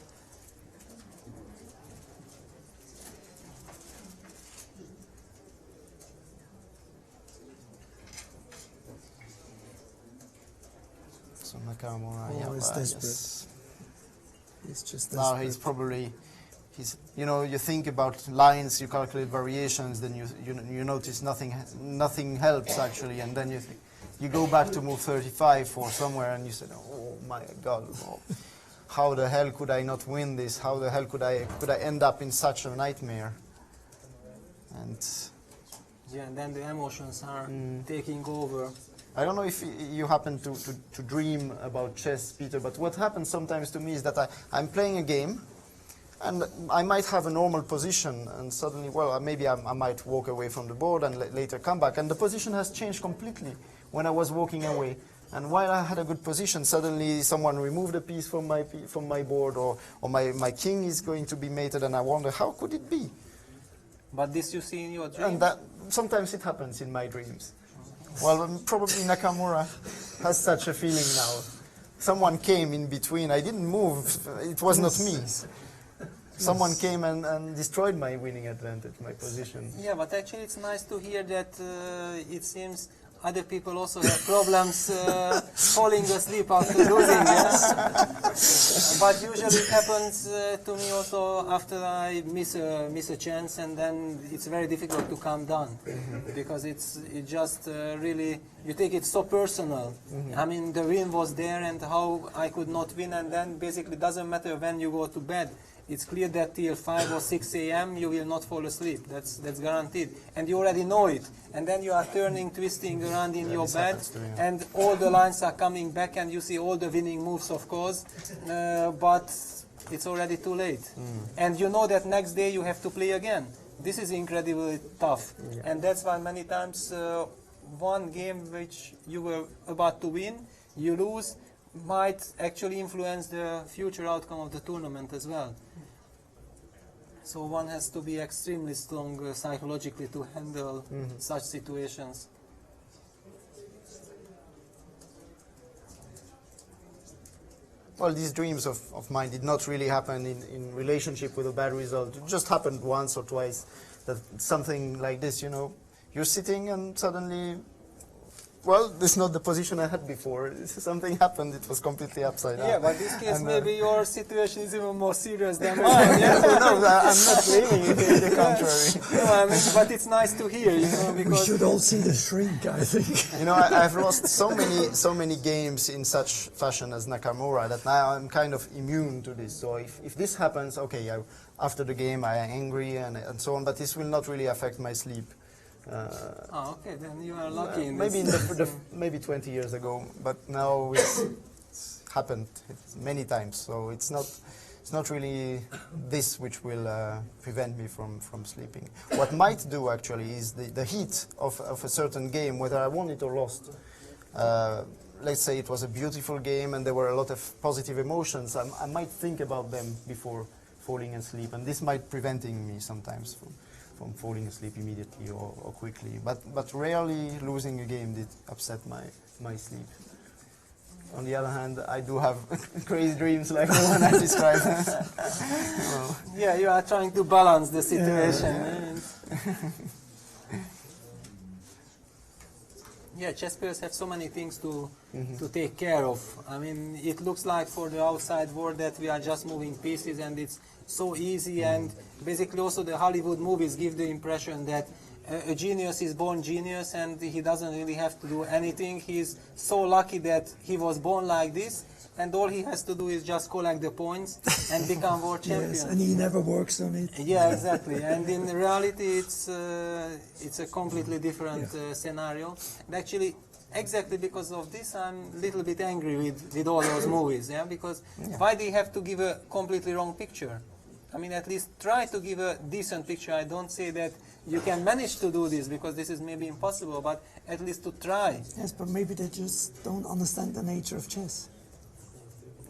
[SPEAKER 1] So Nakamura,
[SPEAKER 3] Always
[SPEAKER 1] yeah,
[SPEAKER 3] desperate.
[SPEAKER 1] yes.
[SPEAKER 3] It's just
[SPEAKER 1] Now
[SPEAKER 3] desperate.
[SPEAKER 1] he's probably, you know, you think about lines, you calculate variations, then you notice nothing helps actually, and then you go back to move 35 or somewhere, and you say, oh my God, how the hell could I not win this? How the hell could I end up in such a nightmare? And
[SPEAKER 2] yeah, and then the emotions are taking over.
[SPEAKER 1] I don't know if you happen to dream about chess, Peter, but what happens sometimes to me is that I'm playing a game, and I might have a normal position, and suddenly, well, maybe I might walk away from the board and later come back, and the position has changed completely when I was walking away. And while I had a good position, suddenly someone removed a piece from my board, or my king is going to be mated, and I wonder, how could it be?
[SPEAKER 2] But this you see in your dream?
[SPEAKER 1] And that, sometimes it happens in my dreams. Well, probably Nakamura has such a feeling now. Someone came in between. I didn't move. It was not me. Someone came and destroyed my winning advantage, my position.
[SPEAKER 2] Yeah, but actually it's nice to hear that it seems other people also have problems falling asleep after losing. Yeah? But usually it happens to me also after I miss a chance, and then it's very difficult to calm down because it just really, you take it so personal. I mean, the win was there, and how I could not win, and then basically doesn't matter when you go to bed. It's clear that till 5 or 6 a.m. you will not fall asleep. That's guaranteed. And you already know it. And then you are turning, twisting around in your bed, and all the lines are coming back, and you see all the winning moves, of course. But it's already too late. And you know that next day you have to play again. This is incredibly tough. And that's why many times one game which you were about to win, you lose, might actually influence the future outcome of the tournament as well. So one has to be extremely strong psychologically to handle such situations.
[SPEAKER 1] Well, these dreams of mine did not really happen in relationship with a bad result. It just happened once or twice, that something like this, you know, you're sitting and suddenly, well, this is not the position I had before. Something happened, it was completely upside down.
[SPEAKER 2] Yeah, but in this case, maybe your situation is even more serious than mine. Yeah?
[SPEAKER 1] No, I'm not claiming it, the contrary.
[SPEAKER 2] No, I mean, but it's nice to hear, you know,
[SPEAKER 3] We
[SPEAKER 2] because
[SPEAKER 3] should all see the shrink, I think.
[SPEAKER 1] You know, I've lost so many games in such fashion as Nakamura that now I'm kind of immune to this. So if this happens, okay, after the game I am angry and so on, but this will not really affect my sleep.
[SPEAKER 2] okay, then you are lucky in
[SPEAKER 1] Maybe
[SPEAKER 2] this.
[SPEAKER 1] maybe 20 years ago, but now it's happened many times. So it's not really this which will prevent me from sleeping. What might do actually is the heat of a certain game, whether I won it or lost. Let's say it was a beautiful game and there were a lot of positive emotions. I might think about them before falling asleep, and this might preventing me sometimes from falling asleep immediately or quickly. But rarely losing a game did upset my sleep. On the other hand, I do have crazy dreams like the one I described. Well,
[SPEAKER 2] Yeah, you are trying to balance the situation. Yeah, chess players have so many things to take care of. I mean, it looks like for the outside world that we are just moving pieces and it's so easy. And basically, also the Hollywood movies give the impression that a genius is born genius and he doesn't really have to do anything. He's so lucky that he was born like this, and all he has to do is just collect the points and become world champion.
[SPEAKER 3] Yes, and he never works on it.
[SPEAKER 2] Yeah, exactly. And in reality, it's a completely different scenario. And actually, exactly because of this, I'm a little bit angry with all those movies. Yeah, because why do you have to give a completely wrong picture? I mean, at least try to give a decent picture. I don't say that you can manage to do this because this is maybe impossible, but at least to try.
[SPEAKER 3] Yes, but maybe they just don't understand the nature of chess.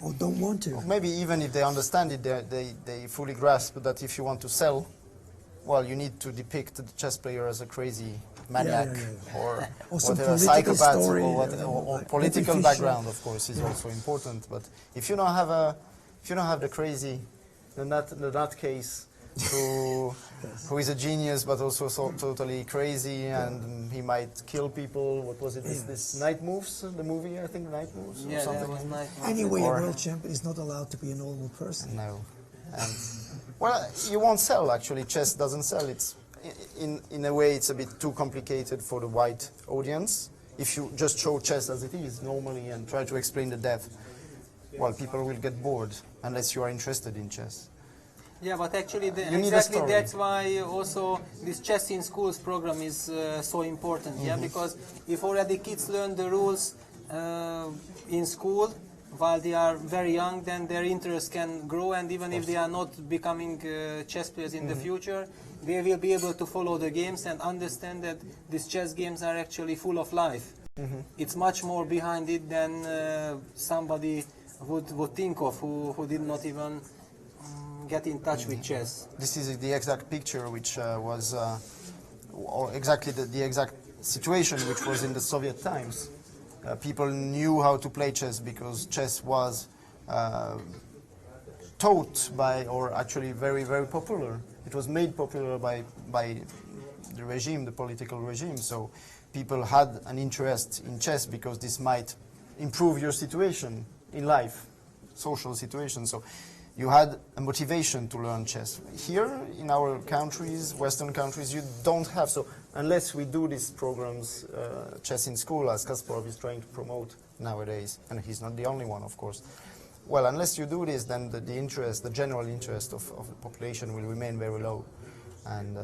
[SPEAKER 3] Or don't want to.
[SPEAKER 1] Maybe even if they understand it, they fully grasp that if you want to sell, well, you need to depict the chess player as a crazy maniac or
[SPEAKER 3] some
[SPEAKER 1] whatever,
[SPEAKER 3] political
[SPEAKER 1] psychopath
[SPEAKER 3] story,
[SPEAKER 1] or political background, of course, is also important. But if you don't have the crazy, the nutcase who is a genius but also so totally crazy and he might kill people. What was it? This Night Moves, the movie, I think, Night Moves or
[SPEAKER 2] Yeah, that
[SPEAKER 1] something.
[SPEAKER 2] was nice.
[SPEAKER 3] Anyway, a world champion is not allowed to be a normal person.
[SPEAKER 1] No. And, well, you won't sell, actually. Chess doesn't sell. It's in a way, it's a bit too complicated for the white audience. If you just show chess as it is normally and try to explain the depth, well, people will get bored unless you are interested in chess.
[SPEAKER 2] Yeah, but actually,
[SPEAKER 1] need a
[SPEAKER 2] exactly
[SPEAKER 1] story.
[SPEAKER 2] that's why also this chess in schools program is so important. Yeah, because if already kids learn the rules in school while they are very young, then their interest can grow, and even if they are not becoming chess players in the future, they will be able to follow the games and understand that these chess games are actually full of life. It's much more behind it than somebody would think of who did not even get in touch with chess.
[SPEAKER 1] This is the exact picture which was, or exactly the exact situation which was in the Soviet times. People knew how to play chess because chess was taught by, or actually very, very popular. It was made popular by the regime, the political regime. So people had an interest in chess because this might improve your situation in life, social situation. So you had a motivation to learn chess. Here in our countries, Western countries, you don't have. So unless we do these programs, chess in school, as Kasparov is trying to promote nowadays, and he's not the only one, of course. Well, unless you do this, then the interest, the general interest of the population will remain very low. And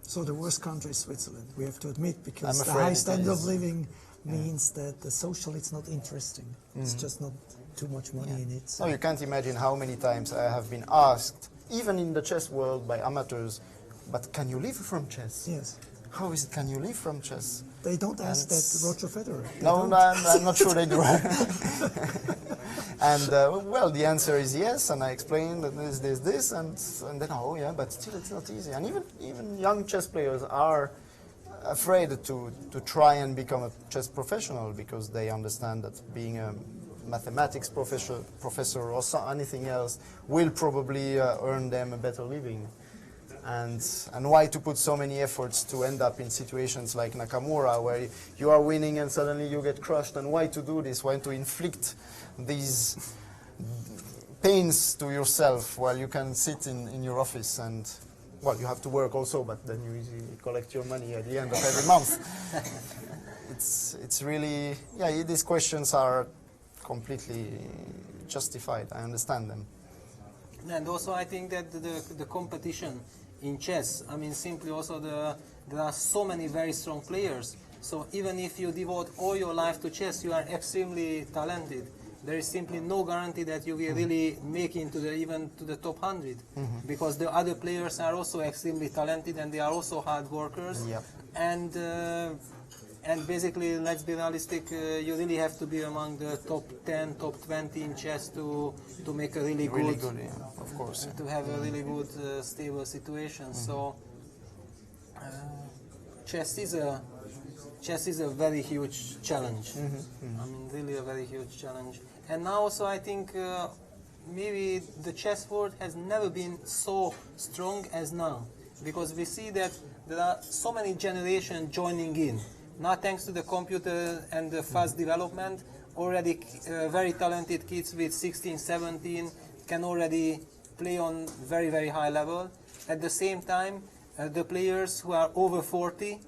[SPEAKER 3] So the worst country is Switzerland, we have to admit, because
[SPEAKER 1] I'm
[SPEAKER 3] the
[SPEAKER 1] afraid
[SPEAKER 3] high
[SPEAKER 1] it
[SPEAKER 3] standard of
[SPEAKER 1] is.
[SPEAKER 3] living means that the social, it's not interesting. It's just not too much money in it.
[SPEAKER 1] so you can't imagine how many times I have been asked, even in the chess world by amateurs, but can you live from chess?
[SPEAKER 3] Yes.
[SPEAKER 1] How is it, can you live from chess?
[SPEAKER 3] They don't ask
[SPEAKER 1] And
[SPEAKER 3] that Roger Federer. They
[SPEAKER 1] No,
[SPEAKER 3] don't.
[SPEAKER 1] I'm not sure they do. And well, the answer is yes, and I explained that this, and then oh yeah, but still it's not easy. And even young chess players are afraid to try and become a chess professional because they understand that being a mathematics professor or anything else will probably earn them a better living. And why to put so many efforts to end up in situations like Nakamura, where you are winning and suddenly you get crushed, and why to do this? Why to inflict these pains to yourself while you can sit in your office and, well, you have to work also, but then you easily collect your money at the end of every month. It's really, yeah, these questions are completely justified. I understand them.
[SPEAKER 2] And also I think that the competition in chess, I mean, simply also there are so many very strong players. So even if you devote all your life to chess, you are extremely talented. There is simply no guarantee that you will really make it even to the top 100, because the other players are also extremely talented and they are also hard workers.
[SPEAKER 1] Yep.
[SPEAKER 2] And basically, let's be realistic, you really have to be among the top 10, top 20 in chess to make a really good,
[SPEAKER 1] Yeah, of course.
[SPEAKER 2] to have a really good, stable situation. So, chess is a very huge challenge. I mean, really a very huge challenge. And now also I think maybe the chess world has never been so strong as now, because we see that there are so many generations joining in. Now, thanks to the computer and the fast development, already very talented kids with 16, 17 can already play on very, very high level. At the same time, the players who are over 40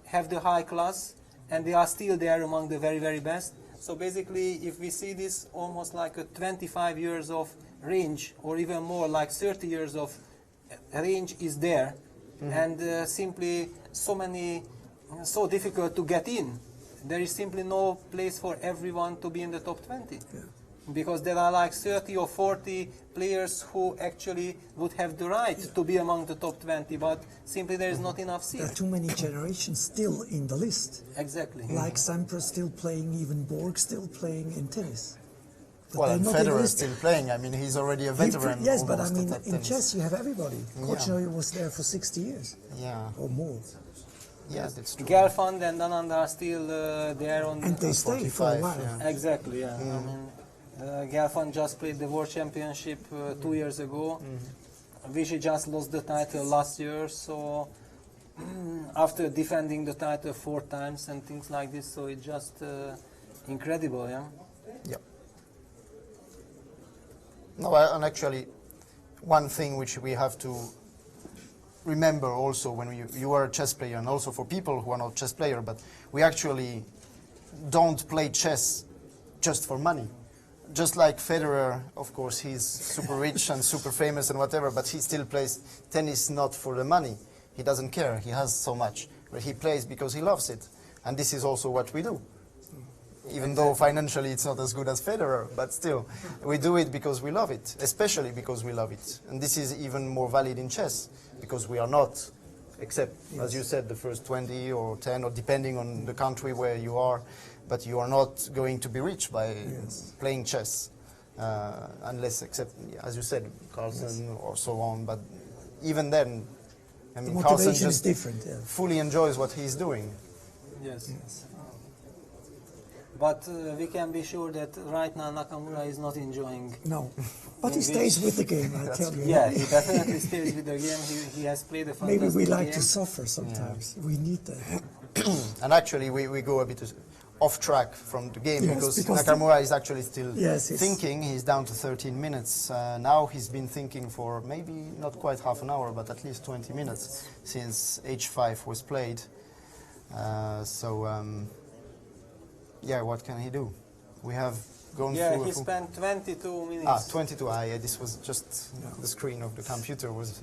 [SPEAKER 2] have the high class, and they are still there among the very, very best. So basically, if we see this almost like a 25 years of range, or even more, like 30 years of range is there, and simply so difficult to get in. There is simply no place for everyone to be in the top 20. Because there are like 30 or 40 players who actually would have the right to be among the top 20, but simply there is not enough
[SPEAKER 3] There are
[SPEAKER 2] seats.
[SPEAKER 3] too many generations still in the list.
[SPEAKER 2] Exactly.
[SPEAKER 3] Like Sampras still playing, even Borg still playing in tennis. But
[SPEAKER 1] Well,
[SPEAKER 3] they're
[SPEAKER 1] and
[SPEAKER 3] not in the
[SPEAKER 1] Federer is
[SPEAKER 3] list.
[SPEAKER 1] still playing. I mean, he's already a veteran.
[SPEAKER 3] Yes, but I
[SPEAKER 1] almost
[SPEAKER 3] mean,
[SPEAKER 1] at
[SPEAKER 3] in
[SPEAKER 1] tennis.
[SPEAKER 3] chess you have everybody.
[SPEAKER 1] Yeah.
[SPEAKER 3] Korchnoi was there for 60 years
[SPEAKER 1] Yeah,
[SPEAKER 3] or more.
[SPEAKER 1] yeah, that's true.
[SPEAKER 2] Gelfand and Anand are still there on.
[SPEAKER 3] And they stay for a
[SPEAKER 1] 45,
[SPEAKER 3] while.
[SPEAKER 1] yeah.
[SPEAKER 2] Exactly, yeah. I mean, Gelfand just played the World Championship 2 years ago. Vichy just lost the title last year, so after defending the title 4 times and things like this, so it's just incredible, yeah.
[SPEAKER 1] Yep. No, and actually, one thing which we have to remember also when you are a chess player, and also for people who are not chess player, but we actually don't play chess just for money. Just like Federer, of course, he's super rich and super famous and whatever, but he still plays tennis not for the money. He doesn't care. He has so much. But he plays because he loves it. And this is also what we do. Even though financially it's not as good as Federer, but still, we do it because we love it, especially because we love it. And this is even more valid in chess, because we are not, except, as you said, the first 20 or 10, or depending on the country where you are, but you are not going to be rich by playing chess, unless, except, as you said, Carlsen or so on. But even then, I
[SPEAKER 3] The
[SPEAKER 1] mean, Carlsen
[SPEAKER 3] motivation is
[SPEAKER 1] just
[SPEAKER 3] different. Yeah.
[SPEAKER 1] fully enjoys what he's doing.
[SPEAKER 2] Yes. But we can be sure that right now Nakamura is not enjoying.
[SPEAKER 3] No, but he
[SPEAKER 2] In
[SPEAKER 3] stays
[SPEAKER 2] which-
[SPEAKER 3] with the game. I tell you.
[SPEAKER 2] Yeah, he definitely stays with the game. He has played a fantastic
[SPEAKER 3] Maybe we like
[SPEAKER 2] game.
[SPEAKER 3] to suffer sometimes. We need that.
[SPEAKER 1] And actually, we go a bit off track from the game,
[SPEAKER 3] Yes,
[SPEAKER 1] because
[SPEAKER 3] because
[SPEAKER 1] Nakamura is actually still
[SPEAKER 3] Yes, yes.
[SPEAKER 1] thinking. He's down to 13 minutes. Now he's been thinking for maybe not quite half an hour, but at least 20 minutes since H5 was played. Yeah, what can he do? We have gone
[SPEAKER 2] Yeah,
[SPEAKER 1] through...
[SPEAKER 2] he spent 22 minutes.
[SPEAKER 1] 22. Yeah, this was just the screen of the computer was...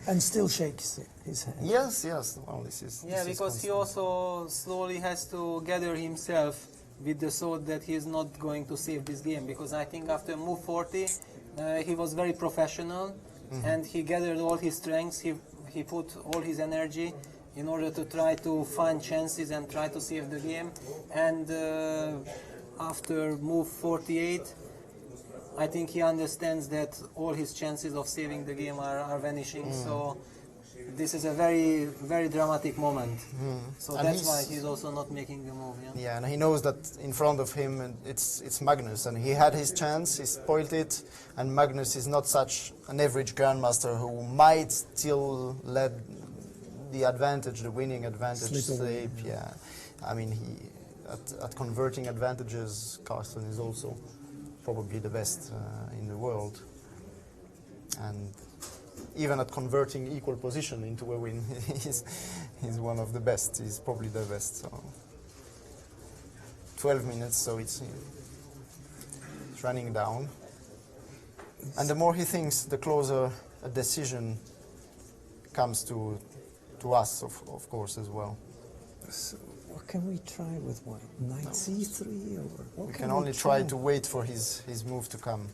[SPEAKER 3] And still shakes his hand.
[SPEAKER 1] Yes. Well, this is...
[SPEAKER 2] Yeah,
[SPEAKER 1] this is
[SPEAKER 2] because he
[SPEAKER 1] constant.
[SPEAKER 2] also slowly has to gather himself with the thought that he is not going to save this game. Because I think after move 40, he was very professional, and he gathered all his strengths. He put all his energy in order to try to find chances and try to save the game. And after move 48, I think he understands that all his chances of saving the game are vanishing. So this is a very, very dramatic moment. So
[SPEAKER 1] And
[SPEAKER 2] that's why
[SPEAKER 1] he's-
[SPEAKER 2] he's also not making the move. Yeah.
[SPEAKER 1] Yeah, and he knows that in front of him it's Magnus, and he had his chance, he spoiled it, and Magnus is not such an average grandmaster who might still let the advantage, the winning advantage,
[SPEAKER 3] Slip away,
[SPEAKER 1] slip. Yeah, I mean, at converting advantages, Carlsen is also probably the best in the world, and even at converting equal position into a win, he's one of the best. He's probably the best. So 12 minutes, so it's running down. And the more he thinks, the closer a decision comes to us, of course, as well.
[SPEAKER 3] So what can we try with white? Knight c3 or what
[SPEAKER 1] We can only try to wait for his move to come.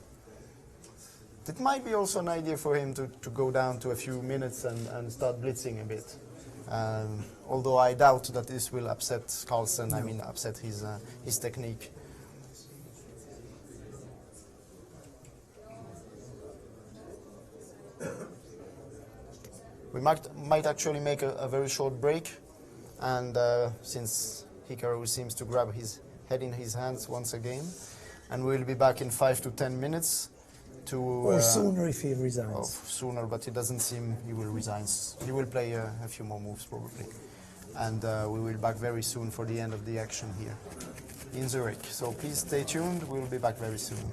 [SPEAKER 1] It might be also an idea for him to go down to a few minutes and start blitzing a bit. Although I doubt that this will upset Carlsen, I mean upset his technique. We might actually make a very short break, and since Hikaru seems to grab his head in his hands once again, and we'll be back in 5 to 10 minutes to...
[SPEAKER 3] Or sooner if he resigns.
[SPEAKER 1] Sooner, but it doesn't seem he will resign. He will play a few more moves probably. and we will be back very soon for the end of the action here in Zurich. So please stay tuned, we'll be back very soon.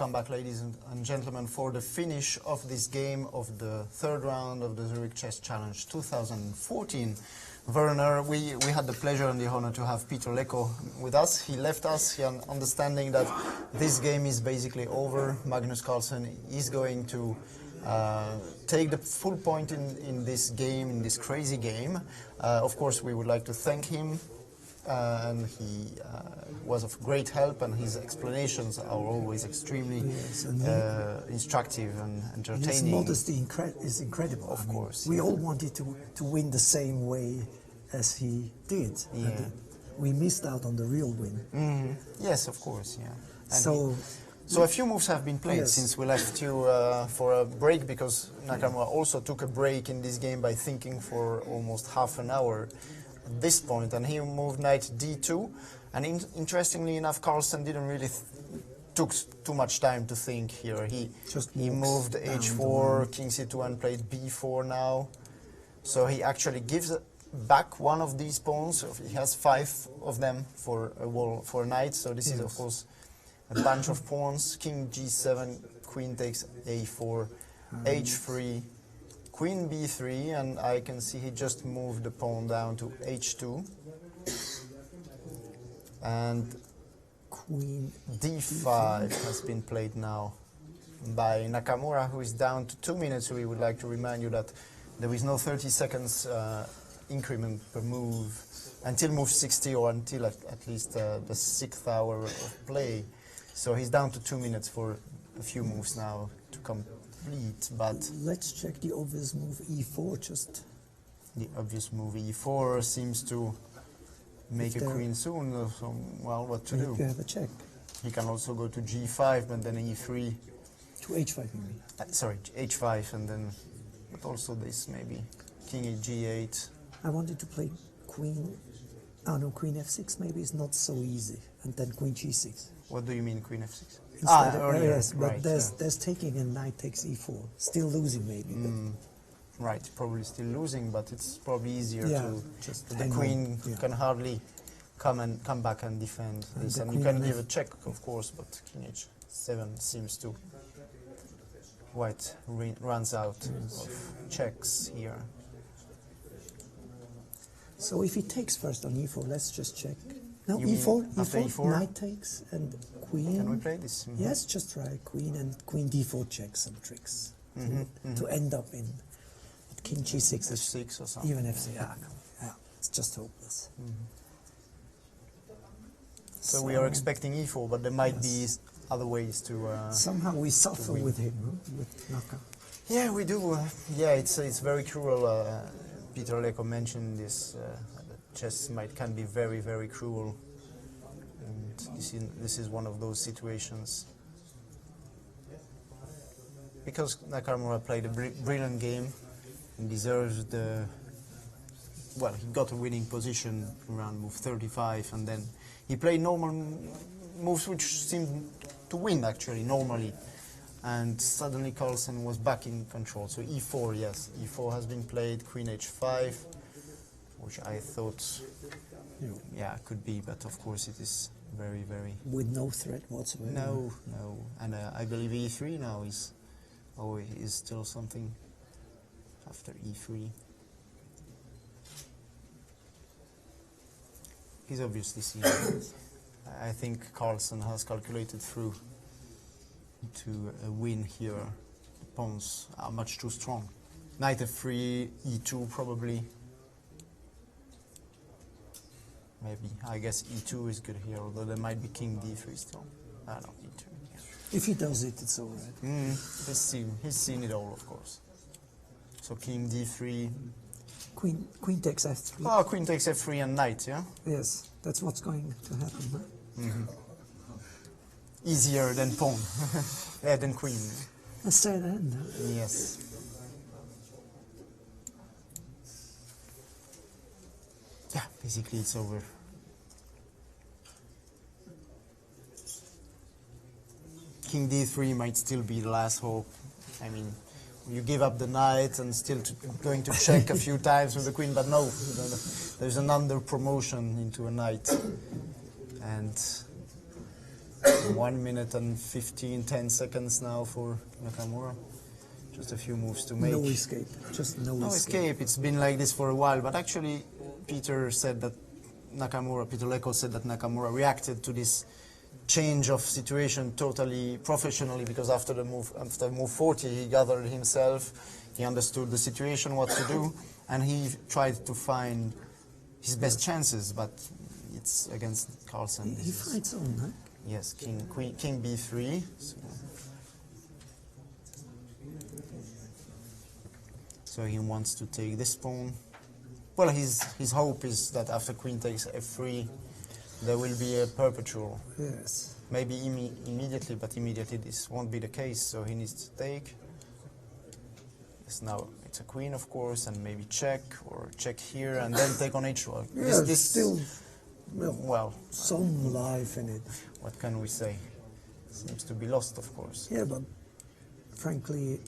[SPEAKER 1] Welcome back, ladies and gentlemen, for the finish of this game of the third round of the Zurich Chess Challenge 2014. Werner, we had the pleasure and the honor to have Peter Leko with us. He left us here understanding that this game is basically over. Magnus Carlsen is going to take the full point in this game, in this crazy game. Of course, we would like to thank him. And he was of great help, and his explanations are always extremely instructive and entertaining.
[SPEAKER 3] His modesty is incredible.
[SPEAKER 1] Of course.
[SPEAKER 3] We all wanted to win the same way as he did.
[SPEAKER 1] Yeah.
[SPEAKER 3] And we missed out on the real win.
[SPEAKER 1] Mm-hmm. Yes, of course, yeah.
[SPEAKER 3] And
[SPEAKER 1] so a few moves have been played since we left you for a break, because Nakamura also took a break in this game by thinking for almost half an hour at this point, and he moved knight d2, and interestingly enough, Carlsen didn't really took too much time to think here. He moved h4, king c2, and played b4 now. So he actually gives back one of these pawns. He has 5 of them for a wall for a knight. So this is of course a bunch of pawns. King g7, queen takes a4, h3. Queen b3, and I can see he just moved the pawn down to h2. And queen d5 has been played now by Nakamura, who is down to 2 minutes. So we would like to remind you that there is no 30 seconds increment per move until move 60, or until at least the 6th hour of play. So he's down to 2 minutes for a few moves now to complete. But
[SPEAKER 3] let's check the obvious move e4. Just
[SPEAKER 1] the obvious move e4 seems to make a queen soon. So, well, what to do?
[SPEAKER 3] You have a check.
[SPEAKER 1] He can also go to g5, but then e3
[SPEAKER 3] to h5 maybe.
[SPEAKER 1] Sorry, h5, and then, but also this maybe king g8.
[SPEAKER 3] I wanted to play queen. Oh no, queen f6 maybe is not so easy, and then queen g6.
[SPEAKER 1] What do you mean, queen f6?
[SPEAKER 3] Earlier, yes, but
[SPEAKER 1] right,
[SPEAKER 3] there's taking, and knight takes e4. Still losing maybe.
[SPEAKER 1] Right, probably still losing, but it's probably easier to
[SPEAKER 3] just
[SPEAKER 1] the queen can hardly come back and defend this, and you can give a check, of course, but king h7 seems to white runs out of checks here.
[SPEAKER 3] So if he takes first on e4, let's just check. No,
[SPEAKER 1] You
[SPEAKER 3] e4, knight takes, and queen.
[SPEAKER 1] Can we play this?
[SPEAKER 3] Yes, just try queen, and queen d4 checks some tricks to end up in king g6 is
[SPEAKER 1] 6 or something.
[SPEAKER 3] even f6. Yeah, it's just hopeless.
[SPEAKER 1] So we are expecting e4, but there might be other ways to.
[SPEAKER 3] Somehow we suffer with him, with Naka.
[SPEAKER 1] Yeah, we do. Yeah, it's very cruel. Peter Leko mentioned this. Chess can be very, very cruel, and this is one of those situations. Because Nakamura played a brilliant game and deserves the. Well, he got a winning position around move 35, and then he played normal moves which seemed to win actually normally, and suddenly Carlsen was back in control. So e4, yes, e4 has been played. Queen h5. Which I thought, could be, but of course it is very, very...
[SPEAKER 3] With no threat whatsoever.
[SPEAKER 1] No, and I believe e3 now is still something after e3. He's obviously seen it. I think Carlsen has calculated through to win here. The pawns are much too strong. Knight f3, e2 probably. Maybe. I guess e2 is good here, although there might be king d3 still. I don't know, e2. Yeah.
[SPEAKER 3] If he does it, it's all right.
[SPEAKER 1] He's seen it all, of course. So king d3.
[SPEAKER 3] Queen takes f3.
[SPEAKER 1] Oh, queen takes f3 and knight, yeah?
[SPEAKER 3] Yes, that's what's going to happen. Huh?
[SPEAKER 1] Easier than pawn. Yeah, than queen.
[SPEAKER 3] A sad end.
[SPEAKER 1] Yes. Yeah, basically it's over. King d3 might still be the last hope. I mean, you give up the knight and still going to check a few times with the queen, but no, there's an under promotion into a knight. And 1 minute and 10 seconds now for Nakamura. Just a few moves to make.
[SPEAKER 3] No escape, just no
[SPEAKER 1] No escape. It's been like this for a while, but actually, Peter Lecco said that Nakamura reacted to this change of situation totally professionally, because after move 40, he gathered himself, he understood the situation, what to do, and he tried to find his best chances. But it's against Carlsen.
[SPEAKER 3] He fights on, huh?
[SPEAKER 1] Yes, King B3. So he wants to take this pawn. Well, his hope is that after Queen takes F3, there will be a perpetual.
[SPEAKER 3] Yes.
[SPEAKER 1] Maybe immediately, but immediately this won't be the case, so he needs to take. Yes, now it's a queen, of course, and maybe check, or check here, and then take on H1.
[SPEAKER 3] Yeah, this still,
[SPEAKER 1] well,
[SPEAKER 3] some life in it.
[SPEAKER 1] what can we say? Seems to be lost, of course.
[SPEAKER 3] Yeah, but frankly,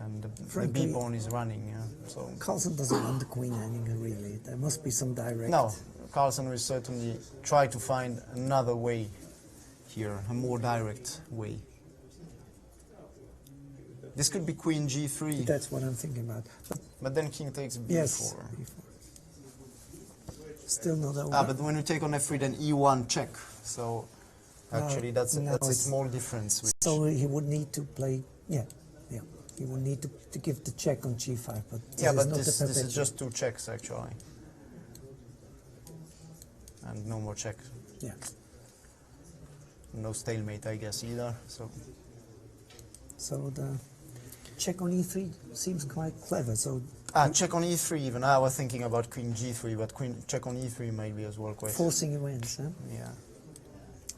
[SPEAKER 1] And the
[SPEAKER 3] Frankly-
[SPEAKER 1] B pawn is running, yeah. So
[SPEAKER 3] Carlsen doesn't want the queen hanging, really. There must be some direct...
[SPEAKER 1] no, Carlsen will certainly try to find another way here, a more direct way. This could be Queen G3,
[SPEAKER 3] That's what I'm thinking about.
[SPEAKER 1] but then King takes B4.
[SPEAKER 3] Yes, still not over.
[SPEAKER 1] But when you take on F3, then E1 check. So actually, that's
[SPEAKER 3] now
[SPEAKER 1] a
[SPEAKER 3] it's-
[SPEAKER 1] small difference. Which,
[SPEAKER 3] So he would need to play, yeah. He would need to give the check on G5, but this
[SPEAKER 1] yeah,
[SPEAKER 3] is
[SPEAKER 1] but
[SPEAKER 3] not
[SPEAKER 1] this
[SPEAKER 3] the
[SPEAKER 1] is
[SPEAKER 3] perpetual.
[SPEAKER 1] just 2 checks actually, and no more check.
[SPEAKER 3] Yeah.
[SPEAKER 1] No stalemate, I guess, either.
[SPEAKER 3] So the check on E3 seems quite clever. So
[SPEAKER 1] Check on E3 even. I was thinking about Queen G3, but check on E3 might be as well quite.
[SPEAKER 3] forcing events, huh?
[SPEAKER 1] Yeah.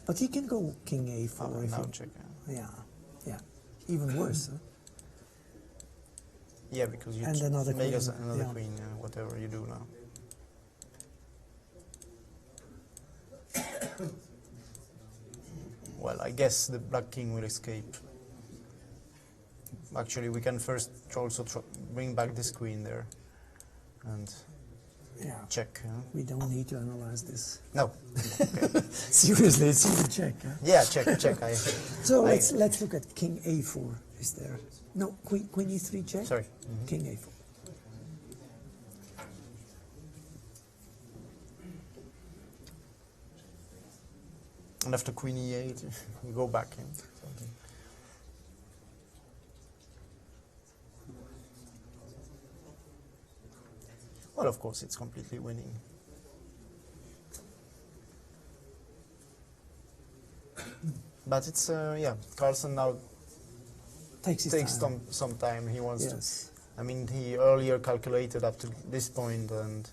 [SPEAKER 3] But he can go King A4 if
[SPEAKER 1] Now
[SPEAKER 3] he,
[SPEAKER 1] check.
[SPEAKER 3] yeah. Even worse, huh?
[SPEAKER 1] Yeah, because you
[SPEAKER 3] And another
[SPEAKER 1] make
[SPEAKER 3] queen,
[SPEAKER 1] us another
[SPEAKER 3] yeah.
[SPEAKER 1] queen, whatever you do now. Well, I guess the black king will escape. Actually, we can first also bring back this queen there and
[SPEAKER 3] Yeah.
[SPEAKER 1] check.
[SPEAKER 3] We don't need to analyze this.
[SPEAKER 1] No. Okay.
[SPEAKER 3] Seriously, it's even check, huh?
[SPEAKER 1] Yeah, check.
[SPEAKER 3] So let's look at King A4. Is there no Queen E3 check?
[SPEAKER 1] Sorry.
[SPEAKER 3] King A4.
[SPEAKER 1] And after Queen E8, we go back. Well, of course, it's completely winning. But it's, yeah, Carlsen now
[SPEAKER 3] Takes his
[SPEAKER 1] takes
[SPEAKER 3] time.
[SPEAKER 1] some time. He wants to.
[SPEAKER 3] Yes.
[SPEAKER 1] I mean, he earlier calculated up to this point, and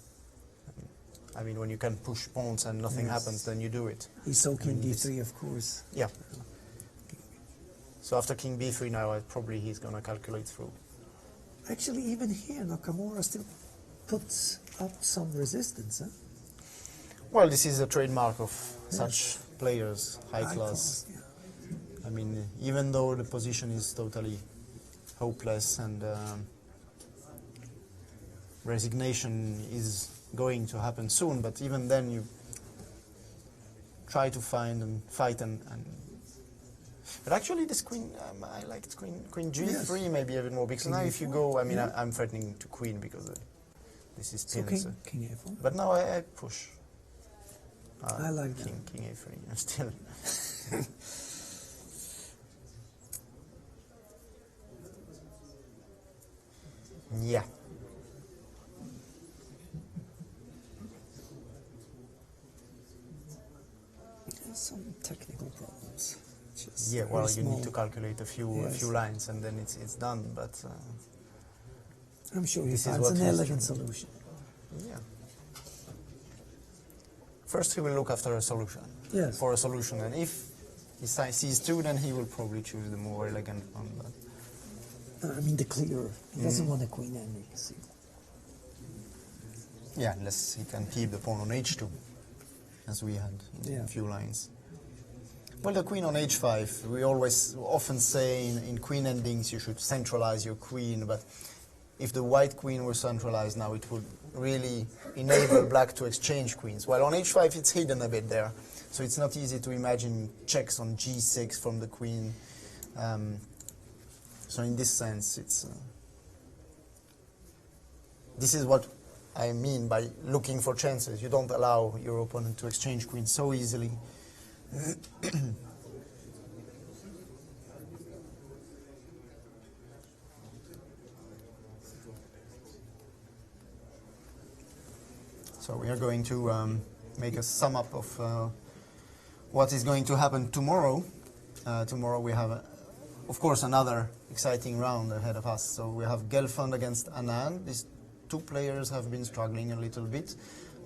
[SPEAKER 1] I mean, when you can push pawns and nothing
[SPEAKER 3] Yes.
[SPEAKER 1] happens, then you do it.
[SPEAKER 3] He's so King
[SPEAKER 1] mean,
[SPEAKER 3] D3, of course.
[SPEAKER 1] Yeah. So after King B3 now, probably he's going to calculate through.
[SPEAKER 3] Actually, even here, Nakamura still puts up some resistance, huh?
[SPEAKER 1] Well, this is a trademark of such players, high
[SPEAKER 3] High
[SPEAKER 1] class.
[SPEAKER 3] yeah.
[SPEAKER 1] I mean, even though the position is totally hopeless and resignation is going to happen soon, but even then you try to find and fight and but actually this queen, I liked queen G3
[SPEAKER 3] Yes.
[SPEAKER 1] maybe even more, because
[SPEAKER 3] King
[SPEAKER 1] now if you
[SPEAKER 3] A4,
[SPEAKER 1] go, I mean,
[SPEAKER 3] yeah.
[SPEAKER 1] I'm threatening to queen because this is
[SPEAKER 3] So
[SPEAKER 1] pin.
[SPEAKER 3] King A4.
[SPEAKER 1] But now I push.
[SPEAKER 3] I like that.
[SPEAKER 1] King A3 still. Yeah.
[SPEAKER 3] There's some technical problems. Just
[SPEAKER 1] Yeah,
[SPEAKER 3] very
[SPEAKER 1] well, you need
[SPEAKER 3] small.
[SPEAKER 1] to calculate a
[SPEAKER 3] Yes.
[SPEAKER 1] few lines and then it's done. But
[SPEAKER 3] I'm sure he
[SPEAKER 1] this is
[SPEAKER 3] finds
[SPEAKER 1] what
[SPEAKER 3] an
[SPEAKER 1] he's
[SPEAKER 3] elegant
[SPEAKER 1] doing.
[SPEAKER 3] solution.
[SPEAKER 1] yeah. First, he will look after a solution.
[SPEAKER 3] Yes.
[SPEAKER 1] For a solution, and if he sees two, then he will probably choose the more elegant one. But
[SPEAKER 3] I mean, the clear. He doesn't want a queen ending. See.
[SPEAKER 1] yeah, unless he can keep the pawn on H2, as we had in
[SPEAKER 3] Yeah.
[SPEAKER 1] a few lines. Well, the queen on H5, we often say in queen endings you should centralize your queen, but if the white queen were centralized now, it would really enable black to exchange queens. While on h5 it's hidden a bit there, so it's not easy to imagine checks on g6 from the queen. So in this sense, it's this is what I mean by looking for chances. You don't allow your opponent to exchange queens so easily. So we are going to make a sum up of what is going to happen tomorrow. Tomorrow we have, of course, another exciting round ahead of us. So we have Gelfand against Anand. These two players have been struggling a little bit.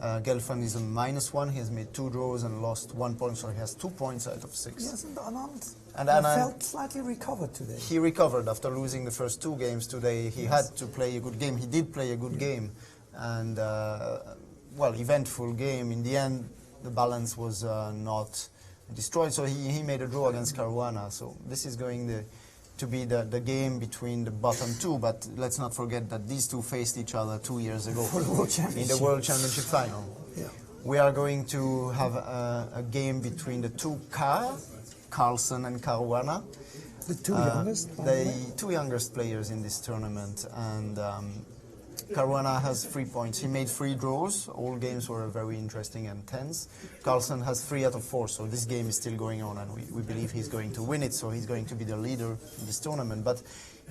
[SPEAKER 1] Gelfand is a -1. He has made 2 draws and lost 1 point, so he has 2 points out of 6.
[SPEAKER 3] Yes, and Anand,
[SPEAKER 1] And Anand
[SPEAKER 3] felt slightly recovered today.
[SPEAKER 1] he recovered after losing the first 2 games today. He had to play a good game. He did play a good game, and well, eventful game. In the end, the balance was not destroyed, so he made a draw against Caruana. So this is going to be the game between the bottom 2, but let's not forget that these two faced each other 2 years ago
[SPEAKER 3] For the World
[SPEAKER 1] in the
[SPEAKER 3] Championship.
[SPEAKER 1] World Championship final.
[SPEAKER 3] Yeah.
[SPEAKER 1] We are going to have a game between the two Carlsen and Caruana.
[SPEAKER 3] The two youngest, by the
[SPEAKER 1] The
[SPEAKER 3] way.
[SPEAKER 1] 2 youngest players in this tournament, and Caruana has 3 points. He made 3 draws. All games were very interesting and tense. Carlsen has 3 out of 4, so this game is still going on, and we believe he's going to win it, so he's going to be the leader in this tournament. But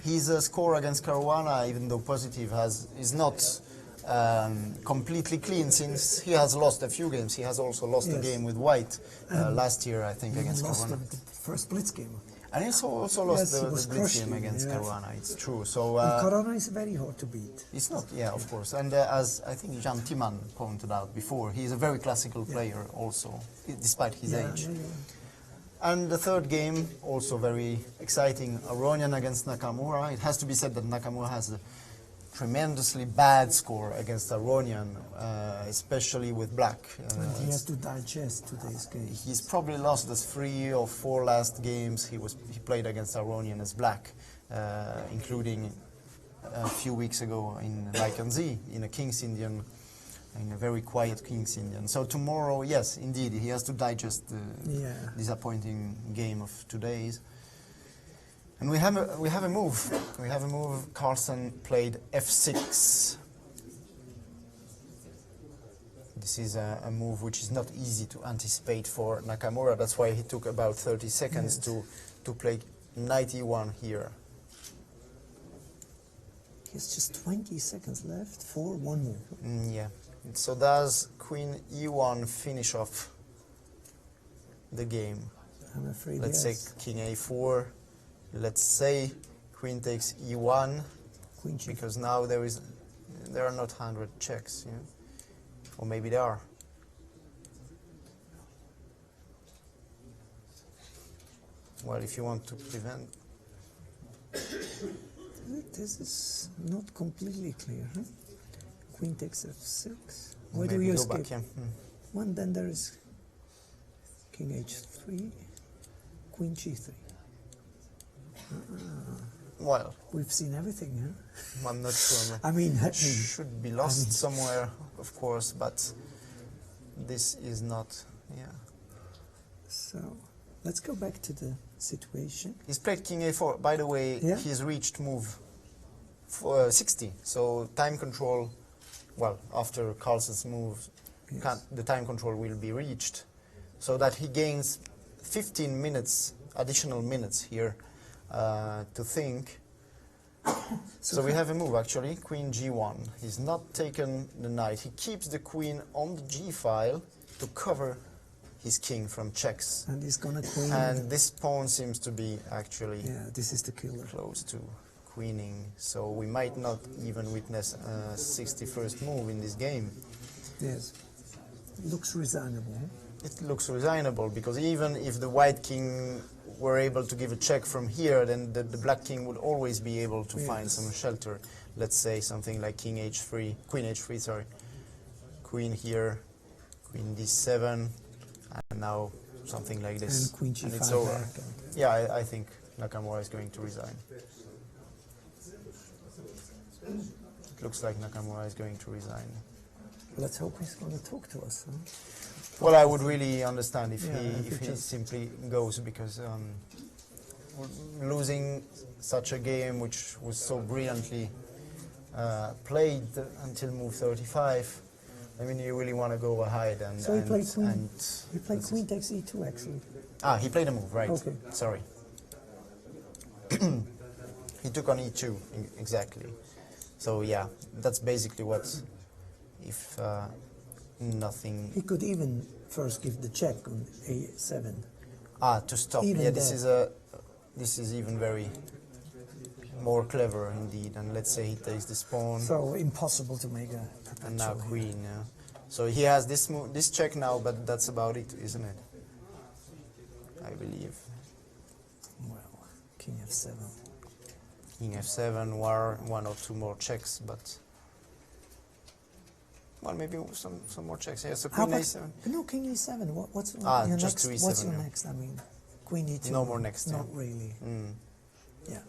[SPEAKER 1] his score against Caruana, even though positive, is not completely clean, since he has lost a few games. He has also lost a
[SPEAKER 3] Yes.
[SPEAKER 1] game with white last year, I think,
[SPEAKER 3] He
[SPEAKER 1] against
[SPEAKER 3] lost
[SPEAKER 1] Caruana.
[SPEAKER 3] the first Blitz game.
[SPEAKER 1] And he also lost
[SPEAKER 3] Yes, he
[SPEAKER 1] the
[SPEAKER 3] was
[SPEAKER 1] Blitz
[SPEAKER 3] crushed
[SPEAKER 1] game
[SPEAKER 3] in,
[SPEAKER 1] against
[SPEAKER 3] yeah.
[SPEAKER 1] Caruana, it's true. So
[SPEAKER 3] Caruana is very hard to beat.
[SPEAKER 1] it's not, yeah, of course. And as I think Jan Timman pointed out before, he's a very classical player also, despite his age. And the third game, also very exciting, Aronian against Nakamura. It has to be said that Nakamura has a tremendously bad score against Aronian, especially with black.
[SPEAKER 3] And he has to digest today's game.
[SPEAKER 1] He's probably lost the 3 or 4 last games he played against Aronian as black, including a few weeks ago in Lycan-Z, in a King's Indian, in a very quiet King's Indian. So tomorrow, yes, indeed, he has to digest the disappointing game of today's. And we have a move. We have a move. Carlsen played f6. This is a move which is not easy to anticipate for Nakamura. That's why he took about 30 seconds to play knight e1 here.
[SPEAKER 3] He has just 20 seconds left for one move.
[SPEAKER 1] Yeah. So does queen e1 finish off the game?
[SPEAKER 3] I'm afraid
[SPEAKER 1] Let's
[SPEAKER 3] yes.
[SPEAKER 1] say king a4. Let's say queen takes e1,
[SPEAKER 3] Queen g4.
[SPEAKER 1] because now there are not 100 checks, yeah? Or maybe there are. Well, if you want to prevent,
[SPEAKER 3] This is not completely clear. Huh? Queen takes f6. Why do
[SPEAKER 1] maybe
[SPEAKER 3] you
[SPEAKER 1] go
[SPEAKER 3] escape?
[SPEAKER 1] back, yeah.
[SPEAKER 3] One, then there is king h3, queen g3.
[SPEAKER 1] Well,
[SPEAKER 3] We've seen everything, huh?
[SPEAKER 1] I'm not sure.
[SPEAKER 3] I mean,
[SPEAKER 1] It should be lost somewhere, of course, but this is not, yeah.
[SPEAKER 3] so let's go back to the situation.
[SPEAKER 1] He's played king a4. By the way,
[SPEAKER 3] Yeah.
[SPEAKER 1] he's reached move 60. So time control, well, after Carlsen's move,
[SPEAKER 3] Yes.
[SPEAKER 1] the time control will be reached, so that he gains 15 minutes, additional minutes here to think. So we have a move actually, queen g1. He's not taken the knight. He keeps the queen on the g file to cover his king from checks.
[SPEAKER 3] And he's gonna queen.
[SPEAKER 1] And this pawn seems to be actually
[SPEAKER 3] yeah, this is the killer.
[SPEAKER 1] close to queening. So we might not even witness a 61st move in this game.
[SPEAKER 3] Yes. Looks resignable. Huh?
[SPEAKER 1] It looks resignable, because even if the white king were able to give a check from here, then the black king would always be able to find
[SPEAKER 3] Yes.
[SPEAKER 1] some shelter. Let's say something like king h3, queen h3, sorry. Queen here, queen d7, and now something like this.
[SPEAKER 3] And queen g5
[SPEAKER 1] it's over.
[SPEAKER 3] back.
[SPEAKER 1] Yeah, I think Nakamura is going to resign. looks like Nakamura is going to resign.
[SPEAKER 3] Let's hope he's going to talk to us. Huh?
[SPEAKER 1] Well, I would really understand if
[SPEAKER 3] Yeah,
[SPEAKER 1] if he simply goes, because losing such a game which was so brilliantly played until move 35. I mean, you really want to go ahead and.
[SPEAKER 3] So he played queen.
[SPEAKER 1] and
[SPEAKER 3] He played queen takes e2 actually.
[SPEAKER 1] he played a move, right?
[SPEAKER 3] Okay.
[SPEAKER 1] Sorry. He took on e2 exactly. So yeah, that's basically what. If nothing.
[SPEAKER 3] He could even first give the check on a7.
[SPEAKER 1] To stop.
[SPEAKER 3] Even
[SPEAKER 1] Yeah,
[SPEAKER 3] that.
[SPEAKER 1] this is even very more clever indeed. And let's say he takes this pawn.
[SPEAKER 3] So impossible to make a
[SPEAKER 1] And now
[SPEAKER 3] perpetual here.
[SPEAKER 1] queen. Yeah. So he has this this check now, but that's about it, isn't it? I believe.
[SPEAKER 3] Well, king f7.
[SPEAKER 1] King f7, one or two more checks, but. Well, maybe some more checks. Yeah, so
[SPEAKER 3] How
[SPEAKER 1] queen
[SPEAKER 3] about,
[SPEAKER 1] a7.
[SPEAKER 3] no, king e7. What's
[SPEAKER 1] Ah,
[SPEAKER 3] your
[SPEAKER 1] just
[SPEAKER 3] next?
[SPEAKER 1] to e7,
[SPEAKER 3] What's your
[SPEAKER 1] yeah.
[SPEAKER 3] next? I mean, queen e2.
[SPEAKER 1] No more next,
[SPEAKER 3] Not
[SPEAKER 1] yeah.
[SPEAKER 3] really.
[SPEAKER 1] Mm.
[SPEAKER 3] Yeah.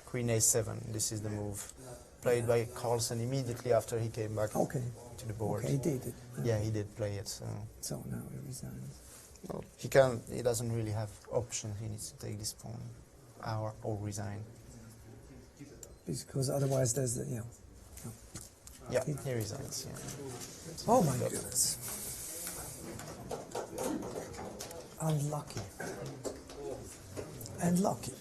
[SPEAKER 1] Queen a7. This is the move played by Carlsen immediately after he came back
[SPEAKER 3] Okay.
[SPEAKER 1] to the board.
[SPEAKER 3] Okay, he did it.
[SPEAKER 1] Yeah, he did play it. So
[SPEAKER 3] So now he resigns.
[SPEAKER 1] well, he can. He doesn't really have options. He needs to take this pawn, or resign.
[SPEAKER 3] Because otherwise there's the,
[SPEAKER 1] Yeah, he resigns. Yeah.
[SPEAKER 3] Oh my goodness. Unlucky. And lucky.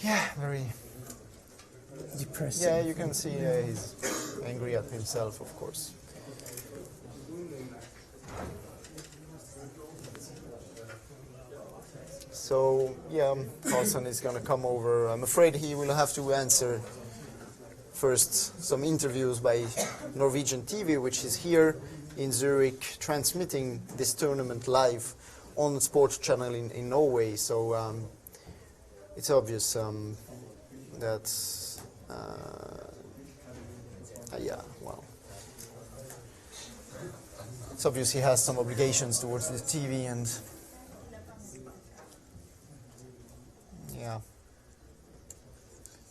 [SPEAKER 1] Yeah, very.
[SPEAKER 3] Depressing.
[SPEAKER 1] Yeah, you can see he's angry at himself, of course. So yeah, Carlsen is going to come over. I'm afraid he will have to answer first some interviews by Norwegian TV, which is here in Zurich, transmitting this tournament live on the sports channel in Norway. So it's obvious that yeah, well, it's obvious he has some obligations towards the TV, and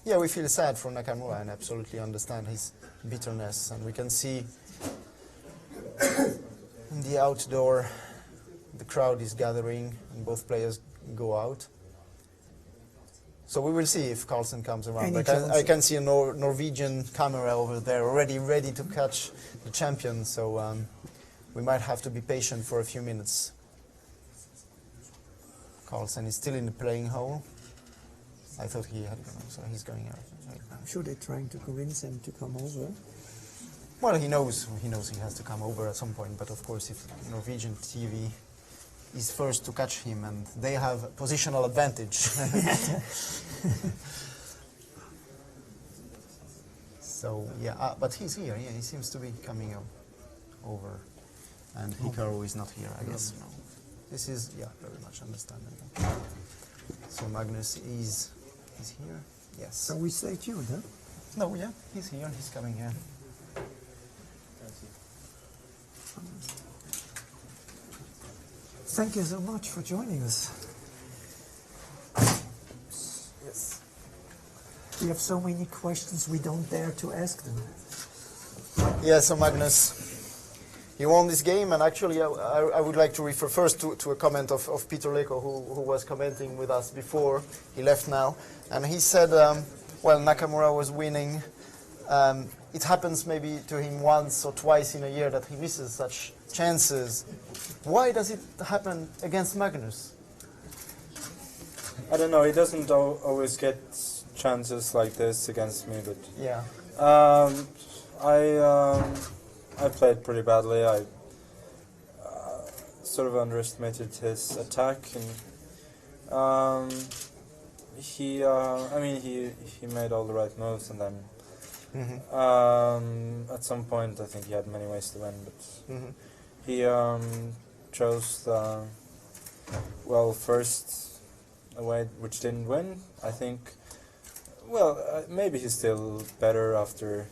[SPEAKER 1] yeah, we feel sad for Nakamura and absolutely understand his bitterness, and we can see in the outdoor the crowd is gathering and both players go out. So we will see if Carlsen comes around.
[SPEAKER 3] Any
[SPEAKER 1] I can see a Norwegian camera over there already ready to catch the champion, so we might have to be patient for a few minutes. Carlsen is still in the playing hole. I thought he had gone, so he's going out right now.
[SPEAKER 3] I'm sure they're trying to convince him to come over.
[SPEAKER 1] Well, he knows he has to come over at some point, but of course if Norwegian TV is first to catch him and they have positional advantage. So yeah, but he's here, yeah, he seems to be coming over, and Hikaru is not here, I guess. No. This is, yeah, very much understandable. So Magnus is here, yes.
[SPEAKER 3] So we stay tuned, huh?
[SPEAKER 1] No, yeah, he's here, he's coming here.
[SPEAKER 3] Thank you so much for joining us.
[SPEAKER 1] Yes.
[SPEAKER 3] We have so many questions we don't dare to ask them.
[SPEAKER 1] Yeah, so Magnus, you won this game, and actually I would like to refer first to a comment of Peter Leko, who was commenting with us before. He left now, and he said, well, Nakamura was winning. It happens maybe to him once or twice in a year that he misses such chances. Why does it happen against Magnus?
[SPEAKER 8] I don't know. He doesn't always get chances like this against me, but
[SPEAKER 1] Yeah.
[SPEAKER 8] I played pretty badly. I sort of underestimated his attack, and he made all the right moves, and then at some point I think he had many ways to win, but he chose the first way which didn't win. I think. Well, maybe he's still better after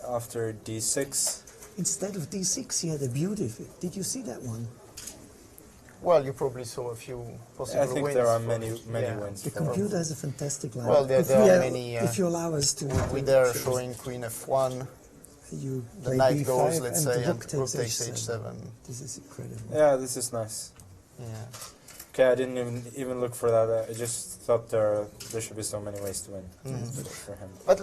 [SPEAKER 8] d6.
[SPEAKER 3] Instead of d6, he had a beauty. Did you see that one?
[SPEAKER 1] well, you probably saw a few possible
[SPEAKER 8] I think
[SPEAKER 1] wins.
[SPEAKER 8] there are
[SPEAKER 1] for-
[SPEAKER 8] many
[SPEAKER 1] yeah.
[SPEAKER 8] wins.
[SPEAKER 3] The
[SPEAKER 8] for-
[SPEAKER 3] computer has a fantastic line.
[SPEAKER 1] Well, there
[SPEAKER 3] if
[SPEAKER 1] are
[SPEAKER 3] we
[SPEAKER 1] many,
[SPEAKER 3] if you allow us to,
[SPEAKER 1] With there showing queen f1,
[SPEAKER 3] you
[SPEAKER 1] the
[SPEAKER 3] play
[SPEAKER 1] knight
[SPEAKER 3] b5
[SPEAKER 1] goes, let's
[SPEAKER 3] and
[SPEAKER 1] say, and
[SPEAKER 3] rook
[SPEAKER 1] rook
[SPEAKER 3] takes
[SPEAKER 1] takes h7.
[SPEAKER 3] This is incredible.
[SPEAKER 8] Yeah, this is nice.
[SPEAKER 1] Yeah.
[SPEAKER 8] Okay, I didn't even look for that. I just thought there should be so many ways to win for him.
[SPEAKER 1] But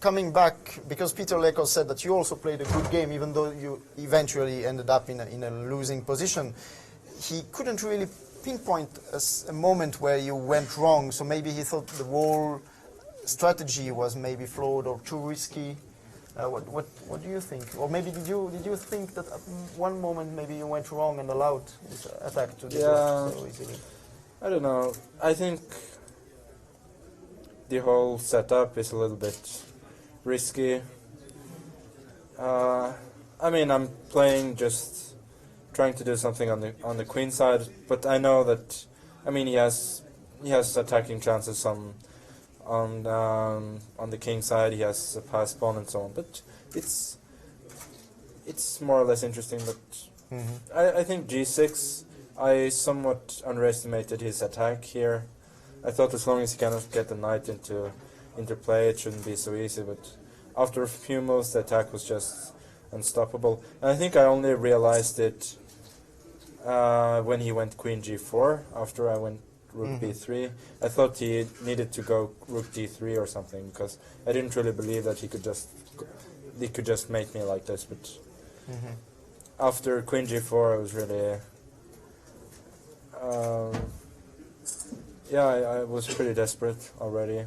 [SPEAKER 1] coming back, because Peter Lekos said that you also played a good game, even though you eventually ended up in a losing position. He couldn't really pinpoint a moment where you went wrong, so maybe he thought the whole strategy was maybe flawed or too risky. What do you think? Or maybe did you think that at one moment maybe you went wrong and allowed this attack to
[SPEAKER 8] Yeah.
[SPEAKER 1] so easily?
[SPEAKER 8] I don't know. I think the whole setup is a little bit risky. I mean, I'm playing just trying to do something on the queen side, but I know that, I mean, he has attacking chances on the king side. He has a pass pawn and so on, but it's more or less interesting. But I think g6. I somewhat underestimated his attack here. I thought as long as he cannot get the knight into play, it shouldn't be so easy. But after a few moves, the attack was just unstoppable. And I think I only realized it when he went queen g4 after I went rook b3. I thought he needed to go rook d3 or something, because I didn't really believe that he could just make me like this. But after queen g4, I was really yeah, I was pretty desperate already.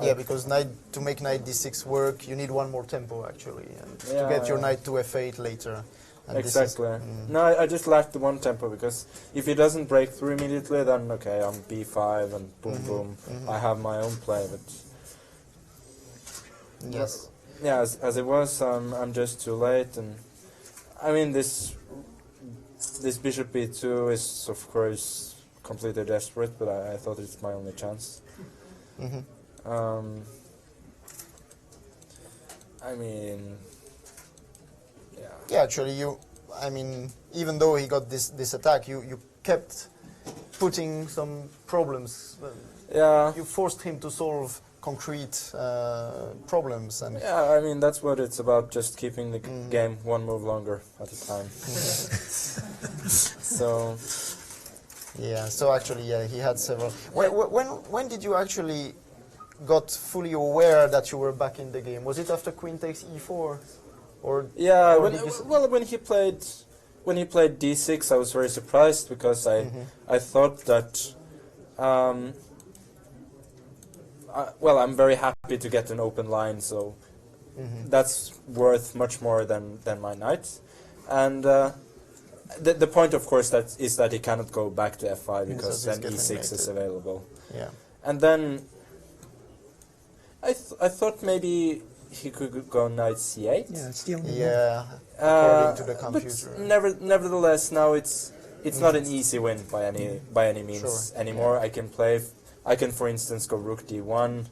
[SPEAKER 1] Yeah, because to make knight d6 work, you need one more tempo actually, and to
[SPEAKER 8] Yeah,
[SPEAKER 1] get your
[SPEAKER 8] yeah.
[SPEAKER 1] knight to f8 later. And this is-
[SPEAKER 8] Exactly. No, I just lacked the one tempo, because if he doesn't break through immediately, then okay, I'm b5 and boom boom. I have my own play, but
[SPEAKER 1] Yes.
[SPEAKER 8] yeah, as it was, I'm just too late. And I mean, this bishop b2 is of course completely desperate, but I thought it's my only chance. I mean, yeah.
[SPEAKER 1] Yeah, actually, even though he got this attack, you kept putting some problems.
[SPEAKER 8] Yeah.
[SPEAKER 1] You forced him to solve concrete problems, and
[SPEAKER 8] Yeah, I mean, that's what it's about, just keeping the game one move longer at a time. So,
[SPEAKER 1] yeah. So actually, yeah, he had several. When did you actually got fully aware that you were back in the game? Was it after queen takes e4, or
[SPEAKER 8] yeah,
[SPEAKER 1] or
[SPEAKER 8] when,
[SPEAKER 1] did you
[SPEAKER 8] well, when he played d6, I was very surprised, because I thought that, well, I'm very happy to get an open line, so that's worth much more than my knight. And the point, of course, is that he cannot go back to f5, because
[SPEAKER 1] so he's
[SPEAKER 8] then
[SPEAKER 1] getting
[SPEAKER 8] e6 is
[SPEAKER 1] mated.
[SPEAKER 8] available.
[SPEAKER 1] Yeah.
[SPEAKER 8] And then I thought maybe he could go knight c8.
[SPEAKER 3] Yeah, it's the only one.
[SPEAKER 1] Yeah. According to the computer.
[SPEAKER 8] But nevertheless, now it's not an easy win by any means
[SPEAKER 1] Sure.
[SPEAKER 8] anymore. I can, for instance, go rook d1,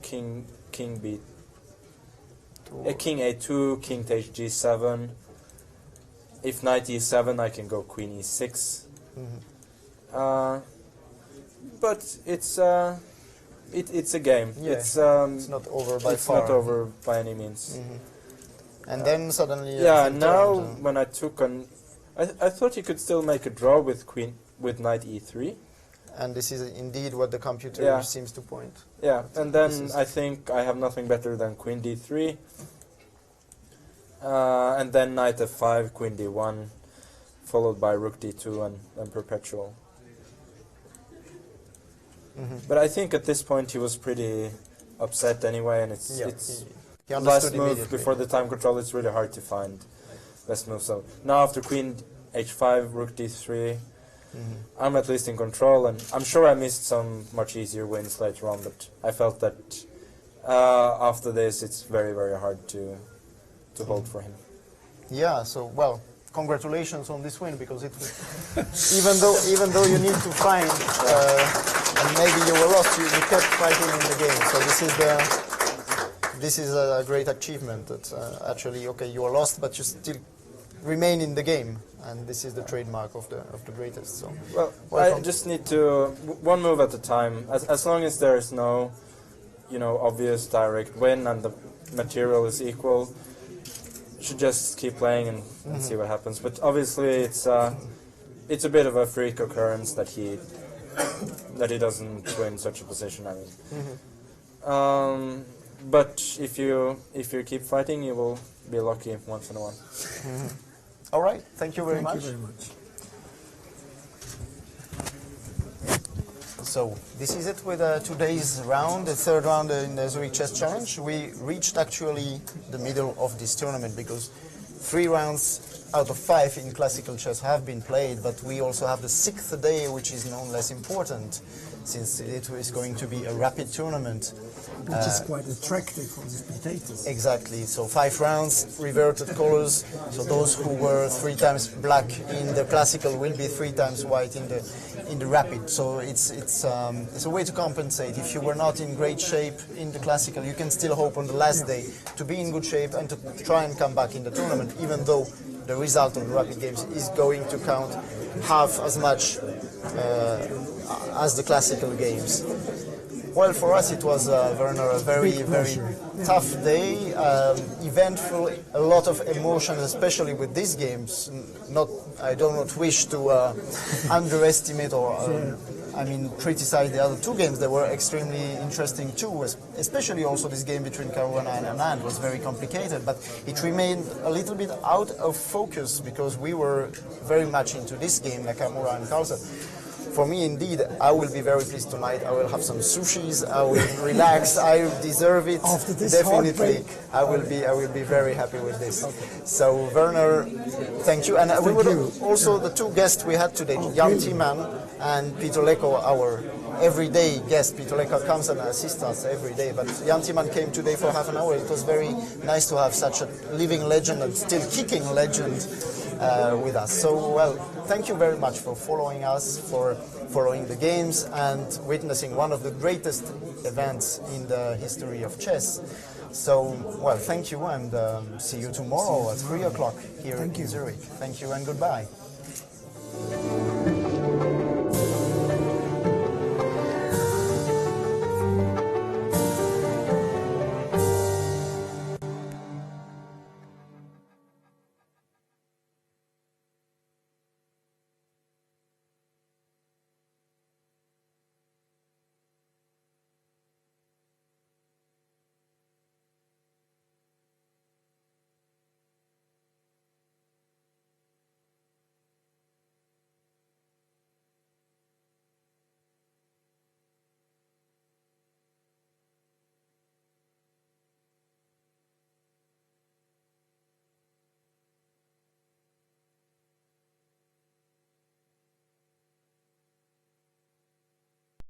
[SPEAKER 8] king b, king a2, king takes g7. If knight e7, I can go queen e6. But it's a game.
[SPEAKER 1] Yeah.
[SPEAKER 8] It's
[SPEAKER 1] not over by
[SPEAKER 8] it's
[SPEAKER 1] far.
[SPEAKER 8] not over by any means.
[SPEAKER 1] And then suddenly.
[SPEAKER 8] Yeah,
[SPEAKER 1] everything
[SPEAKER 8] now
[SPEAKER 1] turned,
[SPEAKER 8] when I took on, I thought you could still make a draw with knight e3.
[SPEAKER 1] and this is indeed what the computer
[SPEAKER 8] Yeah.
[SPEAKER 1] seems to point.
[SPEAKER 8] Yeah, and
[SPEAKER 1] This
[SPEAKER 8] then
[SPEAKER 1] is-
[SPEAKER 8] I think I have nothing better than queen d3. And then knight f5, queen d1, followed by rook d2 and perpetual. But I think at this point he was pretty upset anyway, and it's
[SPEAKER 1] Yeah. He
[SPEAKER 8] last
[SPEAKER 1] understood
[SPEAKER 8] move
[SPEAKER 1] immediately.
[SPEAKER 8] before the time control. It's really hard to find best move. So now after queen h5, rook d3, I'm at least in control, and I'm sure I missed some much easier wins later on. But I felt that after this, it's very hard to hold for him.
[SPEAKER 1] Yeah. So well, congratulations on this win, because it even though you need to find and maybe you were lost, you kept fighting in the game. So this is a great achievement. That actually, okay, you are lost, but you still remain in the game, and this is the trademark of the greatest. So,
[SPEAKER 8] Well,
[SPEAKER 1] welcome.
[SPEAKER 8] I just need to one move at a time. As long as there is no, obvious direct win and the material is equal, should just keep playing and see what happens. But obviously, it's a bit of a freak occurrence that he doesn't win such a position. I mean, but if you keep fighting, you will be lucky once in a while.
[SPEAKER 1] All right, thank you very much.
[SPEAKER 3] Thank you very much.
[SPEAKER 1] So this is it with today's round, the third round in the Zurich Chess Challenge. We reached actually the middle of this tournament because 3 rounds out of 5 in classical chess have been played, but we also have the 6th day, which is no less important, since it is going to be a rapid tournament.
[SPEAKER 3] Which is quite attractive for the spectators.
[SPEAKER 1] Exactly. So 5 rounds, reverted colors. So those who were 3 times black in the classical will be 3 times white in the rapid. So it's a way to compensate. If you were not in great shape in the classical, you can still hope on the last day to be in good shape and to try and come back in the tournament, even though the result of the rapid games is going to count half as much as the classical games. Well, for us it was, Werner, a very tough day, eventful, a lot of emotion, especially with these games. I do not wish to underestimate or, criticize the other 2 games. They were extremely interesting too, especially also this game between Caruana and Anand was very complicated, but it remained a little bit out of focus because we were very much into this game, Nakamura and Carlsen. For me, indeed, I will be very pleased tonight. I will have some sushis. I will relax. I deserve it.
[SPEAKER 3] After this
[SPEAKER 1] definitely,
[SPEAKER 3] heartbreak.
[SPEAKER 1] I will be very happy with this. So, Werner, thank you. And we would also the 2 guests we had today, Jan Timman and Peter Leko, our everyday guest. Peter Leko comes and assists us every day, but Jan Timman came today for half an hour. It was very nice to have such a living legend and still kicking legend with us. So, well, thank you very much for following us, for following the games and witnessing one of the greatest events in the history of chess. So, well, thank you and see you tomorrow at 3 o'clock here in Zurich. Thank you and goodbye.